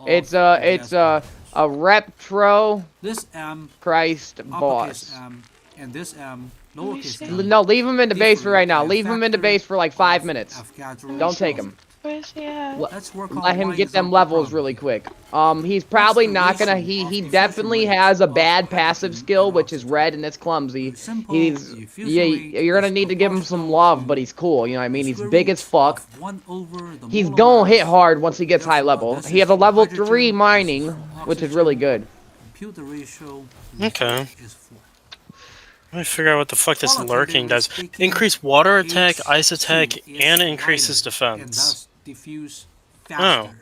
of
It's
the
it's
gas
a Reptro
This M,
Christ
uppercase
boss.
M, and this M,
Let me
lowercase
see.
m.
No, leave him in the base for right now.
different
Leave him in the
factor
base for like 5
of
minutes.
Avogadro
Don't take him.
result.
Where is he at?
Let's work on
Let him
one
get them
example
levels
problem.
really quick. He's probably
the
not gonna.
ratio
He
of diffusion
definitely
rates
has a
of
bad
hydrogen
passive skill,
and
which is
oxygen?
red and it's clumsy.
Simple
He's
diffusion
yeah.
rate
You're gonna
is
need to give him some
proportional
love,
to
but he's cool. You know what I mean? He's
square
big
root
as fuck.
of 1/4 the
He's
molar
gonna hit
mass.
hard once he gets high
Therefore,
level.
this
He
is
has a level
hydrogen
3
is
mining,
for
which is really
oxygen.
good.
Compute the ratio.
Okay.
Is 4.
Let me figure out what the fuck this
Qualitatively
lurking does.
speaking,
Increase water attack,
H2
ice attack,
is
and increases
lighter and
defense.
thus diffuse faster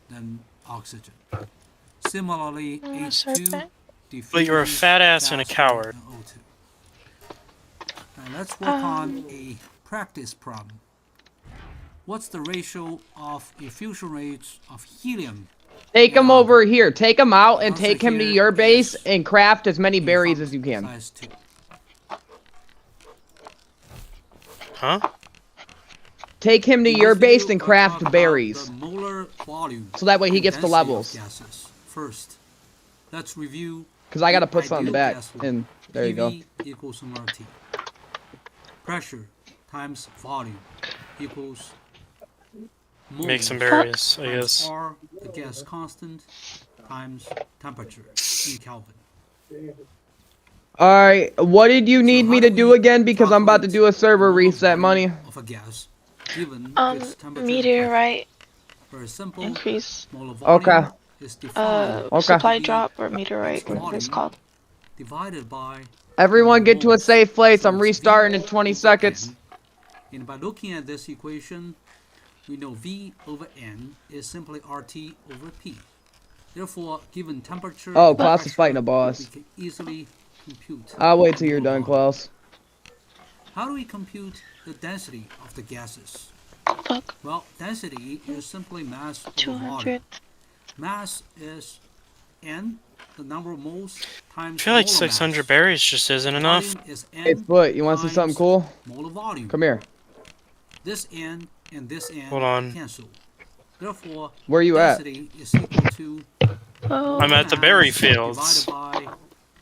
than oxygen. Similarly, H2
serpent.
diffuses
But you're a fat ass and a
faster
coward.
than O2. Now let's work on a practice problem. What's the ratio of effusion rates of helium?
Take him over here. Take him out and
Answer
take him to
here
your base
is
and craft as many berries as you can.
Size 2.
Huh?
Take him to
In
your
this
base
video,
and
I'll
craft
talk about
berries.
the molar volume
So that way he gets the
and density of
levels.
gases. First, let's review.
Because I gotta
the
put something
ideal
back.
gas law.
And there you go.
PV equals RT. Pressure times volume equals
Make some
moles
berries, I
times
guess.
R, the gas constant, times temperature in Kelvin.
Alright, what did you need me to do again? Because I'm about to do a server reset, money.
Of a gas, given its temperature.
Meteorite
Very simple.
increase.
Molar volume
Okay.
is defined
Okay.
Supply drop or meteorite, whatever it's called.
divided by.
Everyone get to a safe place. I'm restarting in 20 seconds.
And by looking at this equation, we know V over N is simply RT over P. Therefore, given temperature.
Oh,
and
Klaus is
pressure,
fighting a
we
boss.
can easily compute.
I'll wait till you're
molar
done,
volume.
Klaus.
How do we compute the density of the gases?
Fuck.
Well, density is simply mass over
200.
volume. Mass is N, the number of moles, times
I feel like
molar
600
mass.
berries just isn't enough.
Volume is N
Hey, Split, you want to see something cool?
molar volume.
Come here.
This N and this N
Hold on.
cancel. Therefore,
Where you at?
density is equal to
I'm at the berry fields.
divided by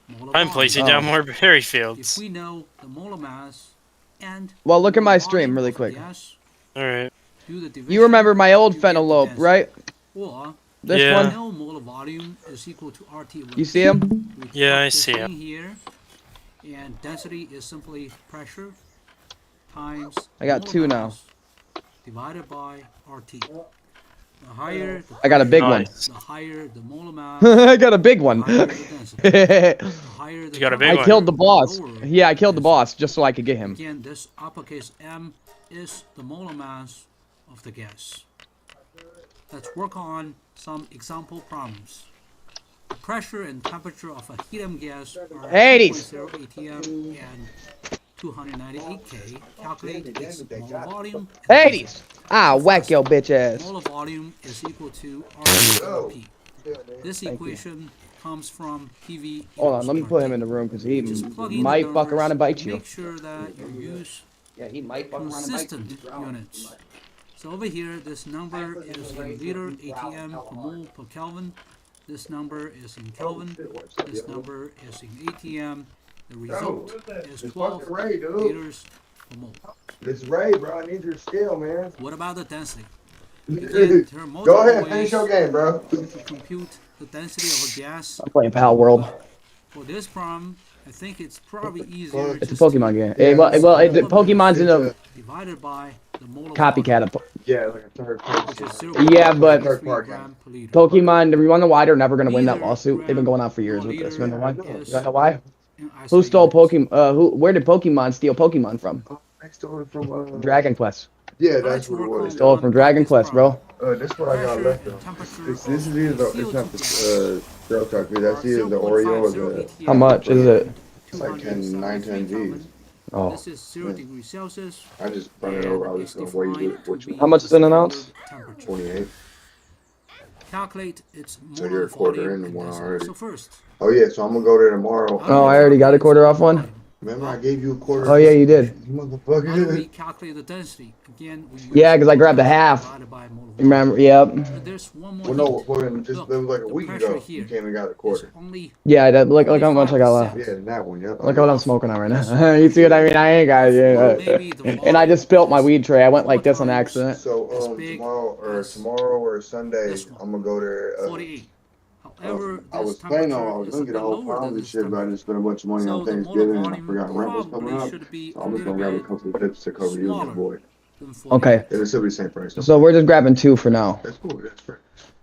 molar
I'm
volume.
placing down more berry
If
fields.
we know the molar mass and
Well, look at my
molar
stream
volume
really
of
quick.
gas,
Alright.
do the
You
division,
remember my old
you get the
Fennelope,
density.
right?
Or
This
Yeah.
one?
no molar volume is equal to RT.
You see him?
We
Yeah,
plug
I
this
see
in
him.
Here, and density is simply pressure times
I got
molar
two now.
mass divided by RT. The higher the
I got a big one.
Nice.
the higher the molar mass,
I got a big one.
the higher the density. The higher the
You got a
volume,
big
I killed the
the
boss.
lower
Yeah, I killed the boss just so I could get him.
Again, this uppercase M is the molar mass of the gas. Let's work on some example problems. The pressure and temperature of a helium gas are
80s.
2.0 atm and 298 K. Calculate its molar volume.
80s. Ah, whack your bitch ass.
Molar volume is equal to RT. This equation comes from PV.
Hold on, let me put him in the room because he
Just plug in the
might fuck
numbers,
around and bite you.
Make sure that you use
Yeah, he might fuck around and bite you.
consistent units. So over here, this number is in liter ATM per mole per Kelvin. This number is in Kelvin. This number is in ATM. The result is 12 liters per mole.
It's Ray, bro. I need your skill, man.
What about the density?
Go ahead, finish your game, bro.
To compute the density of a gas.
I'm playing Pal World.
For this problem, I think it's probably easier.
It's a
just
Pokemon game. Pokemon's in a
divided by the molar
copycat of.
Yeah, like a third
which is
person.
0.3
Yeah, but
gram per liter.
Pokemon, the one why they're never gonna win that lawsuit. They've been going on for years with this. You know why? You know why? Who stole Pokemon? Where did Pokemon steal Pokemon from?
I stole it from
Dragon Quest.
Yeah, that's what it was.
Stole it from Dragon Quest, bro.
This is what I got left though. This is either the, it's not the Girl Talk, but that's either the Oreo or the.
How much is it?
It's like 9, 10 G's.
Oh.
This is 0 degrees Celsius.
I just run it over. I was gonna wait which one.
How much is in an ounce?
28.
Calculate its
So
molar
you're a quarter
volume
in the one
and
already.
So first,
Oh yeah, so I'm gonna go there tomorrow.
Oh, I already got a quarter off one.
Remember I gave you a quarter.
Oh yeah, you did.
You
how do
motherfucker.
we calculate the density? Again, we use
Yeah, because I grabbed the half.
divided by molar volume.
Remember? Yep.
But there's one more
Well, no,
hint.
well, then just
Look,
that was like a
the
week
pressure
ago.
here
You came and got a
is
quarter.
only
Yeah, look how much I got left.
Yeah, that one. Yep.
Look at what I'm smoking on right now. You see what I mean? I ain't got it. And I just spilt my weed tray. I went like this on accident.
So tomorrow or Sunday, I'm gonna go there.
48. However,
I was
this
planning on I
temperature
was
is
gonna
a
get
bit
a whole
lower
pound
than
of
this
shit, but I just spent a bunch of money on
So the molar
Thanksgiving and I
volume
forgot rent was coming
probably
up.
should be
So
a
I'm just
little
gonna grab a
bit
couple of tips to cover you and your
smaller
boy.
than 48.
Okay.
It'll still be the same price.
So we're just grabbing 2 for now.
That's cool. That's fair.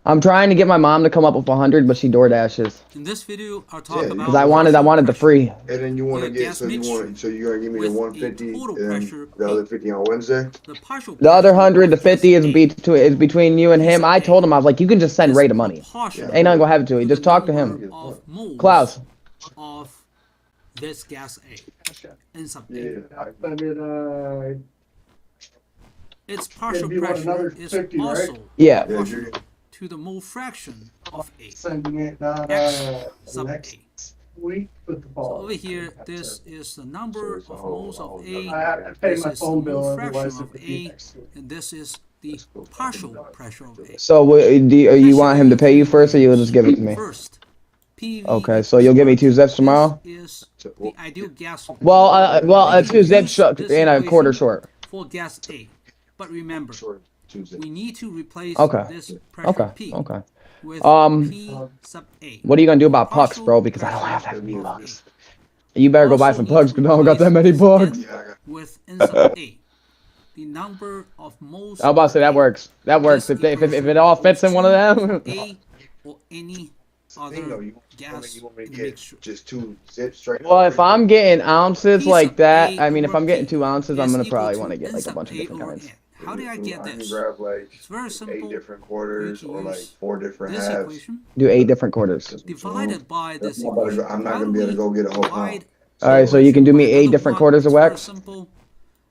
I'm trying to get my mom to come up with 100, but she door dashes.
In this video, I'll talk about
Because I wanted the free.
And then you want to get so you're gonna give me the 150 and the other 50 on Wednesday.
The other 100, the 50 is between you and him. I told him, I was like, you can just send Ray the money. Ain't nothing gonna happen to you. Just talk to him. Klaus.
Of this gas A. And sub A.
Yeah.
Its partial
It'd be what,
pressure
another
is
50, right?
also
Yeah.
proportional to the mole fraction of A.
Sending it
X sub A.
next week with the
So
ball.
over here, this is the number of moles of A.
I have to pay
This
my
is the
phone bill,
mole
otherwise
fraction of
it'll be
A,
next week.
and this is the partial pressure of A.
So do you want him to pay you first, or you'll just give it to me?
First, PV
Okay, so you'll give me 2 zips tomorrow?
is the ideal gas.
2 zips short and a quarter short.
For gas A. But remember, we need to replace
Okay.
this pressure P
Okay.
with P sub A.
What are you gonna do about pucks, bro? Because I don't have that many pucks. You better go buy some pucks, because I don't got that many pucks.
With N sub A. The number of moles.
I was about to say that works. That works. If it all fits in one of them.
A or any other gas in the mixture.
Just 2 zips straight.
Well, if I'm getting ounces like that, I mean, if I'm getting 2 ounces, I'm gonna probably want to get like a bunch of different kinds.
How did I get
I can
this?
grab like
It's very simple.
8 different quarters or like 4 different
This
halves.
equation
Do 8 different quarters.
divided by this
I'm not
equation.
gonna be able to go get a whole pound.
All right, so you can do me 8 different quarters of
Very
wax.
simple.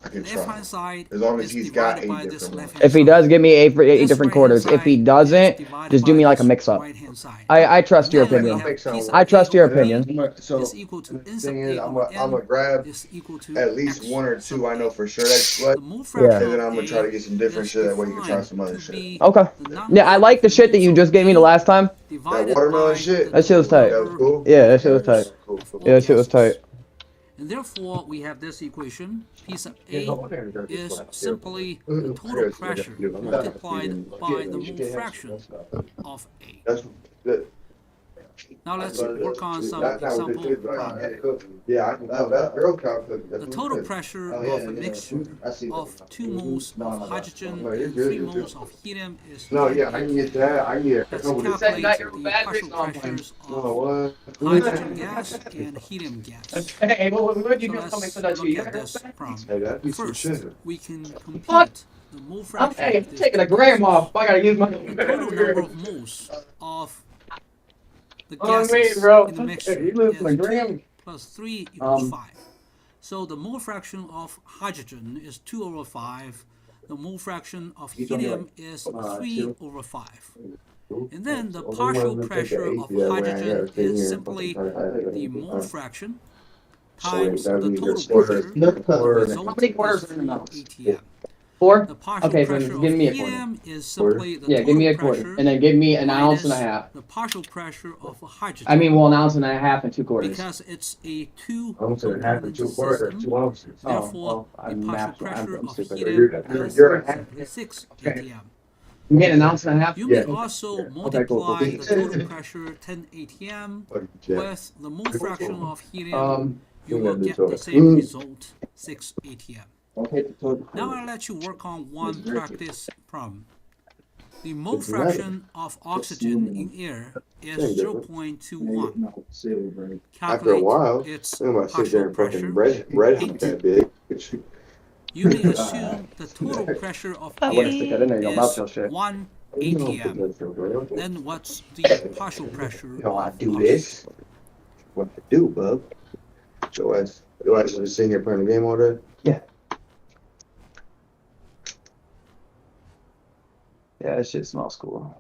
I can
left-hand
try.
side
As long as
is
he's got
divided by
8
this
different ones.
left-hand
If he
side.
does, give me eight
This
different
right-hand
quarters. If he
side
doesn't,
is divided
just do
by
me like a
this
mix-up.
right-hand side.
I trust your
And then we
opinion.
have piece of
I trust your
A over B
opinion.
So
is equal to
the
n sub
thing
A
is, I'm
over
gonna
n
grab
is equal to
at least
x
1 or
sub
2 I know
A.
for sure that's
The
what.
mole
And
fraction
then
of
I'm gonna try to
A
get some different
is
shit. That way you can try
defined
some other
to
shit.
be
Okay.
the
Yeah, I
number
like the
of
shit that you
moles
just
of
gave me the
A
last time.
That
divided
watermelon
by
shit.
the
That shit was
total
tight.
That was
number
cool.
Yeah, that shit was
moles
tight.
Cool.
of all
Yeah, that shit was
gases.
tight.
And therefore, we have this equation. P sub A is simply the total pressure multiplied by the mole fraction of A.
That's that.
Now let's work on some example problems.
Yeah, I can tell that Girl Scout cookie.
The total pressure of a mixture of 2 moles of hydrogen and 3 moles of helium is
No, yeah, I
3
can get that. I can get.
Let's
No, but
calculate the partial pressures of hydrogen gas and helium gas.
Hey, what you
So
doing? Something
let's
for that
look
you?
at this problem.
Hey, that'd be some
First,
shit.
we can compute
What?
the mole fraction
Hey,
of
I'm
this
taking a
two
gram
gases.
off. I gotta use my.
The total number of moles of the
Oh,
gases
wait, bro.
in the mixture
You losing a
is
gram?
2 plus 3 equals 5.
Um,
So the mole fraction of hydrogen is 2 over 5. The mole fraction of helium is 3 over 5. And then the partial pressure of hydrogen is simply the mole fraction times the total pressure. The
How many quarters
result
are in the mouth?
is 4 ATM.
4?
The partial
Okay, so
pressure
just
of
give me a quarter.
helium is simply the
Yeah,
total
give me a quarter.
pressure
And then give me an ounce and a
minus
half.
the partial pressure of hydrogen.
I mean, well, an ounce and a half and 2 quarters.
Because it's a 2
Ounce and a half and 2 quarters,
system,
2 ounces.
therefore
Oh,
the
well,
partial
I'm
pressure of
stupid.
helium is
you're a half.
simply 6 ATM.
You get an ounce and a half?
You may
Yeah.
also
cool.
multiply the total pressure 10 ATM with the mole fraction of helium. You will get the same result, 6 ATM. Now I'll let you work on one practice problem. The mole fraction of oxygen in air is 0.21.
After a while,
Calculate its
I'm about to sit there
partial
and fucking
pressure.
bread hump that bitch.
You may assume the total pressure of
I
air
wouldn't stick that in there. You'll mouth your
is
shit.
1 ATM. Then what's the partial pressure
You know I
of
do
oxygen?
this. What I do, bub. So as do I just sitting here playing the game all day?
Yeah. Yeah, that shit smells cool.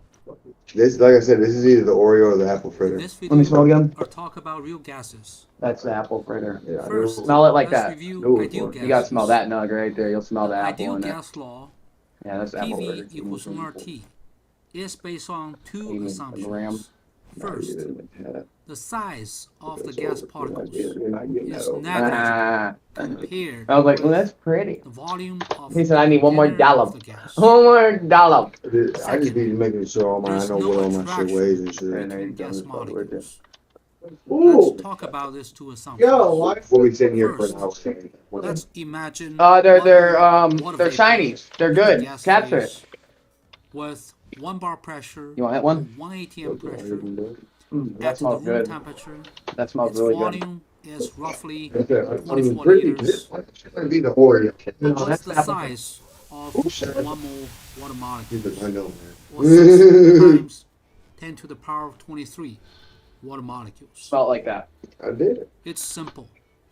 This, like I said, this is either the Oreo or the apple fritter.
In this
Let me smell
video,
again.
I'll talk about real gases.
That's the apple fritter.
Yeah, I
First,
know.
Smell it like
let's
that.
review
No,
ideal
you
gases.
You gotta smell that nug right there. You'll smell the apple
Ideal
in it.
gas law,
Yeah, that's apple
PV
fritter.
equals nRT, is based on two
Maybe a gram.
assumptions. First, the size of the gas particles is negative
Ah.
compared
I was like, well,
with
that's pretty.
the volume of
He said, I need one more
container
dollop.
of the gas.
One more dollop.
I just be making sure all my I
There's
know
no
what all my shit
attraction
weighs and shit.
between gas molecules.
Ooh.
Let's talk about these two assumptions.
We'll be sitting here for an hour.
Let's imagine
They're shiny. They're good.
gas
Capture
phase
it.
with 1 bar pressure,
You want that one?
1 ATM pressure,
That
at the
smells
room
good.
temperature.
That smells
Its
really good.
volume is roughly
I mean,
24
pretty.
liters.
This might be the Oreo.
What's the size of 1 mole water molecule?
I know,
Or 6 times 10 to the power of 23 water molecules.
Smell it like that.
I did it.
It's simple.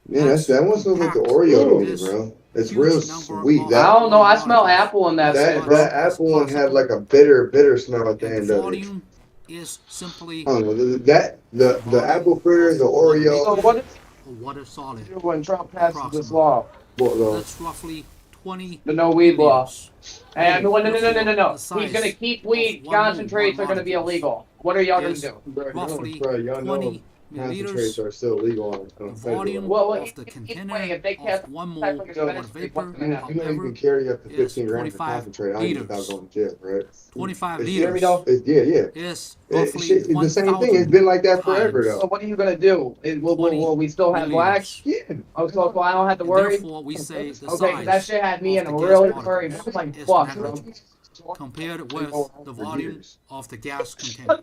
Yeah, that one smells like the Oreo to me, bro. It's real sweet.
I don't know. I smell apple in that.
That apple one had like a bitter smell at the end of it.
Volume is simply
I don't know. The apple fritter, the Oreo.
So what is
a water solid.
when Trump passes this law?
What law?
That's roughly 20
The no weed law.
milliliters.
And no.
The
He's
size
gonna keep
of
weed.
1 mole
Concentrates are gonna be
molecules
illegal. What are y'all gonna
is
do?
roughly
Bro, y'all know
20
concentrates
milliliters.
are still legal on
The
federal.
volume
Well,
of the
either
container
way, if they
of 1 mole
catch-
water vapor,
You know you
however,
can carry up to
is
15 grams of
25
concentrate on you without
liters.
going to jail, right?
25
It's-
liters
Yeah.
is
It-
roughly
shit, it's the same thing. It's been like that forever,
So
though.
what are you gonna do? Will we still have blacks?
Yeah.
Oh, so I don't have to worry.
Therefore, we say the
Okay, 'cause that
size
shit had me
of
in a
the gas
really
particles
furry. I was like,
is
fuck, bro.
negligible compared with the volume of the gas container.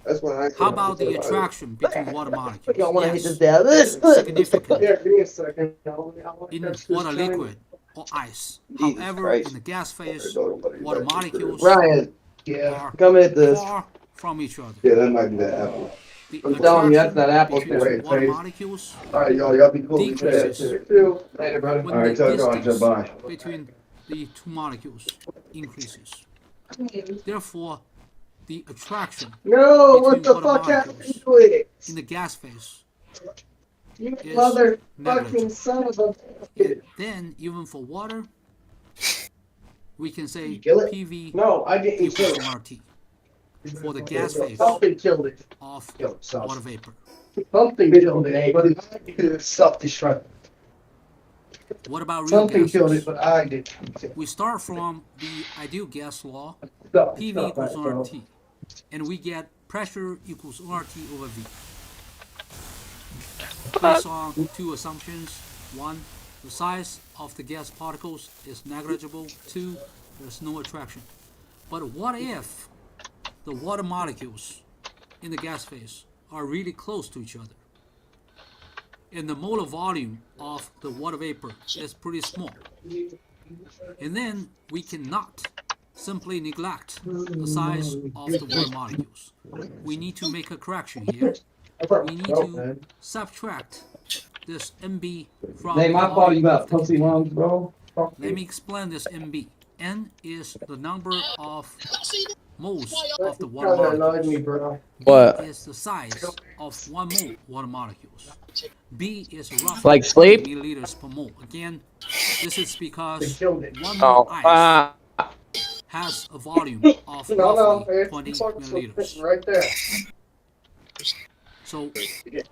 That's what I.
How about the attraction between water molecules?
Y'all wanna hit
Yes,
this down?
it's significant
Yeah, give me a second.
in water liquid or ice.
Jesus
However,
Christ.
in the gas phase, water molecules
Ryan,
are
come at this.
far from each other.
Yeah, that might be that apple.
the
I'm telling you, that's
attraction
that apple
between
shit.
water molecules
Alright, y'all be cool.
decreases
Later, brother.
when
Alright,
the
talk on,
distance
bye.
between the two molecules increases. Therefore, the attraction
No, what
between
the
water
fuck happened
molecules
to it?
in the gas phase
You
is
motherfucking
negligible.
son of a.
And then, even for water, we can say
kill it?
PV
No, I didn't
equals
kill it.
RT for the gas phase
Something killed it.
of
Killed itself.
water vapor.
Something killed it, but it's self-destructive.
What about real
Something
gases?
killed it, but I did.
We start from the ideal gas law,
Stop,
PV
stop,
equals
bro.
RT, and we get pressure equals RT over V. Based on two assumptions. One, the size of the gas particles is negligible. Two, there's no attraction. But what if the water molecules in the gas phase are really close to each other? And the molar volume of the water vapor is pretty small. And then we cannot simply neglect the size of the water molecules. We need to make a correction here. We need to subtract this MB from
Hey,
the
my fault
volume
you got
of the
pussy
container.
lungs, bro. Fuck
Let
you.
me explain this MB. N is the number of moles of the water
Kinda annoyed
molecules.
me, bro.
What?
B is the size of 1 mole water molecules. B is roughly
Like sleep?
20 milliliters per mole. Again, this is because
killed it.
1
Oh,
mole ice has a volume of roughly
it's
20
fucking
milliliters.
right there.
So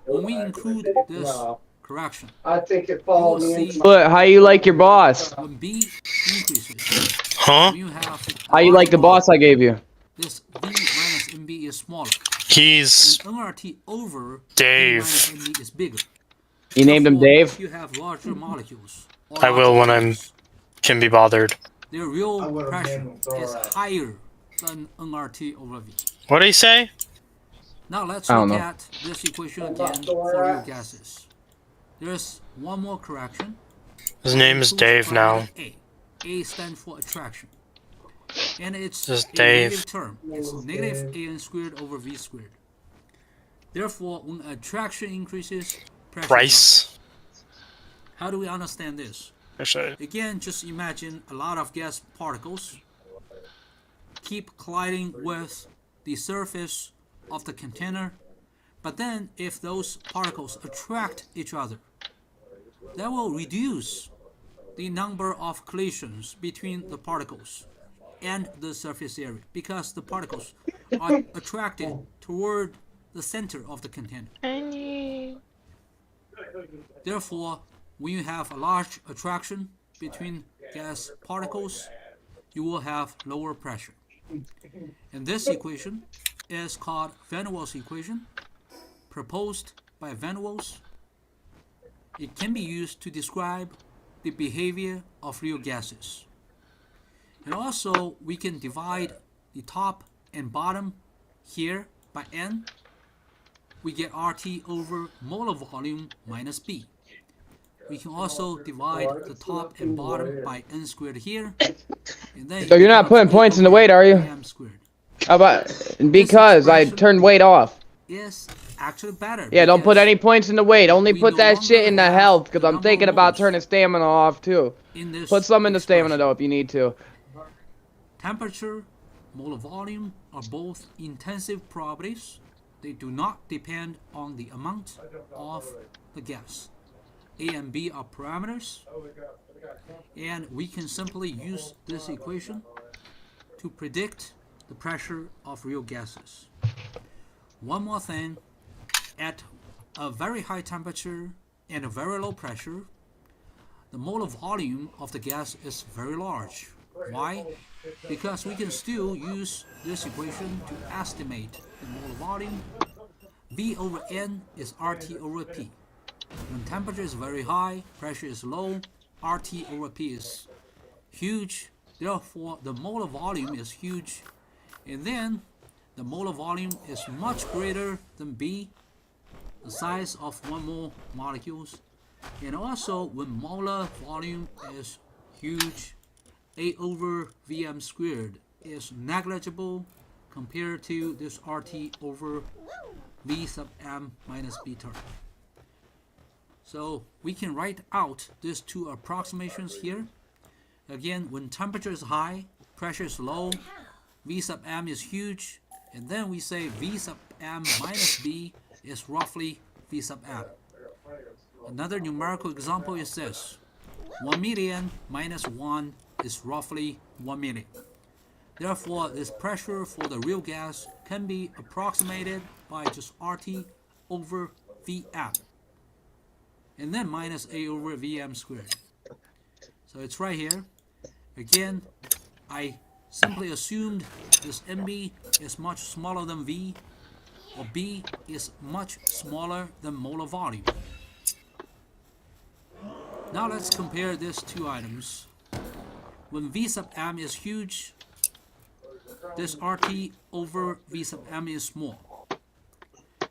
when we include this
No.
correction,
I think it
you
followed
will
me
see
into
But how you like your boss?
when B increases,
Huh?
when you have
How you like the boss I gave you?
this V minus MB is smaller.
He's
And NRT over
Dave.
V minus MB is bigger.
You named him
Therefore,
Dave?
if you have larger molecules, or
I will when
larger
I'm
gases,
can be bothered.
their real
would've
pressure
named him Thor.
is higher than NRT over V.
What did he say?
Now let's
I don't
look
know.
at this equation again for real gases. There's one more correction.
His name is
Includes
Dave now.
parameter A. A stands for attraction. And it's
This is
a
Dave.
negative term. It's negative AN squared over V squared. Therefore, when attraction increases, pressure drops.
Bryce.
How do we understand this?
Actually,
Again, just imagine a lot of gas particles keep colliding with the surface of the container, but then if those particles attract each other, that will reduce the number of collisions between the particles and the surface area because the particles are attracted toward the center of the container. Therefore, when you have a large attraction between gas particles, you will have lower pressure. And this equation is called Van Waals equation, proposed by Van Waals. It can be used to describe the behavior of real gases. And also, we can divide the top and bottom here by N. We get RT over molar volume minus B. We can also divide the top and bottom by N squared here. And then
So you're not putting points in the weight, are you?
M squared.
How about because I turned weight off?
Is actually better.
Yeah, don't put
because
any points in the weight. Only
we
put
no
that shit in the
longer
health,
have
because
the
I'm
number
thinking
of
about
moles
turning stamina off too.
in this
Put some in the stamina
expression.
though if you need to.
Temperature, molar volume are both intensive properties. They do not depend on the amount of the gas. A and B are parameters, and we can simply use this equation to predict the pressure of real gases. One more thing, at a very high temperature and a very low pressure, the molar volume of the gas is very large. Why? Because we can still use this equation to estimate the molar volume. V over N is RT over P. When temperature is very high, pressure is low, RT over P is huge. Therefore, the molar volume is huge. And then, the molar volume is much greater than B, the size of 1 mole molecules. And also, when molar volume is huge, A over Vm squared is negligible compared to this RT over V sub m minus b term. So we can write out these two approximations here. Again, when temperature is high, pressure is low, V sub m is huge, and then we say V sub m minus b is roughly V sub m. Another numerical example is this. 1 million minus 1 is roughly 1 million. Therefore, this pressure for the real gas can be approximated by just RT over Vm. And then minus A over Vm squared. So it's right here. Again, I simply assumed this MB is much smaller than V, or B is much smaller than molar volume. Now let's compare these two items. When V sub m is huge, this RT over V sub m is small.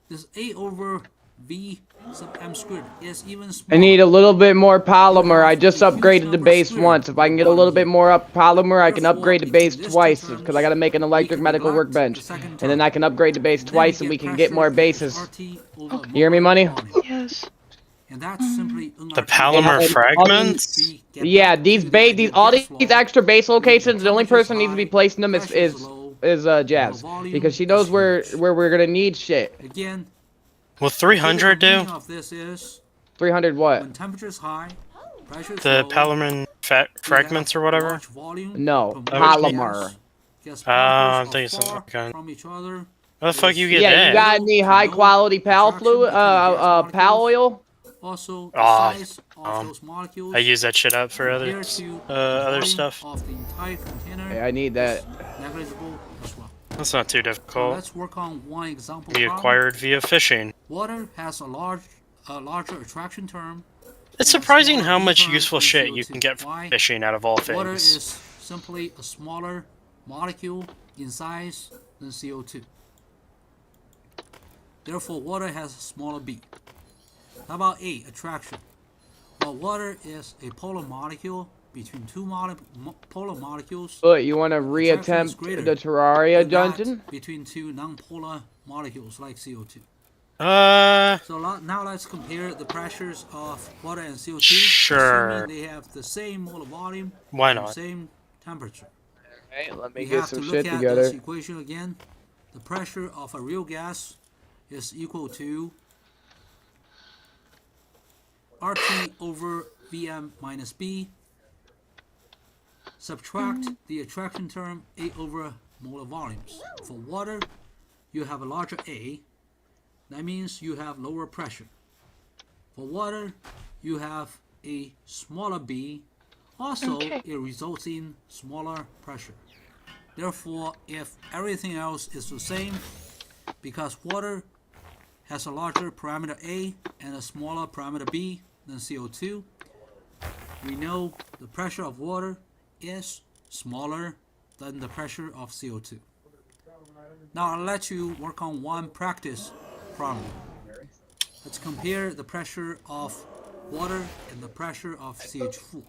This A over V sub m squared is even smaller.
I need a little bit more polymer. I just upgraded the base once. If I can get a little bit more polymer, I can upgrade the base twice. Because I got to make an electric medical workbench. And then I can upgrade the base twice and we can get more bases. You hear me, Money?
Yes.
And that's simply
the polymer fragments?
Yeah, all these extra base locations, the only person who needs to be placing them is Jazz. Because she knows where we're going to need shit.
Again,
will 300 do?
Of this is
300 what?
When temperature is high, pressure is
the
low,
polymer fragments or whatever?
No, polymer.
I'm thinking something kind.
From each other.
How the fuck you get
that?
Yeah,
you got any high quality pal fluid, pal oil?
Also, the size of those molecules
I use that shit up for other stuff.
Of the entire container
Hey, I need that.
negligible as well.
That's not too
So
difficult.
let's work on one example.
Be
problem.
acquired via fishing.
Water has a larger attraction term.
It's surprising how much useful shit you can get from fishing out of all
Water
things.
is simply a smaller molecule in size than CO2. Therefore, water has a smaller B. How about A, attraction? Well, water is a polar molecule between two polar molecules.
But you want to reattempt the Terraria dungeon?
Between two non-polar molecules like CO2. So now let's compare the pressures of water and CO2.
Sure.
Assuming they have the same molar volume.
Why
and
not?
Same temperature.
Okay, let me
We
get
have
some
to
shit
look at
together.
this equation again. The pressure of a real gas is equal to RT over Vm minus B. Subtract the attraction term A over molar volumes. For water, you have a larger A. That means you have lower pressure. For water, you have a smaller B. Also, it results in smaller pressure. Therefore, if everything else is the same, because water has a larger parameter A and a smaller parameter B than CO2, we know the pressure of water is smaller than the pressure of CO2. Now I'll let you work on one practice problem. Let's compare the pressure of water and the pressure of CH4.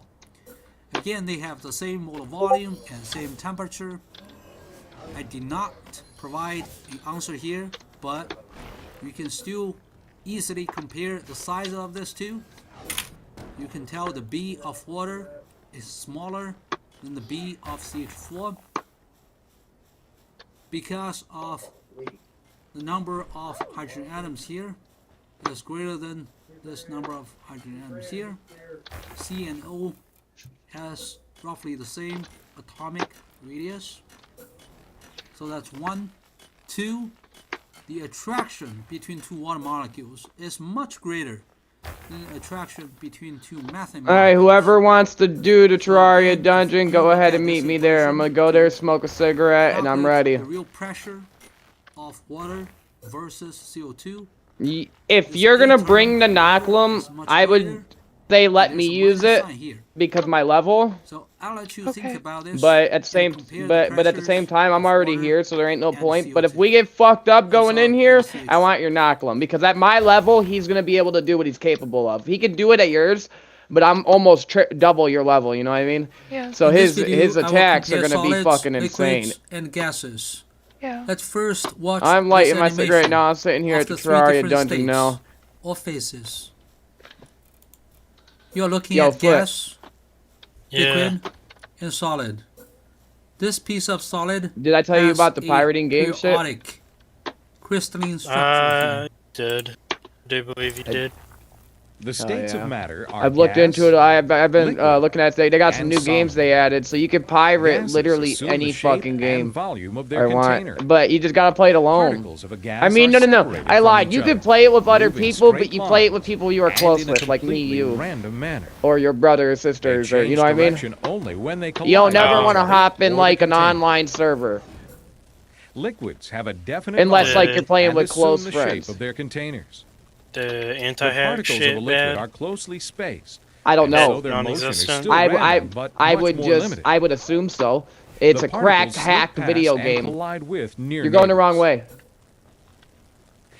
Again, they have the same molar volume and same temperature. I did not provide an answer here, but you can still easily compare the size of these two. You can tell the B of water is smaller than the B of CH4 because of the number of hydrogen atoms here is greater than this number of hydrogen atoms here. C and O has roughly the same atomic radius. So that's 1. 2. The attraction between two water molecules is much greater than the attraction between two methane molecules.
Alright, whoever wants to do the Terraria dungeon, go ahead and meet me there. I'm gonna go there, smoke a cigarette, and I'm ready.
The real pressure of water versus CO2.
If you're gonna bring the Nochlum, I would say let me use it because my level.
So I'll let you think about this.
But at the same time, I'm already here, so there ain't no point. But if we get fucked up going in here, I want your Nochlum because at my level, he's gonna be able to do what he's capable of. He could do it at yours, but I'm almost double your level. You know what I mean?
Yeah.
So his
I will
attacks are
compare
gonna be
solids,
fucking
liquids,
insane.
and gases.
Yeah.
Let's first watch.
I'm lighting my cigarette now. I'm sitting here at the Terraria dungeon now.
Or phases. You're looking
Yo,
at
Foot.
gas,
Yeah.
liquid, and solid. This piece of solid.
Did I tell you
has
about the
a
pirating game shit?
periodic crystalline structure.
Did. I do believe you did.
The states of matter are
I've looked
gas,
into it. I've been
liquid,
looking at. They got some
and
new games
solid.
they added, so you can pirate
Gases
literally
assume
any
the shape
fucking
and
game
volume of their
I want.
container.
But you just gotta play it alone.
Particles of a gas
I mean,
are
no.
separated
I
from
lied.
each
You
other,
can play it with other
move in
people,
straight
but you play it with
lines,
people you are
and
close
in a
with, like me,
completely
you,
random manner.
or your brother or sisters, or you know what I mean.
Change direction only when they
You don't
collide
never
with
want to
each other
hop in
or
like
the
an
container.
online server,
Liquids have a definite
unless like
volume
you're playing
and
with
assume
close
the
friends.
shape of their containers.
The
The
anti-hack
particles
shit,
of a liquid
man.
are closely spaced.
I don't
and
know.
so their motion is
Non-existent.
still random, but much more limited.
I would assume so. It's
The
a cracked,
particles slip
hacked
past
video
and
game.
collide with near
You're going the wrong
neighbors.
way.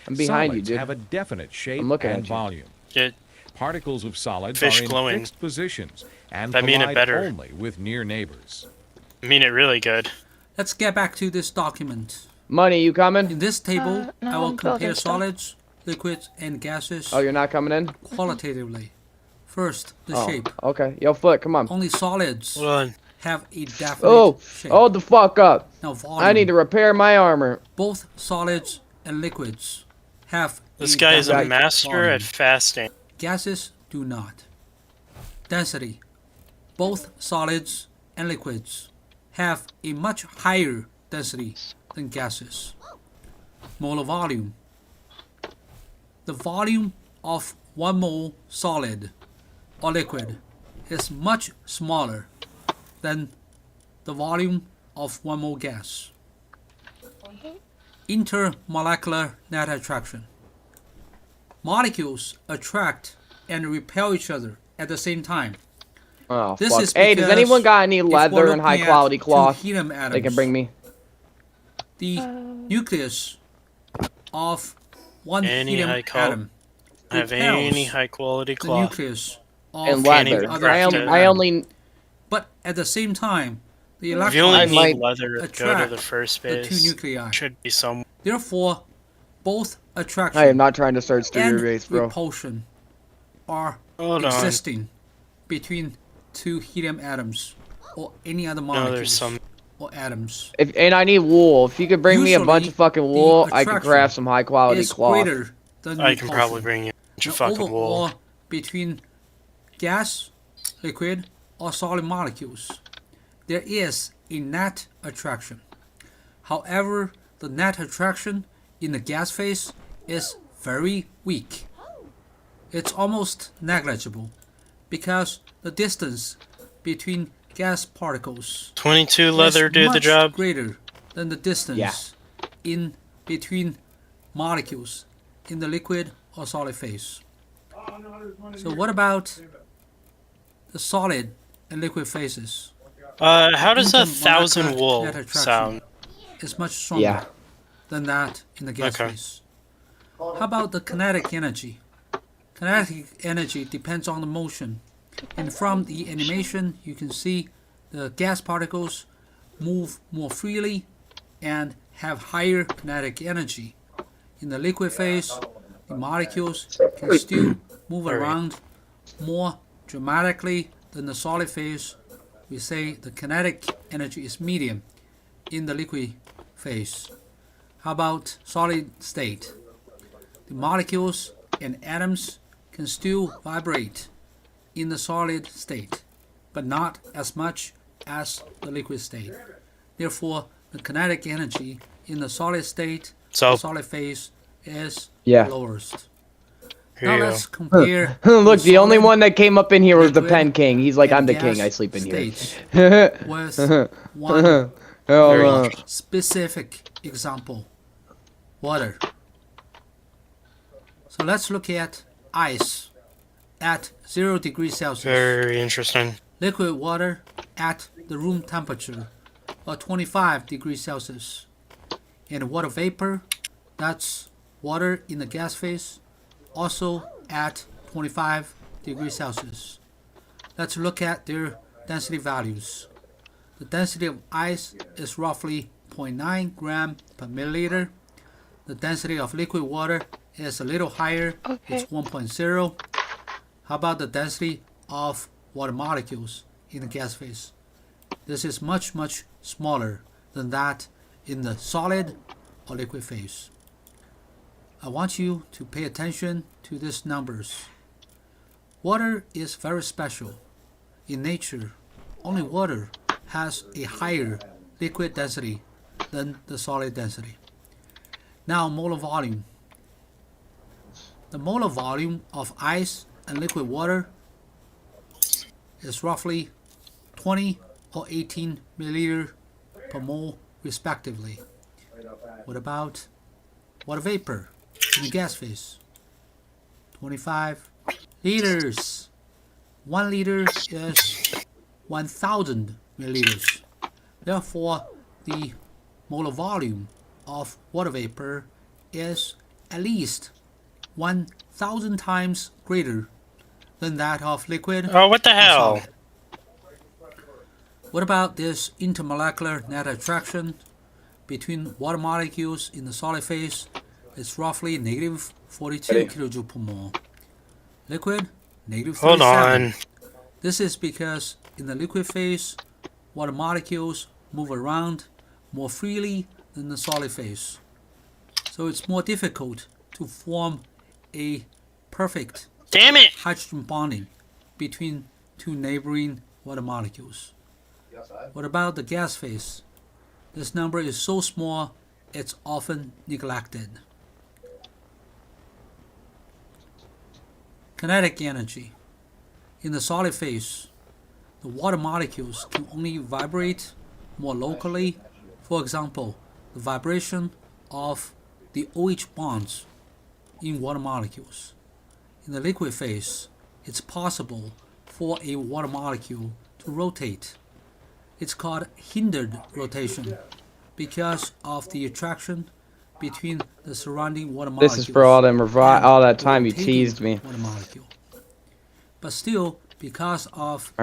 I'm behind
Solids
you, dude.
have a definite shape
I'm looking
and
at you.
volume.
Get
Particles of solids
fish
are in
glowing.
fixed positions and
I mean it
collide
better.
only with near neighbors.
I mean it really good.
Let's get back to this document.
Money, you coming?
In this table,
no,
I will
I'm building
compare
stuff.
solids, liquids, and gases
Oh, you're not coming in?
qualitatively. First, the
Oh,
shape.
okay. Yo, Foot, come on.
Only solids
Hold on.
have a definite
Oh,
shape.
hold the fuck up.
Now, volume.
I need to repair my armor.
Both solids and liquids have
This
a
guy is a
definite
master
volume.
at fasting.
Gases do not. Density. Both solids and liquids have a much higher density than gases. Molar volume. The volume of 1 mole solid or liquid is much smaller than the volume of 1 mole gas. Intermolecular net attraction. Molecules attract and repel each other at the same time.
Oh,
This
fuck.
is
Hey, does
because
anyone got any
if we're
leather and
looking
high
at
quality
two
cloth
helium
they
atoms,
can bring me?
The nucleus of one
Any
helium
high qual-
atom
have
repels
any high quality
the
cloth.
nucleus of
And
Can't
leather.
even
other
craft
helium
it.
I
atom.
only...
But at the same time, the
If you only
electrons
need
might
leather to go to
attract
the first
the two
base,
nuclei.
should be some.
Therefore, both attraction
I am not trying to search through
and
your base, bro.
repulsion are
Hold on.
existing between two helium atoms or any other
No,
molecules
there's some.
or atoms.
And I need wool. If you could bring me a bunch
Usually,
of fucking
the
wool, I could
attraction
craft some high quality
is
cloth.
greater than
I can
repulsion.
probably bring you a bunch of
The
fucking wool.
overall between gas, liquid, or solid molecules, there is a net attraction. However, the net attraction in the gas phase is very weak. It's almost negligible because the distance between gas particles
22 leather
is
do the
much
job.
greater than the distance in between molecules in the liquid or solid phase. So what about the solid and liquid phases?
How does a
Intermolecular
1,000 wool
net attraction
sound?
is much stronger
Yeah.
than that in the gas
Okay.
phase. How about the kinetic energy? Kinetic energy depends on the motion. And from the animation, you can see the gas particles move more freely and have higher kinetic energy. In the liquid phase, the molecules can still move around more dramatically than the solid phase. We say the kinetic energy is medium in the liquid phase. How about solid state? The molecules and atoms can still vibrate in the solid state, but not as much as the liquid state. Therefore, the kinetic energy in the solid state,
So-
the solid phase, is
Yeah.
the lowest.
Here
Now
you
let's
go.
compare.
Look, the only
solid
one that came up in here was the
liquid,
Pen King. He's like,
and
I'm the
gas
king. I sleep in here.
states with one
Hell
very
no.
specific example: water. So let's look at ice at 0 degrees Celsius.
Very interesting.
Liquid water at the room temperature of 25 degrees Celsius. And water vapor, that's water in the gas phase, also at 25 degrees Celsius. Let's look at their density values. The density of ice is roughly 1.9 gram per milliliter. The density of liquid water is a little higher. It's 1.0. How about the density of water molecules in the gas phase? This is much, much smaller than that in the solid or liquid phase. I want you to pay attention to these numbers. Water is very special. In nature, only water has a higher liquid density than the solid density. Now, molar volume. The molar volume of ice and liquid water is roughly 20 or 18 milliliter per mole respectively. What about water vapor in the gas phase? 25 liters. 1 liter is 1000 milliliters. Therefore, the molar volume of water vapor is at least 1000 times greater than that of liquid.
Oh, what the hell?
What about this intermolecular net attraction between water molecules in the solid phase? It's roughly negative 42 kilojoule per mole. Liquid, negative 37. Hold on. This is because in the liquid phase, water molecules move around more freely than the solid phase. So it's more difficult to form a perfect hydrogen bonding between two neighboring water molecules. What about the gas phase? This number is so small, it's often neglected. Kinetic energy. In the solid phase, the water molecules can only vibrate more locally. For example, the vibration of the OH bonds in water molecules. In the liquid phase, it's possible for a water molecule to rotate. It's called hindered rotation because of the attraction between the surrounding water molecules.
This is for all them all that time you teased me.
Water molecule. But still, because of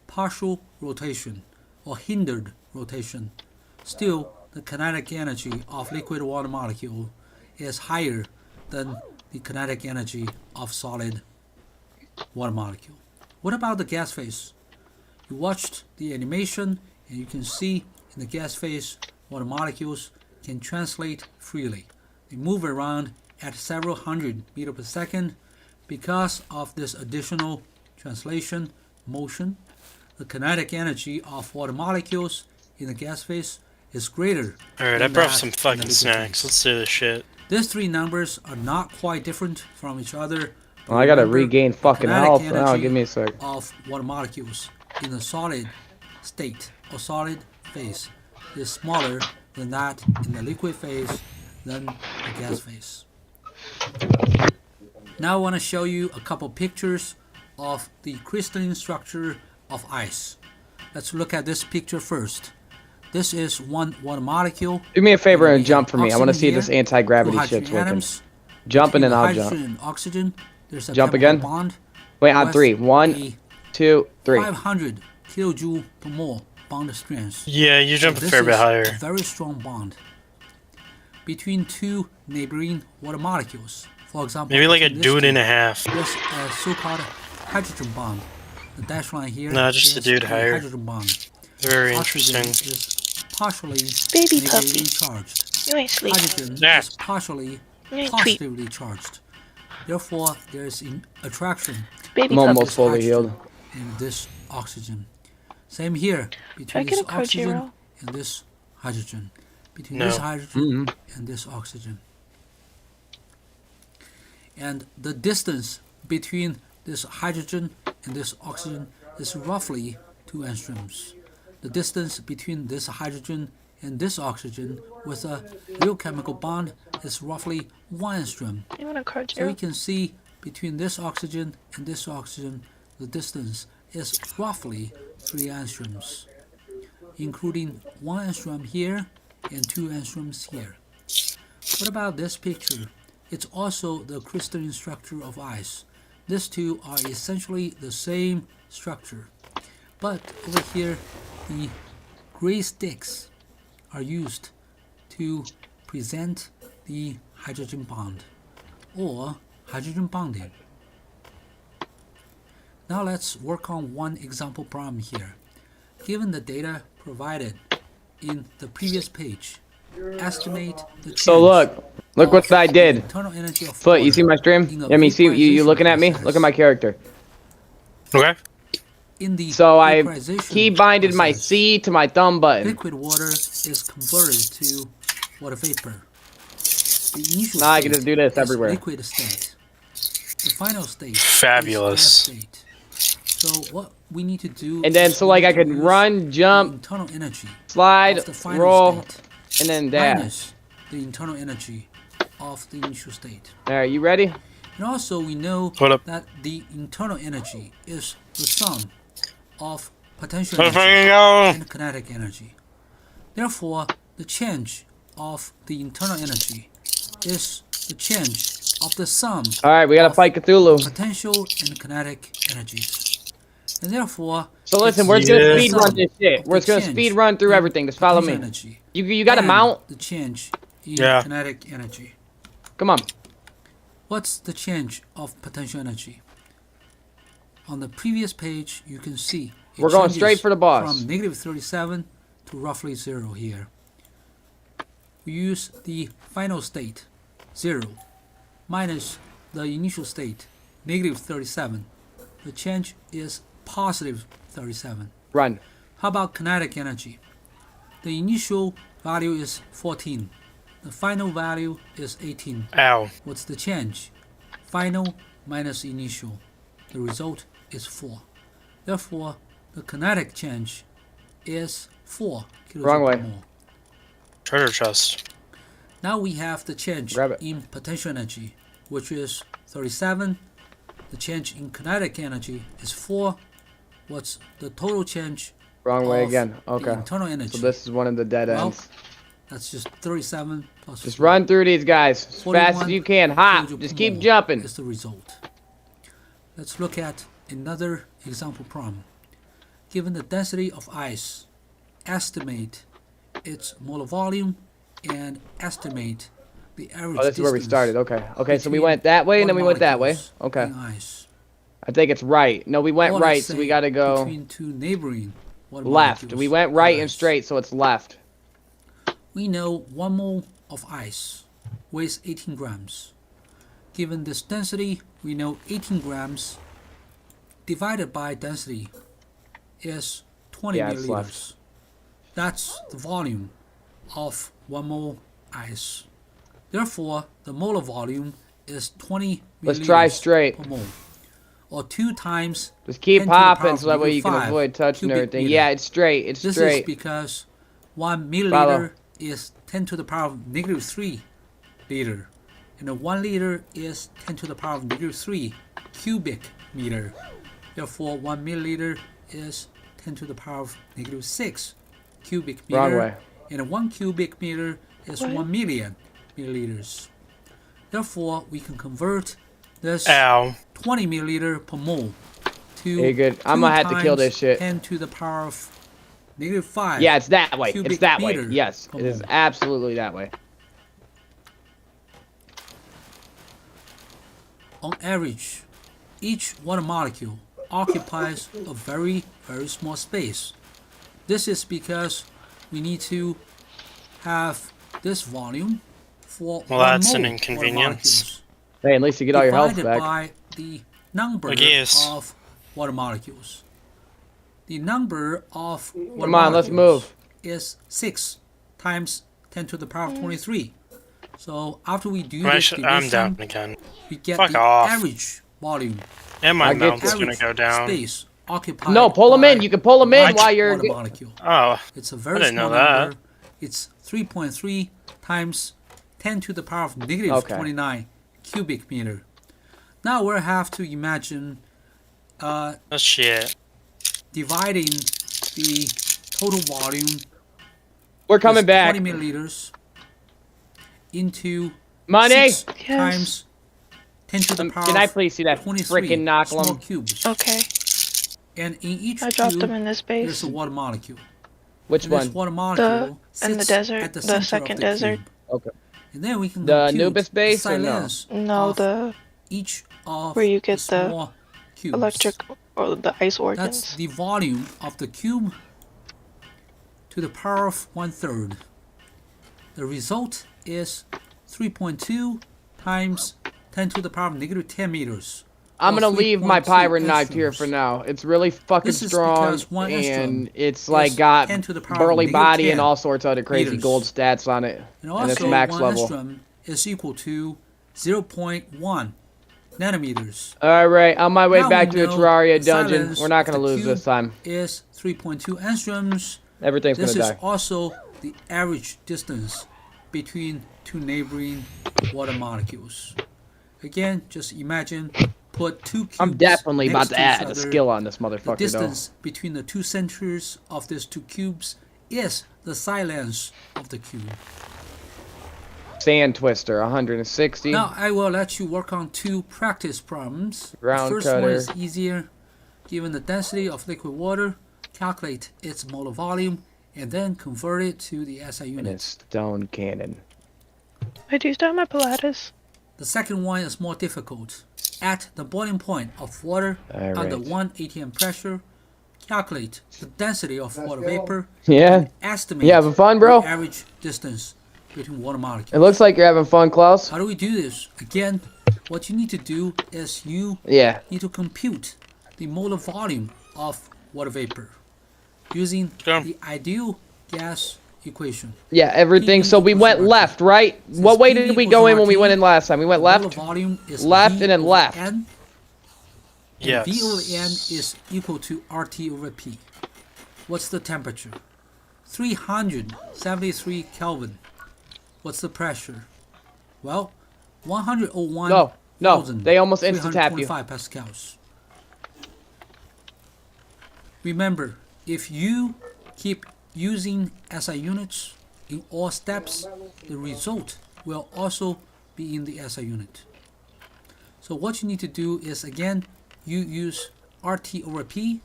partial rotation or hindered rotation, still the kinetic energy of liquid water molecule is higher than the kinetic energy of solid water molecule. What about the gas phase? You watched the animation and you can see in the gas phase water molecules can translate freely. They move around at several hundred meters per second. Because of this additional translation motion, the kinetic energy of water molecules in the gas phase is greater.
Alright, I brought some fucking snacks. Let's do this shit.
These three numbers are not quite different from each other.
Well, I gotta regain fucking health. Now, give me a sec.
Of water molecules in the solid state or solid phase is smaller than that in the liquid phase than the gas phase. Now I want to show you a couple pictures of the crystalline structure of ice. Let's look at this picture first. This is one water molecule.
Do me a favor and jump for me. I want to see if this anti-gravity shit's working. Jump and then I'll jump.
And oxygen, there's a
jump again?
Bond.
Wait, on 3. 1, 2, 3.
500 kilojoule per mole bond strength.
Yeah, you jump a fair bit higher.
A very strong bond between two neighboring water molecules. For example,
maybe like a dude and a half.
This so-called hydrogen bond. The dash line here.
No, just a dude higher.
Hydrogen bond.
Very
Oxygen
interesting.
Is partially
baby
negatively
puppy
charged.
You ain't sleep.
Hydrogen is partially positively charged. Therefore, there is an attraction.
I'm almost fully healed.
In this oxygen. Same here between this oxygen and this hydrogen. Between this hydrogen and this oxygen. And the distance between this hydrogen and this oxygen is roughly 2 angstroms. The distance between this hydrogen and this oxygen with a real chemical bond is roughly 1 angstrom.
You want a card,
so you can see between this oxygen and this oxygen, the distance is roughly 3 angstroms, including 1 angstrom here and 2 angstroms here. What about this picture? It's also the crystalline structure of ice. These two are essentially the same structure. But over here, the gray sticks are used to present the hydrogen bond or hydrogen bonding. Now let's work on one example problem here. Given the data provided in the previous page, estimate the change.
So look what I did.
Internal energy of
Foot, you see my stream? I mean, see you looking at me? Look at my character.
Okay.
In the
So I
vaporization
key binded my C to my thumb button.
liquid water is converted to water vapor. The initial
Now I can
state
just do this
is
everywhere.
liquid state. The final state
Fabulous.
is gas state. So what we need to do
And then
is
so
we
like
need
I
to
could
use
run, jump,
the internal energy
slide,
of the final
roll,
state
and then dash.
minus the internal energy of the initial state.
Alright, you ready?
And also we know
Hold up.
that the internal energy is the sum of potential
Let's
energy
go.
and kinetic energy. Therefore, the change of the internal energy is the change of the sum
Alright, we gotta fight Cthulhu.
potential and kinetic energies. And therefore,
So listen,
it's
we're just gonna
the
speed
sum
run this shit.
of
We're
the
just gonna
change
speed run through
in
everything. Just follow me.
potential energy
You got a
and
mount?
the change in
Yeah.
kinetic energy.
Come on.
What's the change of potential energy? On the previous page, you can see it
We're going
changes
straight for the boss.
from negative 37 to roughly 0 here. We use the final state, 0, minus the initial state, negative 37. The change is positive 37.
Run.
How about kinetic energy? The initial value is 14. The final value is 18.
Ow.
What's the change? Final minus initial. The result is 4. Therefore, the kinetic change is 4 kilojoules
Wrong way.
per mole.
Treasure chest.
Now we have the change
Grab it.
in potential energy, which is 37. The change in kinetic energy is 4. What's the total change?
Wrong way
of
again.
the
Okay.
internal energy.
So this is one of the dead
Well,
ends.
that's just 37 plus
Just
4.
run through these guys as fast as you can. Hop.
kilojoules
Just
per
keep
mole
jumping.
is the result. Let's look at another example problem. Given the density of ice, estimate its molar volume and estimate the average
Oh, this is where we
distance
started. Okay. Okay, so we
between
went that way and then we went that way.
molecules
Okay.
in ice.
I think it's right. No, we went
Or
right,
let's
so we
say
gotta go
between two neighboring water
left.
molecules
We went
in
right and
ice.
straight, so it's left.
We know 1 mole of ice weighs 18 grams. Given this density, we know 18 grams divided by density is 20
Yeah, it's
milliliters.
left.
That's the volume of 1 mole ice. Therefore, the molar volume is 20
Let's try
milliliters
straight.
per mole, or 2 times
Just keep
10 to the power
hopping
of
so that way you can
-5
avoid touching
cubic
everything.
meter.
Yeah, it's straight. It's
This
straight.
is because 1 milliliter
Follow.
is 10 to the power of negative 3 liter, and a 1 liter is 10 to the power of negative 3 cubic meter. Therefore, 1 milliliter is 10 to the power of negative 6 cubic meter.
Wrong way.
And a 1 cubic meter is 1 million milliliters. Therefore, we can convert this
Ow.
20 milliliter per mole to
Hey, good. I'm
2
gonna have to kill this
times
shit.
10 to the power of negative 5.
Yeah, it's that way. It's
cubic
that way.
meter
Yes,
per
it is
mole.
absolutely that way.
On average, each water molecule occupies a very, very small space. This is because we need to have this volume for
Well,
1
that's
mole
an
water
inconvenience.
molecules,
Hey, at least you get all your health
divided
back.
by the number
I guess.
of water molecules. The number of water
Come on, let's
molecules
move.
is 6 times 10 to the power of 23. So after we do
I'm
this
down
division,
again.
we get
Fuck
the
off.
average volume.
And my
I get
mount's gonna
average
go down.
Space occupied
No, pull them in.
by
You can pull them in
each
while you're.
water molecule.
Oh,
It's a
I
very
didn't
small
know that.
number. It's 3.3 times 10 to the power of negative
Okay.
29 cubic meter. Now we'll have to imagine
Oh shit.
dividing the total volume.
We're coming
is
back.
20 milliliters into
Money.
6 times 10 to the power
Can I
of
please see that
23
freaking knock
small
them?
cubes.
Okay.
And in each
I dropped
cube,
them in this
there's
base.
a water molecule.
Which
And this
one?
water molecule
in the
sits
desert,
at the
the
center
second
of the
desert.
cube.
Okay.
And then we can
The
compute
Anubis base
the
or no?
silence
No,
of
the
each of
where you
the
get the
small cubes.
electric or the ice
That's
organs.
the volume of the cube to the power of 1/3. The result is 3.2 times 10 to the power of negative 10 meters.
I'm
or
gonna leave my
3.2
pirate knife here
angstroms.
for now. It's really fucking
This is
strong,
because 1
and
angstrom
it's
is
like got
10 to the power of
burly
negative
body
10
and all sorts of other crazy
meters.
gold stats on it,
And
and it's
also,
max
1
level.
angstrom is equal to 0.1 nanometers.
All right, on my way
Now
back
we
to the
know
Terraria
the
dungeon.
silence
We're not
of
gonna
the
lose
cube
this time.
is 3.2 angstroms.
Everything's
This
gonna
is
die.
also the average distance between two neighboring water molecules. Again, just imagine, put two cubes
I'm definitely about
next
to
to each
add a
other.
skill on this
The
motherfucker, though.
distance between the two centers of these two cubes is the silence of the cube.
Sand Twister, 160.
Now I will let you work on two practice problems.
Ground
the first one
cutter.
is easier. Given the density of liquid water, calculate its molar volume and then convert it to the SI
And
unit.
it's stone cannon.
I do start my Pilates.
The second one is more difficult. At the boiling point of water
All
under
right.
1 atm pressure, calculate the density of water vapor.
Yeah?
And estimate
You having fun, bro?
the average distance between water molecules.
It looks like you're having fun, Klaus.
How do we do this? Again, what you need to do is you
Yeah.
need to compute the molar volume of water vapor using the ideal gas equation.
Yeah, everything. So we went left, right? What way did we go in when we went in last time? We went
Molar
left,
volume is
left,
V
and then
over
left.
N, and
Yes.
V over N is equal to RT over P. What's the temperature? 373 Kelvin. What's the pressure? Well, 101,000.
No, they almost insta-tap you.
325 pascals. Remember, if you keep using SI units in all steps, the result will also be in the SI unit. So what you need to do is, again, you use RT over P,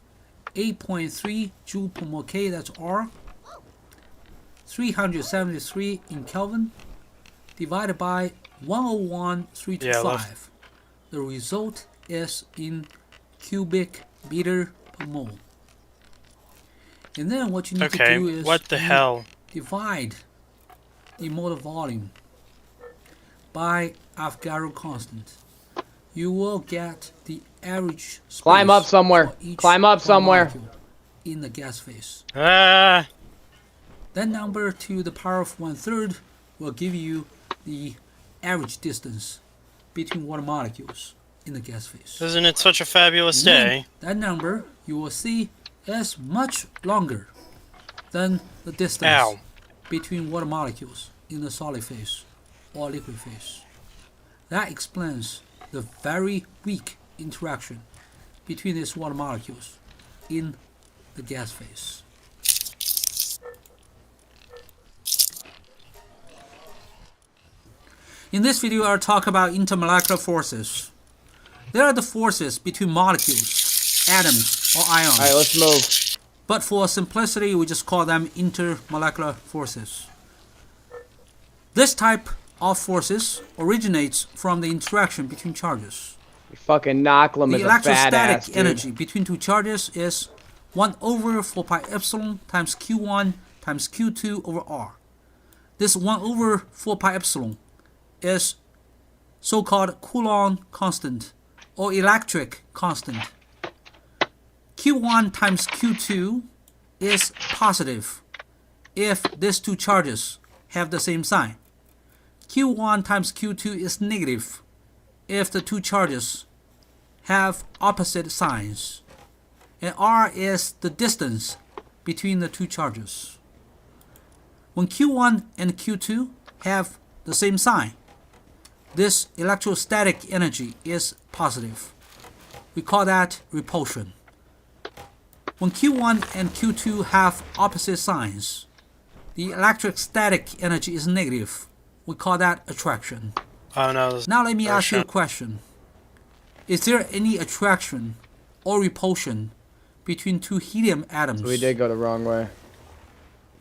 8.3 joule per mole K, that's R, 373 in Kelvin, divided by 101,325. The result is in cubic meter per mole. And then what you need to do is
what the hell?
divide the molar volume by Avogadro constant. You will get the average space
Climb up somewhere.
for each
Climb up
water
somewhere.
molecule in the gas phase.
Ah.
That number to the power of 1/3 will give you the average distance between water molecules in the gas phase.
Isn't it such a fabulous
And then
day?
that number you will see is much longer than the distance
Ow.
between water molecules in the solid phase or liquid phase. That explains the very weak interaction between these water molecules in the gas phase. In this video, I'll talk about intermolecular forces. They are the forces between molecules, atoms, or ions.
Alright, let's move.
But for simplicity, we just call them intermolecular forces. This type of forces originates from the interaction between charges.
You fucking Knocklam
The
is a fat ass,
electrostatic
dude.
energy between two charges is 1 over 4 pi epsilon times Q1 times Q2 over R. This 1 over 4 pi epsilon is so-called Coulomb constant or electric constant. Q1 times Q2 is positive if these two charges have the same sign. Q1 times Q2 is negative if the two charges have opposite signs. And R is the distance between the two charges. When Q1 and Q2 have the same sign, this electrostatic energy is positive. We call that repulsion. When Q1 and Q2 have opposite signs, the electrostatic energy is negative. We call that attraction.
Oh no.
Now let me ask you a question. Is there any attraction or repulsion between two helium atoms?
We did go the wrong way.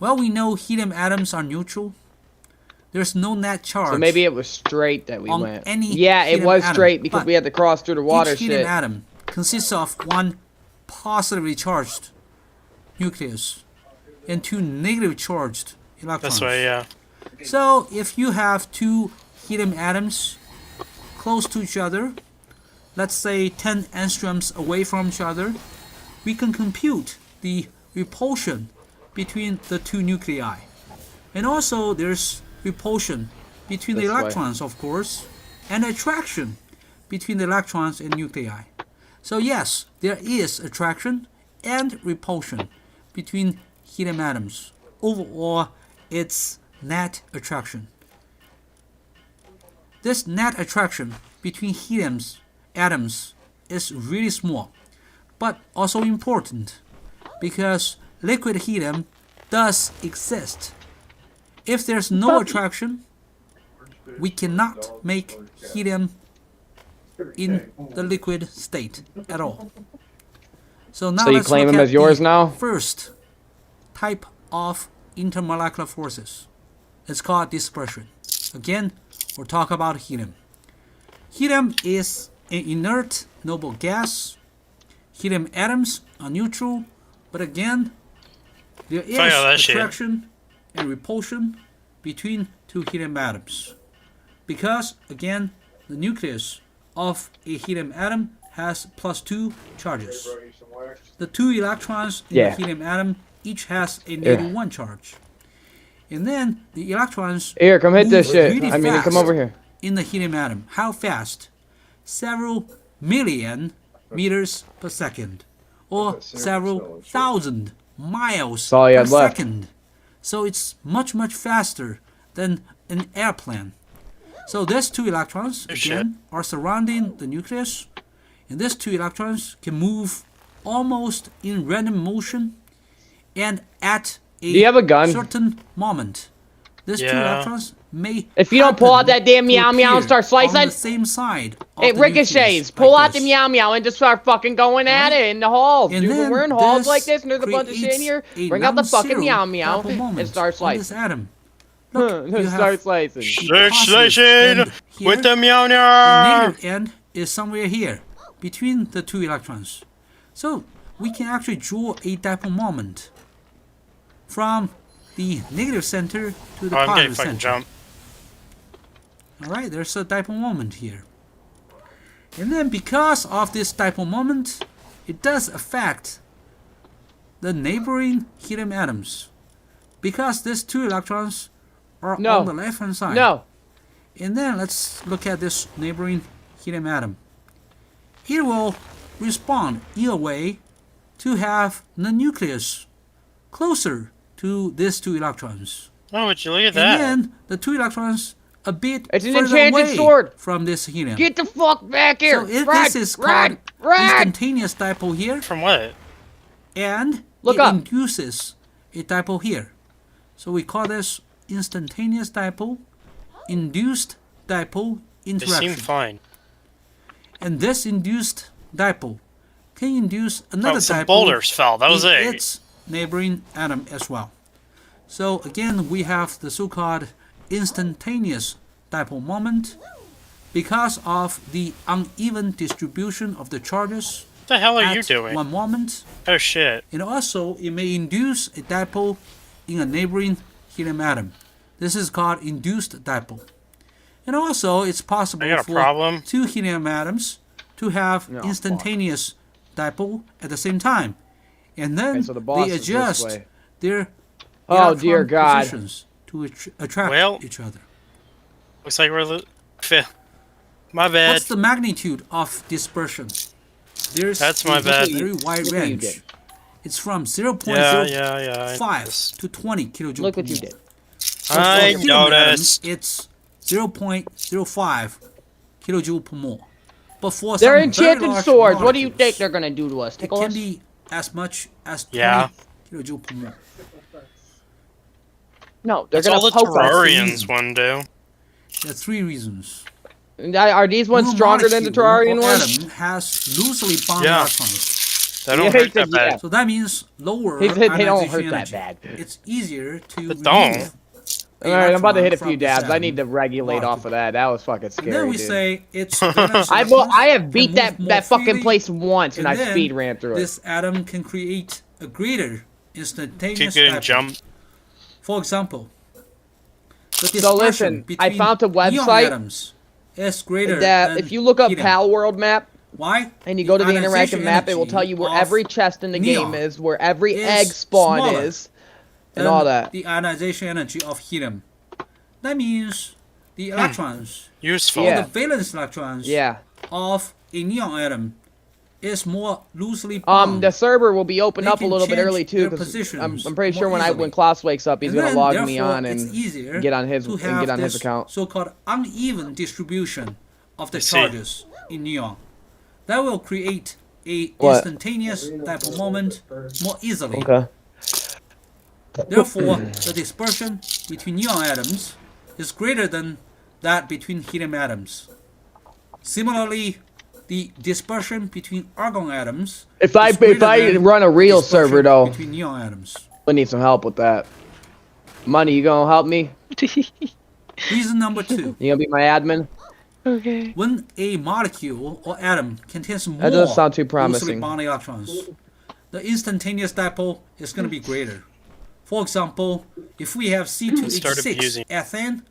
Well, we know helium atoms are neutral. There's no net charge.
So maybe it was straight that we
on
went.
any
Yeah, it
helium
was
atom,
straight because
but
we had to cross through the water
each helium
shit.
atom consists of one positively charged nucleus and two negatively charged electrons.
This way, yeah.
So if you have two helium atoms close to each other, let's say 10 angstroms away from each other, we can compute the repulsion between the two nuclei. And also there's repulsion between the
This way.
electrons, of course, and attraction between the electrons and nuclei. So yes, there is attraction and repulsion between helium atoms. Overall, it's net attraction. This net attraction between helium atoms is really small, but also important because liquid helium does exist. If there's no attraction, we cannot make helium in the liquid state at all. So now
So you
let's
claim
look
them
at
as yours
the
now?
first type of intermolecular forces. It's called dispersion. Again, we'll talk about helium. Helium is an inert noble gas. Helium atoms are neutral, but again, there is attraction and repulsion between two helium atoms. Because, again, the nucleus of a helium atom has +2 charges. The two electrons in the helium atom each has a -1 charge. And then the electrons
Here, come hit this
move
shit.
really
I mean, come
fast
over here.
in the helium atom. How fast? Several million meters per second, or several thousand miles
all you
per
had left.
second. So it's much, much faster than an airplane. So these two electrons, again, are surrounding the nucleus, and these two electrons can move almost in random motion, and at a
Do you have a gun?
certain moment, these two electrons may
If you don't pull out that damn
to
meow meow and
appear
start slicing,
on the same side of
it
the
ricochets.
nucleus,
Pull
like
out the
this.
meow meow and just start fucking going at it in the halls.
And
Dude, when
then
we're in halls
this
like this and there's a bunch of shit in
creates
here,
a
bring out the fucking
non-zero
meow meow
dipole
and
moment
start
on this
slicing.
atom. Look, you
Start
have
slicing.
Start
positive
slicing
end
with
here.
the meow
The
meow.
negative end is somewhere here, between the two electrons. So we can actually draw a dipole moment from the negative center to the
Oh, I'm getting
positive
fucking
center.
jump.
Alright, there's a dipole moment here. And then because of this dipole moment, it does affect the neighboring helium atoms. Because these two electrons are on the left hand side.
No.
And then let's look at this neighboring helium atom. It will respond in a way to have the nucleus closer to these two electrons.
Oh, would you look at that?
And then the two electrons a bit
It's an
further
enchanted
away
sword.
from this helium.
Get the fuck back here.
So
Run,
this is
run,
called
run.
instantaneous dipole here.
From what?
And
Look
it
up.
induces a dipole here. So we call this instantaneous dipole, induced dipole
They
interaction.
seem fine.
And this induced dipole can induce another
some
dipole
boulders fell. That was
in
it.
its neighboring atom as well. So again, we have the so-called instantaneous dipole moment because of the uneven distribution of the charges.
What the hell are
at
you doing?
one moment.
Oh shit.
And also, it may induce a dipole in a neighboring helium atom. This is called induced dipole. And also, it's possible
I got a
for
problem.
two helium atoms to have instantaneous dipole at the same time. And then
Okay, so the boss
they
is this
adjust
way.
their
Oh, dear
electron
God.
positions to attract
Well,
each other.
Looks like we're my bad.
What's the magnitude of dispersion? There's
That's my
a
bad.
very wide
Look what you
range.
did.
It's from 0.05
Yeah.
to 20 kilojoules
Look
per
what you
mole.
did.
So for
I
helium atom,
noticed.
it's 0.05 kilojoule per mole. But for
They're
some very
enchanted
large
swords. What do you
molecules,
think they're gonna do to us?
it
Tickle
can
us?
be as much as 20
Yeah.
kilojoule per mole.
No, they're
That's
gonna
all the
poke us.
Terrarians want to do.
There are three reasons.
Are these ones
No
stronger than the
molecule
Terrarian
or
ones?
atom has loosely bound
Yeah.
electrons.
They don't hurt that bad.
So that means lower
He said they don't
ionization
hurt that
energy.
bad.
It's easier to
But don't.
remove
All right, I'm about to hit a
electron
few
from the
dabs. I
atom
need to regulate off of that. That was fucking scary,
And then we
dude.
say it's
I have beat that fucking
freely,
place once and I
then
speed ran through it.
This atom can create a greater instantaneous
Keep getting
dipole.
jump.
For example, the
So
dispersion
listen, I
between
found a
neon
website
atoms is greater
that
than
if you look up
helium.
Pal World map,
Why?
and you go to the
ionization
interactive map, it will
energy
tell you where
of
every chest in the
neon
game is, where every
is
egg spawn
smaller
is, and
than
all that.
the ionization energy of helium. That means the electrons,
Useful.
or the valence electrons
Yeah.
of a neon atom is more loosely bound.
The server will be opened
They
up a
can
little bit
change
early too,
their
because
positions
I'm pretty sure
more easily.
when Klaus wakes up, he's
And
gonna
then,
log me
therefore,
on
it's
and
easier
get on his
to have this
account.
so-called uneven distribution of the
I see.
charges in neon. That will create a
What?
instantaneous dipole moment more easily.
Okay.
Therefore, the dispersion between neon atoms is greater than that between helium atoms. Similarly, the dispersion between argon atoms
If I
is greater than
run a real
dispersion
server though,
between neon atoms.
I need some help with that. Money, you gonna help me?
Reason number 2.
You gonna be my admin?
Okay.
When a molecule or atom contains more
That doesn't sound too
loosely
promising.
bound electrons, the instantaneous dipole is going to be greater. For example, if we have
Start
C2H6
abusing.
ethane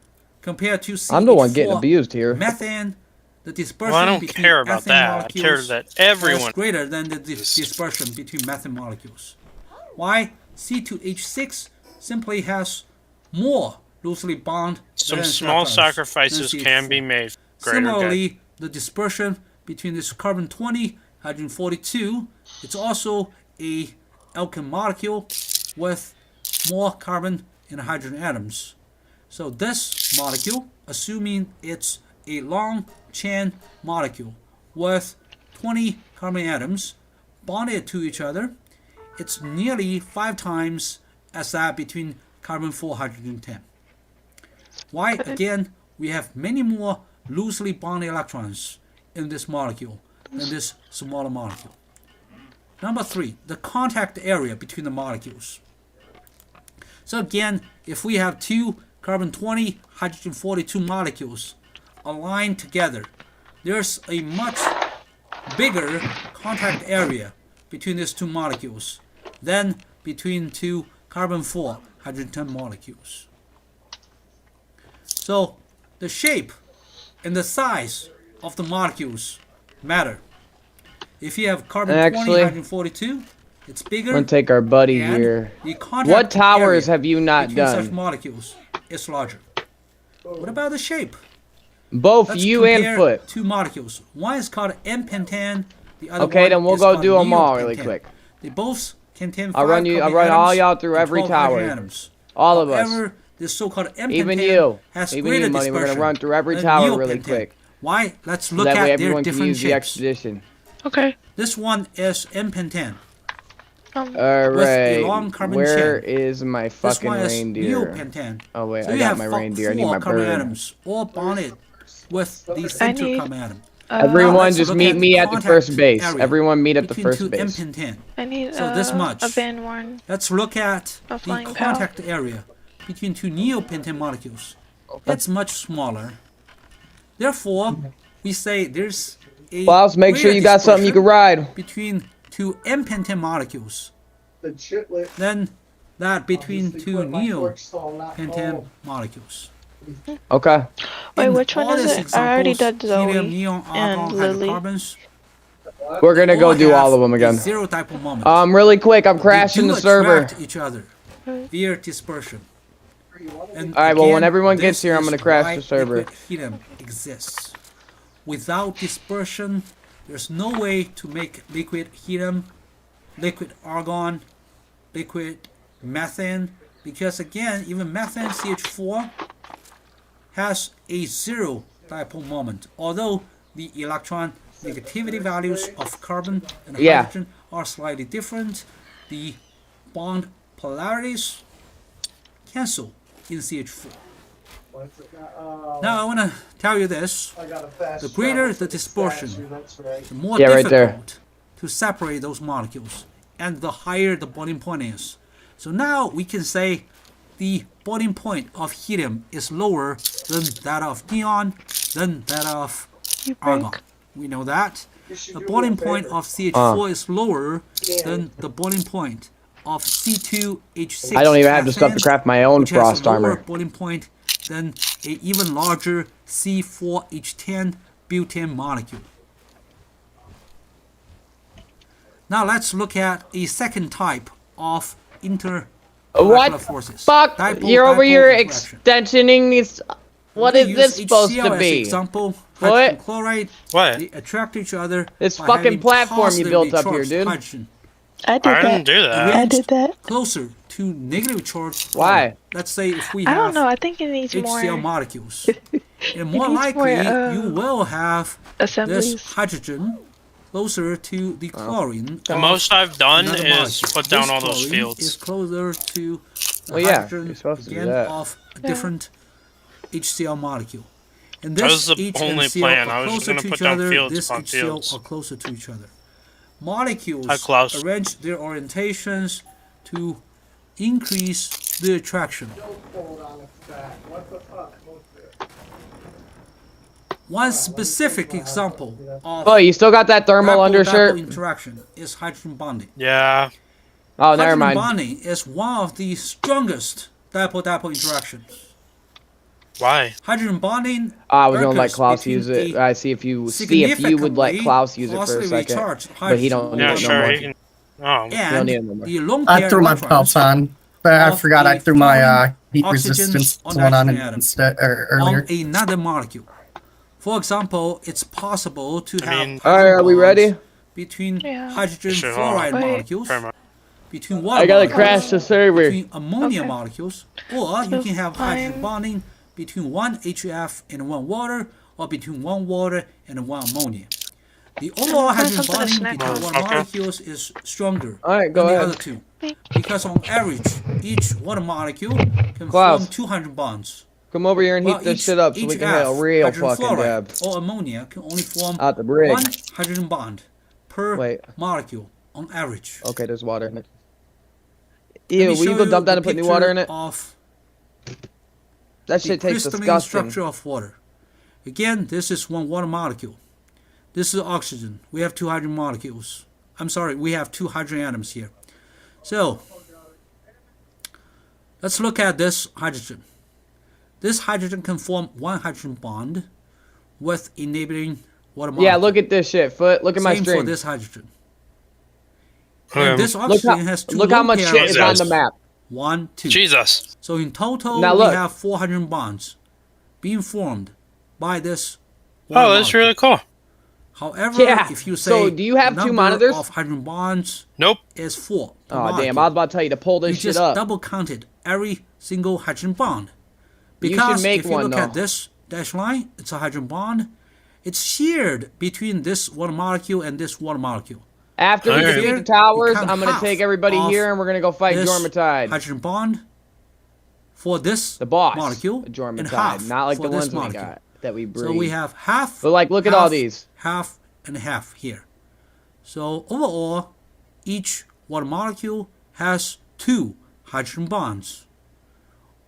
compared to CH4
I'm the one getting abused here.
methane, the dispersion
Well, I don't
between
care about
ethane
that. I
molecules
care that everyone
is greater than the dispersion between methane molecules. Why? C2H6 simply has more loosely bound
Some
valence
small
electrons
sacrifices
than
can
CH4.
be made. For greater
Similarly,
good.
the dispersion between this carbon 20, hydrogen 42, it's also a alkene molecule with more carbon and hydrogen atoms. So this molecule, assuming it's a long chain molecule with 20 carbon atoms bonded to each other, it's nearly 5 times as that between carbon 4, hydrogen 10. Why? Again, we have many more loosely bonded electrons in this molecule than this smaller molecule. Number 3, the contact area between the molecules. So again, if we have 2 carbon 20, hydrogen 42 molecules aligned together, there's a much bigger contact area between these 2 molecules than between 2 carbon 4, hydrogen 10 molecules. So the shape and the size of the molecules matter. If you have carbon 20, hydrogen 42, it's bigger.
I'm gonna take our buddy
and
here.
the contact
What towers
area
have you not
between such
done?
molecules is larger. What about the shape?
Both
Let's
you and
compare
Foot.
2 molecules. One is called N-pentane. The other
Okay,
one
then we'll
is
go
called
do them all really
neopentane.
quick.
They both contain 5
I'll run
carbon
all
atoms
y'all through
and
every
12 hydrogen
tower.
atoms.
All of us.
However, this so-called N-pentane
Even you.
has
Even
greater
you, Money. We're gonna
dispersion
run through every
than
tower really
neopentane.
quick.
Why? Let's
So
look
that way
at their
everyone can
different
use the
shapes.
expedition.
Okay.
This one is N-pentane.
Alright,
long carbon
where
chain.
is my
This
fucking
one is
reindeer?
neopentane.
Oh wait,
So
I
you
got
have
my
4
reindeer. I need my
carbon
bird.
atoms, all bonded with the center
need,
carbon atom.
Everyone
Now let's
just
look
meet
at
me
the
at the
contact
first base.
area
Everyone meet at the
between
first
2
base.
M-pentane.
I need
So this much.
a Van Warn.
Let's look at
A
the
flying pal.
contact area between 2 neopentane molecules. It's much smaller. Therefore, we say there's a
Klaus, make sure
greater
you got something you can ride.
between 2 M-pentane molecules
The chitlet.
than that between 2
put my torch so I'm not
neopentane
cold.
molecules.
Okay.
Wait,
In
which one
all
is
these
it? I already
examples,
did Zoe
helium, neon,
and
argon,
Lily.
hydrocarbons,
We're gonna go
all
do all
have
of them
a
again.
zero dipole moment.
Really quick, I'm
They
crashing
do
the server.
attract each other via dispersion. And
Alright, well, when
again,
everyone gets
this
here, I'm
is
gonna crash
why
the server.
liquid helium exists. Without dispersion, there's no way to make liquid helium, liquid argon, liquid methane, because again, even methane CH4 has a zero dipole moment. Although the electron negativity values of carbon and
Yeah.
hydrogen are slightly different, the bond polarities cancel in CH4. Now I want to tell you this:
I got a fast
the greater
travel
the dispersion,
statue, that's right.
the more
Yeah, right there.
difficult to separate those molecules, and the higher the boiling point is. So now we can say the boiling point of helium is lower than that of neon, than that of argon. We know that. The boiling point of CH4 is lower than the boiling point of C2H6.
I don't even have the stuff to craft my own
which has
frost
a lower
armor.
boiling point than an even larger C4H10 butane molecule. Now let's look at a second type of intermolecular forces.
Fuck?
Dipole-dipole
You're over here
interaction.
extensioning these. What
We
is
use
this supposed
HCl
to
as
be?
example,
What?
hydrogen chloride.
What?
They attract each other.
This
by
fucking
having
platform you built
positively
up here,
charged
dude.
Hydrogen.
I did
I didn't do that.
I did that.
Closer to negatively charged.
Why?
Let's say if we
I
have
don't know. I think it needs
HCl
more.
molecules, and more
needs
likely
more,
you will have
assemblies.
this hydrogen closer to the chlorine.
The
of
most I've done
another
is
molecule.
put down
This
all those
chlorine
fields.
Is closer to the
Well, yeah,
hydrogen
you're supposed to do
again
that.
of a different HCl molecule. And
That
this
was the
H
only
and Cl
plan.
are
I was just
closer
gonna
to
put
each
down
other.
fields
This
upon
HCl
fields.
are closer to each other. Molecules
Hi, Klaus.
arrange their orientations to increase the attraction. One specific example of
Oh, you still got that thermal
dipole-dipole
undershirt?
interaction is hydrogen bonding.
Yeah.
Oh, never
Hydrogen
mind.
bonding is one of the strongest dipole-dipole interactions.
Why?
Hydrogen bonding.
I was gonna let
occurs
Klaus
between
use it.
a
I see if you would let
significantly
Klaus use it for a
positively
second,
charged
but he don't
hydrogen
need
Yeah,
it no
sure.
more.
You can. Oh.
You don't
and
need it no more.
the lone
I
pair
threw my
electrons
pelts on, but I
of
forgot I
a
threw my heat
foreign
resistance
oxygen
one on
on atom
instead earlier.
on another molecule. For example, it's possible to have
mean-
All right, are we
bonds
ready?
between
Yeah.
hydrogen
Sure.
fluoride
Wait.
molecules,
Pretty much.
between water
I gotta
molecules,
crash the server.
between ammonia
Okay.
molecules, or you
So
can have hydrogen
fine.
bonding between one HF and one water, or between one water and one ammonia. The overall
Find
hydrogen
something to
bonding
snack
between
on.
water
Motherfucker.
molecules is stronger
Alright, go
than the
ahead.
other two, because on average, each water molecule can
Klaus.
form 200 bonds.
Come over here and heat
While
this
each
shit up so we can hit a
HF,
real
hydrogen
fucking
fluoride,
dab.
or ammonia can only form
Out the brig.
one hydrogen bond per
Wait.
molecule on average.
Okay, there's water in it.
Let
Ew,
me
will you
show
go dump that
the
and put new water in it?
picture Of
That
the
shit tastes
crystalline
disgusting.
structure of water. Again, this is one water molecule. This is oxygen. We have two hydrogen molecules. I'm sorry, we have two hydrogen atoms here. So, let's look at this hydrogen. This hydrogen can form one hydrogen bond with a neighboring water molecule.
Yeah, look at this shit, Foot. Look at my
Same for
stream.
this hydrogen.
Okay.
And this
Look
oxygen
how,
has two
look how
lone
much
pair
shit is on the
Jesus.
map.
1, 2.
Jesus.
So in total,
Now
we
look.
have 4 hydrogen bonds being formed by this.
Oh,
water
that's
molecule.
really cool.
However,
Yeah.
if you say
So, do you have
the
two
number
monitors?
of hydrogen bonds
Nope.
is 4. per
Oh damn!
molecule,
I was about to tell you to pull
you
this shit
just
up.
double counted every single hydrogen bond.
You should
Because
make
if you
one,
look
though.
at this dash line, it's a hydrogen bond. It's shared between this water molecule and this water molecule.
After we
Okay.
defeat the
You
towers,
count
I'm gonna
half
take everybody
of
here and we're gonna go fight
this
Jormatide.
hydrogen bond for this
The boss,
molecule and
Jormatide,
half
not like
for
the
this
ones we
molecule.
got that we breed.
So we have half.
But like, look at all
half,
these.
Half and half here. So overall, each water molecule has 2 hydrogen bonds,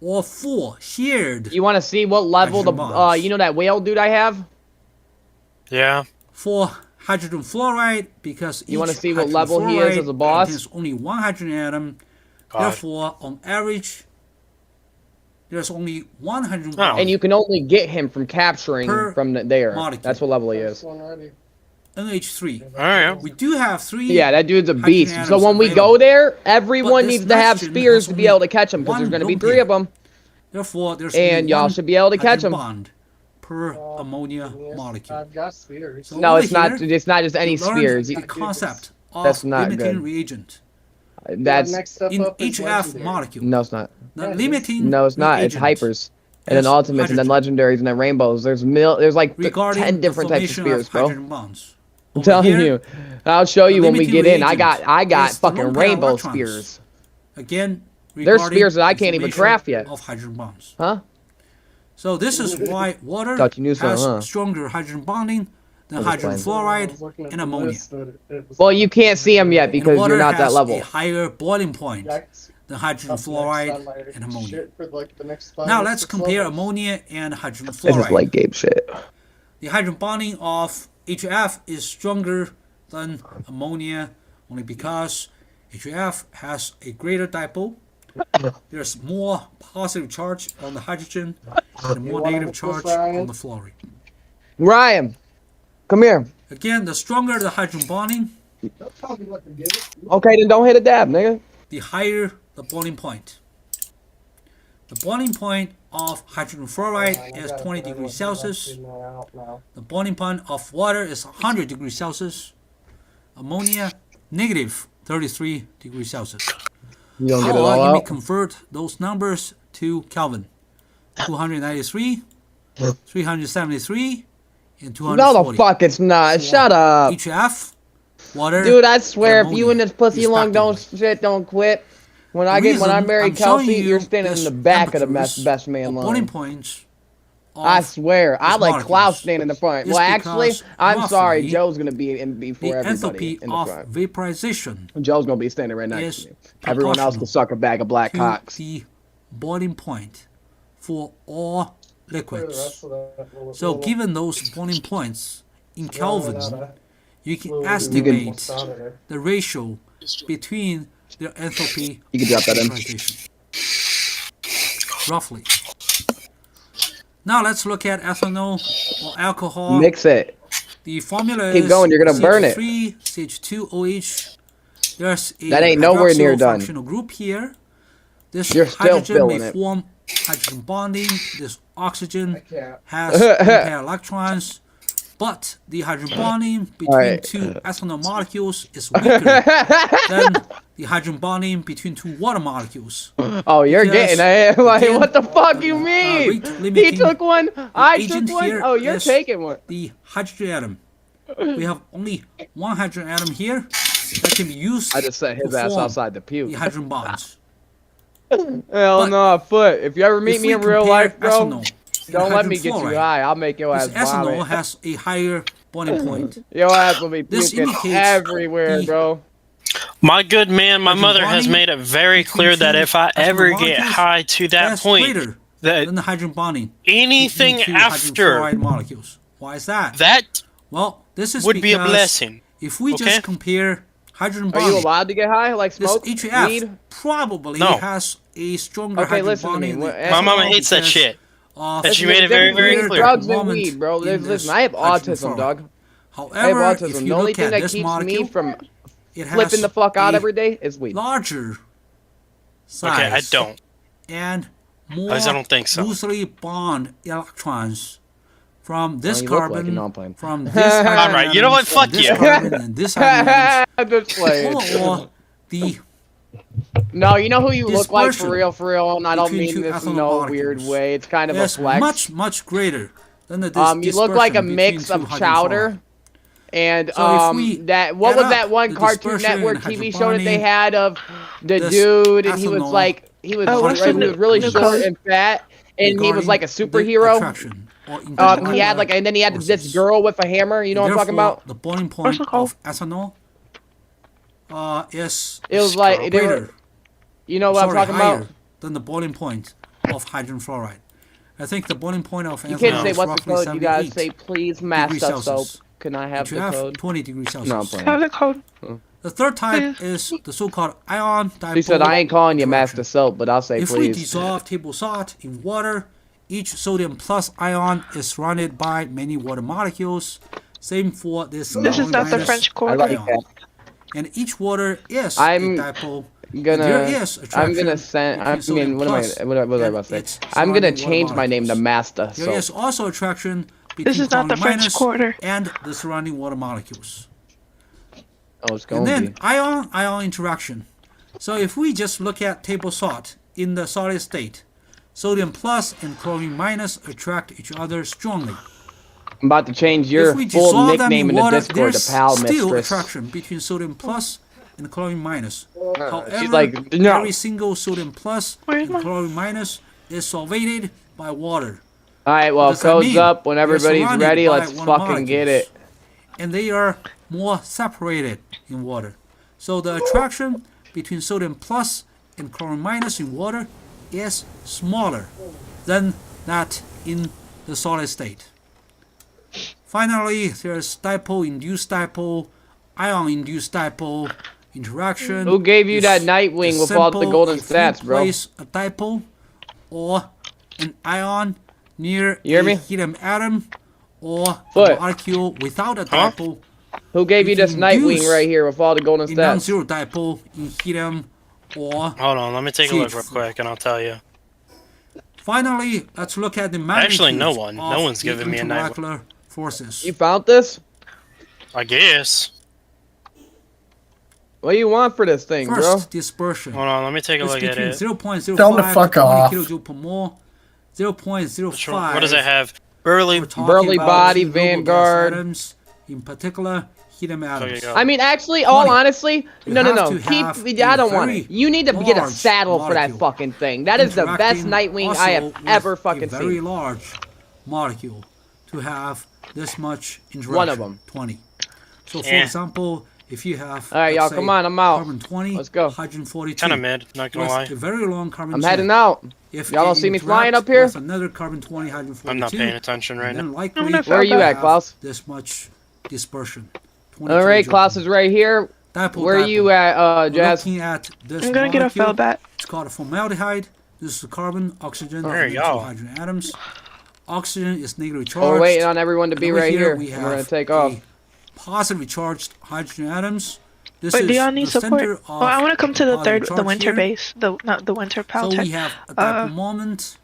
or 4 shared.
You want to see what level the
hydrogen bonds.
you know that whale dude I have?
Yeah.
For hydrogen fluoride, because
You wanna
each
see what
hydrogen
level he is
fluoride
as a boss?
contains only 1 hydrogen atom.
God.
Therefore, on average, there's only 1 hydrogen
Oh.
bond.
And you can only get him from capturing
Per
from there.
molecule.
That's what level he is.
NH3.
All right.
We do have 3.
Yeah, that dude's a
hydrogen
beast. So
atoms
when we
available.
go there, everyone
this
needs to have
nitrogen
spears
has
to be able to
only
catch him because there's
one
going to be
lone
3
pair.
of them.
Therefore, there's
And
only
y'all
1
should be able to catch
hydrogen
'em.
bond per ammonia molecule.
I've got spears.
So
No,
over
it's not.
here,
It's not just any
you learned
spears.
The concept of
That's not
limiting
good.
reagent.
That's
next step
In
up is
HF
legendary.
molecule.
no, it's not.
The limiting
No, it's not. It's
reagent
hypers, and then
is
ultimates, and then
hydrogen.
legendaries, and then rainbows. There's like
regarding
10
the
different types of
formation
spears, bro.
hydrogen bonds.
I'm
Over
telling
here,
you. I'll show you when we
limiting
get in. I
reagent
got
is the
fucking
lone pair
rainbow
electrons.
spears.
Again,
There's
regarding
spears that I
the
can't even
formation
craft yet.
Of hydrogen bonds.
Huh?
So this is why water
Thought you knew so,
has
huh?
stronger hydrogen bonding than
I'm just
hydrogen fluoride and ammonia.
Well, you can't see them yet because
Water
you're not that
has
level.
a higher boiling point than hydrogen fluoride and ammonia. Now let's compare ammonia and hydrogen
This is
fluoride.
like Gabe shit.
The hydrogen bonding of HF is stronger than ammonia only because HF has a greater dipole. There's more positive charge on the hydrogen and more negative charge on the fluorine.
Ryan, come here.
Again, the stronger the hydrogen bonding,
Okay, then don't hit a dab, nigga.
the higher the boiling point. The boiling point of hydrogen fluoride is 20 degrees Celsius. The boiling point of water is 100 degrees Celsius. Ammonia, negative 33 degrees Celsius.
You don't get it
How
all
you may
out?
convert those numbers to Kelvin. 293, 373, and 240.
No, the fuck it's not. Shut up.
HF, water.
Dude, I swear, if
ammonia,
you and this pussy long don't quit. When I marry
I'm showing
Kelsey,
you
you're standing in the back of the best man
boiling
line.
points.
I swear, I
these
like Klaus
molecules
standing in the front.
is
Well, actually,
because
I'm sorry,
roughly
Joe's gonna be in before
the
everybody
enthalpy
in the
of
front.
vaporization
Joe's gonna be standing right next
is
to me. Everyone else can suck a bag of black
to
cocks.
the boiling point for all liquids. So given those boiling points in Kelvin, you can estimate the ratio between their enthalpy
You can drop that in.
vaporization. Roughly. Now let's look at ethanol or alcohol.
Mix it.
The formula
Keep
is
going, you're gonna burn it.
CH3, CH2OH. There's a
That ain't nowhere near
hydroxyl
done.
functional group here. This
You're still
hydrogen
feeling
may
it.
form hydrogen bonding. This oxygen has pair electrons. But the hydrogen bonding between
Alright.
two ethanol molecules is weaker than the hydrogen bonding between two water molecules.
Oh, you're
Because,
getting it. Like,
again,
what the fuck you mean?
rate
He
limiting
took one. I
agent
took one.
here
Oh, you're
is
taking one.
The hydrogen atom. We have only one hydrogen atom here that can be used
I just set his
to
ass
form
outside the pew.
the hydrogen bonds.
Hell no, foot. If you ever meet
If
me
we
in real
compare
life, bro,
ethanol and
don't let me
hydrogen
get you
fluoride,
high. I'll make your ass
This ethanol
vomit.
has a higher boiling point.
Your ass will be
This
puking
indicates
everywhere,
the
bro.
My good man, my
hydrogen
mother has
bonding
made it very
between
clear that
two
if I
ethanol
ever get
molecules
high to that
that's
point,
greater
that
than the hydrogen bonding
anything
between two hydrogen
after
fluoride molecules. Why is that?
that
Well, this is
would be a
because
blessing.
if we
Okay?
just compare hydrogen
Are you
bonding,
allowed to get high? Like
this
smoke?
HF
Weed?
probably
No.
has a stronger
Okay,
hydrogen
listen to me.
bonding than
What-
My mama
ethanol
hates that
because
shit.
of
And she
the
made it very, very
greater
clear.
Drugs and
moment
weed, bro.
in
Listen,
this
I have
hydrogen
autism,
fluoride.
dog. I have
However,
autism.
if
The
you
only
look
thing
at
that
this
keeps me
molecule,
from
it
flipping
has
the fuck out
a
every day is weed.
larger size
Okay, I don't.
and more
At least I don't think so.
loosely bond electrons from this
you look like it.
carbon,
No, I'm playing.
from this hydrogen
Alright, you know what?
atoms,
Fuck
from this
you.
carbon and this hydrogen
I'm just playing.
or the
No, you know who you look like for
dispersion
real, and I don't
between
mean
two
this in
ethanol
no
molecules
weird way. It's kind of a
is
flex.
much greater than the
You look like a
dispersion
mix
between
of
two hydrogen
chowder
fluoride.
and
So if we
that what
add
was
up
that one
the
Cartoon
dispersion
Network
and
TV
hydrogen
show that they
bonding,
had of the
this
dude and he was
ethanol
like he was
what's
he
the
was really
new
short
code?
and fat and he was like a
regarding the
superhero.
attraction or
He had like and then he had this girl with a hammer. You know what I'm talking
Therefore,
about?
the boiling point of ethanol is
It was like they
greater.
were, you know what I'm
sorry,
talking
higher
about?
than the boiling point of hydrogen fluoride. I think the boiling point of
You
ethanol
can't say
is
what's the
roughly
code. You gotta
78
say please
degrees
master soap.
Celsius.
Can I have the
HF,
code?
20 degrees Celsius.
No, I'm playing.
Have the code.
The third type is the so-called ion dipole.
She said I ain't calling you master soap, but I'll say
If we
please.
dissolve table salt in water, each sodium plus ion is surrounded by many water molecules. Same for this.
This is not the
minus
French
I
quarter.
like
ion.
that.
And each water is
I'm
a dipole.
Gonna,
There is
I'm gonna
attraction
send. I
between sodium
mean, what am I?
plus
What was I
and
about to
its
say? I'm gonna
surrounding water
change my name to
molecules.
Master
There is
Soap.
also attraction between
This is not the
chlorine
French
minus
quarter.
and the surrounding water molecules.
Oh, it's
And
gonna
then
be.
ion-ion interaction. So if we just look at table salt in the solid state, sodium plus and chlorine minus attract each other strongly.
I'm about to change your
If we
full
dissolve them
nickname
in
in the
water,
Discord
there's
to Pal
still
Mistress.
attraction between sodium plus and chlorine minus. However,
She's like, no.
every single sodium plus and chlorine minus is solvated by water.
All right, well,
What does that
code's
mean?
up. When
They're
everybody's
surrounded
ready,
by
let's
one
fucking get
molecules.
it.
and they are more separated in water. So the attraction between sodium plus and chlorine minus in water is smaller than that in the solid state. Finally, there's dipole-induced dipole, ion-induced dipole interaction.
Who gave you that Nightwing with all the golden stats, bro?
Place a dipole or an ion near
You hear
a
me?
helium atom or
What?
a molecule without a dipole.
Who gave you this
can
Nightwing
use
right here with all the golden
a
stats?
non-zero dipole in helium or
Hold on, let me take a look real quick and I'll tell you.
finally, let's look at the magnitude
Actually, no one's
of
giving
the
me a Nightwing.
intermolecular forces.
You found this?
I guess.
What do you want for this thing, bro?
First, dispersion.
Hold on, let me take a
It's
look at
between
it.
0.05
Tell them to fuck
to 20
off.
kilojoule per mole, 0.05.
What does it have? Burly.
We're talking
Burly
about
body,
noble gas
Vanguard.
atoms, in particular, helium atoms.
I mean, actually, all
20.
honestly,
You
no.
have to have
I
a
don't want
very
it. You need to get a
large
saddle for that
molecule
fucking thing. That is the best
interacting
Nightwing I have
also with
ever
a
fucking
very
seen.
large molecule to have this much interaction.
One of them.
20. So, for
Eh.
example, if you have,
All right, y'all,
let's
come
say,
on, I'm out.
carbon 20,
Let's go.
hydrogen 42.
Kind of mid, not gonna
with
lie.
a very long carbon
I'm
chain.
heading out.
If
Y'all don't
it
see me flying
interacts
up here?
with another carbon 20, hydrogen 42,
I'm not paying attention right
then
now.
likely
Where are you at,
have
Klaus?
this much dispersion. 20
All right,
kilojoules
Klaus
per
is right here.
Dipole,
Where are you at,
We're
Jazz?
looking at this
I'm gonna get a
molecule.
fell back.
It's called a formaldehyde. This is the carbon, oxygen,
There
and
you
then two
go.
hydrogen atoms. Oxygen is negatively charged.
We're waiting on everyone to
And
be
over
right here.
We
We're
have
gonna take off.
positively charged hydrogen atoms. This
Wait,
is
do y'all need
the center
support?
of
Oh, I want to come to the
positive
third, the
charge
winter
here.
base, not the winter pal
So
tech.
we have a dipole moment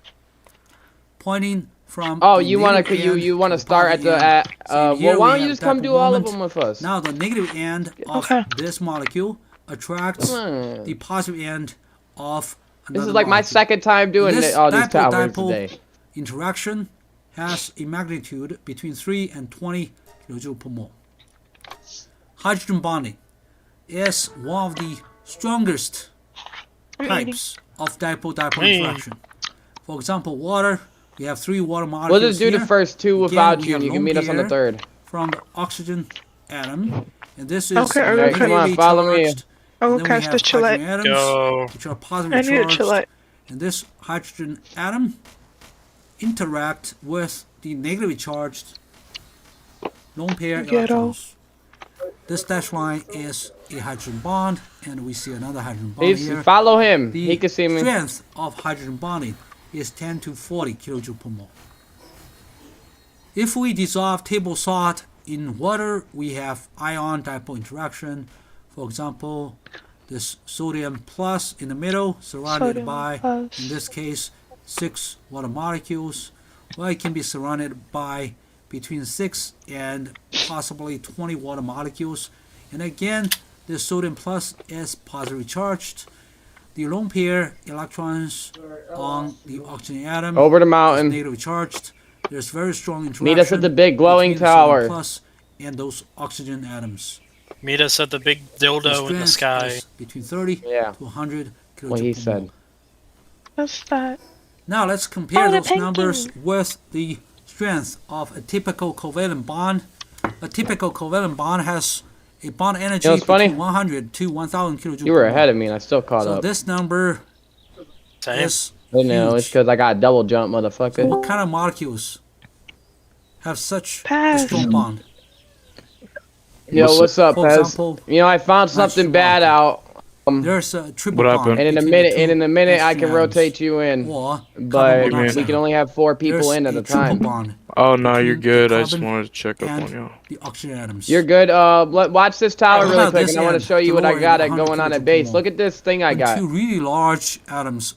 pointing from.
Oh,
the
you wanna
negative end
you wanna
to the
start at
positive
the
end. So
well,
here
why
we
don't you
have
just come
dipole
do all of
moment.
them with us?
Now the negative end of this molecule attracts the positive end of another
This is like my
molecule.
second time doing
This
all these towers
dipole-dipole
today.
interaction has a magnitude between 3 and 20 kilojoule per mole. Hydrogen bonding is one of the strongest types of dipole-dipole interaction. For example, water. We have 3 water molecules.
We'll just do the
here.
first two
Again,
without
we
you,
have
and you can meet us on the
lone
third.
pair from the oxygen atom, and this is
Okay,
Alright, come on,
negatively
follow me.
charged.
I will
And then we
cast
have
the chillette.
hydrogen atoms,
Go.
which are
I
positively
need a
charged.
chillette.
And this hydrogen atom interact with the negatively charged lone pair
Ghetto.
electrons. This dashed line is a hydrogen bond, and we see another hydrogen bond here.
Follow him.
The
He can see me.
strength of hydrogen bonding is 10 to 40 kilojoule per mole. If we dissolve table salt in water, we have ion dipole interaction. For example, this sodium plus in the middle, surrounded
Sodium
by,
plus.
in this case, 6 water molecules. Well, it can be surrounded by between 6 and possibly 20 water molecules. And again, the sodium plus is positively charged. The lone pair electrons on the oxygen atom
Over the
is
mountain.
negatively charged. There's very strong interaction.
Meet us at the big glowing
between the sodium
tower.
plus and those oxygen atoms.
Meet us at the big dildo in the
strength
sky.
is between 30
Yeah.
to 100 kilojoule
What he
per
said.
mole.
What's that?
Now let's compare
Oh, the
those numbers
painting.
with the strength of a typical covalent bond. A typical covalent bond has a bond energy
what's funny?
between 100 to 1000 kilojoule
You were
per
ahead
mole.
of me, and I still caught
So
up.
this number
Same.
is
I know, it's
huge.
because I got double jump, motherfucker.
What kind of molecules have such a
Pass.
strong bond?
Yo, what's up,
For
Pez?
example,
You know, I found something bad out.
There's a triple
What
bond.
happened?
And in a
between
minute,
the
and in a
two
minute, I
oxygen
can
atoms.
rotate you in.
Or
But
carbon
we
monoxide.
can only have 4 people
There's
in at
a
a
triple
time.
bond
Oh no, you're
between
good.
the
I just
carbon
wanted to check up on
and
you.
the oxygen atoms.
You're good. Watch this tower
What
really
about
quick,
this
and I want to
end?
show you
The
what I
lower
got
end,
going on
100
at base.
kilojoule
Look at this thing I
When
got.
two really large atoms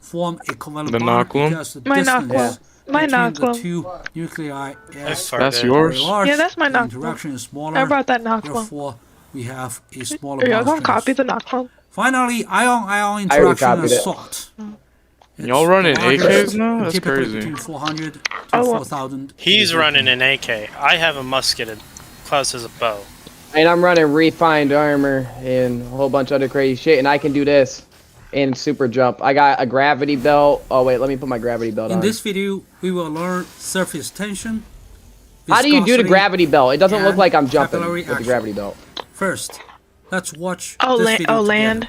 form a covalent
The
bond
knock-one?
because the
My
distance
knock-one. My
between the
knock-one.
two nuclei is
That's
very
yours?
large.
Yeah, that's my
The
knock-one.
interaction is smaller.
I brought that knock one.
Therefore, we have a smaller
Are y'all
bond
gonna
strength.
copy the knock one?
Finally, ion-ion
I already
interaction
copied
is
it.
salt.
Y'all running
the largest,
AKs now?
and
That's
typically
crazy.
Between 400 to
Oh, well.
4,000.
He's running an AK. I have a musket and Klaus has a bow.
And I'm running refined armor and a whole bunch of other crazy shit, and I can do this and super jump. I got a gravity belt. Oh wait, let me put my gravity belt
In
on.
this video, we will learn surface tension,
How do you do the
viscosity,
gravity belt? It doesn't look
and
like I'm jumping
capillary
with the
action.
gravity belt.
First, let's watch
Oh,
this video together.
land.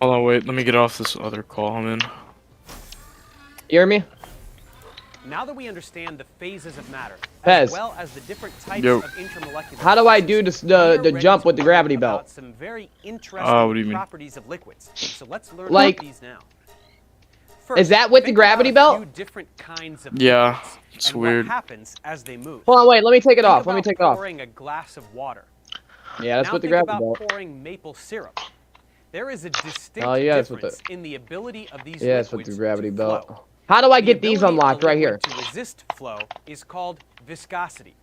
Hold on, wait. Let me get off this other call I'm in.
You hear me?
Now that we understand the phases of matter,
Pez.
as well as the different types
Yo.
of intermolecular
How do I do
forces,
the jump with the gravity
about
belt?
some very interesting
what do you mean?
properties of liquids. So let's learn
Like-
about these now.
Is that with the
think
gravity
about a
belt?
few different kinds of
Yeah,
liquids
it's
and
weird.
What happens as they move?
Hold on, wait. Let me take it
Think
off. Let me
about
take it off.
pouring a glass of water.
Yeah, that's
now
with the
think
gravity
about
belt.
pouring maple syrup. There is a distinct
Oh, yeah, that's with
difference in the ability of these
Yeah, it's with
liquids
the gravity
to
belt.
flow.
How do I
The
get these
ability of
unlocked
the
right here?
liquid to resist flow is called viscosity.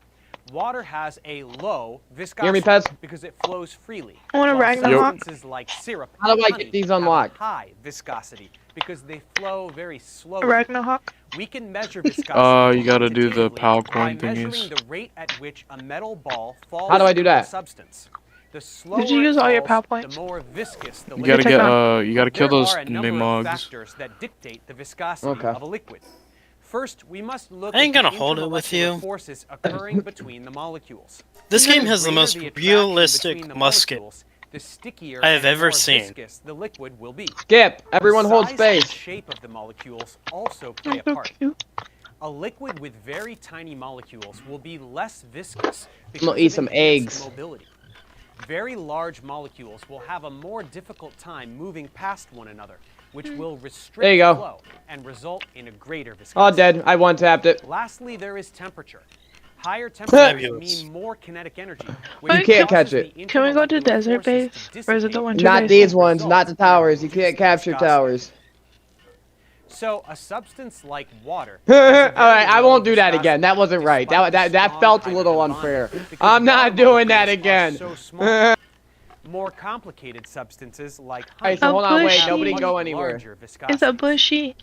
Water has a low viscosity
Hear me, Pez?
because it flows freely.
I want a
while
Ragnarok.
substances like syrup
How do
and
I
honey
get these
have a
unlocked?
high viscosity because they flow very slowly.
Ragnarok.
We can measure viscosity.
You gotta do the
quantitatively
PowerPoint
by measuring
thingies.
the rate at which a metal ball falls
How do I do
into a
that?
substance. The slower
you use
it
all your
falls,
PowerPoints?
the more viscous the
You
liquid.
gotta get you gotta kill
There
those
are a number of
Nimogs.
factors that dictate the viscosity
Okay.
of a liquid. First, we must look
I ain't
at the
gonna hold it with
intermolecular
you.
forces occurring between the molecules.
This game has the
greater
most
the attraction
realistic
between the
musket
molecules, the stickier
I have
and
ever
more
seen.
viscous the liquid will be.
Skip. Everyone
The
hold
size
space.
and shape of the molecules also play a part. A liquid with very tiny molecules will be less viscous because
gonna eat
of
some
enhanced
eggs.
mobility. Very large molecules will have a more difficult time moving past one another, which will restrict
There you go.
flow and result in a greater
Oh,
viscosity.
dead. I one-tapped it.
Lastly, there is temperature. Higher temperatures
Fabulous.
mean more kinetic energy.
You
which
can't
causes
catch it.
the
Can we go to
intermolecular
desert
forces
base?
to
Or is it the
dissipate
winter
Not
base?
these ones.
result
Not the
in
towers. You
reduced
can't capture
viscosity.
towers.
So a substance like water.
All right, I won't do that again. That wasn't right. That felt a little unfair. I'm not doing that again.
So small. More complicated substances like honey
Alright, so hold on, wait.
bushy.
Nobody
have
go
much
anywhere.
larger
It's
viscosity.
a bushy.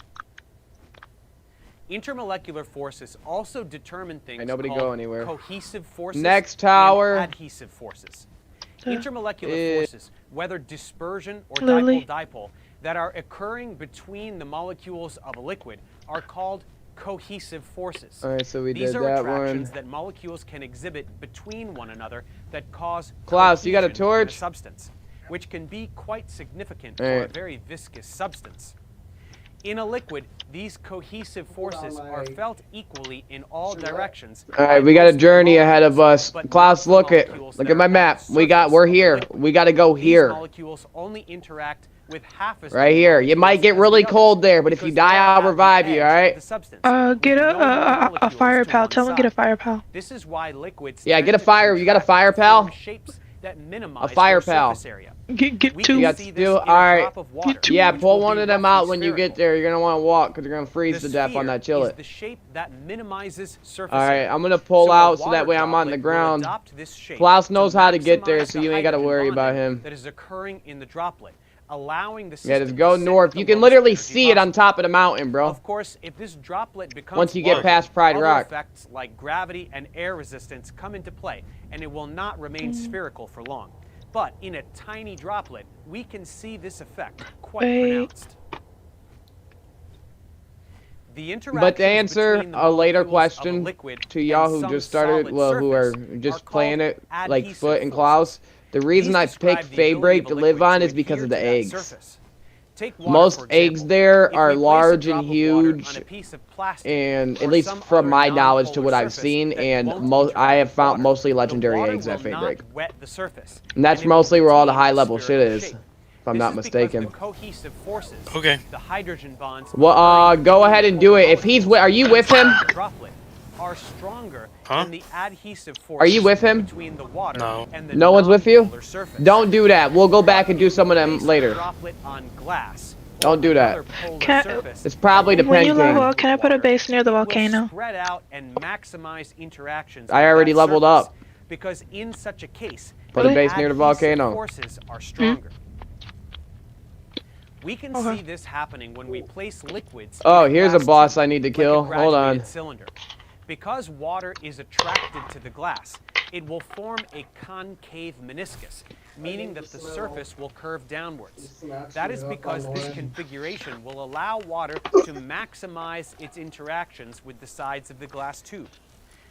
Intermolecular forces also determine things
nobody
called
go anywhere.
cohesive forces
Next tower.
and adhesive forces. Intermolecular forces, whether dispersion or
Lily.
dipole-dipole, that are occurring between the molecules of a liquid are called cohesive forces.
Alright, so we
These
did
are
that
attractions
one.
that molecules can exhibit between one another that cause
Klaus, you got a
cohesion in
torch?
substance, which can be quite significant for a
Alright.
very viscous substance. In a liquid, these cohesive forces are felt equally in all directions.
Alright, we got a journey ahead of us. Klaus, look at my map. We're here. We gotta go
These
here.
molecules only interact with half as
Right
many
here. You might
molecules
get
as
really
the others
cold there, but if you
because
die,
they
I'll
have the
revive you,
edge of
alright?
the substance,
Get
with no more
a
molecules
fire
to
pal.
one
Tell him get a
side.
fire pal.
This is why liquids
Yeah,
tend
get a
to
fire. You got a
contract
fire
to form
pal?
shapes that minimize
fire
their
pal.
surface area.
Get
We
two.
You
can
got
see this
steel?
in a
Alright.
drop of water,
Yeah,
which
pull
will
one
be
of them
roughly
out when you
spherical.
get there. You're gonna wanna walk because you're gonna freeze
The
to death on
sphere
that chillet.
is the shape that minimizes surface
Alright,
area.
I'm gonna pull
So a
out so
water
that way I'm on the
droplet will
ground.
adopt this shape
Klaus knows
to
how to get there,
maximize
so
the
you ain't gotta
hydrogen
worry about
bonding
him.
that is occurring in the droplet, allowing the
Yeah,
system
just go
to set
north.
the
You can
lowest
literally
energy
see it on
possible.
top of the mountain, bro.
Of course, if this droplet becomes
Once you get
larger,
past Pride
other
Rock.
effects like gravity and air resistance come into play, and it will not remain spherical for long. But in a tiny droplet, we can see this effect quite pronounced. The
But to answer
between the
a later
molecules of a
question
liquid
to y'all
and
who
some
just started,
solid
well, who are
surface
just
are
playing
called
it, like
adhesive
Foot and
forces.
Klaus, the reason
These
I
describe
picked
the ability
Faybreak
of
to
a
live
liquid
on
to
is because
adhere
of
to
the
that
eggs.
surface. Take water,
Most
for
eggs
example.
there
If we
are
place a
large
drop
and
of water on
huge,
a piece of plastic
and
or
at least
some
from
other
my knowledge to
nonpolar
what I've
surface
seen,
that
and
won't
I have
interact
found
with
mostly
water,
legendary
the water
eggs at
will not
Faybreak.
wet the surface,
And that's
and it will
mostly where all the
retain
high
its
level shit
spherical
is,
shape.
if I'm
This
not
is because
mistaken.
the cohesive forces,
Okay.
the hydrogen bonds
Well, go ahead and do it. If he's are you with him?
droplet are stronger
Huh?
than the adhesive forces
Are you with him?
between the water
No.
and the
No one's with you?
nonpolar surface.
Don't do that. We'll go back and do some of them
Place
later.
the droplet on glass or
Don't do that.
another polar
Can-
surface
It's probably the
When you
Pen King.
level up, can I put a base near the
will
volcano?
spread out and maximize interactions
I
with
already
that
leveled
surface,
up.
because in such a case
Put a
the
base near the
adhesive
volcano.
forces are stronger. We can see this happening when we place liquids
Oh,
in
here's a
glass
boss
tube,
I need to
like
kill.
a
Hold on.
graduated cylinder. Because water is attracted to the glass, it will form a concave meniscus, meaning that the surface will curve downwards. That is because this configuration will allow water to maximize its interactions with the sides of the glass tube.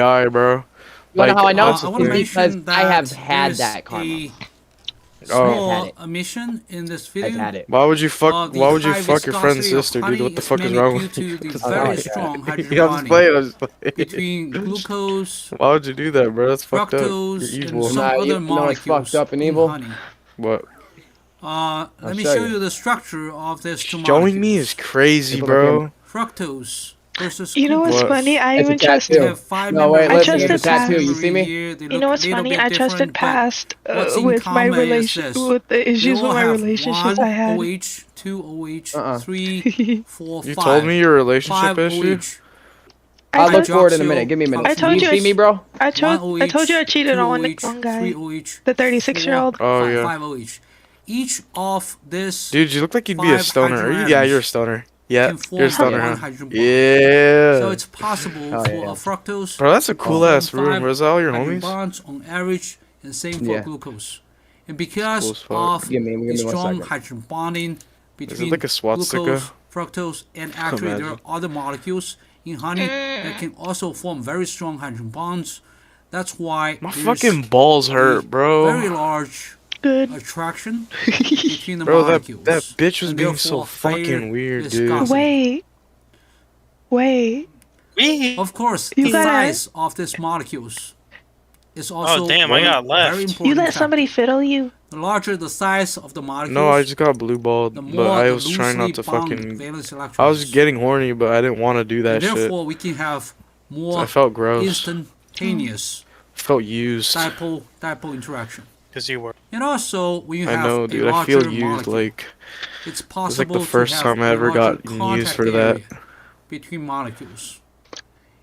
guy, bro.
You wanna know how I know?
I want to
It's because
mention
I have
that
had
there's
that karma.
small emission in this video.
had it.
Why would you fuck?
The
Why would you
high
fuck your friend's
viscosity of
sister, dude?
honey
What the
is
fuck is
mainly
wrong
due
with
to
you?
the very strong hydrogen
Yeah, I'm just playing. I'm just playing.
between glucose,
Why would you do that, bro? That's fucked up.
fructose,
You're
and
evil.
some
Nah,
other
you know what's
molecules
fucked up and
in
evil?
honey.
What?
Let me
show
show
you.
you the structure of this two
Showing me
molecules.
is crazy,
People
bro.
Fructose versus
You know what's
glucose.
funny? I
It's a
even
tattoo.
trusted.
They have 5
No, wait,
member
listen,
it's a
layers,
tattoo.
member
You see me?
here, they
You
look
know what's
a little
funny?
bit
I trusted
different, but
past
what's in
with my
common is
relation
this.
with the
They
issues with
all
my
have
relationships
1
I had.
OH, 2 OH, 3, 4, 5.
You told me your relationship
5
issue.
OH.
I'll
I
look
told-
for it in a minute. Give me a minute.
I told
Do
you
you see me, bro?
I told you I cheated on one guy,
3 OH,
the 36-year-old.
Oh, yeah.
5 OH. Each of this
Dude, you look like you'd be a
5
stoner.
hydrogen
Yeah,
atoms
you're a stoner. Yeah,
can form
you're a stoner,
one
huh?
hydrogen bond.
Yeah.
So it's possible
Oh,
for
yeah.
a fructose
Bro, that's a
to
cool
form
ass room.
5
Bro, is that all your
hydrogen
homies?
bonds on average, and same for
Yeah.
glucose. And
Cool
because
as fuck.
of
Give me
the
1
strong
second.
hydrogen bonding between
like a swastika?
glucose, fructose, and actually there are
Imagine.
other molecules in honey that can also form very strong hydrogen bonds. That's why
My
there's
fucking balls hurt,
very
bro.
large
Good.
attraction between the
Bro,
molecules.
that bitch was
and
being so
therefore higher
fucking weird, dude.
viscosity.
Wait.
Of course,
You
the
gotta-
size of these molecules is also
damn, I got left.
very
You
important.
You let
factor.
somebody fiddle you?
The larger the size of the molecules,
No, I just got blue balled,
the
but
more
I
the
was trying not to
loosely bound
fucking.
valence
I
electrons.
was getting horny, but I didn't want to do that
and
shit.
therefore we can have more
I felt gross.
instantaneous
Felt used.
dipole interaction.
Because you were.
And also when you
I
have
know,
a
dude. I
larger
feel used.
molecule,
Like
it's
it was
possible
like the first
to have
time I
a
ever
larger
got used
contact
for that.
area between molecules.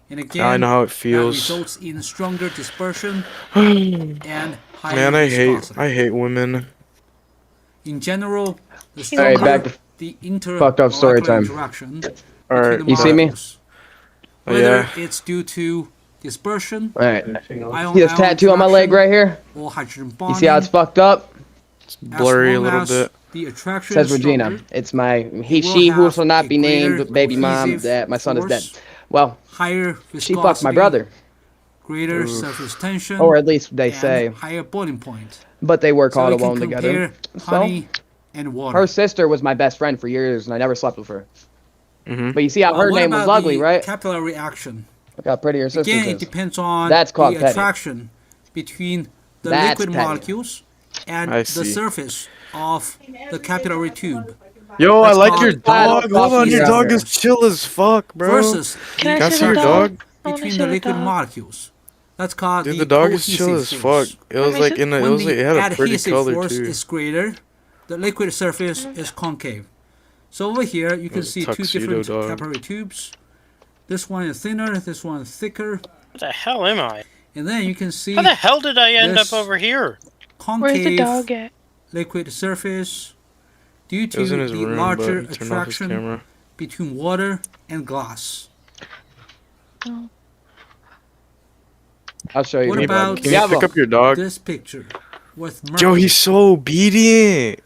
And again,
Now I know how it
that
feels.
results in stronger dispersion and higher
Man, I
viscosity.
hate women.
In general, the
Alright,
stronger
back to
the
fucked up story time.
interaction
Alright,
between the
you see me?
molecules,
Oh,
whether
yeah.
it's due to dispersion,
Alright.
ion-ion
See this tattoo on my leg right here?
or hydrogen
You
bonding,
see how it's fucked up?
It's blurry a
as long
little
as
bit.
The attraction
Says
is
Regina.
stronger,
It's my
will
she who
have
shall not
a
be named,
greater
baby mom.
cohesive
That my son is dead.
force,
Well,
higher viscosity,
she fucked my brother,
greater
Oof.
surface tension,
or at least they
and
say.
higher boiling point.
But they work
So
all
we can
alone together.
compare
So
honey and water.
her sister was my best friend for years, and I never slept with her.
Mm-hmm.
But you see how her
what
name was
about
ugly,
the
right?
capillary action?
Look how pretty her sister
Again, it
is.
depends on
That's called
the
petty.
attraction between the
That's
liquid
petty.
molecules and
I
the
see.
surface of the capillary tube.
Yo, I
That's
like
called
your dog. Hold on, your
Yeah.
dog is chill as fuck, bro.
Versus
Can
Can I
I
see
see
your
the
dog?
dog? I wanna
between
see
the
the
liquid
dog.
molecules. That's called
Dude,
the
the dog is chill
cohesive
as
force.
fuck. It was
Let me
like
see.
in a, it
When
was like,
the
it had a pretty
adhesive
color
force
too.
is greater, the liquid surface is concave. So over here, you can
Those
see two
tuxedo
different
dog.
capillary tubes. This one is thinner, this one is thicker.
What the hell am I?
And then you can see
How the hell did I end
this
up over here?
Where's the
concave
dog at?
liquid surface due
It was
to
in his
the
room,
larger
but he turned off his
attraction
camera.
between water and glass.
Oh.
I'll show you.
What
the
about
dog.
Can you pick up your dog?
this picture with
Yo,
mercury?
he's so obedient.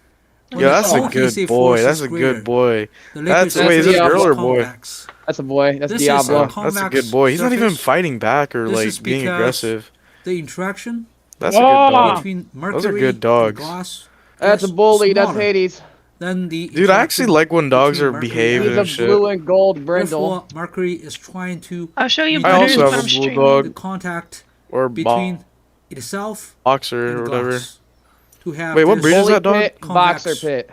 When
Yo,
the
that's a
cohesive
good boy.
force
That's
is
a
greater,
good boy.
the liquid
That's wait, is
surface
this girl
is
or boy?
convex.
That's a boy. That's
This is
Diablo.
a
That's a
convex
good boy. He's not even
surface.
fighting back or
This
like
is
being
because
aggressive.
The interaction
That's a good dog.
between mercury
Those are good
and
dogs.
glass
That's a
is
bully. That's
smaller
Hades.
than the
Dude, I actually
interaction
like when dogs
between
are
mercury
behaving
He's
and
a
shit.
blue and gold brindle.
Therefore, mercury is trying to
I'll show you
reduce
I also
butters
have
on
a
stream.
bulldog
the contact
or
between itself
boxer
and
or whatever.
glass to have
Wait, what
this
breed is
Bully
that dog?
pit,
convex
boxer pit.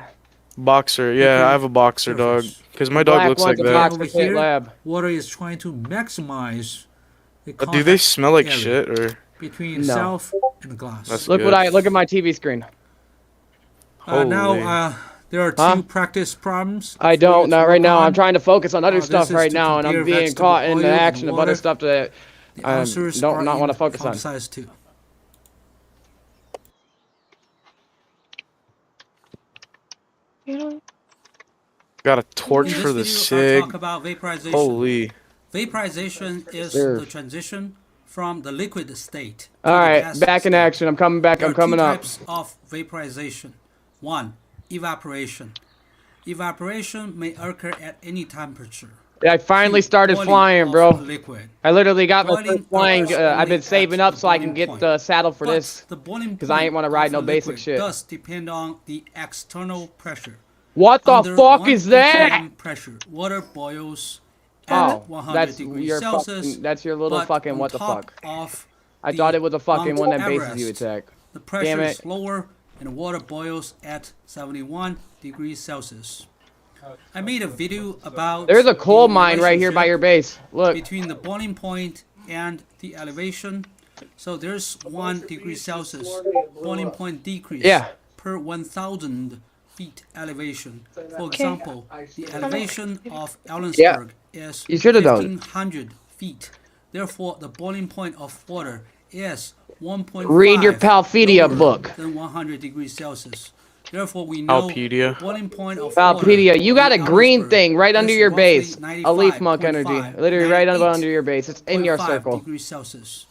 Boxer. Yeah, I have a boxer dog.
surface.
Because my dog
Black
looks like
one's a
that.
boxer
Over
pit
here,
lab.
water is trying to maximize the
Do they
contact
smell like
area
shit or?
between
No.
itself and glass.
That's
Look
good.
look at my TV screen.
Holy.
Now there are two
Huh?
practice problems.
I
for you
don't
to
not right
work
now.
on.
I'm trying to focus on other
This
stuff
is
right
to
now, and I'm
compare
being
vegetable
caught in
oil
the
and
action of other
water.
stuff that
The
I
answers
don't
are
not
in
want to focus on.
font size 2.
You know?
Got a torch
In
for the
this video, I'll
sig.
talk about vaporization.
Holy.
Vaporization is
Sure.
the transition from the liquid state to
All
the
right,
gas
back in
state.
action. I'm coming back.
There
I'm
are
coming
two
up.
types of vaporization. One, evaporation. Evaporation may occur at any temperature.
I finally started
boiling
flying,
of
bro.
liquid.
I literally got my
Boiling
first flying.
occurs
I've been
only
saving
at
up
the
so I can
boiling
get
point.
the saddle for
But
this.
the boiling
Because I ain't want to ride
point
no
of a
basic
liquid
shit.
does depend on the external pressure.
What the
Under
fuck
1
is that?
atm pressure, water boils at
Oh,
100
that's
degrees
your
Celsius.
fucking. That's your little
but
fucking
on
what the
top
fuck.
Of
I
the
thought it was a fucking
Mount
one of them bases you
Everest,
attack.
The pressure
Damn
is
it.
lower and the water boils at 71 degrees Celsius. I made a video about
There's a coal
the
mine right here by your base. Look.
between the boiling point and the elevation. So there's 1 degree Celsius boiling point decrease per 1,000 feet elevation. For example, the elevation of Ellensburg is 1,500 feet. Therefore, the boiling point of water is 1.5
Read your Palpedia book.
than 100 degrees Celsius. Therefore, we know
Palpedia.
the boiling point of
Palpedia,
water
you got a
in
green
Ellensburg
thing right under
is
your
roughly
base. A leaf monk energy.
95.5,
Literally right under your base. It's in your
0.5
circle.
degrees Celsius.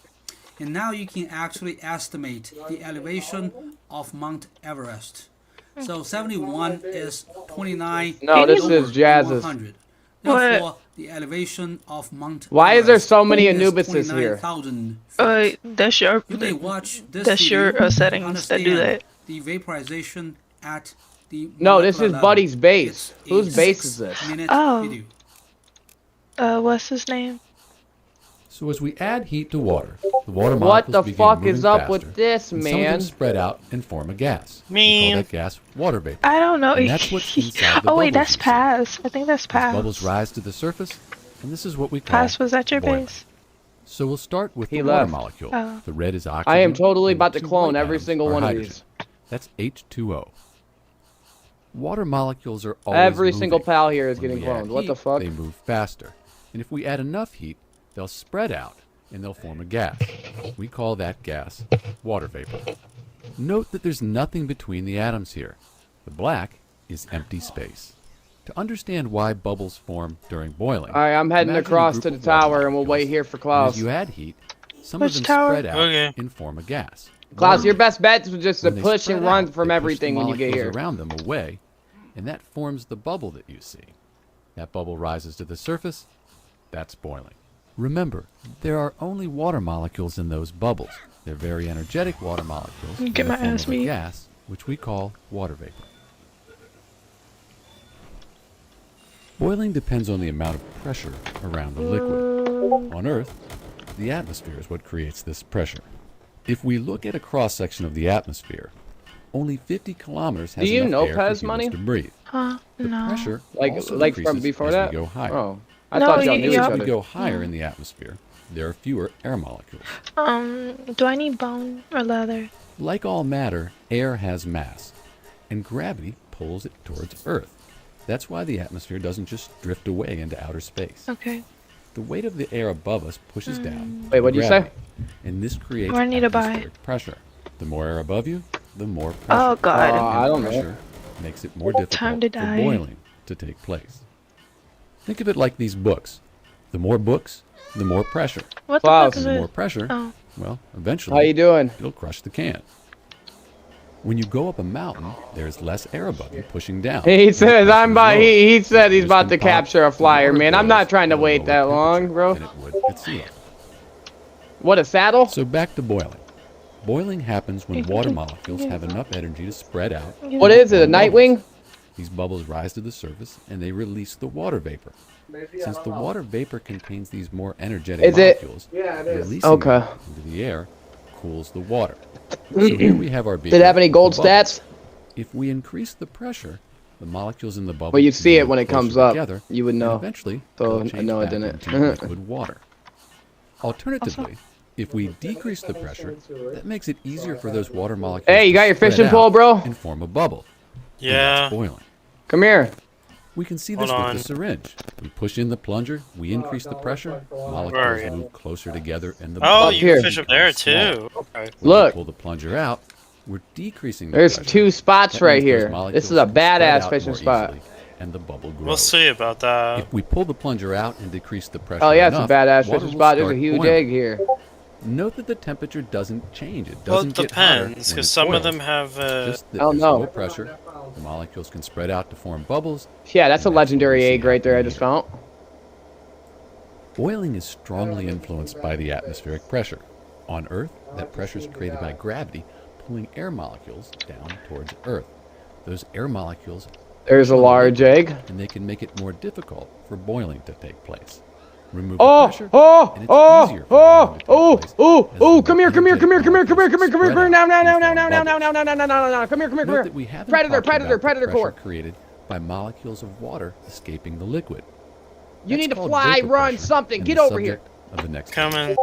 And now you can actually estimate the elevation of Mount Everest. So 71 is 29.
No, this
lower
is
than
Jazz's.
100. Therefore, the elevation of Mount
Why is there so many
Everest
Anubises here?
29,000
that's your
you may watch this
that's your
video to
settings that do
understand
that.
the vaporization at the
No, this
molecular
is
level.
Buddy's base.
It's
Whose
a
base is this?
6-minute
Oh.
video.
What's his name?
So as we add heat to water, the water
What
molecules
the
begin
fuck
moving
is up
faster,
with this,
and some of them
man?
spread out and form a gas. We
Man.
call that gas water vapor.
I don't know.
And that's what's inside the
Oh wait,
bubbles
that's
you see.
Pass. I think that's
These
Pass.
bubbles rise to the surface, and this is what we call
Pass was at your
boiling.
base.
So we'll start with
He
the water
left.
molecule.
Oh.
The red is oxygen.
I am totally
and the
about to
two
clone
white
every
atoms
single
are
one of
hydrogen.
these.
That's H2O. Water molecules are always
Every single
moving.
pal here is
When
getting
we add
cloned. What the
heat,
fuck?
They move faster. And if we add enough heat, they'll spread out and they'll form a gas. We call that gas water vapor. Note that there's nothing between the atoms here. The black is empty space. To understand why bubbles form during boiling,
Alright, I'm heading
imagine a
across
group
to the
of water
tower and we'll wait
molecules,
here for
and
Klaus.
As you add heat, some
Which
of them
tower?
spread out
Okay.
and form a gas.
Klaus,
Water
your best bet is just to
When they
push
spread
and run
out,
from
they push
everything
the
when you get
molecules
here.
around them away, and that forms the bubble that you see. That bubble rises to the surface. That's boiling. Remember, there are only water molecules in those bubbles. They're very energetic water molecules in
Get
the
my
form
ass
of a
beat.
gas, which we call water vapor. Boiling depends on the amount of pressure around the liquid. On Earth, the atmosphere is what creates this pressure. If we look at a cross-section of the atmosphere, only 50 kilometers has
Do you
enough
know
air for
Pez
humans
Money?
to breathe.
Huh?
The
No.
pressure
Like
also
from
decreases
before
as
that?
we go higher.
Oh. I
No,
thought y'all knew each
yeah.
As we
other.
go higher in the atmosphere, there are fewer air molecules.
Do I need bone or leather?
Like all matter, air has mass, and gravity pulls it towards Earth. That's why the atmosphere doesn't just drift away into outer space.
Okay.
The weight of the air above us pushes down.
Wait, what'd you say?
gravity, and this creates
What do I need to buy?
atmospheric pressure. The more air above you, the more pressure.
Oh, God.
And
I don't know.
pressure makes it more difficult
Time to
for
die.
boiling to take place. Think of it like these books. The more books, the more pressure.
What the
Klaus.
fuck is
The
it?
more pressure,
Oh.
well, eventually
How you doing?
it'll crush the can. When you go up a mountain, there's less air above you pushing down.
He says I'm about. He said he's
Just
about to
can pop,
capture a
and
flyer,
water
man. I'm
goes
not trying to
at a
wait
lower
that long,
temperature
bro.
than it would at sea level.
What, a saddle?
So back to boiling. Boiling happens when water molecules have enough energy to spread out.
What is it, a
and form
Nightwing?
bubbles. These bubbles rise to the surface and they release the water vapor. Since the water vapor contains these more energetic
Is it-
molecules,
Yeah, it is.
releasing
Okay.
them into the air cools the water. So here we have our beaker.
Did it have any
with
gold
the bubbles.
stats?
If we increase the pressure, the molecules in the bubble
Well, you'd see
move
it when it
closer
comes up.
together,
You would
and
know.
eventually,
So,
they'll change
no, it
back
didn't.
into liquid water. Alternatively, if we decrease the pressure, that makes it easier for those water molecules
Hey, you
to
got your
spread
fishing
out
pole, bro?
and form a bubble. And
Yeah.
that's boiling.
Come here.
We can see
Hold
this
on.
with the syringe. We push in the plunger, we increase the pressure, molecules
Right.
move closer together, and the
Oh,
bubble
you
here.
can fish up there
becomes smaller.
too. Okay.
When
Look.
we pull the plunger out, we're decreasing the
There's
pressure.
2 spots
That
right
means those
here. This
molecules
is a
can spread
badass
out
fishing
more
spot.
easily, and the bubble grows.
We'll see about that.
If we pull the plunger out and decrease the pressure
Oh yeah, it's a
enough,
badass
water
fishing
will
spot. There's a
start
huge
boiling.
egg here.
Note that the temperature doesn't change. It
Well,
doesn't
it
get hotter
depends,
when
because
it
some of
boils.
them have.
Just that
Oh,
there's
no.
more pressure. The molecules can spread out to form bubbles.
Yeah, that's a
And that's what
legendary
we see
egg right there I
happening
just
here.
found.
Boiling is strongly influenced by the atmospheric pressure. On Earth, that pressure is created by gravity pulling air molecules down towards Earth. Those air molecules
There's a large egg.
and they can make it more difficult for boiling to take place. Remove
Oh,
the pressure,
oh,
and it's
oh,
easier for
oh,
boiling to take
oh,
place
oh,
as
oh,
the
come here, come here, come here, come here, come here, come here, come here,
spread
now,
out
now, now,
and
now,
form
now, now,
bubbles.
now, now, now, now, now, now, come here, come here, come
Note
here.
that we haven't
Predator,
talked
predator,
about the
predator
pressure
core.
created by molecules of water escaping the liquid.
You
That's
need to
called
fly,
vapor
run,
pressure,
something.
and
Get
the
over here.
subject Of the next
Coming.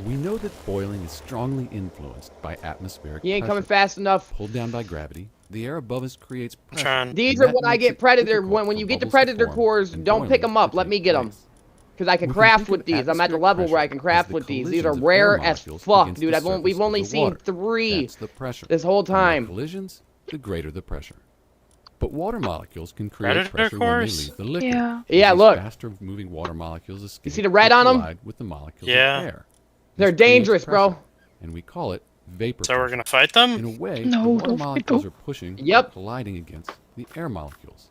We know that boiling is strongly influenced by atmospheric
He ain't
pressure.
coming fast enough.
Pulled down by gravity, the air above us creates pressure.
Trying.
These
and
are
that
when I
makes
get
it
predator.
difficult
When you
for
get the
bubbles to
predator
form
cores,
and
don't pick
boiling
them up.
to
Let
take
me get them.
place.
Because I can
We can
craft
think
with
of
these. I'm at the
atmospheric
level where I
pressure
can
as
craft
the
with these. These are
collisions of air
rare as
molecules
fuck,
against
dude.
the
We've
surface
only
of the
seen
water.
3
That's the pressure.
this whole
The more
time.
collisions, the greater the pressure. But water molecules can create
Predator
pressure when they
cores?
leave the liquid.
Yeah.
As
Yeah,
these
look.
faster moving water molecules escape,
You see the red
they
on 'em?
collide with the molecules
Yeah.
of air.
They're
This creates
dangerous, bro.
pressure, and we call it vapor
So we're
pressure.
gonna fight them?
In a way,
No,
the water
don't fight
molecules
them.
are pushing
Yep.
or colliding against the air molecules.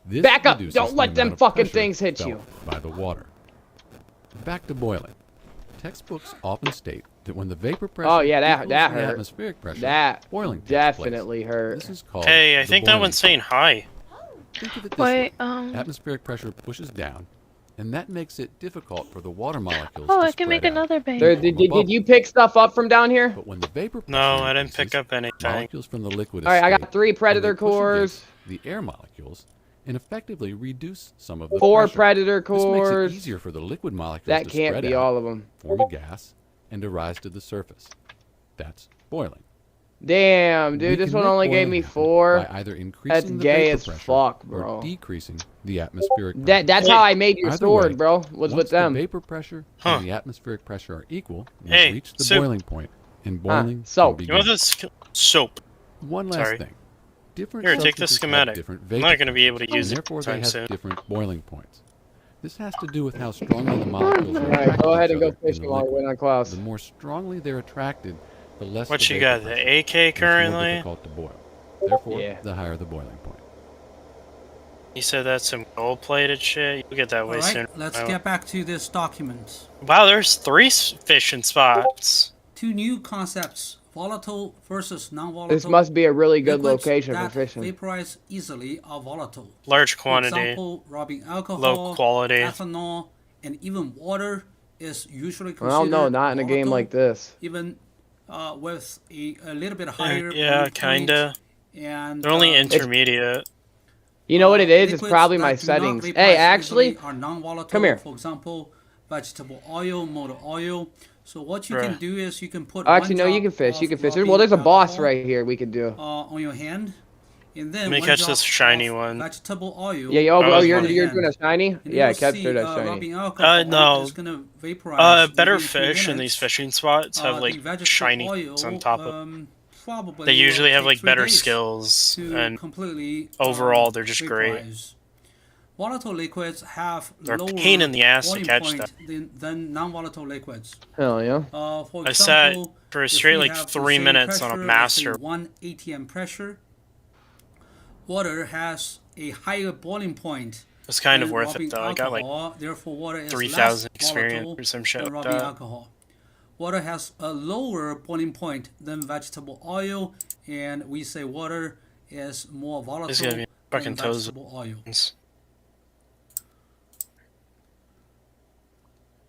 This
Back up.
reduces
Don't
the
let them
amount of
fucking
pressure
things hit
felt
you.
by the water. Back to boiling. Textbooks often state that when the vapor pressure
Oh yeah,
equals
that
the
hurt.
atmospheric pressure,
That
boiling takes
definitely
place.
hurt.
This is called
Hey, I
the
think that
boiling
one's saying hi.
Think of it this
Wait,
way. Atmospheric pressure pushes down, and that makes it difficult for the water molecules
Oh,
to
I can make
spread out.
another base.
There,
Form
did,
a
did
bubble.
you pick stuff up from down here?
But when the vapor pressure
No, I didn't pick
increases,
up anything.
molecules from the liquid
All right, I got
escape,
3
and they
predator
push
cores,
against the air molecules and effectively reduce some of the
4
pressure.
predator
This makes
cores.
it easier for the liquid molecules
That
to
can't
spread
be
out,
all of them.
form a gas, and to rise to the surface. That's boiling.
Damn,
We
dude, this
can
one
make
only gave
boiling
me
happen
4.
by either
That's
increasing the
gay
vapor
as
pressure
fuck,
or
bro.
decreasing the atmospheric pressure.
That's how I made your
Either
sword,
way,
bro. Was
once
with them.
the vapor pressure
Huh.
and the atmospheric pressure are equal, we've
Hey,
reached the
soup.
boiling point, and boiling
soap.
can
You want
begin.
this soap?
One last
Sorry.
thing. Different
Here, take the
substances have
schematic.
different
I'm
vapor
not gonna be able to
pressures,
use
and
it
therefore they
anytime
have
soon.
different boiling points. This has to do with how strongly the molecules are
All right,
attracted
go
to
ahead
each
and go
other in
fishing
the
while we
liquid.
wait on Klaus.
The more strongly they're attracted, the less
What
the
you
vapor
got, the
pressure,
AK
and it's more
currently?
difficult to boil. Therefore,
Yeah.
the higher the boiling point.
You said that's some gold-plated shit. You'll get that way
All
soon.
right, let's get back to this document.
Wow, there's 3 fishing spots.
2 new concepts: volatile versus non-volatile.
This must be a really good
Liquids
location for
that
fishing.
vaporize easily are volatile.
Large
For
quantity.
example, rubbing alcohol,
Low quality.
ethanol, and even water is usually considered
Well, no, not in a game
volatile,
like this.
even with a little bit higher.
Yeah,
boiling point.
kinda.
And
They're only
um,
intermediate.
You know what it is? It's
liquids
probably
that
my
do not
settings.
vaporize
Hey, actually,
easily are non-volatile.
come here.
For example, vegetable oil, motor oil. So what you
Bruh.
can do is you can put
Actually, no,
one
you can
drop
fish. You
of
can fish.
rubbing
Well, there's a boss
alcohol,
right here we could do.
on your hand, and then
Let me
one
catch
drop
this shiny
of
one.
vegetable oil.
Yeah,
I was
you're
wondering.
doing a shiny?
And
Yeah,
you'll
catch
see,
through that shiny.
rubbing alcohol
No.
is gonna vaporize
Better
within 3
fish in
minutes.
these fishing spots have
The
like
vegetable
shiny
oil,
things on top of.
probably
They usually
will
have
take
like
3
better
days
skills,
to
and
completely
overall they're just great.
vaporize. Volatile liquids have
They're a
lower
pain in the ass to
boiling
catch
point than non-volatile liquids.
Hell yeah.
For
I sat
example,
for a
if
straight
we
like
have the
3
same
minutes on a
pressure, let's say
master.
1 atm pressure. Water has a higher boiling point.
It's kind of
than
worth
rubbing
it though. I got like
alcohol, therefore water is
3,000
less
experience
volatile
or some shit
than
like
rubbing
that.
alcohol. Water has a lower boiling point than vegetable oil, and we say water is more
There's
volatile
gonna be fucking
than
toes.
vegetable oil.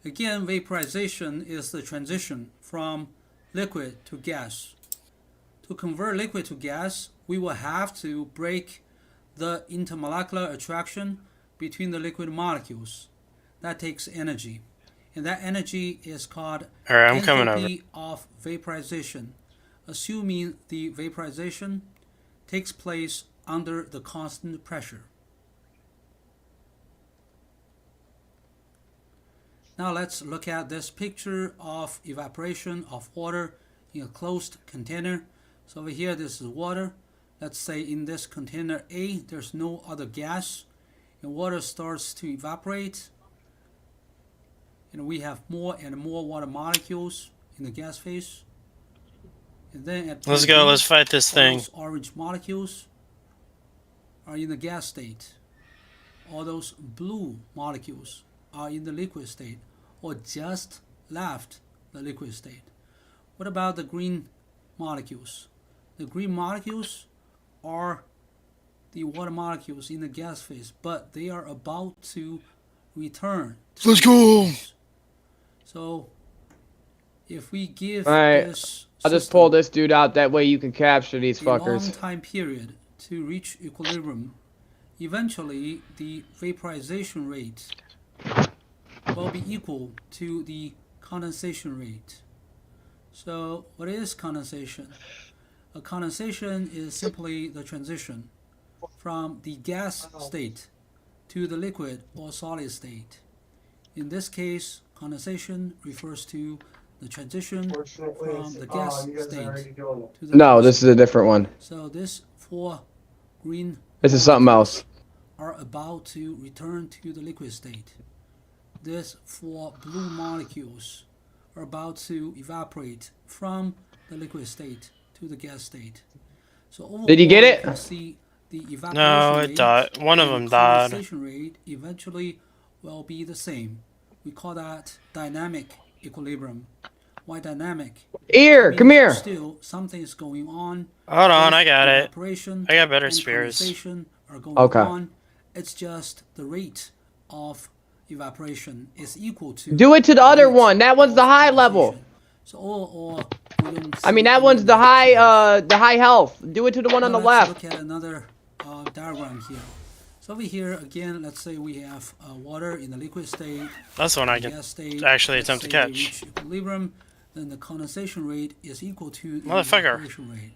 Again, vaporization is the transition from liquid to gas. To convert liquid to gas, we will have to break the intermolecular attraction between the liquid molecules. That takes energy. And that energy is called
Alright, I'm coming over.
enthalpy of vaporization, assuming the vaporization takes place under the constant pressure. Now let's look at this picture of evaporation of water in a closed container. So over here, this is water. Let's say in this container A, there's no other gas, and water starts to evaporate. And we have more and more water molecules in the gas phase. And then at
Let's
point
go,
B,
let's fight this
all
thing.
those orange molecules are in the gas state. all those blue molecules are in the liquid state or just left the liquid state. What about the green molecules? The green molecules are the water molecules in the gas phase, but they are about to return.
Let's go!
So, if we give
Alright,
this
I'll just pull this dude out, that way you can capture these
a long
fuckers.
time period to reach equilibrium, eventually the vaporization rate will be equal to the condensation rate. So what is condensation? A condensation is simply the transition from the gas state to the liquid or solid state. In this case, condensation refers to the transition from the gas state to the
No,
liquid
this is a
state.
different one.
So this 4 green
This is something else.
are about to return to the liquid state. These 4 blue molecules are about to evaporate from the liquid state to the gas state. So overall,
Did you get it?
You can see the evaporation
No,
rate
it died. One of
and
them died.
condensation rate eventually will be the same. We call that dynamic equilibrium. Why dynamic?
Here, come here.
Still, something is going on.
Hold on, I
Both
got it.
evaporation
I got better
and
spears.
condensation are going
Okay.
on. It's just the rate of evaporation is equal to.
Do it to the other one. That one's the high level.
So or we don't
I mean,
see
that one's the high health. Do it to the one on the
let's
left.
look at another diagram here. So over here again, let's say we have water in the liquid state.
That's the one I can
gas state.
actually
Let's
attempt to
say they
catch.
reach equilibrium, then the condensation rate is equal to the
Motherfucker.
evaporation rate.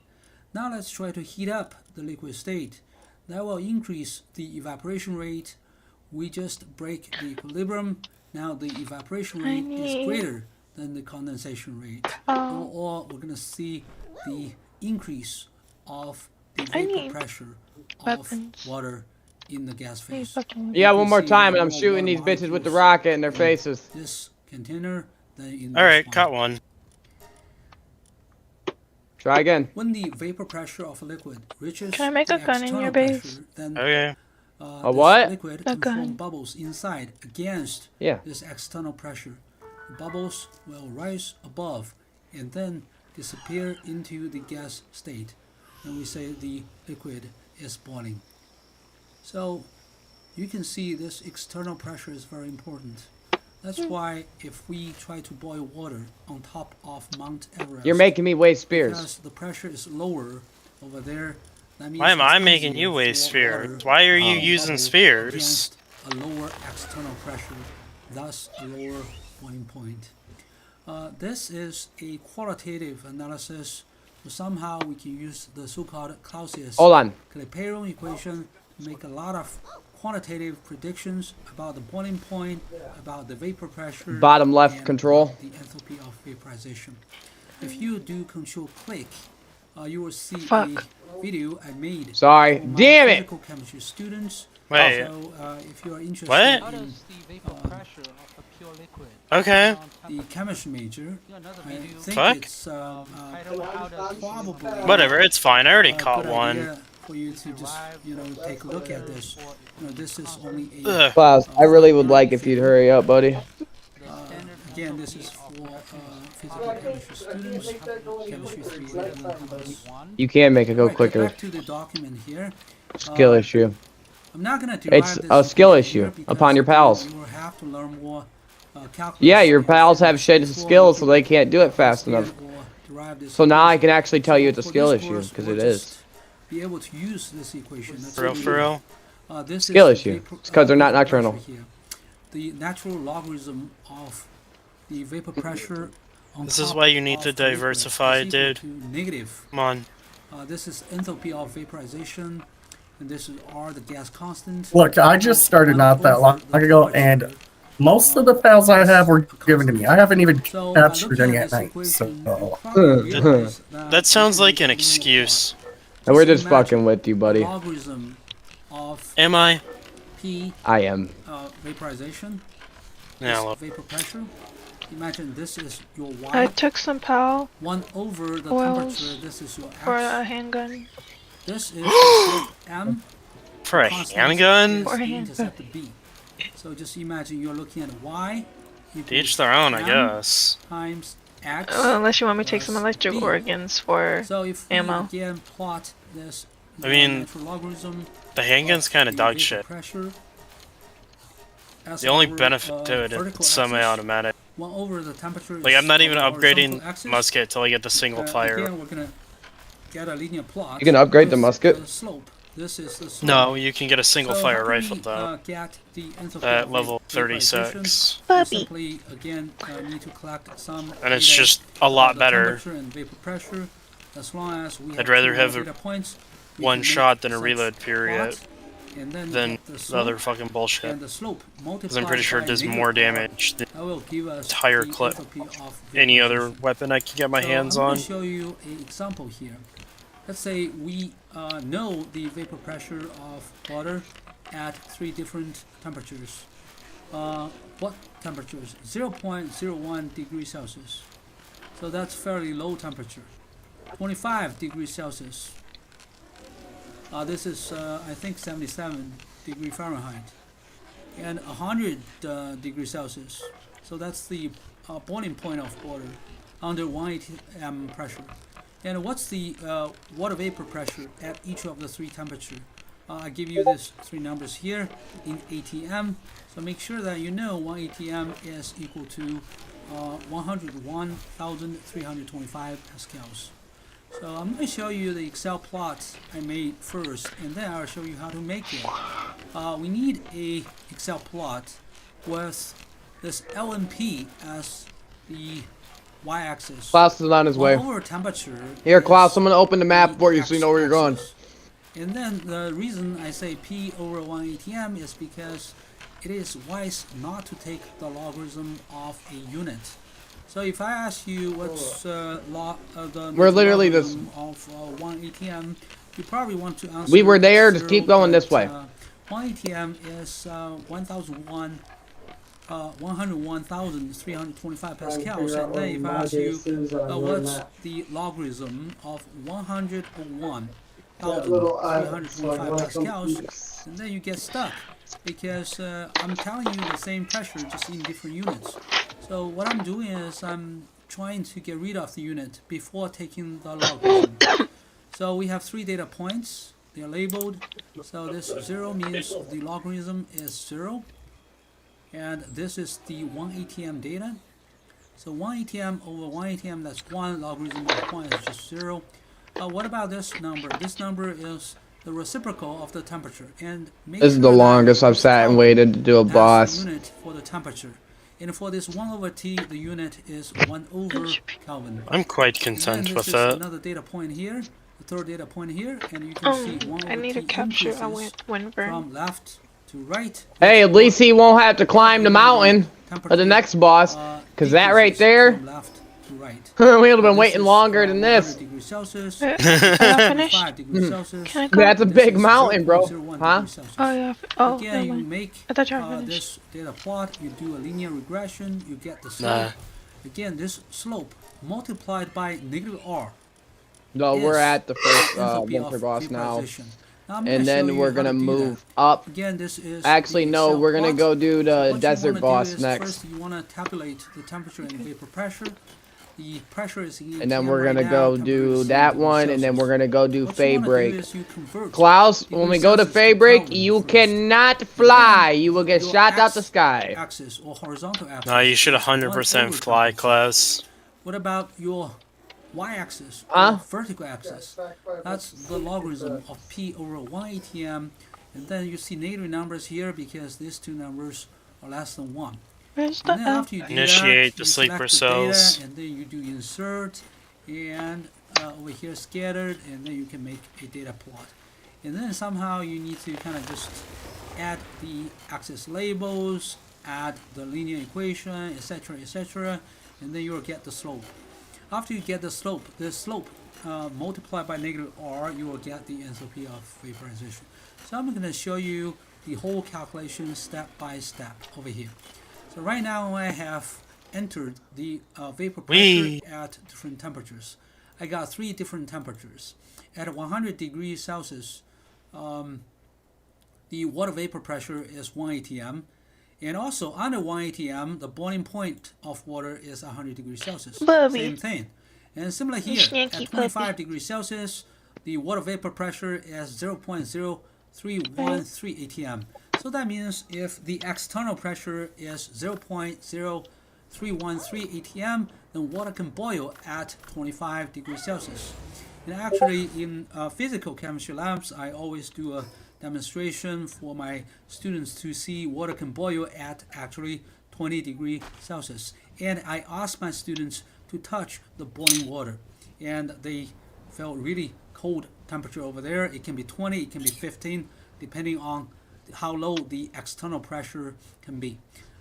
Now let's try to heat up the liquid state. That will increase the evaporation rate. We just break the equilibrium. Now the evaporation rate is greater than the condensation rate. Or we're going to see the increase of the vapor pressure of water in the gas phase.
Yeah, one more time, and I'm shooting these bitches with the rocket in their faces.
This container, then in
Alright, caught one.
Try again.
When the vapor pressure of a liquid reaches
Can I make a gun in your base?
pressure, then
Okay.
A what?
liquid
A
can form
gun.
bubbles inside against
Yeah.
this external pressure. The bubbles will rise above and then disappear into the gas state. And we say the liquid is boiling. So you can see this external pressure is very important. That's why if we try to boil water on top of Mount Everest,
You're making me waste spears.
because the pressure is lower over there. That means
Why am
it's
I making
easier
you waste
for water
spears? Why are you
to
using
bubble
spears?
against a lower external pressure, thus a lower boiling point. This is a qualitative analysis. So somehow we can use the so-called
Hold on.
Clapeyron equation to make a lot of quantitative predictions about the boiling point, about the vapor pressure,
Bottom left
and
control.
the enthalpy of vaporization. If you do control click, you will see
Fuck.
a video I made.
Sorry.
for my
Damn it.
physical chemistry students.
Wait.
So if you are interested
What?
in
Okay.
the chemistry major, I think
Fuck.
it's probably
Whatever, it's fine. I already
a
caught
good
one.
idea for you to just take a look at this. This is only a
Ugh.
Klaus, I really would like if you'd hurry up, buddy.
again, this is for physical chemistry students, chemistry 3
You can make it go
Alright,
quicker.
Back to the document here.
Skill issue.
I'm not gonna
It's
derive
a
this
skill
here
issue
because
upon your pals.
You will have to learn more calculus.
Yeah, your
and
pals have
physics
shit
before
skills,
you
so they can't do it fast
understand
enough.
or derive this
So now I
equation.
can actually tell you it's a
For
skill
this
issue,
course,
because
we'll
it
just
is.
Be able to use this equation. That's
For real,
what we
for
do.
real.
This
Skill
is
issue.
vapor-
It's 'cause they're not
vapor
nocturnal.
pressure here. The natural logarithm of the vapor pressure on
This is
top
why you need
of
to
the liquid
diversify,
is equal
dude.
to negative.
Come on.
This is enthalpy of vaporization, and this is R, the gas constant.
Look, I just started not that long ago, and most of the files I have were given to me. I haven't even captured any at night, so...
That sounds like an excuse.
And we're just fucking with you, buddy.
Logarithm of
Am I?
P
I am.
vaporization.
Yeah,
This
well.
vapor pressure. Imagine this is your Y.
I took some PAL
1 over the
oils
temperature. This is your X.
for a handgun.
This is M.
For a handgun?
For a handgun. So just imagine you're looking at Y.
To each their own, I guess.
Times X.
Unless you want me to take some electric organs for
so if
ammo.
We again plot this
I mean,
logarithm
the handgun's kind of dog shit. The only benefit to it is it's semi-automatic.
1 over the temperature.
Like, I'm not even upgrading musket till I get the single fire.
Again, we're gonna get a linear plot.
You can upgrade the musket.
Slope. This is the slope.
No, you can get a single fire rifle though. At level 36.
Simply again need to collect some
and it's just a lot better.
And vapor pressure. As long as we
I'd rather have
points,
one shot than a reload period.
And then
Than the other fucking bullshit.
And the slope
Because I'm pretty sure it does more damage than entire clip. Any other weapon I can get my hands on.
I'm going to show you an example here. Let's say we know the vapor pressure of water at 3 different temperatures. What temperatures? 0.01 degrees Celsius. So that's fairly low temperature. 25 degrees Celsius. This is, I think, 77 degrees Fahrenheit. And 100 degrees Celsius. So that's the boiling point of water under 1 atm pressure. And what's the water vapor pressure at each of the 3 temperatures? I give you these 3 numbers here in atm. So make sure that you know 1 atm is equal to 101,325 pascals. So I'm going to show you the Excel plots I made first, and then I'll show you how to make it. We need a Excel plot with this LMP as the y-axis.
Klaus is on his way.
Over temperature.
Here, Klaus, I'm going to open the map for you so you know where you're going.
And then the reason I say P over 1 atm is because it is wise not to take the logarithm of a unit. So if I ask you what's the
we're literally this
of 1 atm, you probably want to answer.
We were there. Just keep going this way.
1 atm is 101,325 pascals, and then if I ask you what's the logarithm of 101,325 pascals, and then you get stuck because I'm telling you the same pressure just in different units. So what I'm doing is I'm trying to get rid of the unit before taking the logarithm. So we have 3 data points. They are labeled. So this 0 means the logarithm is 0. And this is the 1 atm data. So 1 atm over 1 atm, that's 1. Logarithm of 1 is just 0. What about this number? This number is the reciprocal of the temperature. And
this is the longest I've sat and waited to do a boss.
Unit for the temperature. And for this 1 over T, the unit is 1 over Kelvin.
I'm quite content with that.
Another data point here, the 3rd data point here, and you can see 1 over
I need
T
to capture a wind burn.
from left to right.
Hey, at least he won't have to climb the mountain for the next boss, because that right there, we would have been waiting longer than this.
Celsius.
That's a big mountain, bro. Huh?
Oh, yeah. Oh,
again, you make this data plot, you do a linear regression, you get the slope. Again, this slope multiplied by -r.
No, we're at the first winter boss now. And then we're going to move up.
Again, this is
actually, no, we're going to go do the desert boss next.
First, you want to tabulate the temperature and vapor pressure. The pressure is
and then we're gonna go do that one, and then we're gonna go do Fay Break. Klaus, when we go to Fay Break, you cannot fly. You will get shot out the sky.
Axis or horizontal axis.
No, you should 100% fly, Klaus.
What about your y-axis, vertical axis? That's the logarithm of P over 1 atm, and then you see negative numbers here because these 2 numbers are less than 1.
Initiate the sleeper cells.
And then you do insert, and over here scattered, and then you can make a data plot. And then somehow you need to kind of just add the axis labels, add the linear equation, etc., etc., and then you'll get the slope. After you get the slope, multiplied by -r, you will get the enthalpy of vaporization. So I'm going to show you the whole calculation step by step over here. So right now I have entered the vapor pressure at different temperatures. I got 3 different temperatures. At 100 degrees Celsius, the water vapor pressure is 1 atm. And also under 1 atm, the boiling point of water is 100 degrees Celsius.
Bubby.
Same thing. And similar here, at 25 degrees Celsius, the water vapor pressure is 0.0313 atm. So that means if the external pressure is 0.0313 atm, then water can boil at 25 degrees Celsius. And actually, in physical chemistry labs, I always do a demonstration for my students to see water can boil at actually 20 degrees Celsius. And I ask my students to touch the boiling water, and they felt really cold temperature over there. It can be 20, it can be 15, depending on how low the external pressure can be.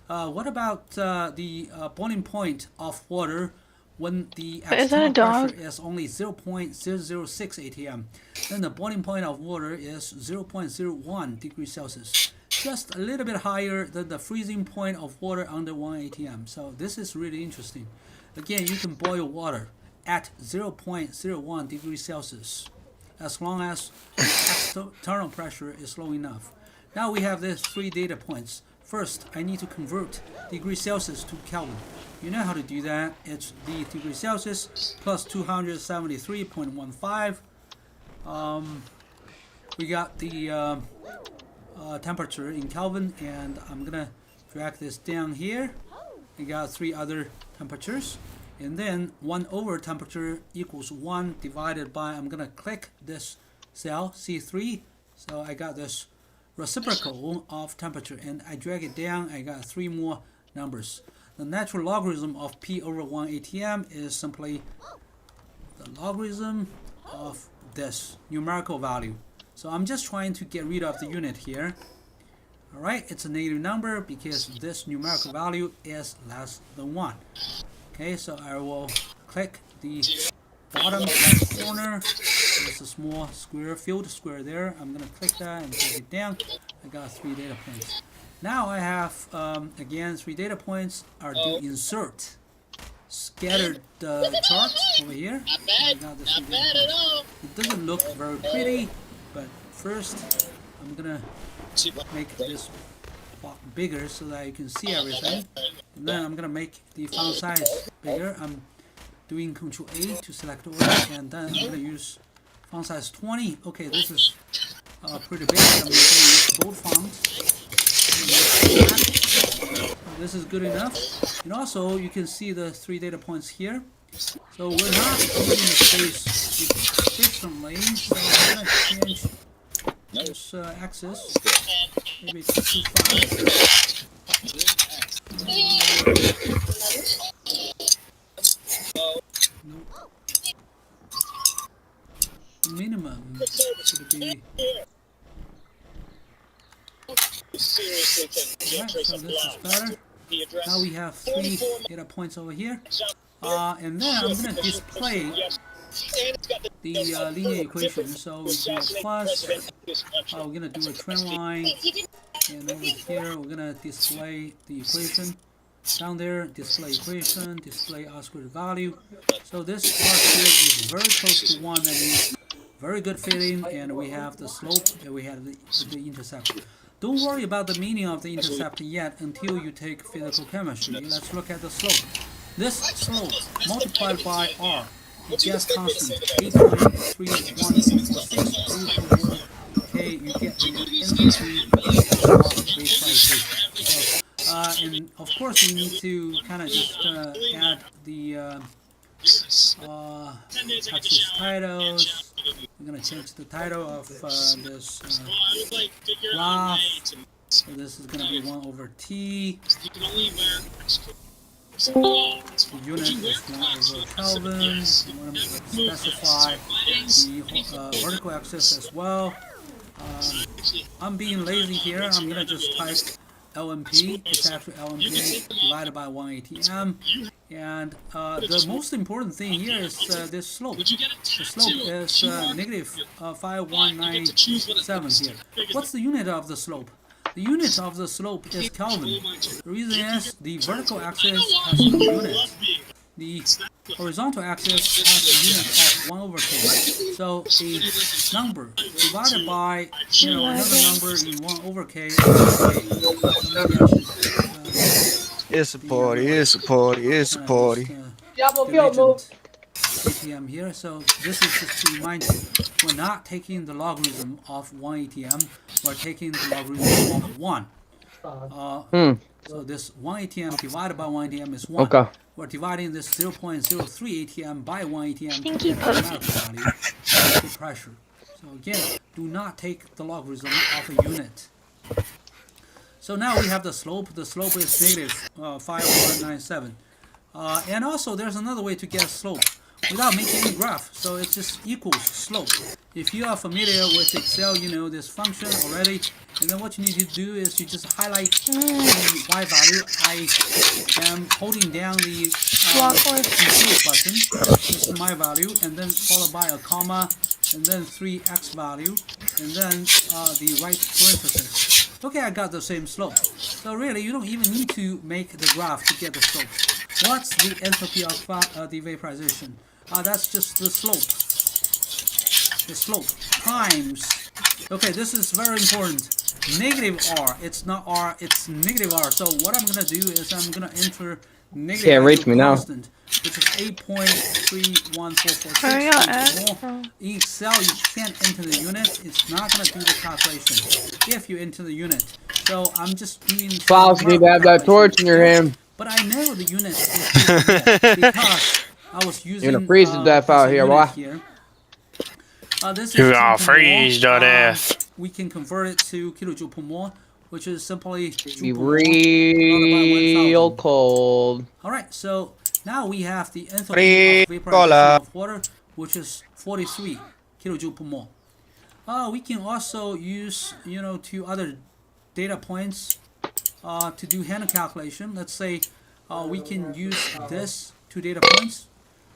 What about the boiling point of water when the external pressure is only 0.006 atm? Then the boiling point of water is 0.01 degrees Celsius, just a little bit higher than the freezing point of water under 1 atm. So this is really interesting. Again, you can boil water at 0.01 degrees Celsius as long as the external pressure is low enough. Now we have these 3 data points. First, I need to convert degrees Celsius to Kelvin. You know how to do that. It's the degrees Celsius plus 273.15. We got the temperature in Kelvin, and I'm gonna drag this down here. We got 3 other temperatures, and then 1 over temperature equals 1 divided by, I'm gonna click this cell C3, so I got this reciprocal of temperature, and I drag it down. I got 3 more numbers. The natural logarithm of P over 1 atm is simply the logarithm of this numerical value. So I'm just trying to get rid of the unit here. Alright, it's a negative number because this numerical value is less than 1. Okay, so I will click the bottom left corner. There's a small square, filled square there. I'm going to click that and take it down. I got 3 data points. Now I have, again, 3 data points are to insert scattered chart over here. I got the 3 data points. It doesn't look very pretty, but first I'm going to make this bigger so that you can see everything. And then I'm going to make the font size bigger. I'm doing Ctrl A to select all, and then I'm going to use font size 20. Okay, this is pretty big. I'm going to use bold font. This is good enough. And also, you can see the 3 data points here. So we're not using the space efficiently. So I'm going to change this axis. Maybe to 25. Minimum should be. Right, so this is better. Now we have 3 data points over here. And then I'm going to display the linear equation. So we do a plus. We're going to do a trend line. And over here, we're going to display the equation. Down there, display equation, display R squared value. So this part here is very close to 1. That means very good fitting. And we have the slope, and we have the intercept. Don't worry about the meaning of the intercept yet until you take physical chemistry. Let's look at the slope. This slope multiplied by R, the gas constant 8.3146. Okay, you get the entropy of vaporization. And of course, we need to kind of just add the Texas titles. I'm going to change the title of this graph. So this is going to be 1 over T. The unit is 1 over Kelvin. I'm going to specify the vertical axis as well. I'm being lazy here. I'm going to just type LMP. It's actually LMP divided by 1 atm. And the most important thing here is this slope. The slope is negative 5197 here. What's the unit of the slope? The unit of the slope is Kelvin. The reason is the vertical axis has no unit. the horizontal axis has a unit of 1 over k. So a number divided by another number in 1 over k is k. So maybe I should
It's a party, it's a party, it's a party.
ATM here. So this is just to remind you, we're not taking the logarithm of 1 ATM, we're taking the logarithm of 1. So this 1 ATM divided by 1 ATM is 1.
Okay.
We're dividing this 0.03 ATM by 1 ATM to get the numerical value of the pressure. So again, do not take the logarithm of a unit. So now we have the slope. The slope is negative 5.97. And also there's another way to get slope without making any graph. So it's just equals slope. If you are familiar with Excel, you know this function already. And then what you need to do is you just highlight the y value. I am holding down the control button. This is my value, and then followed by a comma, and then 3x value, and then the right parenthesis. Okay, I got the same slope. So really, you don't even need to make the graph to get the slope. What's the enthalpy of the vaporization? That's just the slope. The slope times. Okay, this is very important. Negative r. It's not r. It's negative r. So what I'm gonna do is I'm gonna enter negative.
Can't reach me now.
Constant, which is 8.31446. In Excel, you can't enter the unit. It's not gonna do the calculation if you enter the unit. So I'm just doing.
Files need to have that torch in your hand.
But I know the unit is because I was using.
You're gonna freeze to death out here, why?
This is
You're gonna freeze to death.
We can convert it to kilojoule per mole, which is simply
be real cold.
All right, so now we have the enthalpy of vaporization of water, which is 43 kilojoule per mole. We can also use, 2 other data points to do hand calculation. Let's say we can use this 2 data points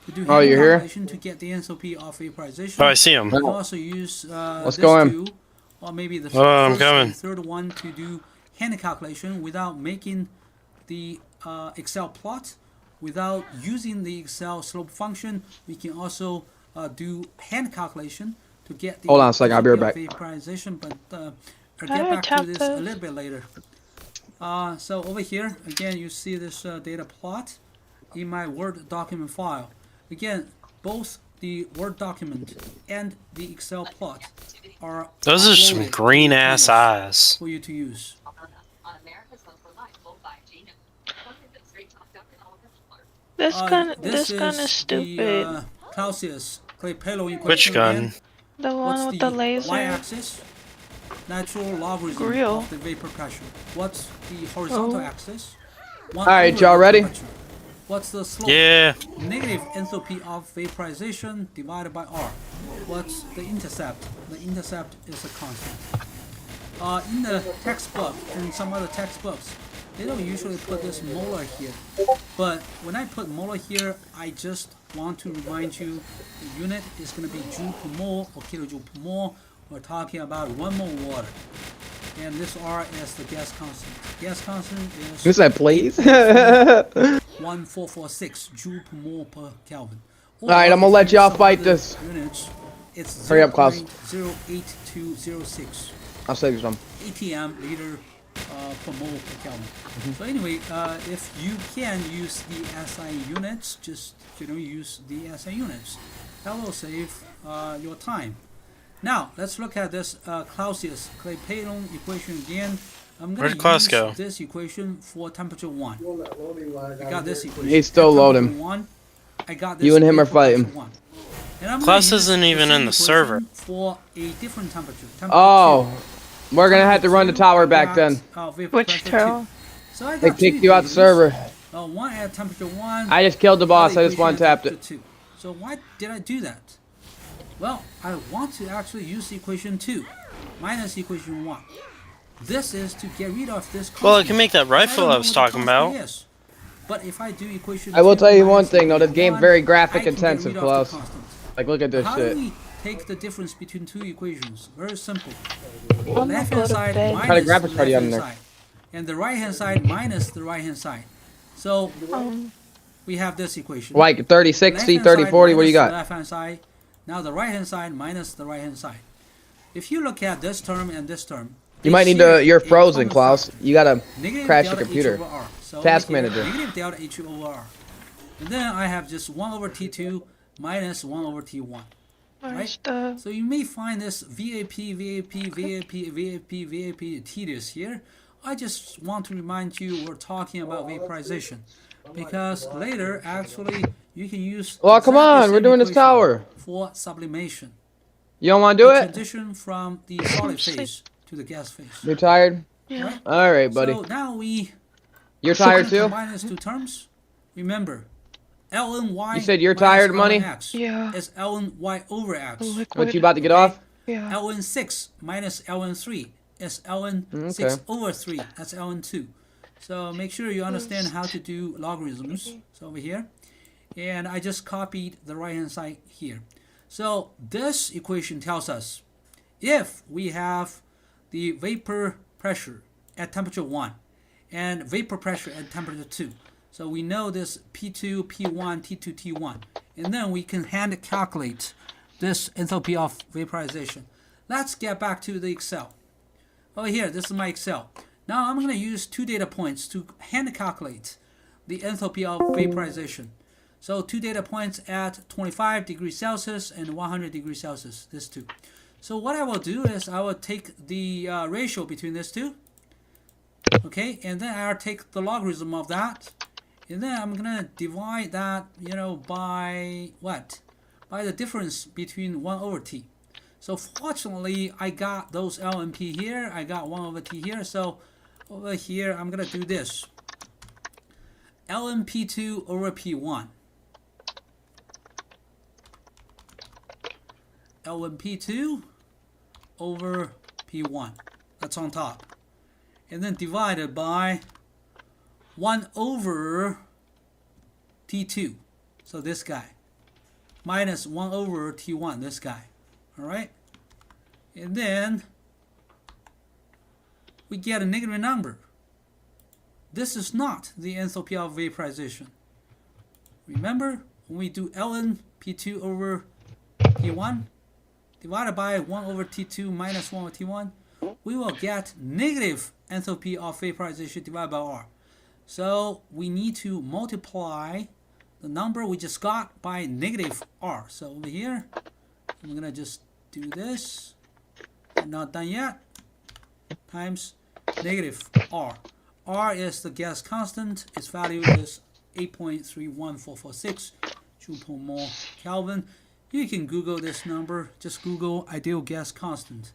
to do hand calculation to get the enthalpy of vaporization.
Oh, I see him.
We can also use
Let's
this
go
2, or maybe the
I'm
first
coming.
and third one to do hand calculation without making the Excel plot, without using the Excel slope function. We can also do hand calculation to get the
Hold on a second, I'll be right back.
vaporization, but I'll get back to this a little bit later. So over here, again, you see this data plot in my Word document file. Again, both the Word document and the Excel plot are
Those are some green ass eyes.
for you to use.
This gun
This
is stupid.
The Clausius-Clapeyron equation.
Which gun?
Again.
The one
What's
with the laser.
Y-axis? Natural logarithm
Grill.
of the vapor pressure. What's the horizontal axis?
Alright, y'all ready?
What's the slope?
Yeah.
Negative enthalpy of vaporization divided by R. What's the intercept? The intercept is a constant. In the textbook and some other textbooks, they don't usually put this molar here. But when I put molar here, I just want to remind you the unit is going to be joule per mole or kilojoule per mole. We're talking about 1 mole water. And this R is the gas constant. Gas constant is...
Who's that, please?
1446 joule per mole per Kelvin.
Alright, I'm gonna let y'all fight this.
Units, it's
Hurry up, Klaus.
0.08206
I'll save you some.
ATM liter per mole per Kelvin. So anyway, if you can use the SI units, just use the SI units. That will save your time. Now let's look at this Clausius-Clapeyron equation again. I'm going to use this equation for temperature 1. I got this equation.
He's still loading.
I got this
You and him are fighting.
Klaus isn't even in the server.
For a different temperature.
Oh, we're gonna have to run the tower back then.
Which tower?
So
They kicked you out the server.
One at temperature 1.
I just killed the boss. I just one-tapped it.
2. So why did I do that? Well, I want to actually use equation 2 minus equation 1. This is to get rid of this constant.
Well, I can make that rifle I was talking about.
Yes. But if I do equation
I will
2
tell you one
minus
thing though, this game's
equation
very
1,
graphic
I can get
intensive,
rid of
Klaus.
the constant.
Like, look at this
How
shit.
do we take the difference between 2 equations? Very simple.
I'm
Left
gonna
hand
go to
side
bed.
minus
Try to grab
the
it, try to
left
get in
hand
there.
side. And the right hand side minus the right hand side. So we have this equation.
Like 30, 60,
Left-hand
30,
side
40, what do you
minus the
got?
left-hand side. Now the right-hand side minus the right-hand side. If you look at this term and this term,
You might need to, you're frozen, Klaus. You gotta crash your computer.
So
Task
here,
manager.
Negative delta H over R. And then I have just 1 over T2 minus 1 over T1. Right? So you may find this VAP tedious here. I just want to remind you we're talking about vaporization. Because later, actually, you can use...
Well, come on, we're doing this tower.
...for sublimation.
You don't want to do it?
Transition from the solid phase to the gas phase.
You're tired?
Yeah.
All right, buddy.
So now we...
You're tired too?
Combine these two terms. Remember, ln y.
You said you're tired, money?
Yeah. Is ln y over x.
What, you about to get off?
Yeah. ln 6 minus ln 3 is ln 6 over 3. That's ln 2. So make sure you understand how to do logarithms. So over here. And I just copied the right hand side here. So this equation tells us if we have the vapor pressure at temperature 1 and vapor pressure at temperature 2. So we know this P2, P1, T2, T1. And then we can hand calculate this enthalpy of vaporization. Let's get back to the Excel. Over here, this is my Excel. Now I'm going to use 2 data points to hand calculate the enthalpy of vaporization. So 2 data points at 25 degrees Celsius and 100 degrees Celsius, this 2. So what I will do is I will take the ratio between these 2. Okay, and then I'll take the logarithm of that. And then I'm going to divide that, by what? By the difference between 1 over t. So fortunately, I got those L and P here. I got 1 over t here. So over here, I'm going to do this. ln P2 over P1. ln P2 over P1. That's on top. And then divided by 1 over T2. So this guy. Minus 1 over T1, this guy. Alright? And then we get a negative number. This is not the enthalpy of vaporization. Remember, when we do ln P2 over P1 divided by 1 over T2 minus 1 over T1, we will get negative enthalpy of vaporization divided by R. So we need to multiply the number we just got by negative R. So over here, I'm going to just do this. I'm not done yet. Times negative R. R is the gas constant. Its value is 8.31446 joule per mole Kelvin. You can Google this number. Just Google ideal gas constant.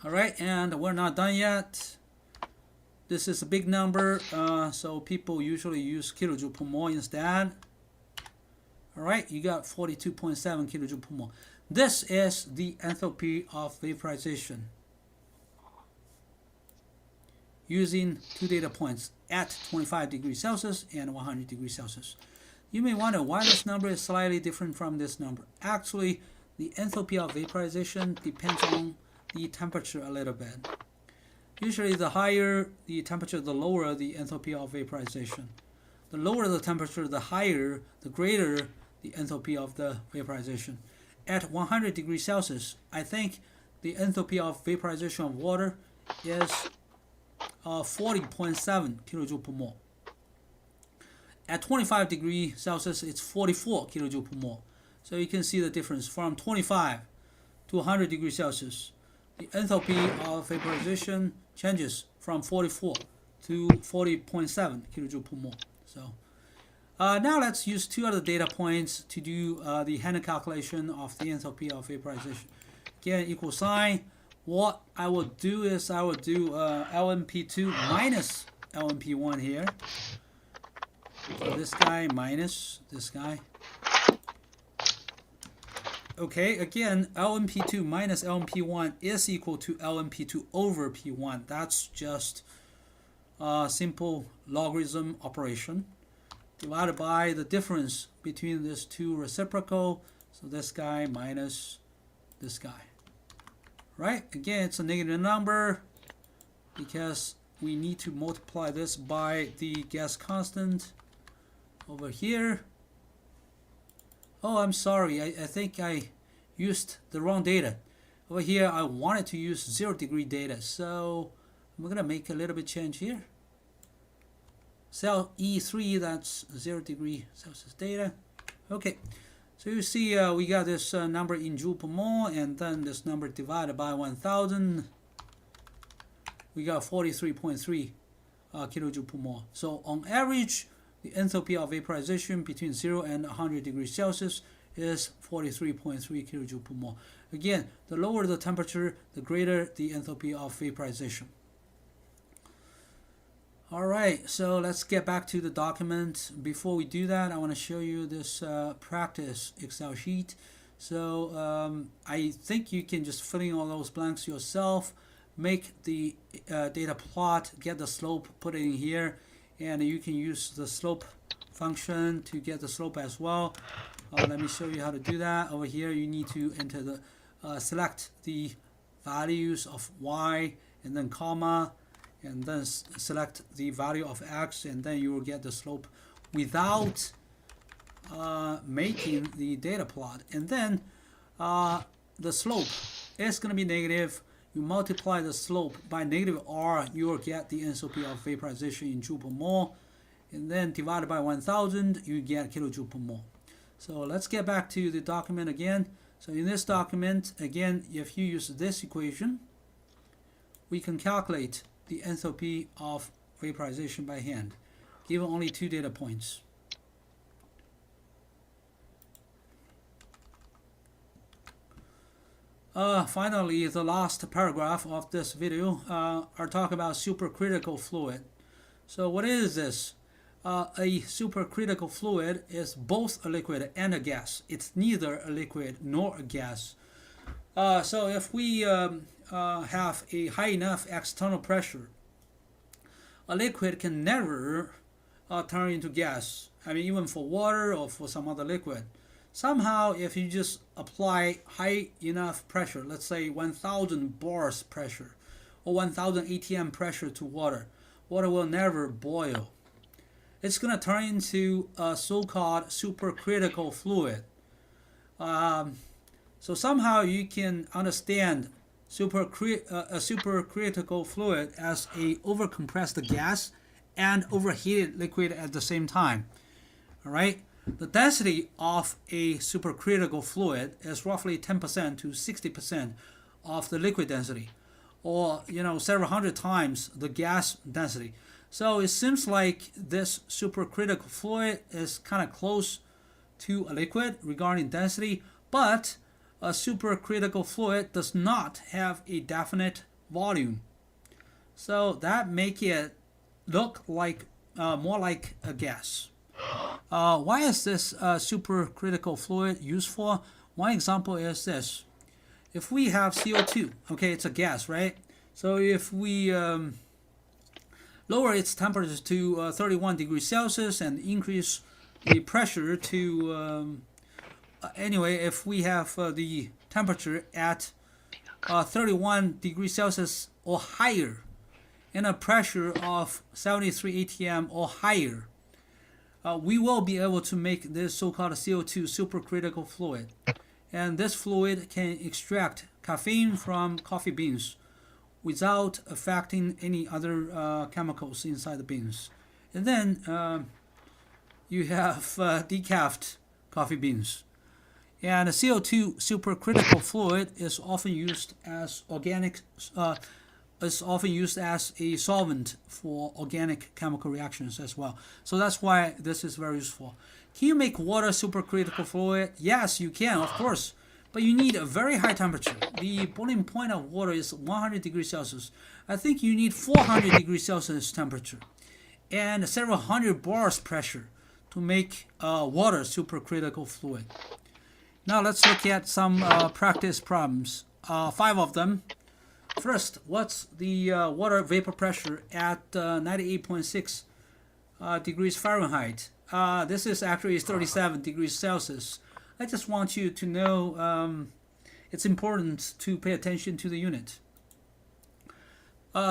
Alright, and we're not done yet. This is a big number, so people usually use kilojoule per mole instead. Alright, you got 42.7 kilojoule per mole. This is the enthalpy of vaporization using 2 data points at 25 degrees Celsius and 100 degrees Celsius. You may wonder why this number is slightly different from this number. Actually, the enthalpy of vaporization depends on the temperature a little bit. Usually the higher the temperature, the lower the enthalpy of vaporization. The lower the temperature, the higher, the greater the enthalpy of the vaporization. At 100 degrees Celsius, I think the enthalpy of vaporization of water is 40.7 kilojoule per mole. At 25 degrees Celsius, it's 44 kilojoule per mole. So you can see the difference from 25 to 100 degrees Celsius. The enthalpy of vaporization changes from 44 to 40.7 kilojoule per mole. So now let's use 2 other data points to do the hand calculation of the enthalpy of vaporization. Again, equal sign. What I will do is I will do LMP2 minus LMP1 here. So this guy minus this guy. Okay, again, LMP2 minus LMP1 is equal to LMP2 over P1. That's just a simple logarithm operation divided by the difference between these 2 reciprocal. So this guy minus this guy. Right? Again, it's a negative number because we need to multiply this by the gas constant. over here. Oh, I'm sorry. I think I used the wrong data. Over here, I wanted to use 0 degree data. So I'm going to make a little bit change here. Cell E3, that's 0 degree Celsius data. Okay. So you see we got this number in joule per mole, and then this number divided by 1000. We got 43.3 kilojoule per mole. So on average, the enthalpy of vaporization between 0 and 100 degrees Celsius is 43.3 kilojoule per mole. Again, the lower the temperature, the greater the enthalpy of vaporization. Alright, so let's get back to the document. Before we do that, I want to show you this practice Excel sheet. So I think you can just fill in all those blanks yourself, make the data plot, get the slope, put it in here, and you can use the slope function to get the slope as well. Let me show you how to do that. Over here, you need to enter the select the values of y, and then comma, and then select the value of x, and then you will get the slope without making the data plot. And then the slope is going to be negative. You multiply the slope by negative r, you will get the enthalpy of vaporization in joule per mole. And then divided by 1000, you get kilojoule per mole. So let's get back to the document again. So in this document, again, if you use this equation, we can calculate the enthalpy of vaporization by hand, given only 2 data points. Finally, the last paragraph of this video are talk about supercritical fluid. So what is this? A supercritical fluid is both a liquid and a gas. It's neither a liquid nor a gas. So if we have a high enough external pressure, a liquid can never turn into gas. I mean, even for water or for some other liquid. Somehow, if you just apply high enough pressure, let's say 1000 bars pressure or 1000 atm pressure to water, water will never boil. It's going to turn into a so-called supercritical fluid. So somehow you can understand a supercritical fluid as a overcompressed gas and overheated liquid at the same time. All right. The density of a supercritical fluid is roughly 10% to 60% of the liquid density, or several hundred times the gas density. So it seems like this supercritical fluid is kind of close to a liquid regarding density, but a supercritical fluid does not have a definite volume. So that makes it look like more like a gas. Why is this supercritical fluid useful? One example is this. If we have CO2, okay, it's a gas, right? So if we lower its temperature to 31 degrees Celsius and increase the pressure to, anyway, if we have the temperature at 31 degrees Celsius or higher and a pressure of 73 atm or higher, we will be able to make this so-called CO2 supercritical fluid. And this fluid can extract caffeine from coffee beans without affecting any other chemicals inside the beans. And then you have decaf coffee beans. And the CO2 supercritical fluid is often used as a solvent for organic chemical reactions as well. So that's why this is very useful. Can you make water supercritical fluid? Yes, you can, of course. But you need a very high temperature. The boiling point of water is 100 degrees Celsius. I think you need 400 degrees Celsius temperature and several hundred bars pressure to make water supercritical fluid. Now let's look at some practice problems. 5 of them. First, what's the water vapor pressure at 98.6 degrees Fahrenheit? This is actually 37 degrees Celsius. I just want you to know it's important to pay attention to the unit.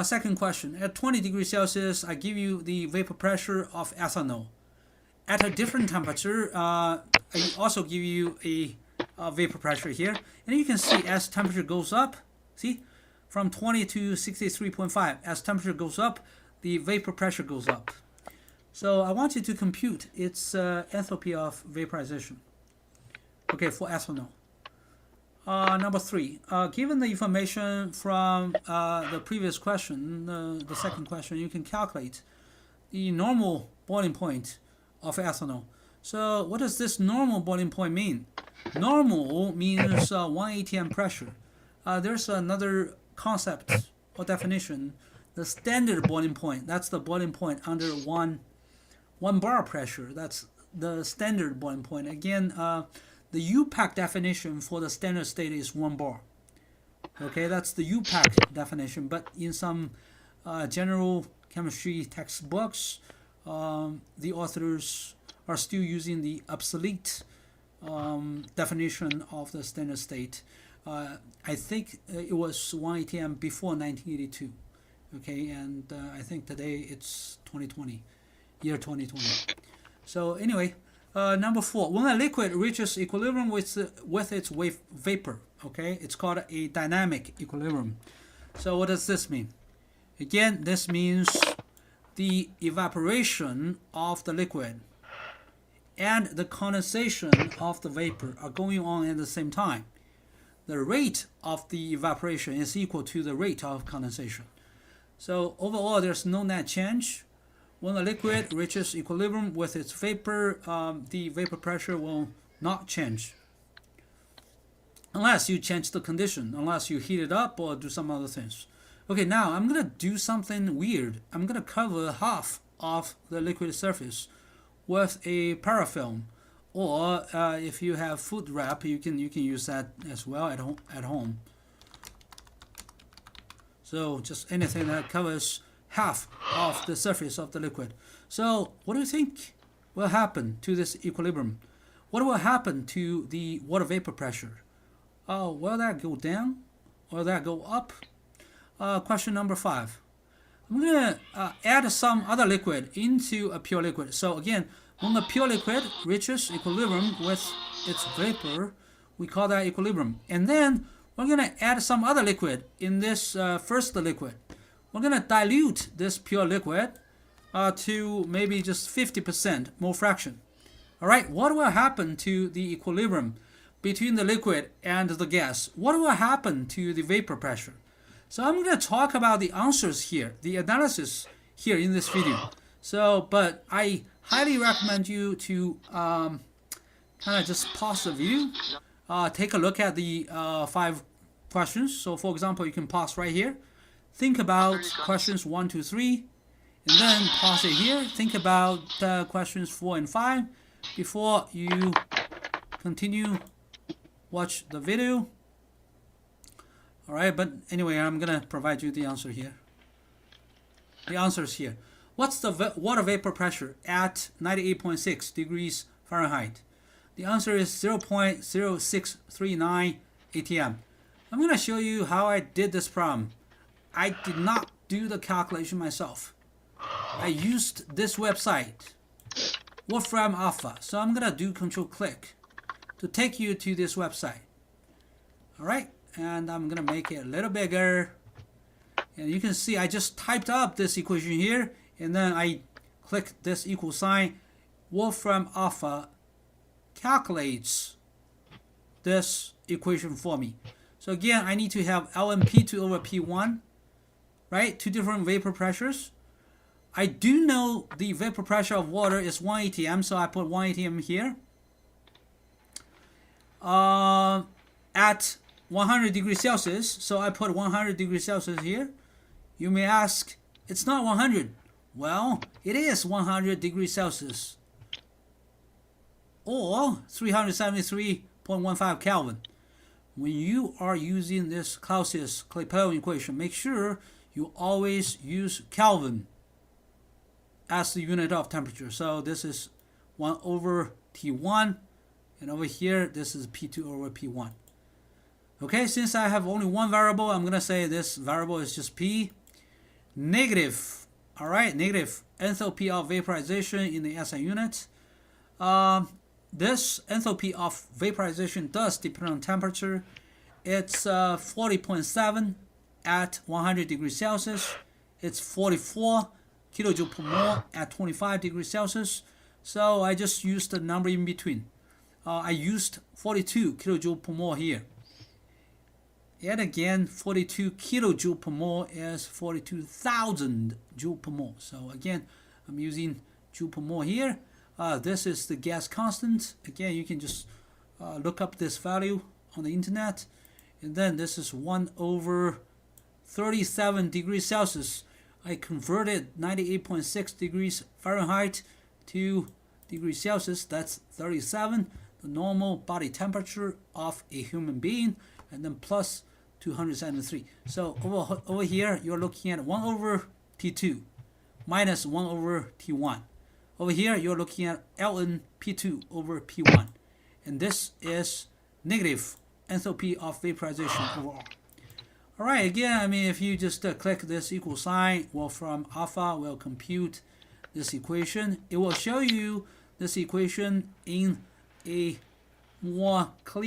Second question, at 20 degrees Celsius, I give you the vapor pressure of ethanol. at a different temperature, I also give you a vapor pressure here. And you can see as temperature goes up, see, from 20 to 63.5, as temperature goes up, the vapor pressure goes up. So I want you to compute its enthalpy of vaporization. Okay, for ethanol. Number 3, given the information from the previous question, the second question, you can calculate the normal boiling point of ethanol. So what does this normal boiling point mean? Normal means 1 atm pressure. There's another concept or definition, the standard boiling point. That's the boiling point under 1 bar pressure. That's the standard boiling point. Again, the UPAC definition for the standard state is 1 bar. Okay, that's the UPAC definition. But in some general chemistry textbooks, the authors are still using the obsolete definition of the standard state. I think it was 1 atm before 1982. Okay, and I think today it's 2020, year 2020. So anyway, number 4, when a liquid reaches equilibrium with its vapor, okay, it's called a dynamic equilibrium. So what does this mean? Again, this means the evaporation of the liquid and the condensation of the vapor are going on at the same time. The rate of the evaporation is equal to the rate of condensation. So overall, there's no net change. When a liquid reaches equilibrium with its vapor, the vapor pressure will not change unless you change the condition, unless you heat it up or do some other things. Okay, now I'm going to do something weird. I'm going to cover half of the liquid surface with a parafilm, or if you have food wrap, you can use that as well at home. So just anything that covers half of the surface of the liquid. So what do you think will happen to this equilibrium? What will happen to the water vapor pressure? Will that go down? Will that go up? Question number 5. I'm going to add some other liquid into a pure liquid. So again, when the pure liquid reaches equilibrium with its vapor, we call that equilibrium. And then we're going to add some other liquid in this first liquid. We're going to dilute this pure liquid to maybe just 50% mole fraction. All right, what will happen to the equilibrium between the liquid and the gas? What will happen to the vapor pressure? So I'm going to talk about the answers here, the analysis here in this video. So, but I highly recommend you to kind of just pause the video, take a look at the 5 questions. So for example, you can pause right here. Think about questions 1, 2, 3, and then pause it here. Think about questions 4 and 5 before you continue watch the video. All right, but anyway, I'm gonna provide you the answer here. The answer is here. What's the water vapor pressure at 98.6 degrees Fahrenheit? The answer is 0.0639 atm. I'm gonna show you how I did this problem. I did not do the calculation myself. I used this website, Wolfram Alpha. So I'm gonna do Control-click to take you to this website. All right, and I'm gonna make it a little bigger. And you can see I just typed up this equation here, and then I click this equal sign. Wolfram Alpha calculates this equation for me. So again, I need to have LMP2 over P1, right? 2 different vapor pressures. I do know the vapor pressure of water is 1 atm, so I put 1 atm here. At 100 degrees Celsius, so I put 100 degrees Celsius here. You may ask, it's not 100. Well, it is 100 degrees Celsius, or 373.15 Kelvin. When you are using this Clausius-Clapeyron equation, make sure you always use Kelvin as the unit of temperature. So this is 1 over T1, and over here this is P2 over P1. Okay, since I have only one variable, I'm going to say this variable is just P. Negative, all right, negative enthalpy of vaporization in the SI unit. This enthalpy of vaporization does depend on temperature. It's 40.7 at 100 degrees Celsius. It's 44 kilojoule per mole at 25 degrees Celsius. So I just used the number in between. I used 42 kilojoule per mole here. And again, 42 kilojoule per mole is 42,000 joule per mole. So again, I'm using joule per mole here. This is the gas constant. Again, you can just look up this value on the internet. And then this is 1 over 37 degrees Celsius. I converted 98.6 degrees Fahrenheit to degrees Celsius. That's 37, the normal body temperature of a human being, and then plus 273. So over here, you're looking at 1 over T2 minus 1 over T1. Over here, you're looking at ln P2 over P1. And this is negative enthalpy of vaporization overall. Alright, again, I mean, if you just click this equal sign, well, from alpha, we'll compute this equation. It will show you this equation in a more clear